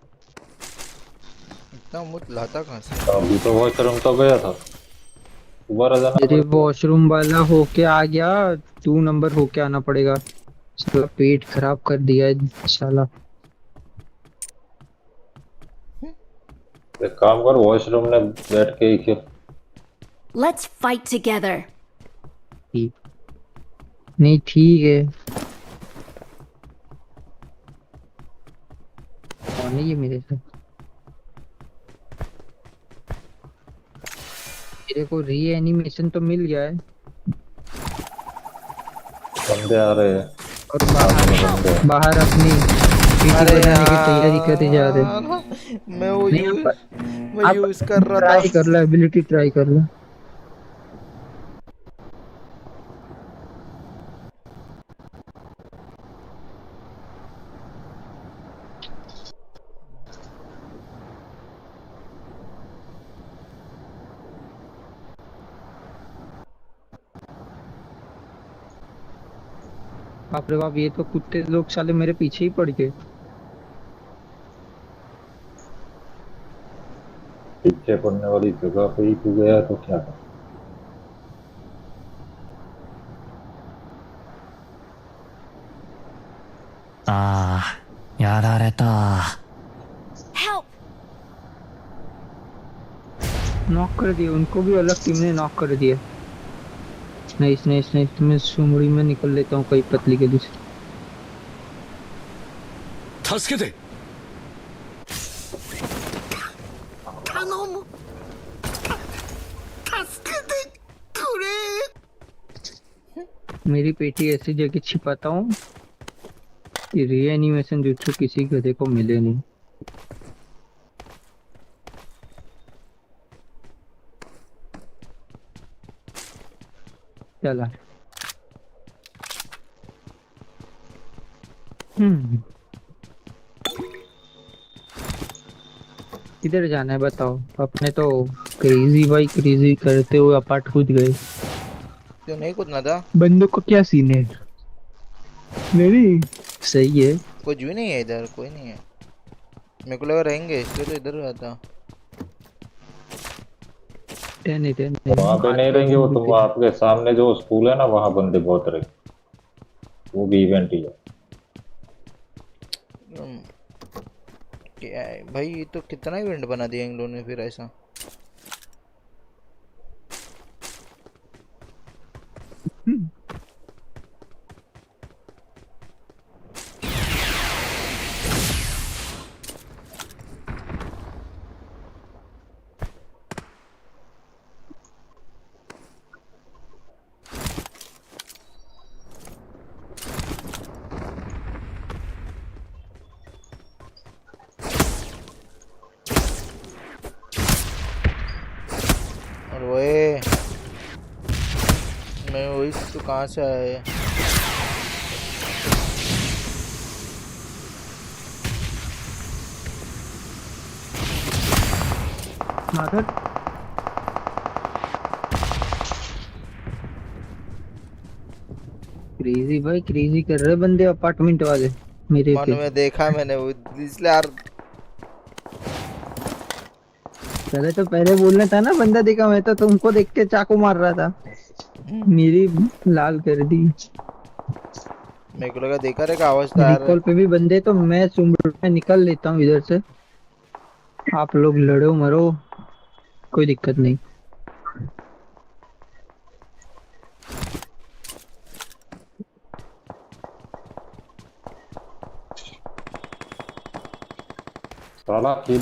Speaker 11: इतना मुझ लाता कहाँ से?
Speaker 12: अभी तो वॉशरूम तो गया था, दोबारा जाना
Speaker 2: अरे वॉशरूम वाला होके आ गया, 2 नंबर होके आना पड़ेगा। साला पेट खराब कर दिया है साला।
Speaker 12: एक काम कर वॉशरूम में बैठ के ही खेल।
Speaker 16: Let's fight together.
Speaker 2: नहीं ठीक है। कौन है ये मेरे साथ? मेरे को री एनिमेशन तो मिल गया है
Speaker 12: बंदे आ रहे हैं
Speaker 2: और बाहर अपनी पीटी बनाने की तैयारी करते जा रहे हैं।
Speaker 11: मैं वो यूज कर रहा था।
Speaker 2: ट्राई कर लो, एबिलिटी ट्राई कर लो। बाप रे बाप, ये तो कुत्ते लोग साले मेरे पीछे ही पड़ गए।
Speaker 12: पीछे पड़ने वाली जगह पे ही तू गया तो क्या कर।
Speaker 17: याद आ रहता।
Speaker 2: नॉक कर दिया उनको भी, अलग टीम ने नॉक कर दिया। Nice nice nice. मैं सुमड़ी में निकल लेता हूँ कई पतली के दूसरे। मेरी पेटी ऐसी जगह छिपाता हूँ कि रीएनिमेशन jutsu किसी गधे को मिले नहीं। चला। किधर जाना है बताओ? अपने तो क्रेजी भाई क्रेजी करते हुए अपार्ट कूद गए।
Speaker 11: क्यों नहीं कूदना था?
Speaker 2: बंदों को क्या सीन है? नहीं सही है।
Speaker 11: कुछ भी नहीं है इधर, कोई नहीं है। मेरे को लगा रहेंगे इसलिए तो इधर रहा था।
Speaker 12: वहाँ पे नहीं रहेंगे वो, तो आपके सामने जो स्कूल है ना वहाँ बंदे बहुत रहे। वो भी इवेंट ही है।
Speaker 11: क्या है भाई, ये तो कितना इवेंट बना दिया इन लोगों ने फिर ऐसा। मैं वही तो कहाँ से आया?
Speaker 2: माधर क्रेजी भाई क्रेजी कर रहे बंदे अपार्टमेंट वाले मेरे
Speaker 11: मन में देखा मैंने वो, इसलिए यार
Speaker 2: पहले बोलना था ना। बंदा देखा, मैं तो तुमको देख के चाकू मार रहा था। मेरी लाल कर दी।
Speaker 11: मेरे को लगा देखा रहेगा आवाज तो आ रहा है।
Speaker 2: रिकॉल पे भी बंदे तो मैं सुमड़ में निकल लेता हूँ इधर से। आप लोग लड़ो मरो, कोई दिक्कत नहीं।
Speaker 12: साला किल।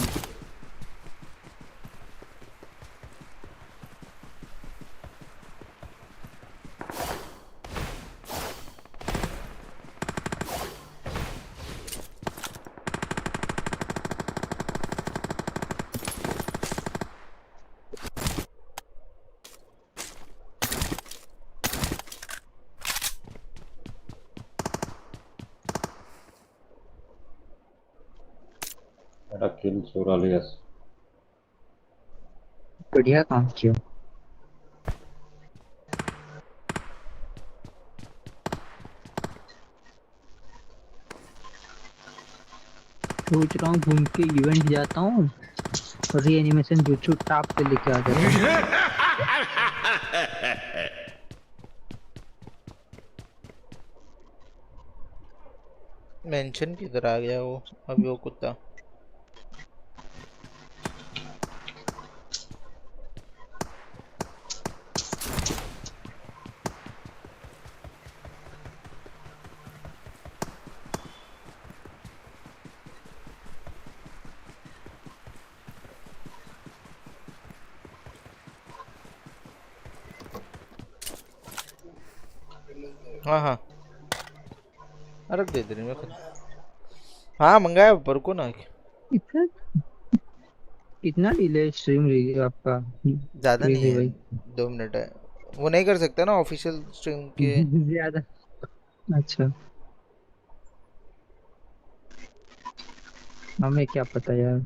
Speaker 12: मेरा किल चुरा लिया।
Speaker 2: बढ़िया काम किया। सोच रहा हूँ घूम के इवेंट जाता हूँ और रीएनिमेशन jutsu टॉप पे लेके आ जाता हूँ।
Speaker 11: मेंशन किधर आ गया वो अभी वो कुत्ता? हाँ हाँ रख दे रही मैं खुद। हाँ मंगाया पर को ना।
Speaker 2: इतना कितना डिले स्ट्रीम रही है आपका?
Speaker 11: ज्यादा नहीं
Speaker 2: क्रेजी
Speaker 11: है,
Speaker 2: भाई।
Speaker 11: 2 मिनट है। वो नहीं कर सकता ना ऑफिशियल स्ट्रीम के।
Speaker 2: ज्यादा। अच्छा, हमें क्या पता यार।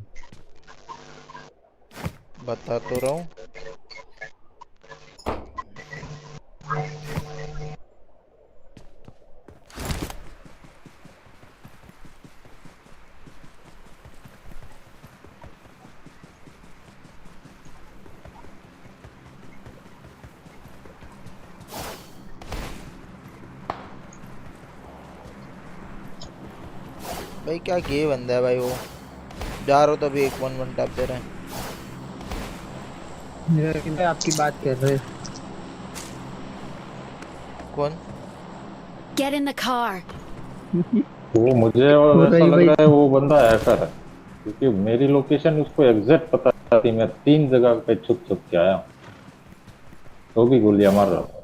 Speaker 11: बता तो रहा हूँ। भाई क्या गे बंदा है भाई वो। जा रहा हो तभी एक 1-1 टैप दे रहे हैं।
Speaker 2: मेरा आपकी बात कर रहे।
Speaker 11: कौन?
Speaker 20: Get in the car.
Speaker 12: वो मुझे और ऐसा लग रहा है वो बंदा हैकर है, क्योंकि मेरी लोकेशन उसको एग्जैक्ट पता थी। मैं 3 जगह पे छुप छुप के आया, तो भी गोलियां मार रहा था।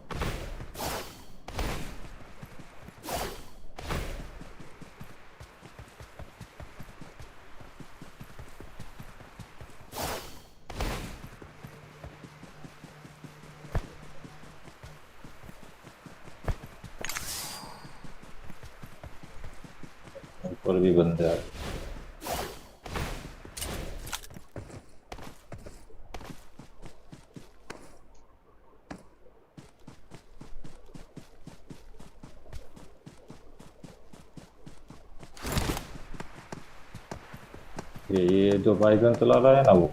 Speaker 12: ऊपर भी बंदे आए। ये जो बाइगन चला रहा है ना वो।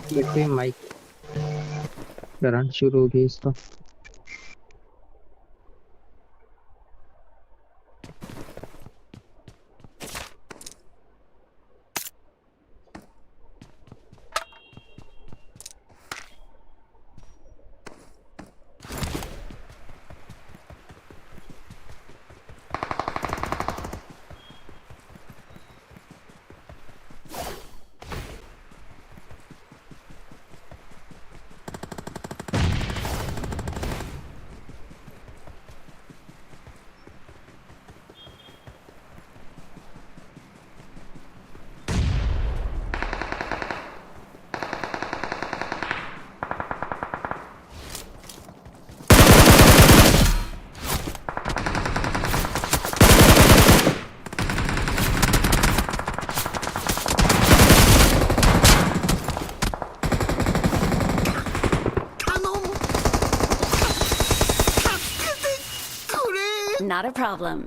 Speaker 2: देखिए माइक करंट शुरू हो गई इसका।
Speaker 20: Not a problem.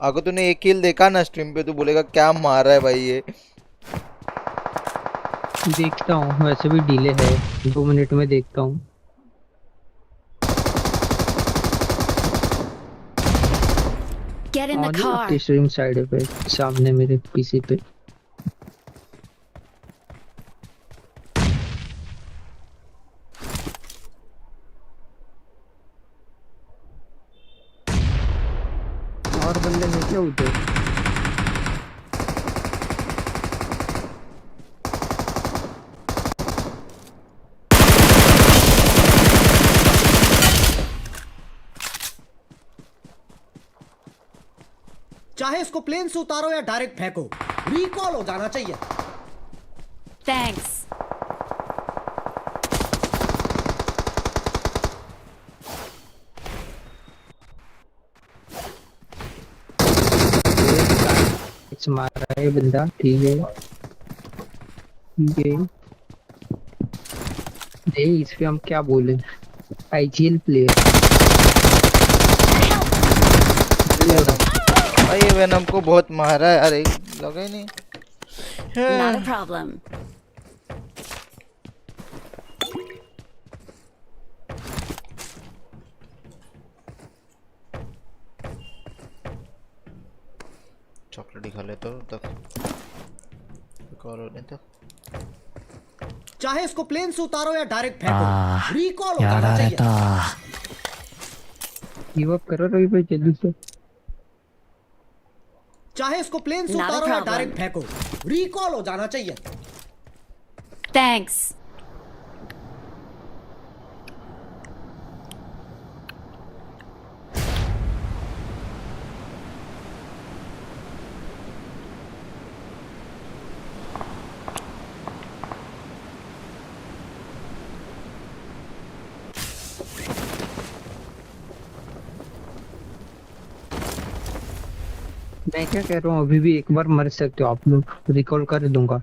Speaker 11: अगर तूने एक किल देखा ना स्ट्रीम पे तो बोलेगा क्या मार रहा है भाई ये।
Speaker 2: देखता हूँ, वैसे भी डिले है, 2 मिनट में देखता हूँ।
Speaker 20: Get in the car.
Speaker 2: आपकी स्ट्रीम साइड पे सामने मेरे पीसी पे। और बंदे हैं क्या उधर?
Speaker 13: चाहे इसको प्लेन से उतारो या डायरेक्ट फेंको, रिकॉल हो जाना चाहिए।
Speaker 20: Thanks.
Speaker 2: मैच मारा है बंदा, ठीक है ठीक है। नहीं इस पे हम क्या बोले, आईजीएल प्लेयर।
Speaker 11: भाई वेनम को बहुत मारा है यार, एक लगा ही नहीं।
Speaker 20: Not a problem.
Speaker 11: चॉकलेट ही खा लेता हूँ तब रिकॉल होने तक।
Speaker 13: चाहे इसको प्लेन से उतारो या डायरेक्ट फेंको, रिकॉल हो जाना चाहिए।
Speaker 2: गिव अप करो रवि भाई जल्दी से।
Speaker 13: चाहे इसको प्लेन से उतारो या डायरेक्ट फेंको, रिकॉल हो जाना चाहिए।
Speaker 20: Thanks.
Speaker 2: मैं क्या कह रहा हूँ, अभी भी एक बार मर सकते हो आप लोग, रिकॉल कर दूंगा।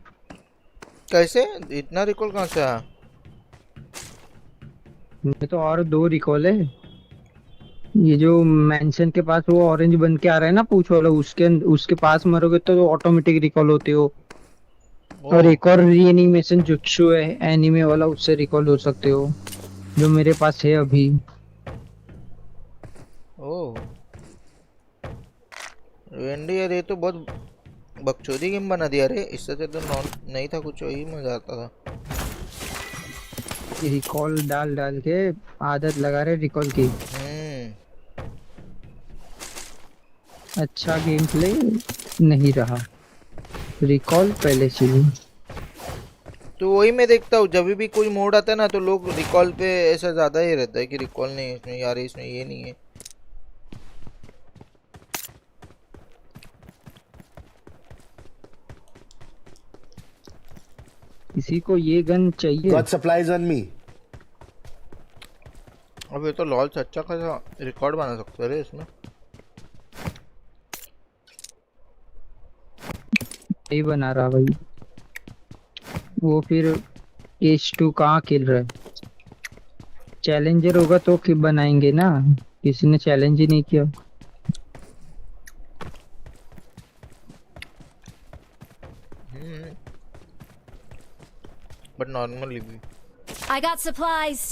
Speaker 11: कैसे इतना रिकॉल कहाँ से आया?
Speaker 2: मैं तो और 2 रिकॉल है। ये जो मेंशन के पास वो ऑरेंज बन के आ रहा है ना पूछ वाला, उसके पास मरोगे तो ऑटोमेटिक रिकॉल होते हो। और एक और रीएनिमेशन जुत्सु है एनीमे वाला, उससे रिकॉल हो सकते हो, जो मेरे पास है अभी।
Speaker 11: ओह वेंडी यार, ये तो बहुत बकचोदी गेम बना दिया रे। इससे तो नहीं था कुछ, वही मजा आता था।
Speaker 2: रिकॉल डाल डाल के आदत लगा रहे रिकॉल की। अच्छा गेम प्ले नहीं रहा, रिकॉल पहले से ही।
Speaker 11: तो वही मैं देखता हूँ, जब भी कोई मोड आता है ना तो लोग रिकॉल पे ऐसा ज्यादा ही रहता है कि रिकॉल नहीं इसमें यार, इसमें ये नहीं है।
Speaker 2: किसी को ये गन चाहिए?
Speaker 17: Got supplies on me.
Speaker 11: अब ये तो लॉल से अच्छा खासा रिकॉर्ड बना सकते हैं इसमें।
Speaker 2: नहीं बना रहा भाई वो, फिर H2 कहाँ खेल रहा है? चैलेंजर होगा तो कि बनाएंगे ना, किसी ने चैलेंज ही नहीं किया।
Speaker 11: But normally भी।
Speaker 20: I got supplies.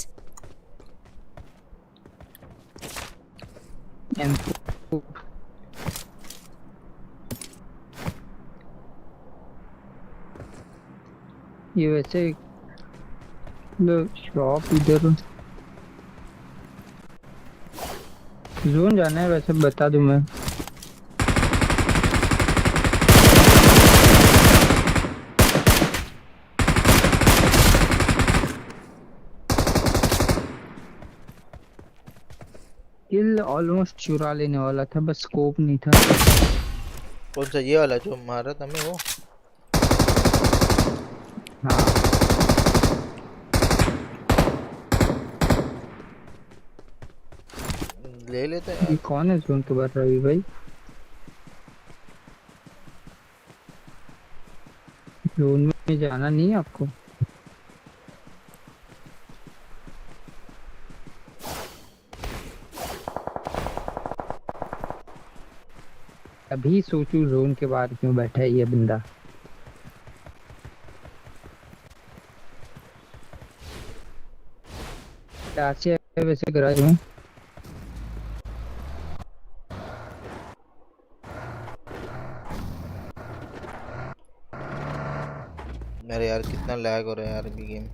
Speaker 2: ये वैसे शॉप इधर जोन जाना है, वैसे बता दूं मैं। किल ऑलमोस्ट चुरा लेने वाला था, बस स्कोप नहीं था।
Speaker 11: कौन सा ये वाला जो मारा था मैं वो?
Speaker 2: हाँ
Speaker 11: ले लेते हैं।
Speaker 2: ये कौन है जोन के बाद रवि भाई? जोन में जाना नहीं है आपको? अभी सोचू जोन के बाहर क्यों बैठा है ये बंदा। क्या से है वैसे गराज में?
Speaker 11: मेरे यार कितना लैग हो रहा है यार अभी गेम।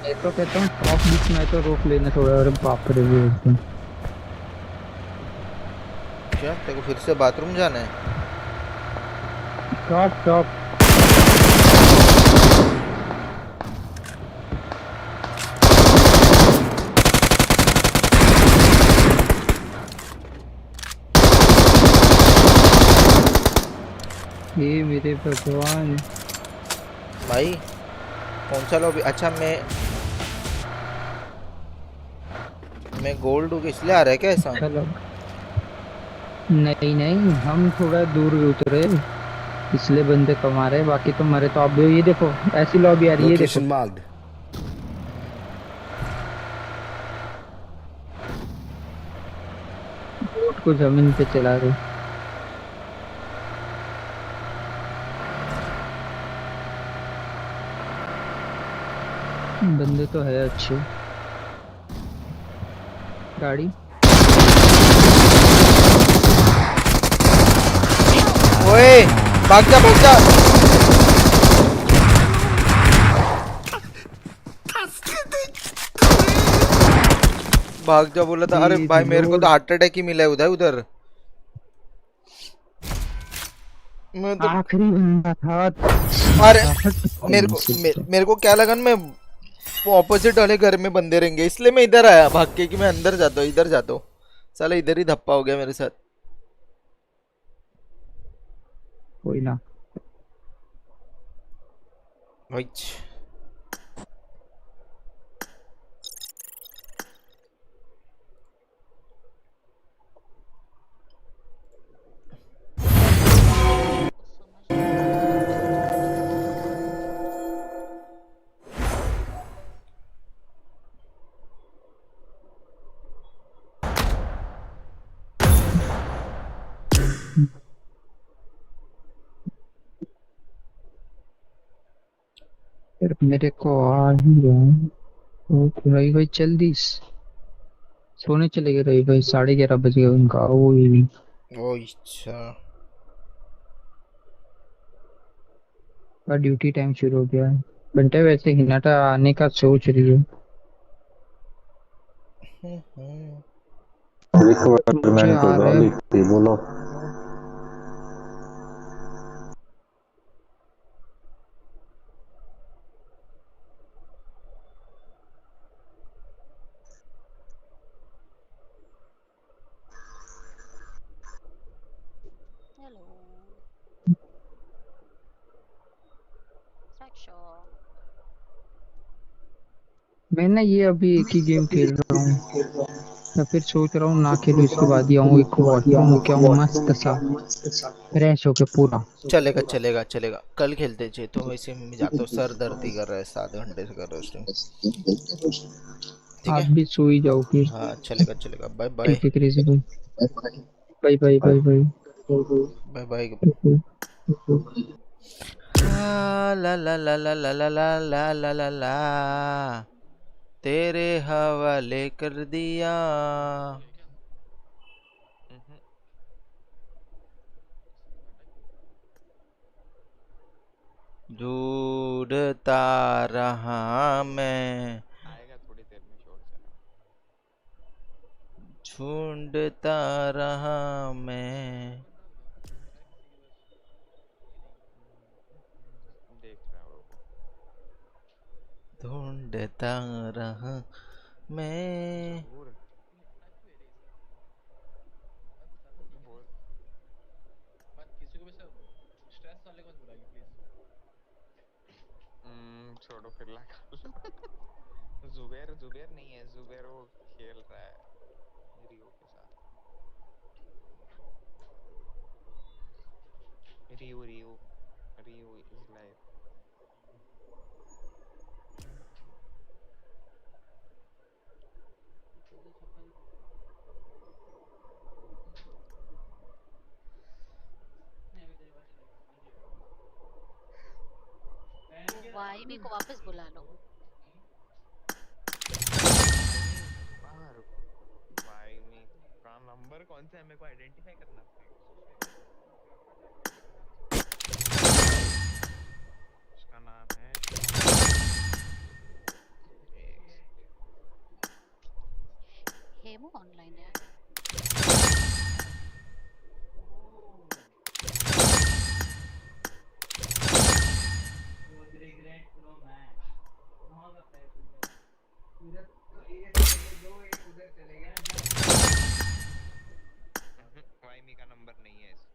Speaker 2: मैं तो कहता हूँ टॉप बीच में तो रोक लेना थोड़ा। और बाप रे एकदम।
Speaker 11: क्या तेरे को फिर से बाथरूम जाना है?
Speaker 2: टॉप टॉप ये मेरे भगवान
Speaker 11: भाई कौन सा लॉबी? अच्छा मैं मैं गोल्ड हूँ इसलिए आ रहा है क्या ऐसा?
Speaker 2: चलो नहीं नहीं, हम थोड़ा दूर उतरे इसलिए बंदे कम आ रहे हैं, बाकी तो मरे तो आप भी। ये देखो ऐसी लॉबी आ रही है, ये देखो।
Speaker 13: Location marked.
Speaker 2: बोट को जमीन पे चला रहे। बंदे तो है अच्छे। गाड़ी
Speaker 11: ओए भाग जा भाग जा। भाग जा बोला था। अरे भाई मेरे को तो हार्ट अटैक ही मिला है उधर उधर। मैं तो
Speaker 2: आखिरी बंदा था।
Speaker 11: अरे मेरे को क्या लगा ना, मैं वो ऑपोजिट वाले घर में बंदे रहेंगे इसलिए मैं इधर आया भाग के कि मैं अंदर जाता हूँ इधर जाता हूँ। साला इधर ही धप्पा हो गया मेरे साथ।
Speaker 2: कोई ना।
Speaker 11: भाई
Speaker 2: फिर मेरे को आ ही रहा। तो रही भाई जल्दी सोने चले गए। रही भाई 11:30 बज गए उनका। वो
Speaker 11: अच्छा
Speaker 2: का ड्यूटी टाइम शुरू हो गया है। बंटे वैसे हिनाटा आने का सोच रही है। मुझे
Speaker 12: रिक्वायरमेंट तो
Speaker 2: आ रहा
Speaker 12: डाली
Speaker 2: है।
Speaker 12: थी बोलो।
Speaker 14: Hello. Section.
Speaker 2: मैं ना ये अभी एक ही गेम खेल रहा हूँ, या फिर सोच रहा हूँ ना खेलूं, इसके बाद ही आऊँ एक वॉशरूम होके आऊँ मस्त सा फ्रेश होके पूरा।
Speaker 11: चलेगा चलेगा चलेगा कल खेलते चाहिए। तो वैसे मैं जाता हूँ सर दर्द ही कर रहा है 7 घंटे से कर रहा हूँ ठीक
Speaker 2: आप
Speaker 11: है।
Speaker 2: भी सो ही जाओ फिर।
Speaker 11: हाँ चलेगा चलेगा बाय बाय।
Speaker 2: ठीक है क्रेजी भाई। Bye bye bye bye.
Speaker 11: Bye bye. ला ला ला ला ला ला ला ला ला ला ला तेरे हवाले कर दिया। ढूंढता रहा मैं
Speaker 3: आएगा थोड़ी देर में शोर चला।
Speaker 11: ढूंढता रहा मैं।
Speaker 3: देख रहा हूँ वो।
Speaker 11: ढूंढता रहा मैं।
Speaker 3: जरूर बहुत
Speaker 6: किसी को भी सब स्ट्रेस वाले को मत बुलाइए प्लीज।
Speaker 3: छोड़ो फिर लगा लो। जुबेर जुबेर नहीं है, जुबेर वो खेल रहा है रियो के साथ। रियो रियो रियो इज लाइव।
Speaker 14: वो वाईमी को वापस बुला लो।
Speaker 3: रुको वाईमी का नंबर कौन सा है, मेरे को आइडेंटिफाई करना पड़ेगा। उसका नाम है
Speaker 14: हेमो ऑनलाइन है।
Speaker 3: वाईमी का नंबर नहीं है इसमें।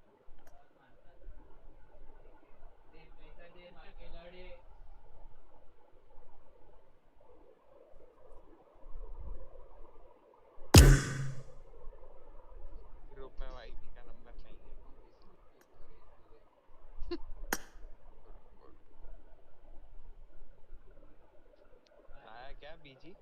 Speaker 3: PG.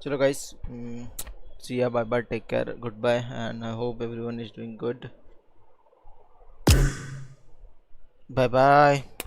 Speaker 11: चलो guys, see ya, bye bye, take care, goodbye, and I hope everyone is doing good. Bye bye.